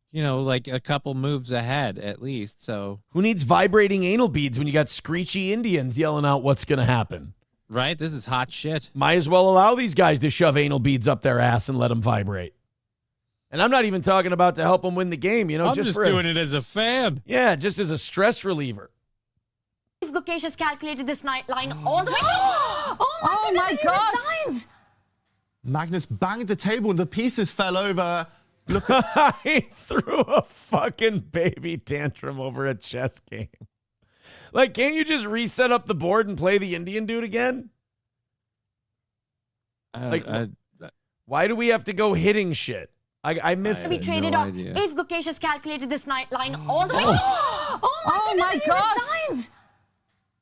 you know, like a couple moves ahead at least. So who needs vibrating anal beads when you got screechy Indians yelling out what's going to happen? Right? This is hot shit. Might as well allow these guys to shove anal beads up their ass and let them vibrate. And I'm not even talking about to help them win the game, you know. I'm just doing it as a fan. Yeah, just as a stress reliever. If Gukesh has calculated this line all the way. Oh my God. Signs. Magnus banged the table and the pieces fell over. Look, he threw a fucking baby tantrum over a chess game. Like, can't you just reset up the board and play the Indian dude again? Why do we have to go hitting shit? I miss To be traded off. If Gukesh has calculated this line all the way. Oh my God. Signs.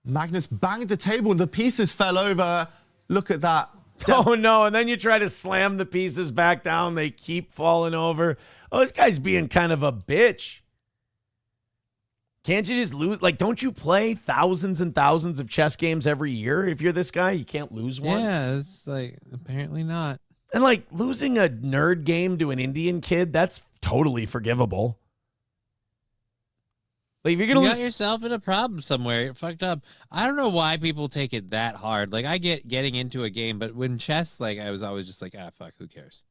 Magnus banged the table and the pieces fell over. Look at that. Oh, no. And then you try to slam the pieces back down. They keep falling over. Oh, this guy's being kind of a bitch. Can't you just lose? Like, don't you play thousands and thousands of chess games every year? If you're this guy, you can't lose one. Yeah, it's like, apparently not. And, like, losing a nerd game to an Indian kid, that's totally forgivable. Like, if you're gonna got yourself in a problem somewhere. You're fucked up. I don't know why people take it that hard. Like, I get getting into a game, but when chess, like, I was always just like, fuck, who cares?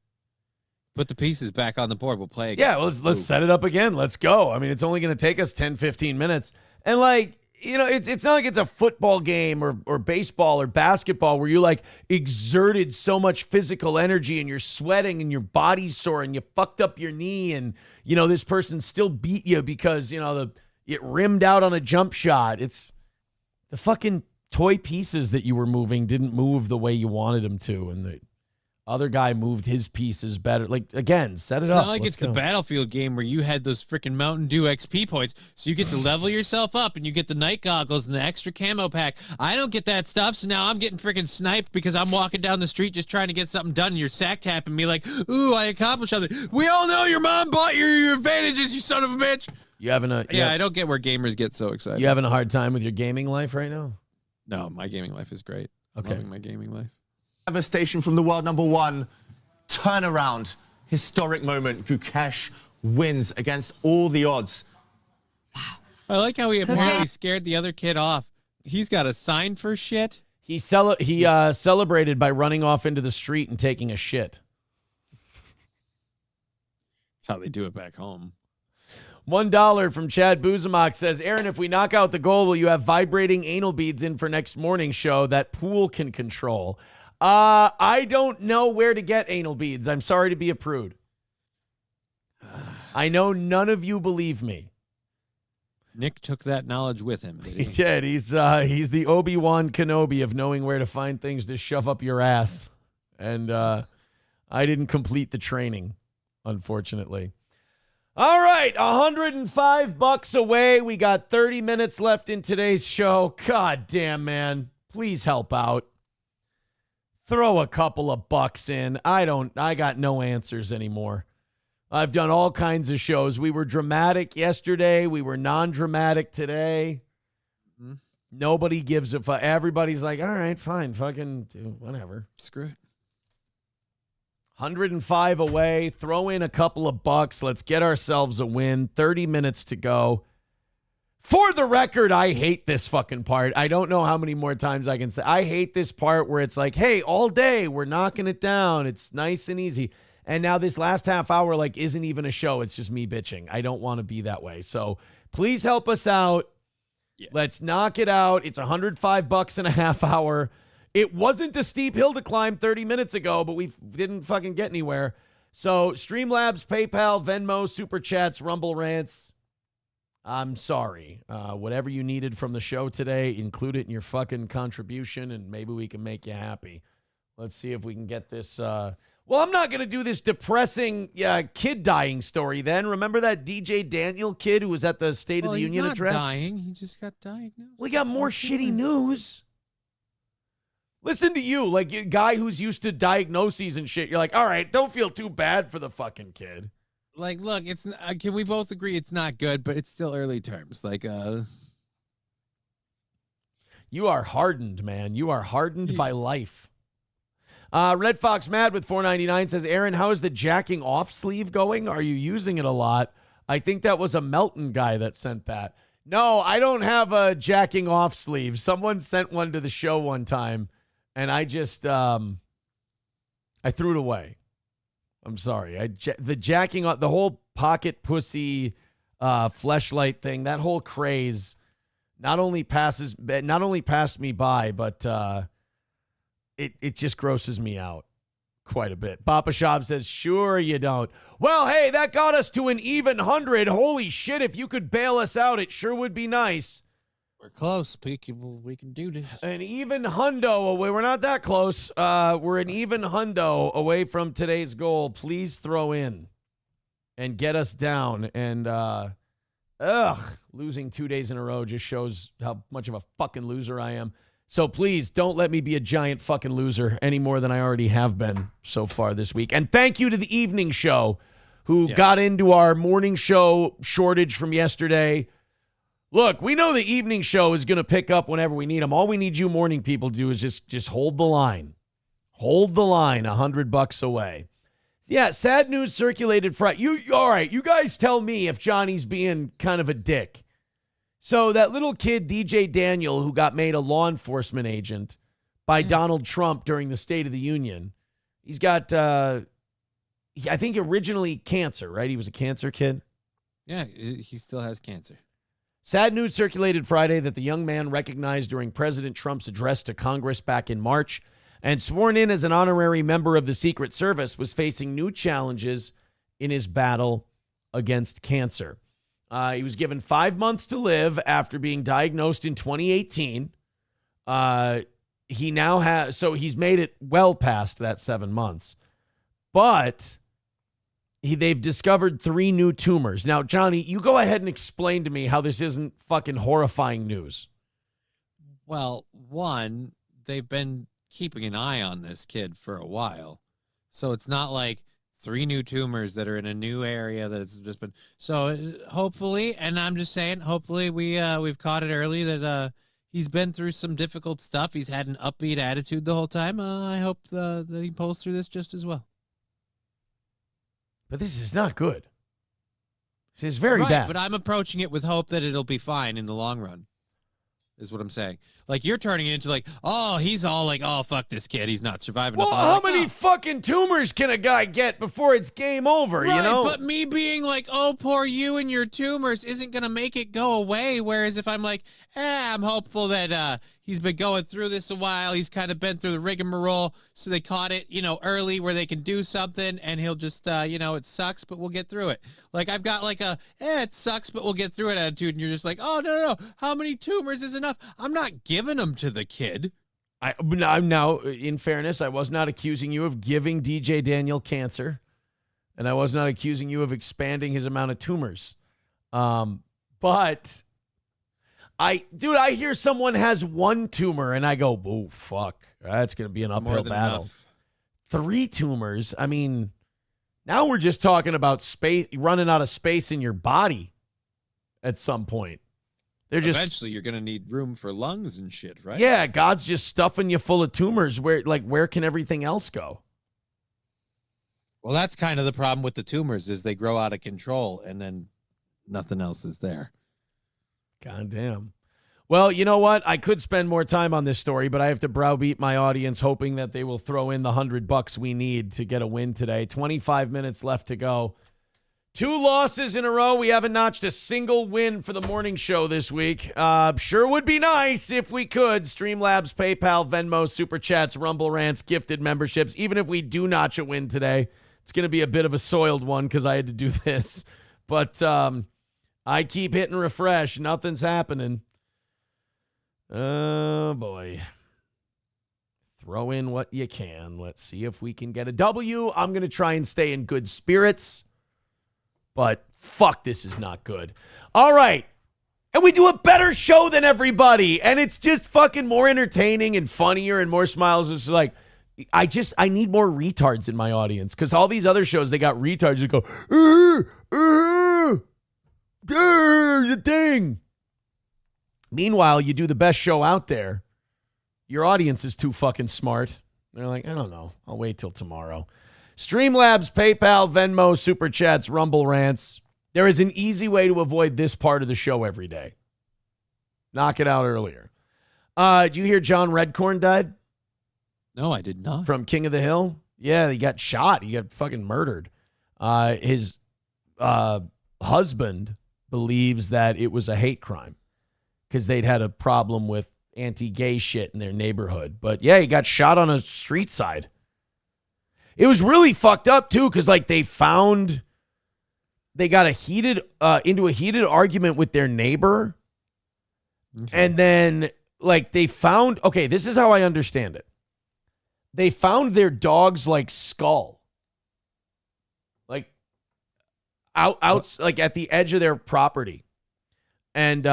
Put the pieces back on the board. We'll play again. Yeah, well, let's set it up again. Let's go. I mean, it's only going to take us 10, 15 minutes. And, like, you know, it's not like it's a football game or baseball or basketball where you, like, exerted so much physical energy and you're sweating and your body's sore and you fucked up your knee and, you know, this person still beat you because, you know, it rimmed out on a jump shot. It's the fucking toy pieces that you were moving didn't move the way you wanted them to. And the other guy moved his pieces better. Like, again, set it up. It's not like it's the Battlefield game where you had those freaking Mountain Dew XP points. So you get to level yourself up and you get the night goggles and the extra camo pack. I don't get that stuff. So now I'm getting freaking sniped because I'm walking down the street just trying to get something done. And you're sack tapping me like, ooh, I accomplished something. We all know your mom bought your advantages, you son of a bitch. I don't get where gamers get so excited. You having a hard time with your gaming life right now? No, my gaming life is great. Okay. I'm loving my gaming life. Devastation from the world number one. Turnaround. Historic moment. Gukesh wins against all the odds. I like how he apparently scared the other kid off. He's got a sign for shit. He celebrated by running off into the street and taking a shit. That's how they do it back home. $1 from Chad Buzamok says, Aaron, if we knock out the goal, will you have vibrating anal beads in for next morning's show that Pool can control? I don't know where to get anal beads. I'm sorry to be a prude. I know none of you believe me. Nick took that knowledge with him, did he? He did. He's the Obi-Wan Kenobi of knowing where to find things to shove up your ass. And I didn't complete the training, unfortunately. All right, $105 away. We got 30 minutes left in today's show. God damn, man. Please help out. Throw a couple of bucks in. I got no answers anymore. I've done all kinds of shows. We were dramatic yesterday. We were non-dramatic today. Mm-hmm. Nobody gives a fuck. Everybody's like, all right, fine, fucking whatever. Screw it. 105 away. Throw in a couple of bucks. Let's get ourselves a win. 30 minutes to go. For the record, I hate this fucking part. I don't know how many more times I can say. I hate this part where it's like, hey, all day we're knocking it down. It's nice and easy. And now this last half hour, like, isn't even a show. It's just me bitching. I don't want to be that way. So please help us out. Yeah. Let's knock it out. It's $105 in a half hour. It wasn't a steep hill to climb 30 minutes ago, but we didn't fucking get anywhere. So Streamlabs, PayPal, Venmo, Super Chats, Rumble Rants. I'm sorry. Whatever you needed from the show today, include it in your fucking contribution, and maybe we can make you happy. Let's see if we can get this. Well, I'm not going to do this depressing kid dying story then. Remember that DJ Daniel kid who was at the State of the Union address? He's not dying. He just got diagnosed. Well, he got more shitty news. Listen to you, like a guy who's used to diagnoses and shit. You're like, all right, don't feel too bad for the fucking kid. Like, look, it's can we both agree it's not good, but it's still early terms. Like, you are hardened, man. You are hardened by life. Red Fox Mad with $4.99 says, Aaron, how is the jacking off sleeve going? Are you using it a lot? I think that was a Melton guy that sent that. No, I don't have a jacking off sleeve. Someone sent one to the show one time. And I just, I threw it away. I'm sorry. The jacking off, the whole pocket pussy, fleshlight thing, that whole craze, not only passed me by, but it just grosses me out quite a bit. Papa Shop says, sure you don't. Well, hey, that got us to an even 100. Holy shit! If you could bail us out, it sure would be nice. We're close. We can do this. An even hundo away. We're not that close. We're an even hundo away from today's goal. Please throw in and get us down. And, losing 2 days in a row just shows how much of a fucking loser I am. So please don't let me be a giant fucking loser any more than I already have been so far this week. And thank you to the evening show who got into our morning show shortage from yesterday. Look, we know the evening show is going to pick up whenever we need them. All we need you morning people to do is just hold the line. Hold the line, $100 away. Yeah, sad news circulated Friday. All right, you guys tell me if Johnny's being kind of a dick. So that little kid, DJ Daniel, who got made a law enforcement agent by Donald Trump during the State of the Union, he's got, I think originally cancer, right? He was a cancer kid. Yeah, he still has cancer. Sad news circulated Friday that the young man recognized during President Trump's address to Congress back in March and sworn in as an honorary member of the Secret Service was facing new challenges in his battle against cancer. He was given 5 months to live after being diagnosed in 2018. He now has, so he's made it well past that 7 months. But they've discovered 3 new tumors. Now, Johnny, you go ahead and explain to me how this isn't fucking horrifying news. Well, one, they've been keeping an eye on this kid for a while. So it's not like 3 new tumors that are in a new area that's just been. So hopefully, and I'm just saying, hopefully we've caught it early that he's been through some difficult stuff. He's had an upbeat attitude the whole time. I hope that he pulls through this just as well. But this is not good. This is very bad. But I'm approaching it with hope that it'll be fine in the long run, is what I'm saying. Like, you're turning it into like, oh, he's all like, oh, fuck this kid. He's not surviving. Well, how many fucking tumors can a guy get before it's game over, right, you know? But me being like, oh, poor you and your tumors isn't going to make it go away. Whereas if I'm like, I'm hopeful that he's been going through this a while. He's kind of been through the rigmarole. So they caught it, early where they can do something. And he'll just, it sucks, but we'll get through it. Like, I've got like it sucks, but we'll get through it attitude. And you're just like, oh, no. How many tumors is enough? I'm not giving them to the kid. Now, in fairness, I was not accusing you of giving DJ Daniel cancer. And I was not accusing you of expanding his amount of tumors. But I hear someone has 1 tumor and I go, oh, fuck. That's going to be an uphill battle. Enough. 3 tumors. I mean, now we're just talking about space, running out of space in your body at some point. Eventually, you're going to need room for lungs and shit, right? Yeah, God's just stuffing you full of tumors. Where can everything else go? Well, that's kind of the problem with the tumors is they grow out of control and then nothing else is there. God damn. Well, you know what? I could spend more time on this story, but I have to browbeat my audience, hoping that they will throw in the $100 we need to get a win today. 25 minutes left to go. 2 losses in a row. We haven't notched a single win for the morning show this week. Sure would be nice if we could. Streamlabs, PayPal, Venmo, Super Chats, Rumble Rants, gifted memberships. Even if we do notch a win today, it's going to be a bit of a soiled one because I had to do this. But I keep hitting refresh. Nothing's happening. Oh, boy. Throw in what you can. Let's see if we can get a W. I'm going to try and stay in good spirits. But fuck, this is not good. All right. And we do a better show than everybody. And it's just fucking more entertaining and funnier and more smiles. It's like, I need more retards in my audience. Because all these other shows, they got retards that go, the thing. Meanwhile, you do the best show out there. Your audience is too fucking smart. They're like, I don't know. I'll wait till tomorrow. Streamlabs, PayPal, Venmo, Super Chats, Rumble Rants. There is an easy way to avoid this part of the show every day. Knock it out earlier. Did you hear John Redcorn died? No, I did not. From King of the Hill? Yeah, he got shot. He got fucking murdered. His husband believes that it was a hate crime because they'd had a problem with anti-gay shit in their neighborhood. But yeah, he got shot on a street side. It was really fucked up too, because like they got into a heated argument with their neighbor. Okay. And then like they found, okay, this is how I understand it. They found their dog's like skull. Like out like at the edge of their property. And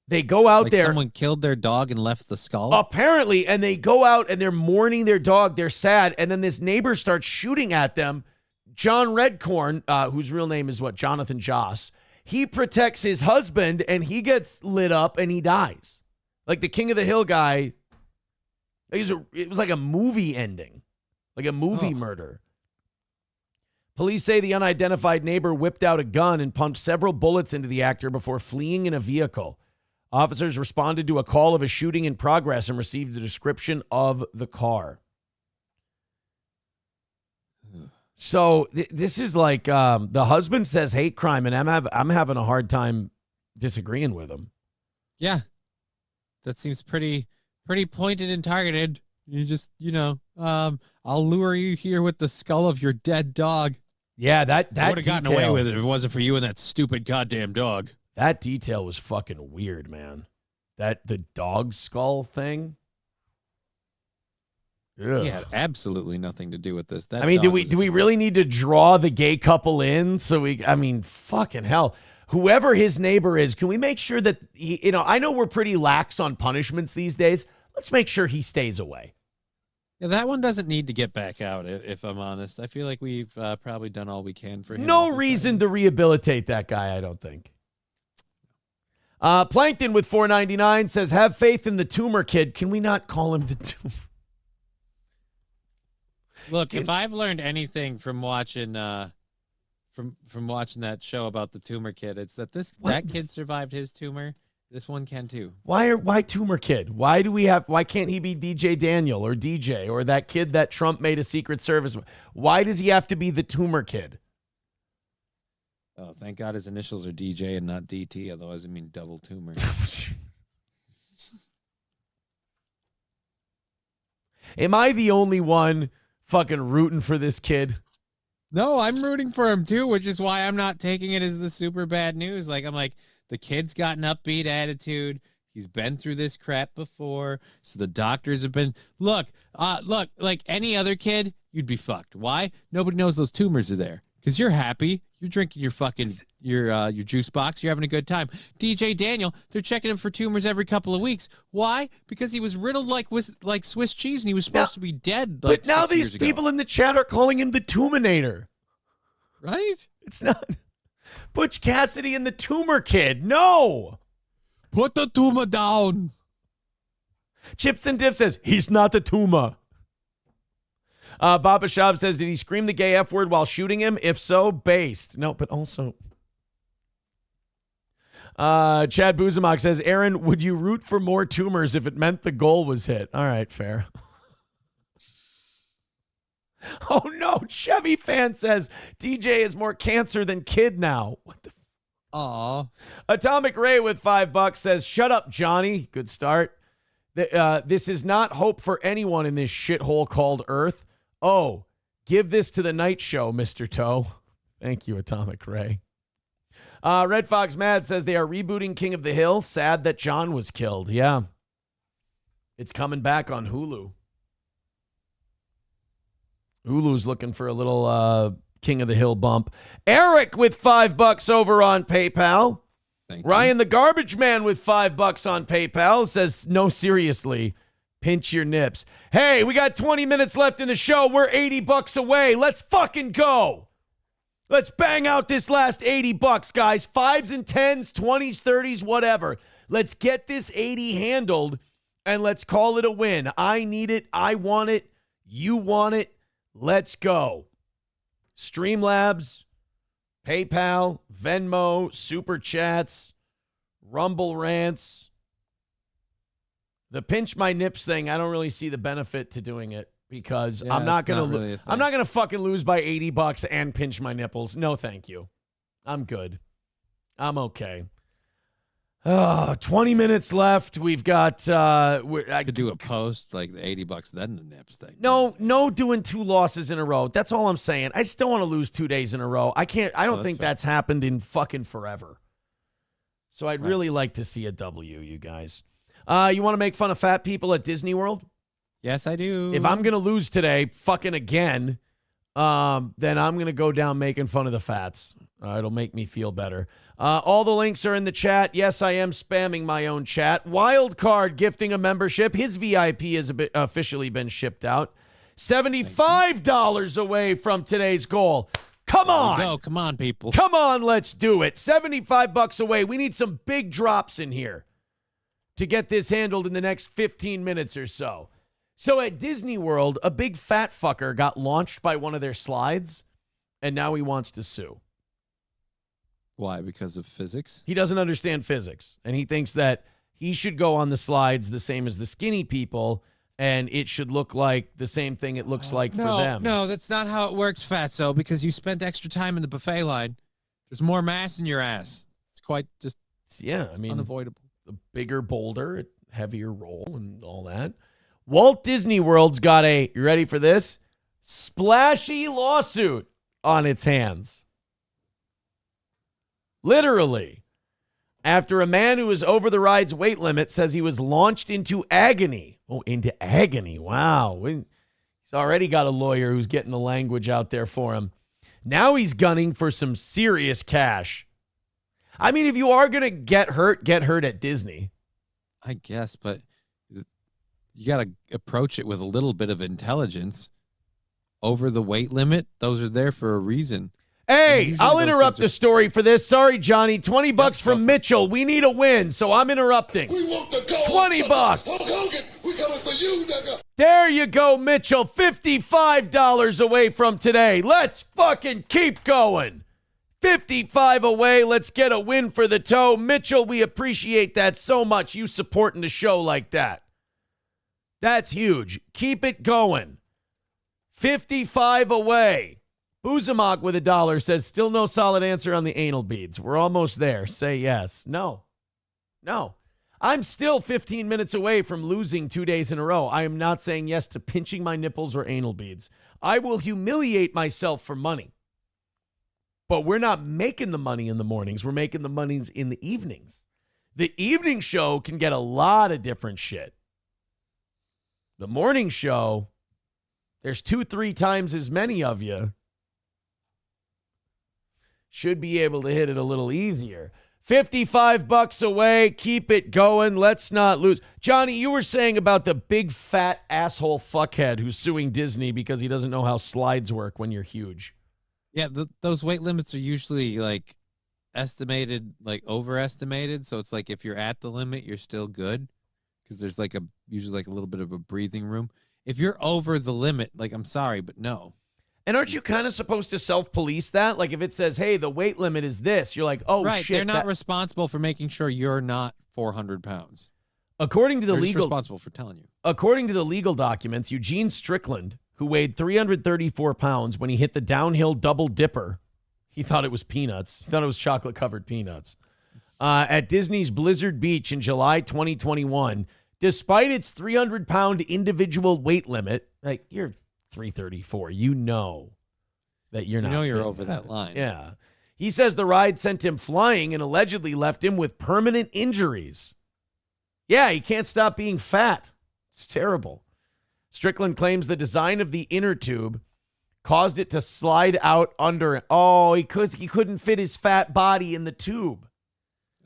they go out there. Someone killed their dog and left the skull? Apparently, and they go out and they're mourning their dog. They're sad. And then this neighbor starts shooting at them. John Redcorn, whose real name is Jonathan Joss, he protects his husband and he gets lit up and he dies. Like the King of the Hill guy, it was like a movie ending, like a movie murder. Police say the unidentified neighbor whipped out a gun and pumped several bullets into the actor before fleeing in a vehicle. Officers responded to a call of a shooting in progress and received a description of the car. So this is like the husband says hate crime, and I'm having a hard time disagreeing with him. Yeah, that seems pretty pointed and targeted. You just, I'll lure you here with the skull of your dead dog. Yeah, that would have gotten away with it if it wasn't for you and that stupid goddamn dog. That detail was fucking weird, man. The dog skull thing. Ugh. He had absolutely nothing to do with this. I mean, do we really need to draw the gay couple in? Fucking hell. Whoever his neighbor is, can we make sure that he, I know we're pretty lax on punishments these days. Let's make sure he stays away. Yeah, that one doesn't need to get back out, if I'm honest. I feel like we've probably done all we can for him. No reason to rehabilitate that guy, I don't think. Plankton with $4.99 says, have faith in the tumor kid. Can we not call him the tumor? Look, if I've learned anything from watching from watching that show about the tumor kid, it's that that kid survived his tumor. This one can too. Why tumor kid? Why can't he be DJ Daniel or DJ or that kid that Trump made a Secret Service? Why does he have to be the tumor kid? Oh, thank God his initials are DJ and not DT. Otherwise, I mean double tumor. Am I the only one fucking rooting for this kid? No, I'm rooting for him too, which is why I'm not taking it as the super bad news. Like, I'm like, the kid's got an upbeat attitude. He's been through this crap before. So the doctors have been, look, like any other kid, you'd be fucked. Why? Nobody knows those tumors are there. Because you're happy. You're drinking your fucking, your juice box. You're having a good time. DJ Daniel, they're checking him for tumors every couple of weeks. Why? Because he was riddled like Swiss cheese and he was supposed to be dead. But now these people in the chat are calling him the Tuminator. Right? It's not Butch Cassidy and the tumor kid. No. Put the tumor down. Chips and Dip says, he's not a tumor. Baba Shab says, did he scream the gay F word while shooting him? If so, based. No, but also. Chad Buzamok says, Aaron, would you root for more tumors if it meant the goal was hit? All right, fair. Oh, no. Chevy fan says, DJ is more cancer than kid now. What the? Aw. Atomic Ray with $5 says, shut up, Johnny. Good start. This is not hope for anyone in this shithole called Earth. Oh, give this to the night show, Mr. Toe. Thank you, Atomic Ray. Red Fox Mad says they are rebooting King of the Hill. Sad that John was killed. Yeah. It's coming back on Hulu. Hulu's looking for a little King of the Hill bump. Eric with $5 over on PayPal. Ryan the Garbage Man with $5 on PayPal says, no, seriously, pinch your nips. Hey, we got 20 minutes left in the show. We're $80 away. Let's fucking go. Let's bang out this last $80, guys. 5s and 10s, 20s, 30s, whatever. Let's get this 80 handled, and let's call it a win. I need it. I want it. You want it. Let's go. Streamlabs, PayPal, Venmo, Super Chats, Rumble Rants. The pinch my nips thing, I don't really see the benefit to doing it. Because I'm not gonna I'm not gonna fucking lose by $80 and pinch my nipples. No, thank you. I'm good. I'm okay. 20 minutes left. We've got I could do a post like the $80 then the nips thing. No doing 2 losses in a row. That's all I'm saying. I just don't want to lose 2 days in a row. I don't think that's happened in fucking forever. So I'd really like to see a W, you guys. You want to make fun of fat people at Disney World? Yes, I do. If I'm going to lose today, fucking again, then I'm going to go down making fun of the fats. It'll make me feel better. All the links are in the chat. Yes, I am spamming my own chat. Wildcard gifting a membership. His VIP has officially been shipped out. $75 away from today's goal. Come on. Go. Come on, people. Come on, let's do it. $75 away. We need some big drops in here to get this handled in the next 15 minutes or so. So at Disney World, a big fat fucker got launched by one of their slides, and now he wants to sue. Why? Because of physics? He doesn't understand physics, and he thinks that he should go on the slides the same as the skinny people, and it should look like the same thing it looks like for them. No, that's not how it works, Fatso, because you spent extra time in the buffet line. There's more mass in your ass. It's quite just unavoidable. A bigger boulder, heavier roll, and all that. Walt Disney World's got a, you ready for this? Splashy lawsuit on its hands. Literally. After a man who was over the ride's weight limit says he was launched into agony. Oh, into agony. Wow. He's already got a lawyer who's getting the language out there for him. Now he's gunning for some serious cash. I mean, if you are going to get hurt at Disney. I guess, but you got to approach it with a little bit of intelligence. Over the weight limit, those are there for a reason. Hey, I'll interrupt the story for this. Sorry, Johnny. $20 from Mitchell. We need a win, so I'm interrupting. We want the gold. $20. Hulk Hogan, we coming for you, nigga. There you go, Mitchell. $55 away from today. Let's fucking keep going. 55 away. Let's get a win for the toe. Mitchell, we appreciate that so much. You supporting the show like that. That's huge. Keep it going. 55 away. Buzamok with $1 says, still no solid answer on the anal beads. We're almost there. Say yes. No. I'm still 15 minutes away from losing 2 days in a row. I am not saying yes to pinching my nipples or anal beads. I will humiliate myself for money. But we're not making the money in the mornings. We're making the monies in the evenings. The evening show can get a lot of different shit. The morning show, there's 2-3 times as many of you. Should be able to hit it a little easier. $55 away. Keep it going. Let's not lose. Johnny, you were saying about the big fat asshole fuckhead who's suing Disney because he doesn't know how slides work when you're huge. Yeah, those weight limits are usually like estimated, like overestimated. So it's like if you're at the limit, you're still good because there's like usually like a little bit of a breathing room. If you're over the limit, like I'm sorry, but no. And aren't you kind of supposed to self-police that? Like if it says, hey, the weight limit is this, you're like, oh, right, shit. they're not responsible for making sure you're not 400 pounds. According to the They're just legal, responsible for telling you. According to the legal documents, Eugene Strickland, who weighed 334 pounds when he hit the downhill double dipper, he thought it was peanuts. He thought it was chocolate-covered peanuts. At Disney's Blizzard Beach in July 2021, despite its 300-pound individual weight limit, like you're 334, you know that you're not. You know you're fit over that it. line. Yeah. He says the ride sent him flying and allegedly left him with permanent injuries. Yeah, he can't stop being fat. It's terrible. Strickland claims the design of the inner tube caused it to slide out under. Oh, he couldn't fit his fat body in the tube.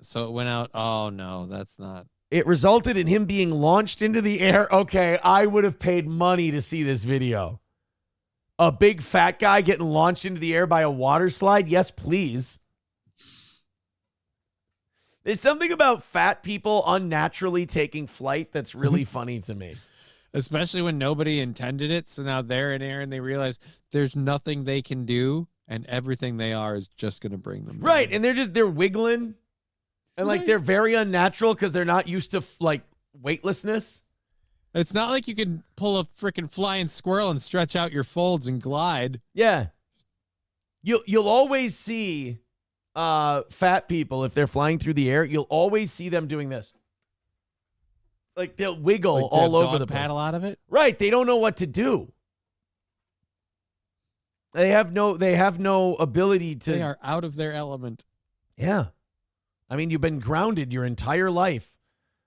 So it went out. Oh, no, that's not. It resulted in him being launched into the air. Okay, I would have paid money to see this video. A big fat guy getting launched into the air by a water slide? Yes, please. There's something about fat people unnaturally taking flight that's really funny to me. Especially when nobody intended it. So now they're in air and they realize there's nothing they can do and everything they are is just going to bring them down. Right, and they're wiggling. And like they're very unnatural because they're not used to like weightlessness. It's not like you can pull a freaking flying squirrel and stretch out your folds and glide. Yeah. You'll always see fat people, if they're flying through the air, you'll always see them doing this. Like they'll wiggle Like all they'll over the dog place. paddle out of it. Right. They don't know what to do. They have no ability to. They are out of their element. Yeah. I mean, you've been grounded your entire life.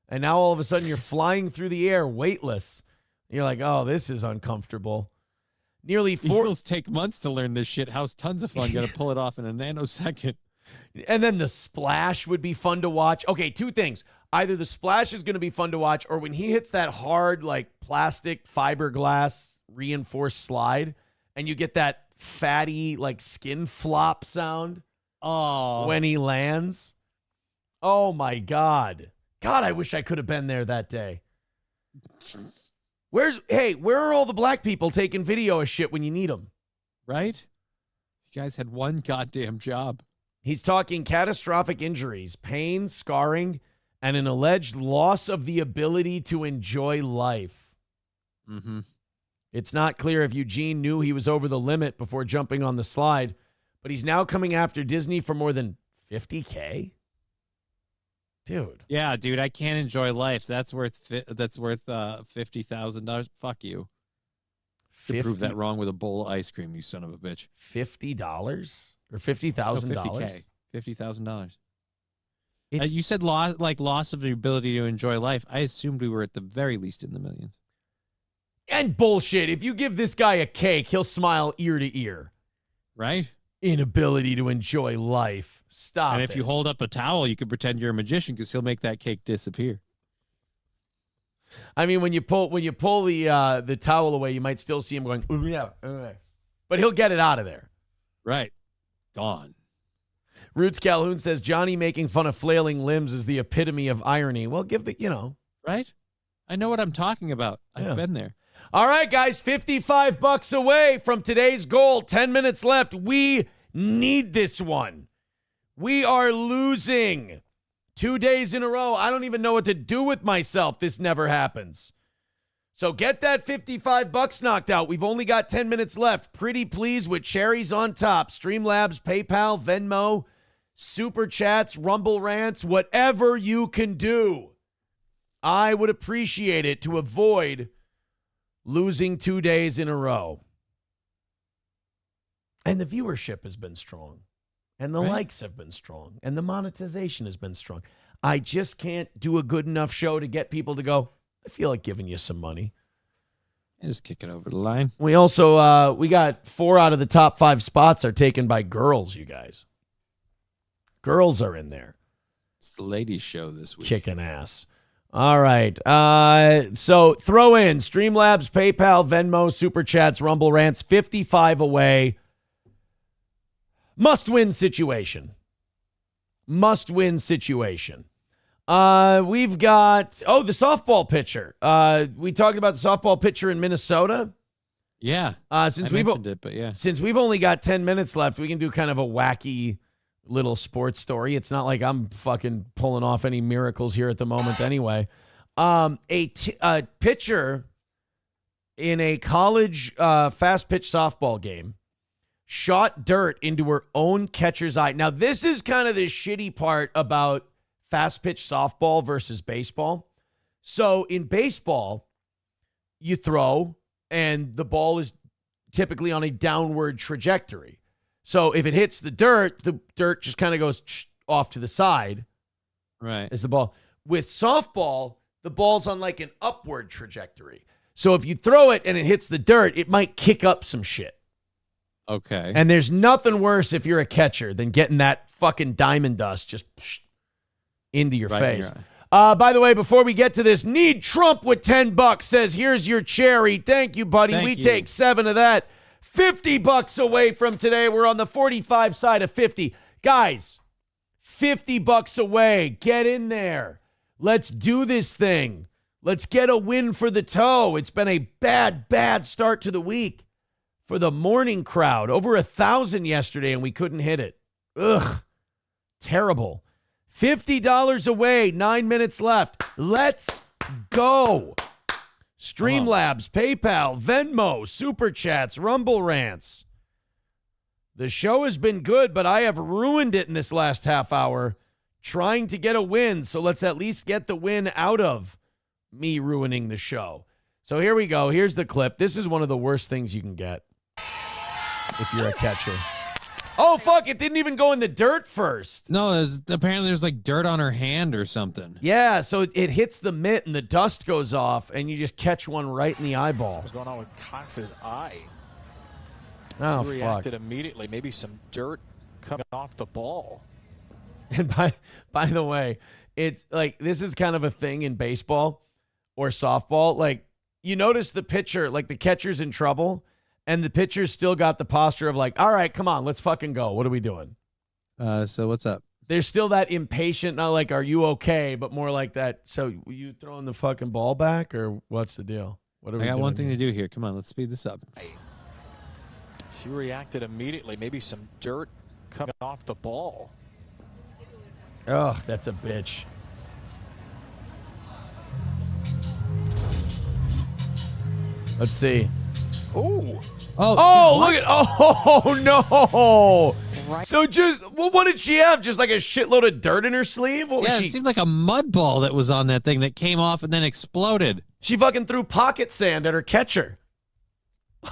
And now all of a sudden you're flying through the air weightless. You're like, oh, this is uncomfortable. Nearly Eagles take months to learn this shit. How's tons of fun. Got to pull it off in a nanosecond. And then the splash would be fun to watch. Okay, two things. Either the splash is going to be fun to watch, or when he hits that hard, like plastic fiberglass reinforced slide, and you get that fatty, like skin flop sound when he lands. Oh my God. God, I wish I could have been there that day. Where are all the black people taking video of shit when you need them? Right? You guys had one goddamn job. He's talking catastrophic injuries, pain, scarring, and an alleged loss of the ability to enjoy life. Mm-hmm. It's not clear if Eugene knew he was over the limit before jumping on the slide, but he's now coming after Disney for more than $50K. Dude. Yeah, dude, I can't enjoy life. That's worth $50,000. Fuck you. To prove that wrong with a bowl of ice cream, you son of a bitch. $50 or $50,000? No, $50K. $50,000. You said loss of the ability to enjoy life. I assumed we were at the very least in the millions. And bullshit. If you give this guy a cake, he'll smile ear to ear. Right? Inability to enjoy life. Stop. And if you hold up a towel, you could pretend you're a magician because he'll make that cake disappear. I mean, when you pull the towel away, you might still see him going, yeah, but he'll get it out of there. Right. Gone. Roots Calhoun says Johnny making fun of flailing limbs is the epitome of irony. Well, right? I know what I'm talking about. I've been there. All right, guys, $55 away from today's goal. 10 minutes left. We need this one. We are losing 2 days in a row. I don't even know what to do with myself. This never happens. So get that $55 knocked out. We've only got 10 minutes left. Pretty pleased with cherries on top. Streamlabs, PayPal, Venmo, Super Chats, Rumble Rants, whatever you can do. I would appreciate it to avoid losing 2 days in a row. And the viewership has been strong. And the likes have been strong. And the monetization has been strong. I just can't do a good enough show to get people to go, I feel like giving you some money. Just kick it over the line. We also, we got 4 out of the top 5 spots are taken by girls, you guys. Girls are in there. It's the ladies' show this week. Kicking ass. All right. So throw in Streamlabs, PayPal, Venmo, Super Chats, Rumble Rants, 55 away. Must-win situation. Must-win situation. We've got, the softball pitcher. We talked about the softball pitcher in Minnesota. Yeah. Since I mentioned it, but yeah. Since we've only got 10 minutes left, we can do kind of a wacky little sports story. It's not like I'm fucking pulling off any miracles here at the moment anyway. A pitcher in a college fast pitch softball game shot dirt into her own catcher's eye. Now, this is kind of the shitty part about fast pitch softball versus baseball. So in baseball, you throw and the ball is typically on a downward trajectory. So if it hits the dirt just kind of goes off to the side. Right. As the ball. With softball, the ball's on like an upward trajectory. So if you throw it and it hits the dirt, it might kick up some shit. Okay. And there's nothing worse if you're a catcher than getting that fucking diamond dust just into your face. By the way, before we get to this, Need Trump with $10 says, here's your cherry. Thank you, buddy. Thank we you. take 7 of that. $50 away from today. We're on the 45 side of 50. Guys, $50 away. Get in there. Let's do this thing. Let's get a win for the toe. It's been a bad start to the week for the morning crowd. Over 1,000 yesterday, and we couldn't hit it. Ugh. Terrible. $50 away. 9 minutes left. Let's go. Streamlabs, PayPal, Venmo, Super Chats, Rumble Rants. The show has been good, but I have ruined it in this last half hour trying to get a win. So let's at least get the win out of me ruining the show. So here we go. Here's the clip. This is one of the worst things you can get if you're a catcher. Oh, fuck. It didn't even go in the dirt first. No, apparently there's like dirt on her hand or something. Yeah, so it hits the mitt and the dust goes off, and you just catch one right in the eyeball. What's going on with Cox's eye? Oh, she fuck. reacted immediately. Maybe some dirt coming off the ball. And by the way, it's like this is kind of a thing in baseball or softball. Like, you notice the pitcher, like the catcher's in trouble, and the pitcher's still got the posture of like, all right, come on, let's fucking go. What are we doing? So what's up? There's still that impatient, not like, are you okay? But more like that, so you throwing the fucking ball back, or what's the deal? What are we I got doing one thing here? to do here. Come on, let's speed this up. She reacted immediately. Maybe some dirt coming off the ball. Oh, that's a bitch. Let's see. Ooh. Oh, look at, oh, no. Right. So what did she have? Just like a shitload of dirt in her sleeve? What Yeah, was she? it seemed like a mud ball that was on that thing that came off and then exploded. She fucking threw pocket sand at her catcher.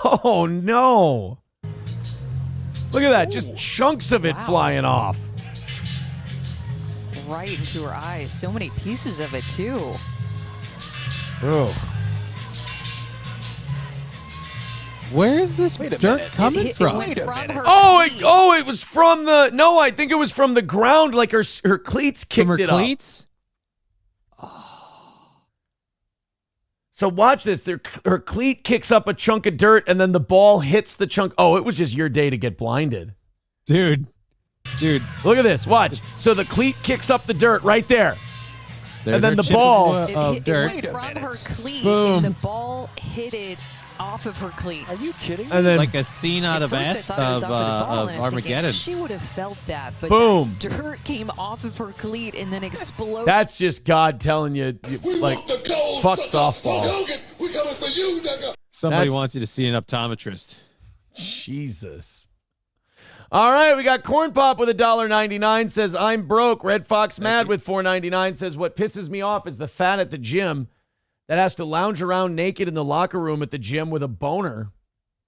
Oh, no. Look at that. Just chunks of it flying off. Right into her eyes. So many pieces of it, too. Oh. Where is this dirt coming from? It was from the, no, I think it was from the ground, like her cleats kicked From her it cleats? up. So watch this. Her cleat kicks up a chunk of dirt, and then the ball hits the chunk. Oh, it was just your day to get blinded. Dude. Look at this. Watch. So the cleat kicks up the dirt right there. There's and then our the chip ball. It dirt. went from her cleat, Boom. and the ball hit it off of her cleat. Are you kidding me? And then, like a scene out of Armageddon. She would have felt that, but Boom. that dirt came off of her cleat and then exploded. That's just God telling you, like, fuck softball. We coming for you, nigga. Somebody wants you to see an optometrist. Jesus. All right, we got Corn Pop with $1.99, says, I'm broke. Red Fox Mad with $4.99 says, what pisses me off is the fat at the gym that has to lounge around naked in the locker room at the gym with a boner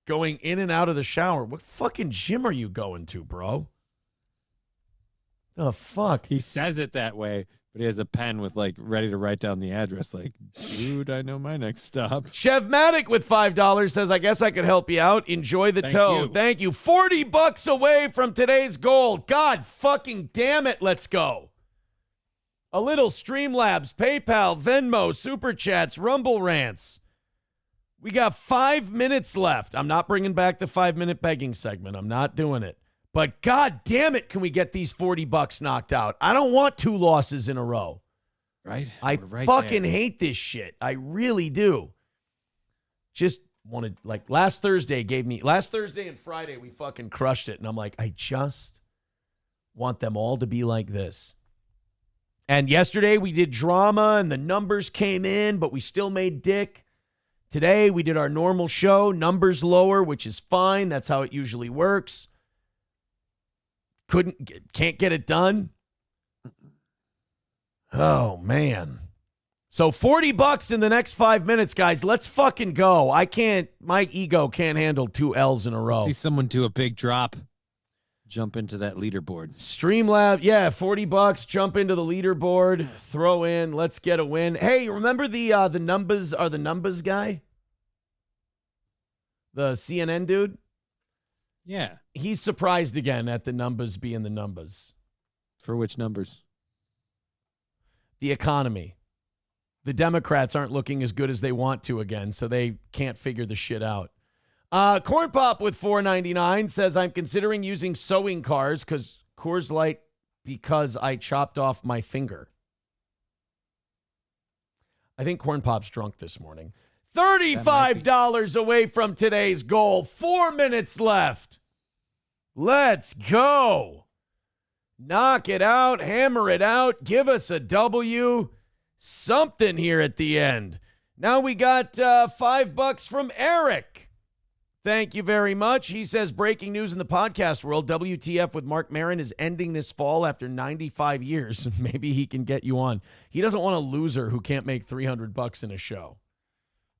going in and out of the shower. What fucking gym are you going to, bro? The fuck? He says it that way, but he has a pen with like ready to write down the address. Like, dude, I know my next stop. Chevmatic with $5 says, I guess I could help you out. Enjoy the Thank toe. you. Thank you. $40 away from today's goal. God fucking damn it. Let's go. A little Streamlabs, PayPal, Venmo, Super Chats, Rumble Rants. We got 5 minutes left. I'm not bringing back the 5-minute begging segment. I'm not doing it. But God damn it, can we get these $40 knocked out? I don't want 2 losses in a row. Right? I We're right fucking there. hate this shit. I really do. Just wanted, like last Thursday and Friday, we fucking crushed it. And I'm like, I just want them all to be like this. And yesterday we did drama and the numbers came in, but we still made dick. Today we did our normal show, numbers lower, which is fine. That's how it usually works. Can't get it done. Oh, man. So $40 in the next 5 minutes, guys. Let's fucking go. My ego can't handle 2 L's in a row. See someone do a big drop. Jump into that leaderboard. Streamlab, yeah, $40. Jump into the leaderboard. Throw in. Let's get a win. Hey, remember the numbers are the numbers guy? The CNN dude? Yeah. He's surprised again at the numbers being the numbers. For which numbers? The economy. The Democrats aren't looking as good as they want to again, so they can't figure the shit out. Corn Pop with $4.99 says, I'm considering using sewing cars because Coors Light because I chopped off my finger. I think Corn Pop's drunk this morning. $35 away from today's goal. 4 minutes left. Let's go. Knock it out. Hammer it out. Give us a W. Something here at the end. Now we got $5 from Eric. Thank you very much. He says, breaking news in the podcast world, WTF with Mark Maron is ending this fall after 95 years. Maybe he can get you on. He doesn't want a loser who can't make $300 in a show.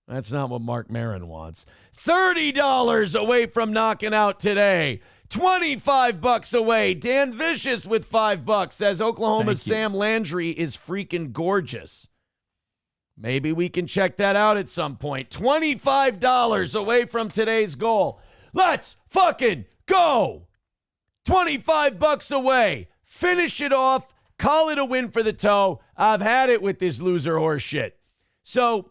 That's not what Mark Maron wants. $30 away from knocking out today. $25 away. Dan Vicious with $5 says Oklahoma's Sam Landry is freaking gorgeous. Maybe we can check that out at some point. $25 away from today's goal. Let's fucking go. $25 away. Finish it off. Call it a win for the toe. I've had it with this loser horse shit. So,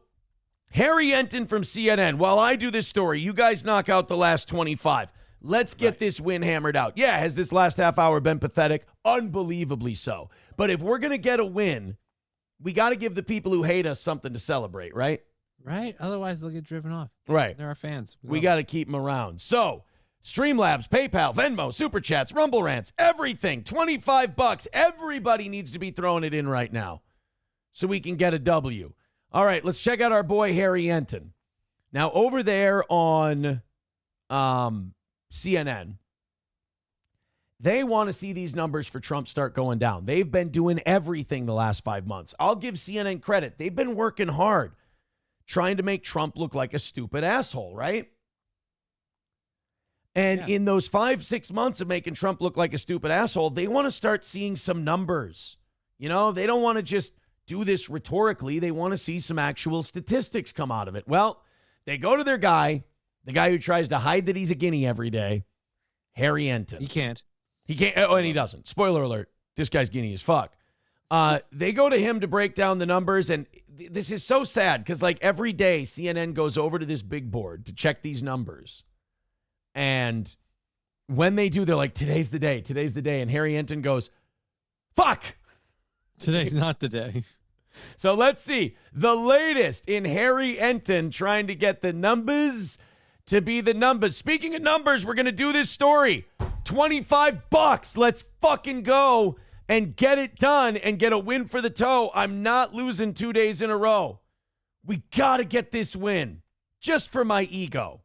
Harry Enton from CNN. While I do this story, you guys knock out the last 25. Let's get this win hammered out. Yeah, has this last half hour been pathetic? Unbelievably so. But if we're going to get a win, we got to give the people who hate us something to celebrate, right? Right. Otherwise, they'll get driven off. Right. They're our fans. We got to keep them around. So, Streamlabs, PayPal, Venmo, Super Chats, Rumble Rants, everything. $25. Everybody needs to be throwing it in right now so we can get a W. All right, let's check out our boy Harry Enton. Now, over there on CNN, they want to see these numbers for Trump start going down. They've been doing everything the last 5 months. I'll give CNN credit. They've been working hard trying to make Trump look like a stupid asshole, right? And in those 5-6 months of making Trump look like a stupid asshole, they want to start seeing some numbers. You know, they don't want to just do this rhetorically. They want to see some actual statistics come out of it. Well, they go to their guy, the guy who tries to hide that he's a guinea every day, Harry Enton. He can't. He can't. Oh, and he doesn't. Spoiler alert. This guy's guinea as fuck. They go to him to break down the numbers. And this is so sad because like every day CNN goes over to this big board to check these numbers. And when they do, they're like, today's the day. Today's the day. And Harry Enton goes, fuck. Today's not the day. So let's see. The latest in Harry Enton trying to get the numbers to be the numbers. Speaking of numbers, we're going to do this story. $25. Let's fucking go and get it done and get a win for the toe. I'm not losing 2 days in a row. We got to get this win just for my ego.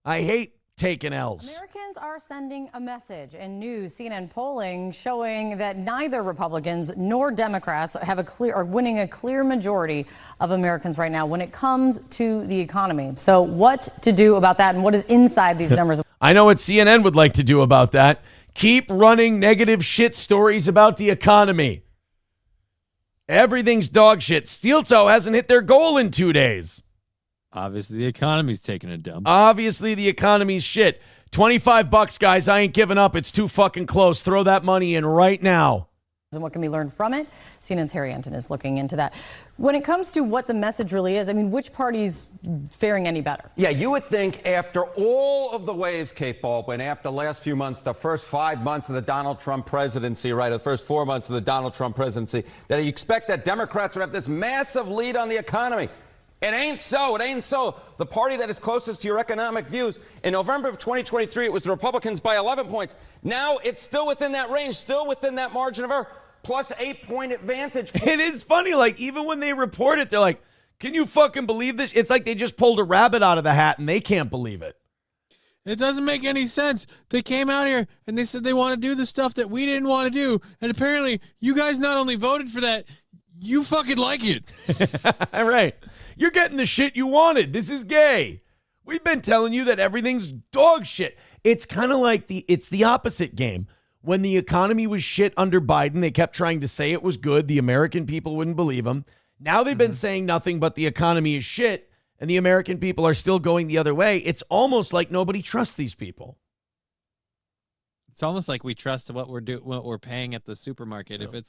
I hate taking L's. Americans are sending a message in new CNN polling showing that neither Republicans nor Democrats are winning a clear majority of Americans right now when it comes to the economy. So what to do about that and what is inside these numbers? I know what CNN would like to do about that. Keep running negative shit stories about the economy. Everything's dog shit. Steel Toe hasn't hit their goal in 2 days. Obviously, the economy's taking a dump. Obviously, the economy's shit. $25, guys. I ain't giving up. It's too fucking close. Throw that money in right now. And what can be learned from it? CNN's Harry Enton is looking into that. When it comes to what the message really is, I mean, which party's faring any better? Yeah, you would think after all of the waves, Kate Baldwin, after the last few months, the first 5 months of the Donald Trump presidency, right, the first 4 months of the Donald Trump presidency, that you expect that Democrats would have this massive lead on the economy. It ain't so. It ain't so. The party that is closest to your economic views, in November of 2023, it was the Republicans by 11 points. Now it's still within that range, still within that margin of error, plus 8-point advantage. It is funny, like, even when they report it, they're like, can you fucking believe this? It's like they just pulled a rabbit out of the hat and they can't believe it. It doesn't make any sense. They came out here and they said they want to do the stuff that we didn't want to do. And apparently you guys not only voted for that, you fucking like it. All right. You're getting the shit you wanted. This is gay. We've been telling you that everything's dog shit. It's kind of like it's the opposite game. When the economy was shit under Biden, they kept trying to say it was good. The American people wouldn't believe them. Now they've been saying nothing but the economy is shit, and the American people are still going the other way. It's almost like nobody trusts these people. It's almost like we trust what we're paying at the supermarket. Yeah.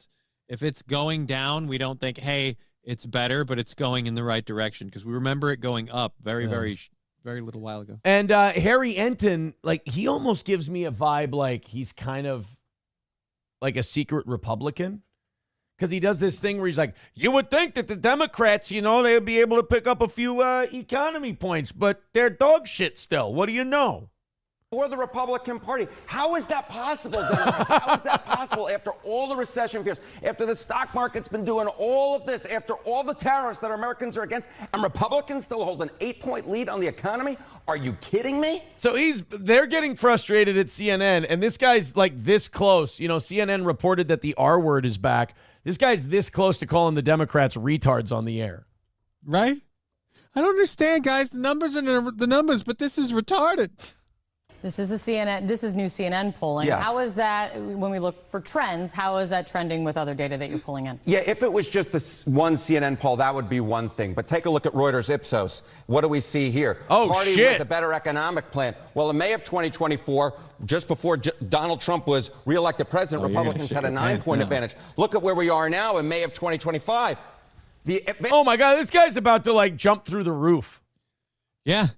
If it's going down, we don't think, hey, it's better, but it's going in the right direction, because we remember it going up very little while ago. And Harry Enton, like, he almost gives me a vibe like he's kind of like a secret Republican. Because he does this thing where he's like, you would think that the Democrats, they'd be able to pick up a few economy points, but they're dog shit still. What do you know? For the Republican Party. How is that possible, Democrats? How is that possible after all the recession fears, after the stock market's been doing all of this, after all the tariffs that Americans are against, and Republicans still hold an 8-point lead on the economy? Are you kidding me? So they're getting frustrated at CNN, and this guy's like this close. CNN reported that the R word is back. This guy's this close to calling the Democrats retards on the air. Right? I don't understand, guys. The numbers are the numbers, but this is retarded. This is This is new CNN polling. Yes. How is that, when we look for trends, how is that trending with other data that you're pulling in? Yeah, if it was just this one CNN poll, that would be one thing. But take a look at Reuters Ipsos. What do we see here? Oh, Party shit. with a better economic plan. Well, in May of 2024, just before Donald Trump was reelected president, Republicans had a 9-point advantage. Look at where we are now in May of 2025. Oh, my God, this guy's about to, like, jump through the roof. Yeah.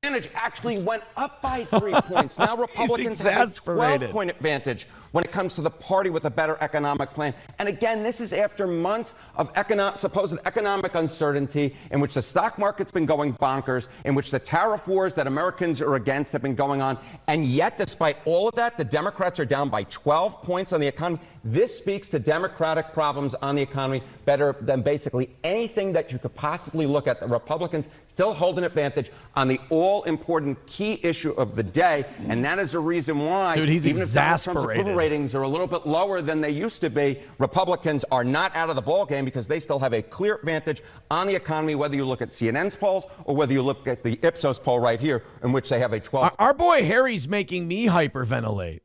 Advantage actually went up by 3 points. Now Republicans have a 12-point advantage when it comes to the party with a better economic plan. And again, this is after months of supposed economic uncertainty, in which the stock market's been going bonkers, in which the tariff wars that Americans are against have been going on. And yet, despite all of that, the Democrats are down by 12 points on the economy. This speaks to Democratic problems on the economy better than basically anything that you could possibly look at. The Republicans still hold an advantage on the all-important key issue of the day, and that is the reason why, dude, he's even if Donald Trump's exasperated. approval ratings are a little bit lower than they used to be, Republicans are not out of the ballgame because they still have a clear advantage on the economy, whether you look at CNN's polls or whether you look at the Ipsos poll right here, in which they have a 12. Our boy Harry's making me hyperventilate.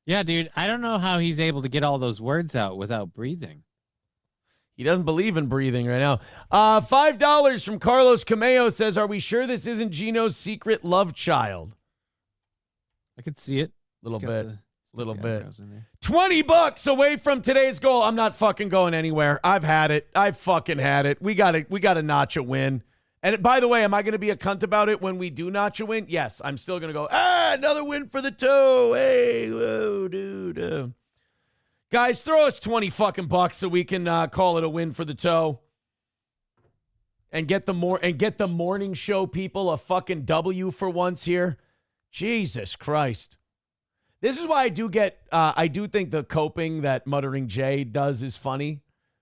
Yeah, dude, I don't know how he's able to get all those words out without breathing. He doesn't believe in breathing right now. $5 from Carlos Cameo says, are we sure this isn't Gino's secret love child? I could see it. Little bit. $20 away from today's goal. I'm not fucking going anywhere. I've had it. I've fucking had it. We got to notch a win. And by the way, am I going to be a cunt about it when we do notch a win? Yes, I'm still going to go, another win for the toe. Hey, whoa, dude. Guys, throw us 20 fucking bucks so we can call it a win for the toe. And get the morning show people a fucking W for once here. Jesus Christ. This is why I do think the coping that Muttering Jay does is funny.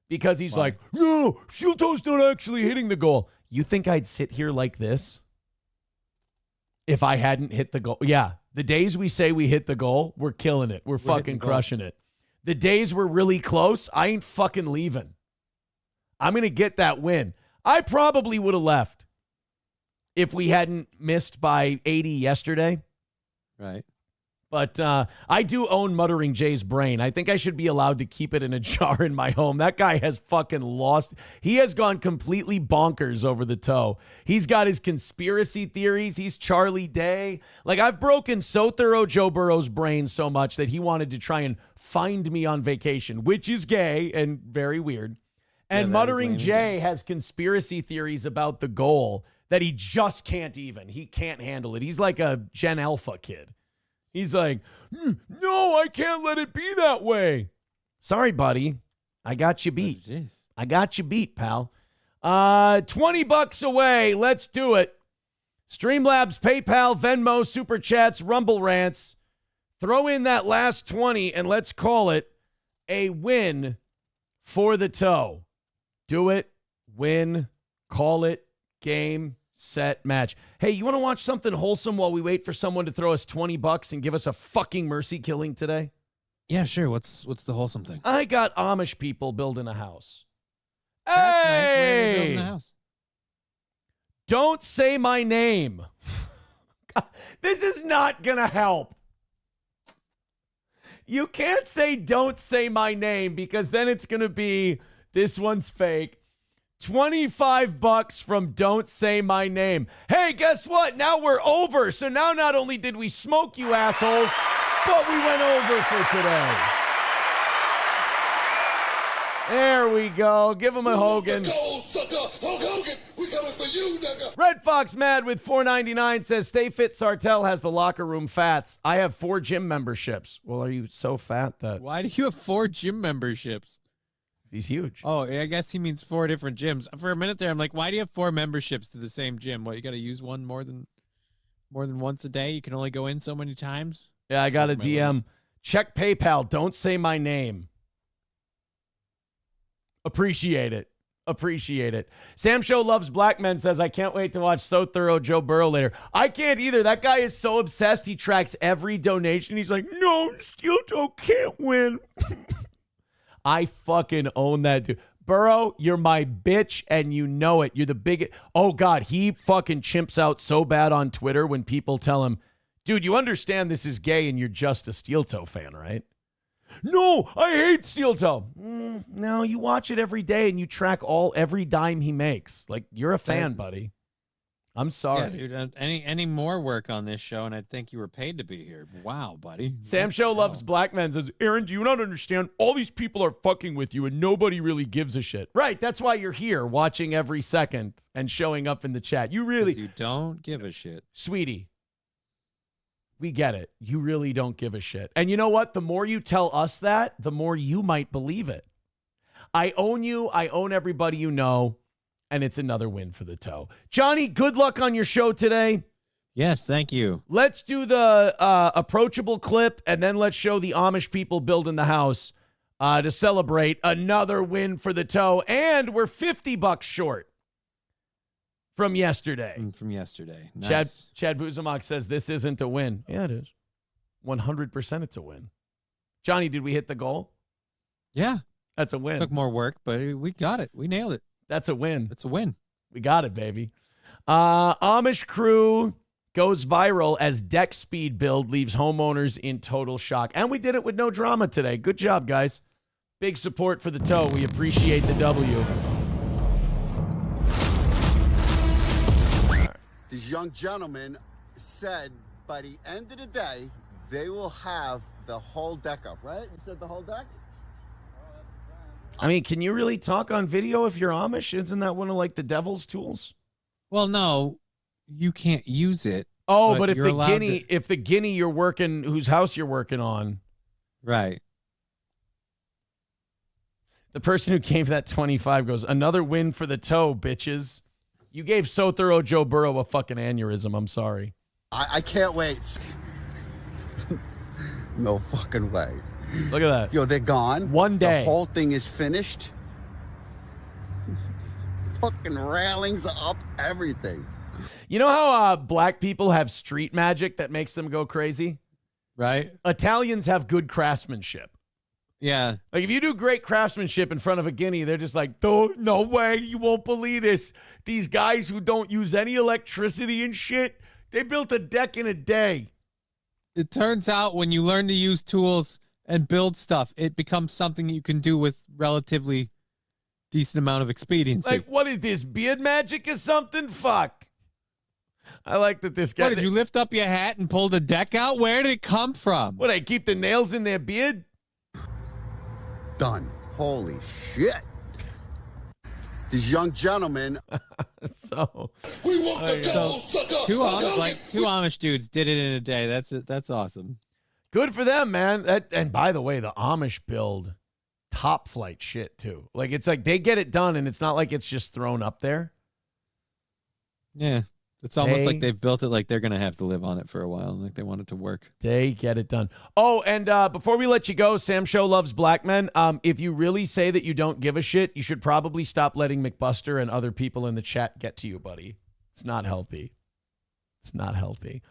Because he's like, no, steel toe's not actually hitting the goal. You think I'd sit here like this if I hadn't hit the goal? Yeah, the days we say we hit the goal, we're killing it. We're fucking crushing it. The days we're really close, I ain't fucking leaving. I'm going to get that win. I probably would have left if we hadn't missed by 80 yesterday. Right. But I do own Muttering Jay's brain. I think I should be allowed to keep it in a jar in my home. That guy has fucking lost. He has gone completely bonkers over the toe. He's got his conspiracy theories. He's Charlie Day. Like, I've broken so thorough Joe Burrow's brain so much that he wanted to try and find me on vacation, which is gay and very weird. And Muttering Jay has conspiracy theories about the goal that he just can't even. He can't handle it. He's like a Gen Alpha kid. He's like, no, I can't let it be that way. Sorry, buddy. I got you beat. I got you beat, pal. $20 away. Let's do it. Streamlabs, PayPal, Venmo, Super Chats, Rumble Rants. Throw in that last 20 and let's call it a win for the toe. Do it, win, call it, game, set, match. Hey, you want to watch something wholesome while we wait for someone to throw us $20 and give us a fucking mercy killing today? Yeah, sure. What's the wholesome thing? I got Amish people building a house. That's nice. Where are they Hey! building a house? Don't say my name. This is not going to help. You can't say don't say my name because then it's going to be this one's fake. $25 from don't say my name. Hey, guess what? Now we're over. So now not only did we smoke you assholes, but we went over for today. There we go. Give him a Hogan. Red Fox Mad with $4.99 says, stay fit, Sartell has the locker room fats. I have 4 gym memberships. Well, are you so fat that... Why do you have 4 gym memberships? He's huge. Oh, I guess he means 4 different gyms. For a minute there, I'm like, why do you have 4 memberships to the same gym? What, you got to use one more than once a day? You can only go in so many times? Yeah, I got a DM. Check PayPal. Don't say my name. Appreciate it. Appreciate it. Sam Show Loves Black Men says, I can't wait to watch So Thorough Joe Burrow later. I can't either. That guy is so obsessed. He tracks every donation. He's like, no, Steel Toe can't win. I fucking own that dude. Burrow, you're my bitch, and you know it. You're the biggest. Oh, God, he fucking chimps out so bad on Twitter when people tell him, dude, you understand this is gay and you're just a Steel Toe fan, right? No, I hate Steel Toe. No, you watch it every day and you track every dime he makes. Like, you're a fan, buddy. I'm sorry. Yeah, dude. Any more work on this show, and I think you were paid to be here. Wow, buddy. Sam Show Loves Black Men says, Aaron, do you not understand? All these people are fucking with you and nobody really gives a shit. Right, that's why you're here watching every second and showing up in the chat. You don't give a shit. Sweetie, we get it. You really don't give a shit. And you know what? The more you tell us that, the more you might believe it. I own you. I own everybody you know. And it's another win for the toe. Johnny, good luck on your show today. Yes, thank you. Let's do the approachable clip, and then let's show the Amish people building the house to celebrate another win for the toe. And we're $50 short from yesterday. Nice. Chad Buzamok says this isn't a win. Yeah, it is. 100% it's a win. Johnny, did we hit the goal? Yeah. That's a win. Took more work, but we got it. We nailed it. That's a win. It's a win. We got it, baby. Amish crew goes viral as deck speed build leaves homeowners in total shock. And we did it with no drama today. Good job, guys. Big support for the toe. We appreciate the W. These young gentlemen said by the end of the day, they will have the whole deck up, right? You said the whole deck? I mean, can you really talk on video if you're Amish? Isn't that one of like the devil's tools? Well, no, you can't use it. Oh, but if the guinea you're working, whose house you're working on. Right. The person who gave that 25 goes, another win for the toe, bitches. You gave So Thorough Joe Burrow a fucking aneurysm. I'm sorry. I can't wait. No fucking way. Look at that. Yo, they're gone. One day. The whole thing is finished. Fucking railings up, everything. You know how black people have street magic that makes them go crazy? Right. Italians have good craftsmanship. Yeah. Like if you do great craftsmanship in front of a guinea, they're just like, no way, you won't believe this. These guys who don't use any electricity and shit, they built a deck in a day. It turns out when you learn to use tools and build stuff, it becomes something you can do with relatively decent amount of expediency. Like, what is this, beard magic or something? Fuck. I like that this guy... What, did you lift up your hat and pull the deck out? Where did it come from? What, I keep the nails in their beard? Done. Holy shit. These young gentlemen... So... We want the gold, sucker. Two Amish dudes did it in a day. That's awesome. Good for them, man. And by the way, the Amish build top flight shit too. Like it's like they get it done, and it's not like it's just thrown up there. Yeah. It's almost like they've built it like they're going to have to live on it for a while, like they want it to work. They get it done. Oh, and before we let you go, Sam Show loves black men. If you really say that you don't give a shit, you should probably stop letting McBuster and other people in the chat get to you, buddy. It's not healthy. It's not healthy.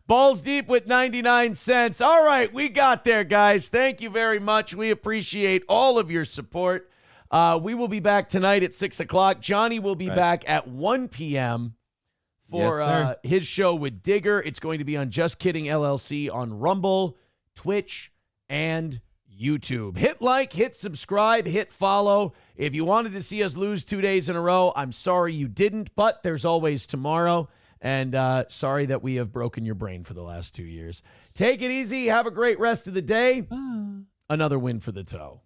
Balls Deep with 99 cents. All right, we got there, guys. Thank you very much. We appreciate all of your support. We will be back tonight at 6 o'clock. Johnny will be back at 1 p.m. for his show with Digger. It's going to be on Just Kidding LLC on Rumble, Twitch, and YouTube. Hit like, hit subscribe, hit follow. If you wanted to see us lose 2 days in a row, I'm sorry you didn't, but there's always tomorrow. And sorry that we have broken your brain for the last 2 years. Take it easy. Have a great rest of the day. Another win for the toe.